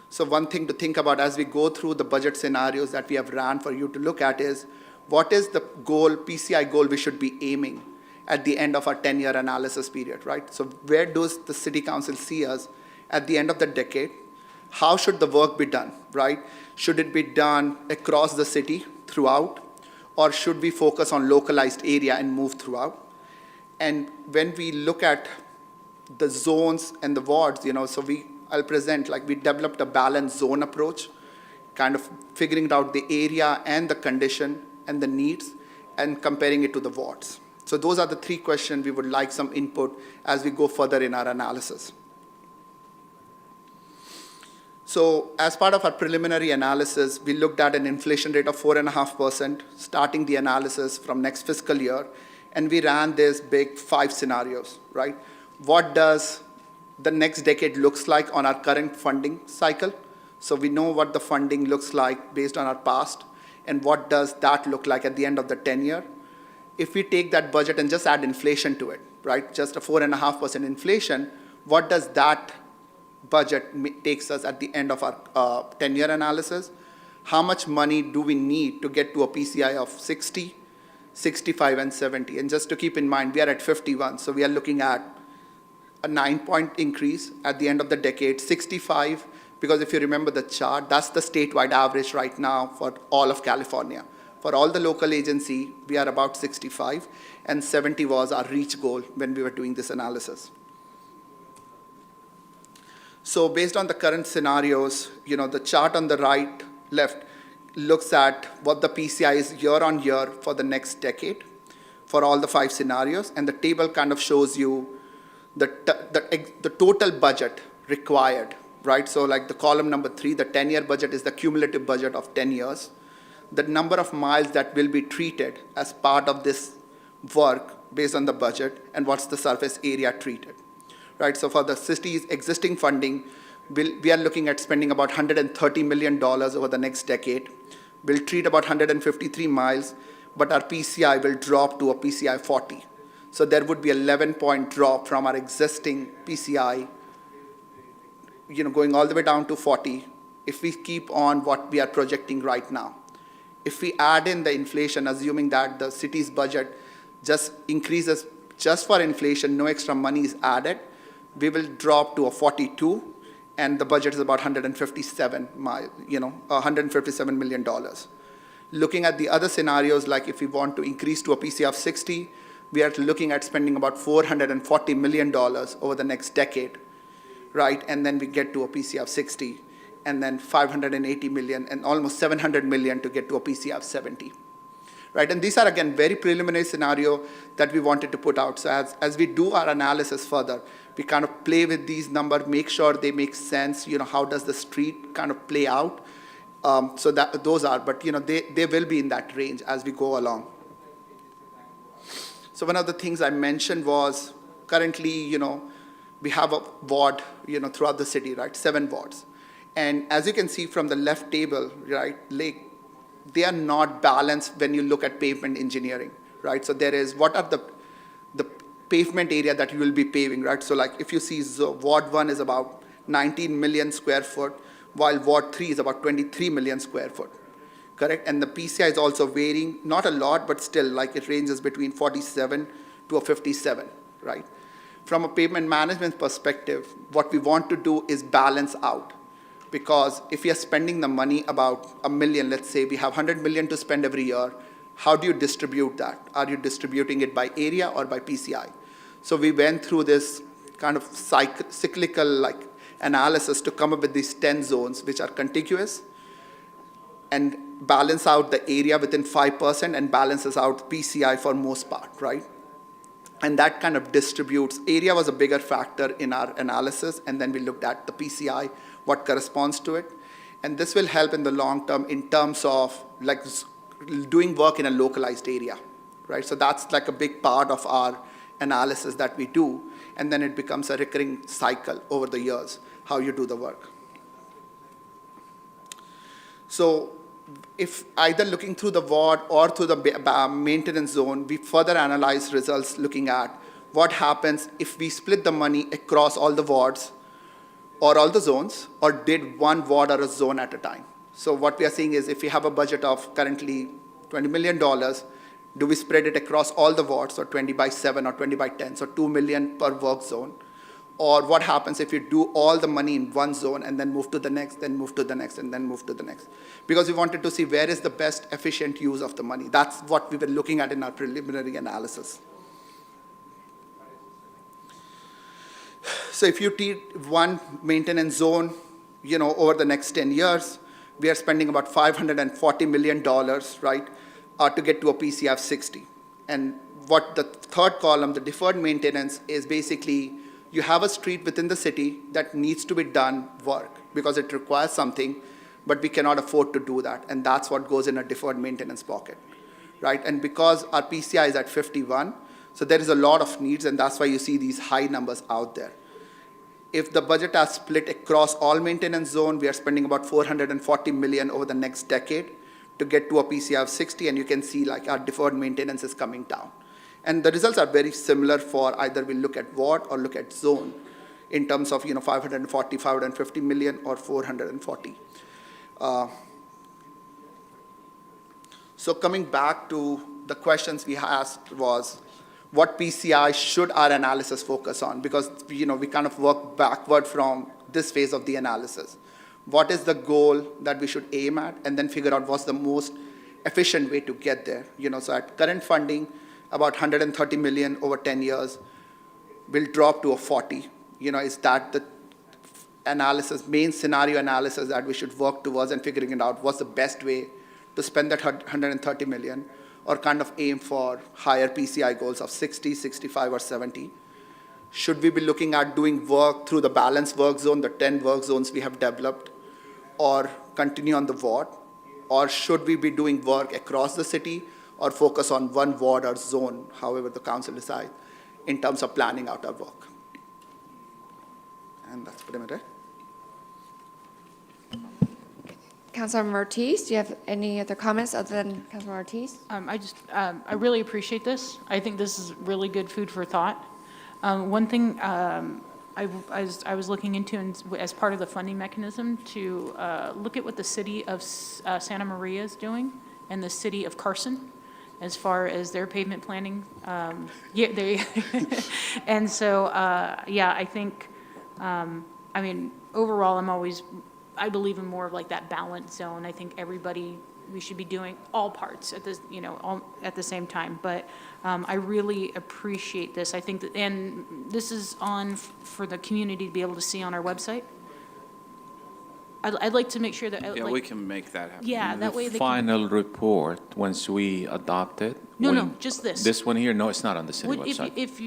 So one thing to think about as we go through the budget scenarios that we have ran for you to look at is what is the goal, PCI goal we should be aiming at the end of our 10-year analysis period, right? So where does the city council see us at the end of the decade? How should the work be done, right? Should it be done across the city throughout, or should we focus on localized area and move throughout? And when we look at the zones and the wards, so I'll present, we developed a balanced zone approach, kind of figuring out the area and the condition and the needs and comparing it to the wards. So those are the 3 questions we would like some input as we go further in our analysis. So as part of our preliminary analysis, we looked at an inflation rate of 4.5%, starting the analysis from next fiscal year, and we ran this big 5 scenarios, right? What does the next decade looks like on our current funding cycle? So we know what the funding looks like based on our past, and what does that look like at the end of the 10-year? If we take that budget and just add inflation to it, right, just a 4.5% inflation, what does that budget takes us at the end of our 10-year analysis. How much money do we need to get to a PCI of 60, 65, and 70? And just to keep in mind, we are at 51, so we are looking at a 9-point increase at the end of the decade, 65, because if you remember the chart, that's the statewide average right now for all of California. For all the local agency, we are about 65, and 70 was our reach goal when we were doing this analysis. So based on the current scenarios, the chart on the left looks at what the PCI is year on year for the next decade for all the 5 scenarios, and the table kind of shows you the total budget required, right? So like the column number 3, the 10-year budget is the cumulative budget of 10 years. The number of miles that will be treated as part of this work based on the budget, and what's the surface area treated, right? So for the city's existing funding, we are looking at spending about $130 million over the next decade. We'll treat about 153 miles, but our PCI will drop to a PCI 40. So there would be an 11-point drop from our existing PCI, going all the way down to 40 if we keep on what we are projecting right now. If we add in the inflation, assuming that the city's budget just increases just for inflation, no extra money is added, we will drop to a 42, and the budget is about $157 million. Looking at the other scenarios, like if we want to increase to a PCI of 60, we are looking at spending about $440 million over the next decade, right? And then we get to a PCI of 60, and then $580 million and almost $700 million to get to a PCI of 70, right? And these are, again, very preliminary scenario that we wanted to put out. So as we do our analysis further, we kind of play with these numbers, make sure they make sense, how does the street kind of play out? So that those are, but they will be in that range as we go along. So one of the things I mentioned was currently, we have a ward, throughout the city, right? 7 wards. And as you can see from the left table, right, they are not balanced when you look at pavement engineering, right? So there is, what are the pavement area that you will be paving, right? So like if you see Ward 1 is about 19 million square foot, while Ward 3 is about 23 million square foot, correct? And the PCI is also varying, not a lot, but still, like it ranges between 47 to a 57, right? From a pavement management perspective, what we want to do is balance out. Because if we are spending the money about $1 million, let's say we have $100 million to spend every year, how do you distribute that? Are you distributing it by area or by PCI? So we went through this kind of cyclical analysis to come up with these 10 zones, which are contiguous, and balance out the area within 5% and balances out PCI for most part, right? And that kind of distributes. Area was a bigger factor in our analysis, and then we looked at the PCI, what corresponds to it. And this will help in the long term in terms of doing work in a localized area, right? So that's like a big part of our analysis that we do, and then it becomes a recurring cycle over the years, how you do the work. So if either looking through the ward or through the maintenance zone, we further analyze results looking at what happens if we split the money across all the wards or all the zones, or did one ward or a zone at a time. So what we are saying is if we have a budget of currently $20 million, do we spread it across all the wards, or 20 by 7 or 20 by 10, so $2 million per work zone? Or what happens if you do all the money in one zone and then move to the next, then move to the next, and then move to the next? Because we wanted to see where is the best efficient use of the money. That's what we were looking at in our preliminary analysis. So if you treat one maintenance zone, over the next 10 years, we are spending about $540 million, right, to get to a PCI of 60. And what the third column, the deferred maintenance, is basically you have a street within the city that needs to be done work because it requires something, but we cannot afford to do that. And that's what goes in a deferred maintenance pocket, right? And because our PCI is at 51, so there is a lot of needs, and that's why you see these high numbers out there. If the budget are split across all maintenance zone, we are spending about $440 million over the next decade to get to a PCI of 60, and you can see our deferred maintenance is coming down. And the results are very similar for either we look at ward or look at zone. in terms of, 540, 550 million or 440. So coming back to the questions we asked was, what PCI should our analysis focus on? Because, we kind of work backward from this phase of the analysis. What is the goal that we should aim at, and then figure out what's the most efficient way to get there. So at current funding, about 130 million over 10 years will drop to a 40. Is that the analysis, main scenario analysis that we should work towards and figuring it out what's the best way to spend that 130 million, or kind of aim for higher PCI goals of 60, 65, or 70? Should we be looking at doing work through the balanced work zone, the 10 work zones we have developed, or continue on the ward? Or should we be doing work across the city, or focus on one ward or zone, however the council decides, in terms of planning out our work? And that's pretty much it. Councilor Ortiz, do you have any other comments other than Councilor Ortiz? I really appreciate this. I think this is really good food for thought. One thing I was looking into as part of the funding mechanism to look at what the city of Santa Maria is doing and the city of Carson as far as their pavement planning. And so, I think, overall, I believe in more of like that balance zone. I think we should be doing all parts at this, all at the same time. But I really appreciate this. I think that, and this is on for the community to be able to see on our website. I'd like to make sure that. Yeah, we can make that happen. Yeah, that way they can. Final report, once we adopt it. No, just this. This one here, no, it's not on the city Would, website. if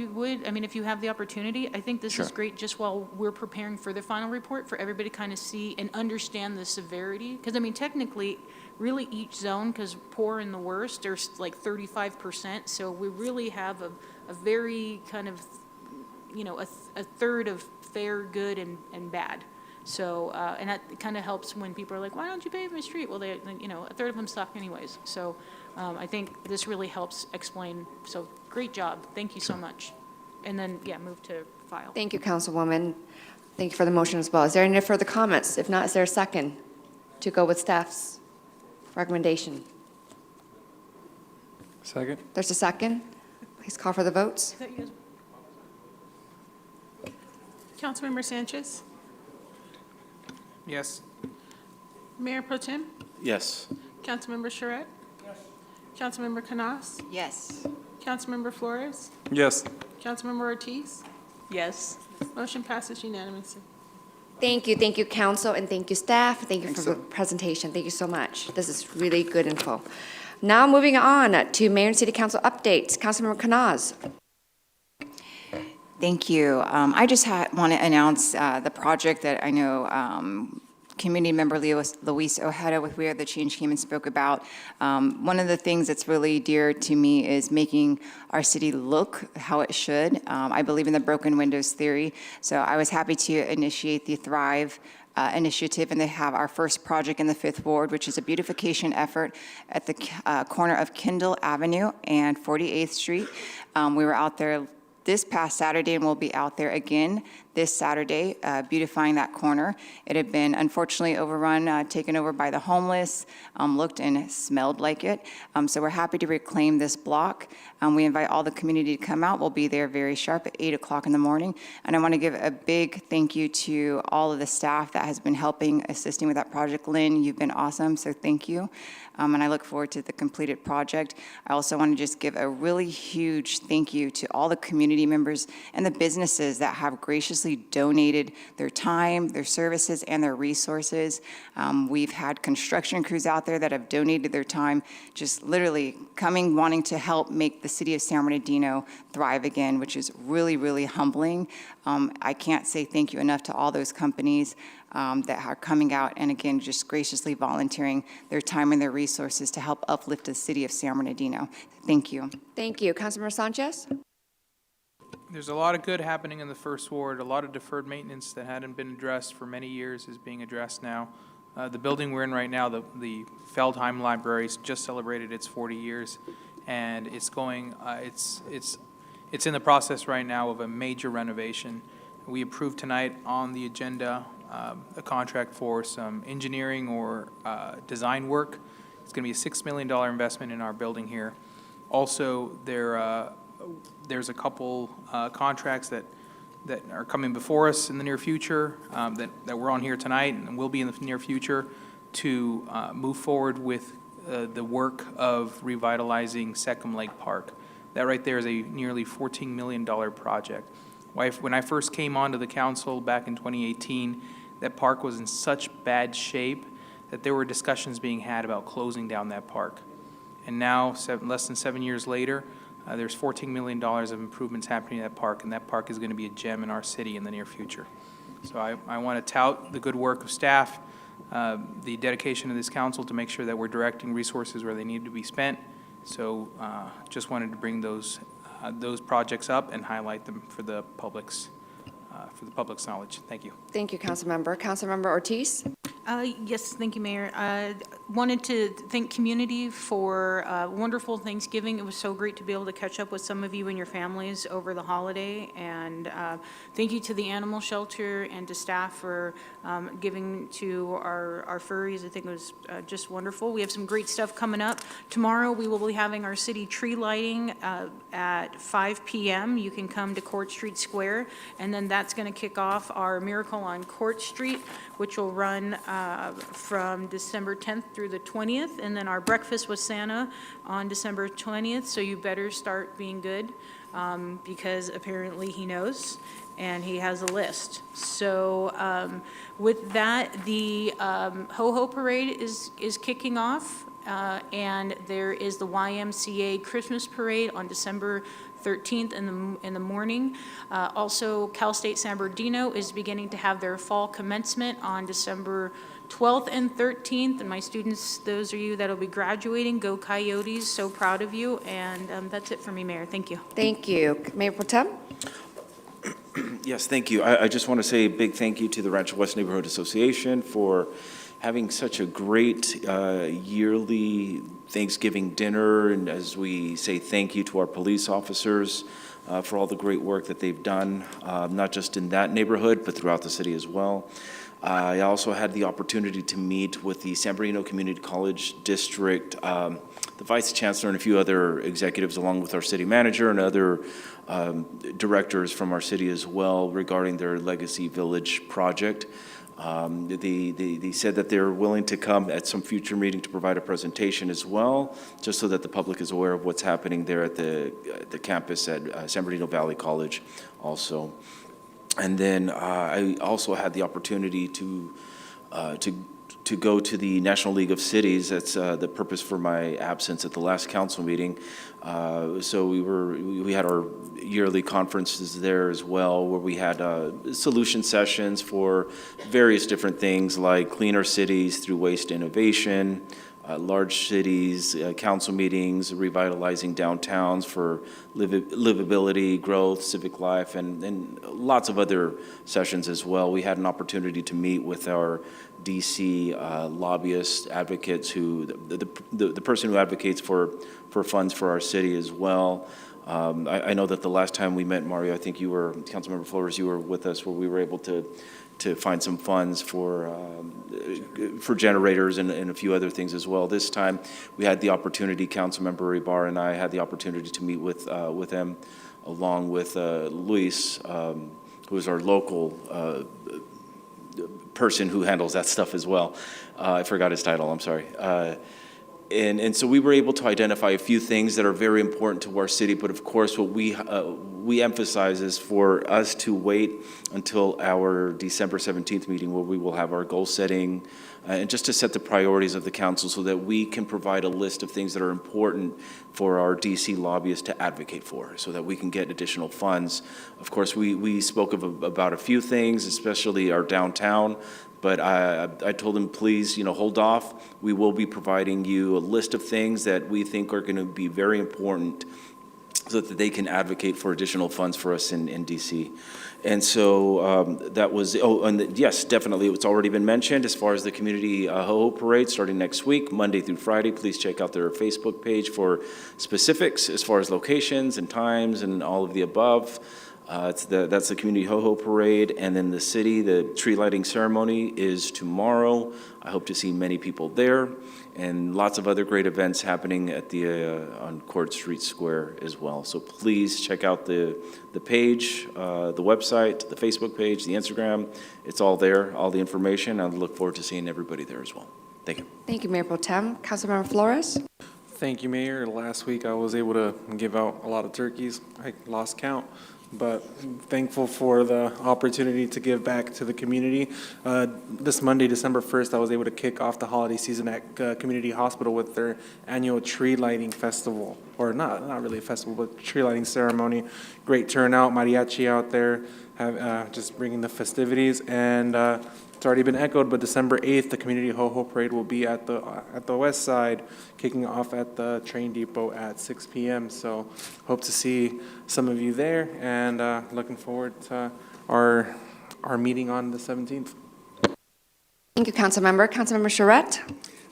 you have the opportunity, I think this is great just while we're preparing for the final report, for everybody to kind of see and understand the severity. Because, technically, really each zone, because poor and the worst, there's like 35%. So we really have a very kind of, a third of fair, good, and bad. So, and that kind of helps when people are like, why don't you pave my street? Well, a third of them suck anyways. So I think this really helps explain. So great job. Thank you so much. And then, move to file. Thank you, Councilwoman. Thank you for the motion as well. Is there any further comments? If not, is there a second to go with staff's recommendation? Second. There's a second. Please call for the votes. Councilmember Sanchez, Yes. Mayor Pro Tem, Yes. Councilmember Charette. Yes. Councilmember Canas, Yes. Councilmember Flores, Yes. Councilmember Ortiz. Yes. Motion passes unanimously. Thank you, council, and thank you, staff. Thank you for the presentation. Thank you so much. This is really good info. Now, moving on to Mayor and City Council updates. Councilmember Canas. Thank you. I just want to announce the project that I know community member Luis Ojeda with We Are the Change came and spoke about. One of the things that's really dear to me is making our city look how it should. I believe in the broken windows theory, so I was happy to initiate the Thrive initiative, and they have our first project in the 5th Ward, which is a beautification effort at the corner of Kendall Avenue and 48th Street. We were out there this past Saturday, and we'll be out there again this Saturday, beautifying that corner. It had been unfortunately overrun, taken over by the homeless, looked and smelled like it. So we're happy to reclaim this block. We invite all the community to come out. We'll be there very sharp at 8 o'clock in the morning. And I want to give a big thank you to all of the staff that has been helping, assisting with that project. Lynn, you've been awesome, so thank you. And I look forward to the completed project. I also want to just give a really huge thank you to all the community members and the businesses that have graciously donated their time, their services, and their resources. We've had construction crews out there that have donated their time, just literally coming, wanting to help make the city of San Bernardino thrive again, which is really, really humbling. I can't say thank you enough to all those companies that are coming out and, again, just graciously volunteering their time and their resources to help uplift the city of San Bernardino. Thank you. Thank you. Councilmember Sanchez? There's a lot of good happening in the 1st Ward. A lot of deferred maintenance that hadn't been addressed for many years is being addressed now. The building we're in right now, the Feldheim Library, just celebrated its 40 years, and it's going. It's in the process right now of a major renovation. We approved tonight on the agenda a contract for some engineering or design work. It's going to be a $6 million investment in our building here. Also, there's a couple contracts that are coming before us in the near future, that we're on here tonight and will be in the near future, to move forward with the work of revitalizing Second Lake Park. That right there is a nearly $14 million project. When I first came onto the council back in 2018, that park was in such bad shape that there were discussions being had about closing down that park. And now, less than 7 years later, there's $14 million of improvements happening in that park, and that park is going to be a gem in our city in the near future. So I want to tout the good work of staff, the dedication of this council to make sure that we're directing resources where they need to be spent. So just wanted to bring those projects up and highlight them for the public's knowledge. Thank you. Thank you, Councilmember. Councilmember Ortiz? Yes, thank you, Mayor. Wanted to thank community for wonderful Thanksgiving. It was so great to be able to catch up with some of you and your families over the holiday. And thank you to the animal shelter and to staff for giving to our furries. I think it was just wonderful. We have some great stuff coming up. Tomorrow, we will be having our city tree lighting at 5 p.m. You can come to Court Street Square, and then that's going to kick off our Miracle on Court Street, which will run from December 10th through the 20th, and then our breakfast with Santa on December 20th, so you better start being good, because apparently he knows, and he has a list. So with that, the Ho-Ho Parade is kicking off, and there is the YMCA Christmas Parade on December 13th in the morning. Also, Cal State San Bernardino is beginning to have their fall commencement on December 12th and 13th. And my students, those of you that will be graduating, go Coyotes, so proud of you. And that's it for me, Mayor. Thank you. Thank you. Mayor Protem? Yes, thank you. I just want to say a big thank you to the Rancho West Neighborhood Association for having such a great yearly Thanksgiving dinner, and as we say thank you to our police officers for all the great work that they've done, not just in that neighborhood, but throughout the city as well. I also had the opportunity to meet with the San Bernardino Community College District, the Vice Chancellor, and a few other executives, along with our city manager and other directors from our city as well, regarding their Legacy Village project. They said that they're willing to come at some future meeting to provide a presentation as well, just so that the public is aware of what's happening there at the campus at San Bernardino Valley College also. And then I also had the opportunity to go to the National League of Cities. That's the purpose for my absence at the last council meeting. So we had our yearly conferences there as well, where we had solution sessions for various different things like cleaner cities through waste innovation, large cities, council meetings, revitalizing downtowns for livability, growth, civic life, and lots of other sessions as well. We had an opportunity to meet with our DC lobbyist advocates, who the person who advocates for funds for our city as well. I know that the last time we met, Mario, I think you were, Councilmember Flores, you were with us, where we were able to find some funds for generators and a few other things as well. This time, we had the opportunity, Councilmember Ibarra and I had the opportunity to meet with them, along with Luis, who is our local person who handles that stuff as well. I forgot his title, I'm sorry. And so we were able to identify a few things that are very important to our city, but of course what we emphasize is for us to wait until our December 17th meeting, where we will have our goal setting and just to set the priorities of the council, so that we can provide a list of things that are important for our DC lobbyists to advocate for, so that we can get additional funds. Of course, we spoke about a few things, especially our downtown. But I told him, please, hold off. We will be providing you a list of things that we think are going to be very important, so that they can advocate for additional funds for us in DC. And so that was, yes, definitely, it's already been mentioned as far as the community Ho-Ho Parade starting next week, Monday through Friday. Please check out their Facebook page for specifics as far as locations and times and all of the above. That's the community ho-ho parade, and then the city, the tree lighting ceremony is tomorrow. I hope to see many people there, and lots of other great events happening at on Court Street Square as well. So please check out the page, the website, the Facebook page, the Instagram. It's all there, all the information. I look forward to seeing everybody there as well. Thank you. Thank you, Mayor Pro Tem. Councilmember Flores? Thank you, Mayor. Last week I was able to give out a lot of turkeys. I lost count, but thankful for the opportunity to give back to the community. This Monday, December 1st, I was able to kick off the holiday season at Community Hospital with their annual tree lighting festival, or not really a festival, but tree lighting ceremony. Great turnout, mariachi out there, just bringing the festivities, and it's already been echoed, but December 8th, the Community Ho-Ho Parade will be at the west side, kicking off at the train depot at 6 p.m. So hope to see some of you there, and looking forward to our meeting on the 17th. Thank you, Councilmember. Councilmember Charette?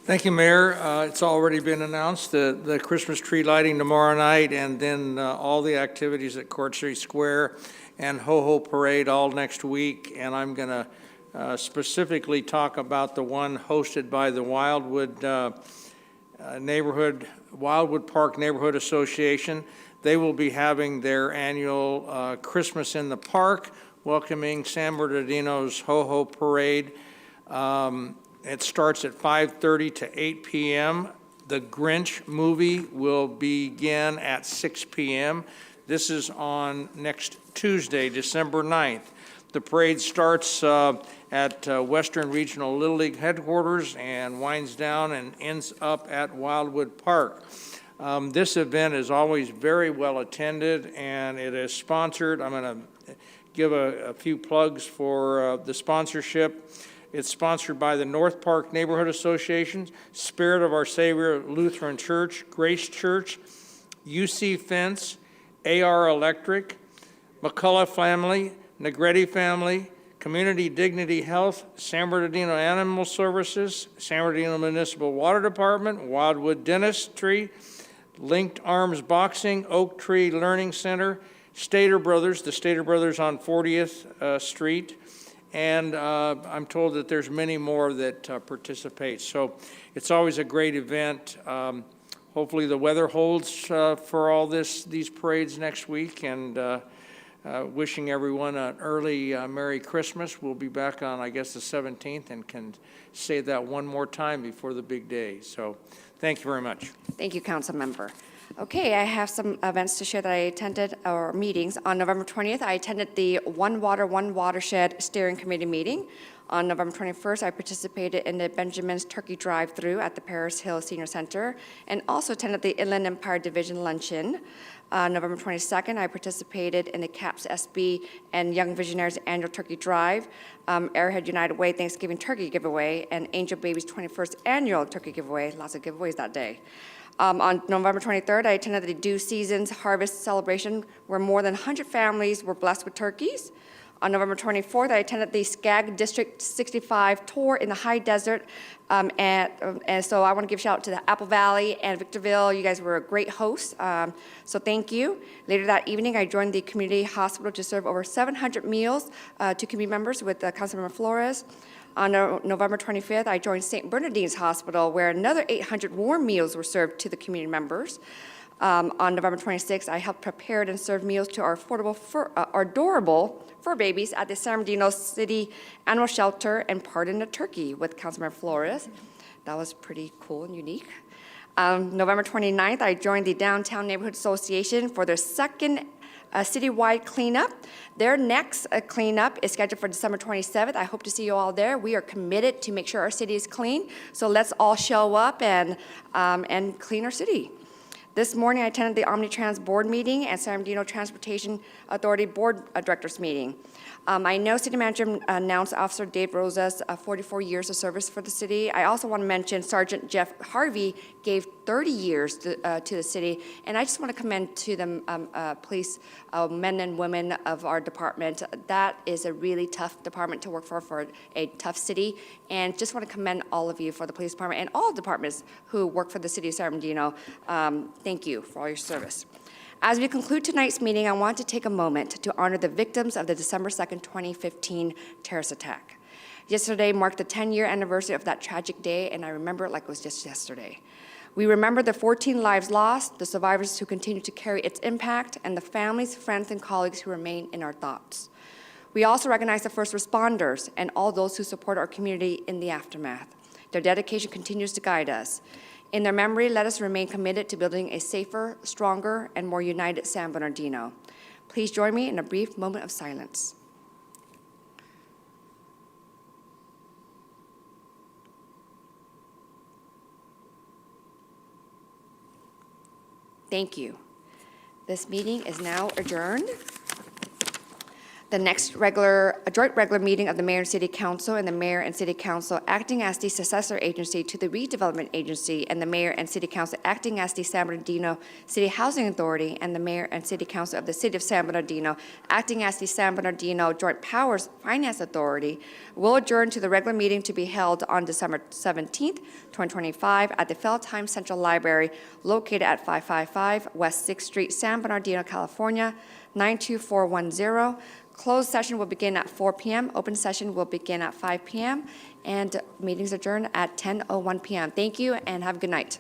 Thank you, Mayor. It's already been announced, the Christmas tree lighting tomorrow night, and then all the activities at Court Street Square and Ho-Ho Parade all next week, and I'm going to specifically talk about the one hosted by the Wildwood Park Neighborhood Association. They will be having their annual Christmas in the Park, welcoming San Bernardino's Ho-Ho Parade. It starts at 5:30 to 8 p.m. The Grinch movie will begin at 6 p.m. This is on next Tuesday, December 9th. The parade starts at Western Regional Little League headquarters and winds down and ends up at Wildwood Park. This event is always very well attended, and it is sponsored. I'm going to give a few plugs for the sponsorship. It's sponsored by the North Park Neighborhood Association, Spirit of Our Savior Lutheran Church, Grace Church, UC Fence, AR Electric, McCullough Family, Negretti Family, Community Dignity Health, San Bernardino Animal Services, San Bernardino Municipal Water Department, Wildwood Dentistry, Linked Arms Boxing, Oak Tree Learning Center, Stater Brothers, the Stater Brothers on 40th Street, and I'm told that there's many more that participate. So it's always a great event. Hopefully the weather holds for all these parades next week, and wishing everyone an early Merry Christmas. We'll be back on, I guess, the 17th, and can say that one more time before the big day. So thank you very much. Thank you, Councilmember. Okay, I have some events to share that I attended, or meetings. On November 20th, I attended the One Water, One Watershed Steering Committee meeting. On November 21st, I participated in the Benjamin's Turkey Drive-Thru at the Paris Hill Senior Center, and also attended the Inland Empire Division Luncheon. November 22nd, I participated in the CAPS SB and Young Visionaries Annual Turkey Drive, Airhead United Way Thanksgiving Turkey Giveaway, and Angel Baby's 21st Annual Turkey Giveaway. Lots of giveaways that day. On November 23rd, I attended the Dew Seasons Harvest Celebration, where more than 100 families were blessed with turkeys. On November 24th, I attended the SCAG District 65 tour in the high desert, and so I want to give a shout out to the Apple Valley and Victorville. You guys were a great host, so thank you. Later that evening, I joined the community hospital to serve over 700 meals to community members with Councilmember Flores. On November 25th, I joined St. Bernardine's Hospital, where another 800 warm meals were served to the community members. On November 26th, I helped prepare and serve meals to our adorable fur babies at the San Bernardino City Animal Shelter and pardoned a turkey with Councilmember Flores. That was pretty cool and unique. November 29th, I joined the Downtown Neighborhood Association for their second citywide cleanup. Their next cleanup is scheduled for December 27th. I hope to see you all there. We are committed to make sure our city is clean, so let's all show up and clean our city. This morning, I attended the Omnitrans board meeting and San Bernardino Transportation Authority board directors meeting. I know City Manager announced Officer Dave Rosa's 44 years of service for the city. I also want to mention Sergeant Jeff Harvey gave 30 years to the city, and I just want to commend to the police men and women of our department. That is a really tough department to work for a tough city, and just want to commend all of you for the police department and all departments who work for the city of San Bernardino. Thank you for all your service. As we conclude tonight's meeting, I want to take a moment to honor the victims of the December 2nd, 2015 terrorist attack. Yesterday marked the 10-year anniversary of that tragic day, and I remember it like it was just yesterday. We remember the 14 lives lost, the survivors who continue to carry its impact, and the families, friends, and colleagues who remain in our thoughts. We also recognize the first responders and all those who support our community in the aftermath. Their dedication continues to guide us. In their memory, let us remain committed to building a safer, stronger, and more united San Bernardino. Please join me in a brief moment of silence. Thank you. This meeting is now adjourned. The next joint regular meeting of the Mayor and City Council and the Mayor and City Council acting as the successor agency to the Redevelopment Agency and the Mayor and City Council acting as the San Bernardino City Housing Authority and the Mayor and City Council of the City of San Bernardino acting as the San Bernardino Joint Powers Finance Authority will adjourn to the regular meeting to be held on December 17th, 2025 at the Feldheim Central Library located at 555 West 6th Street, San Bernardino, California, 92410. Closed session will begin at 4 p.m. Open session will begin at 5 p.m. And meetings adjourned at 10:01 p.m. Thank you and have a good night.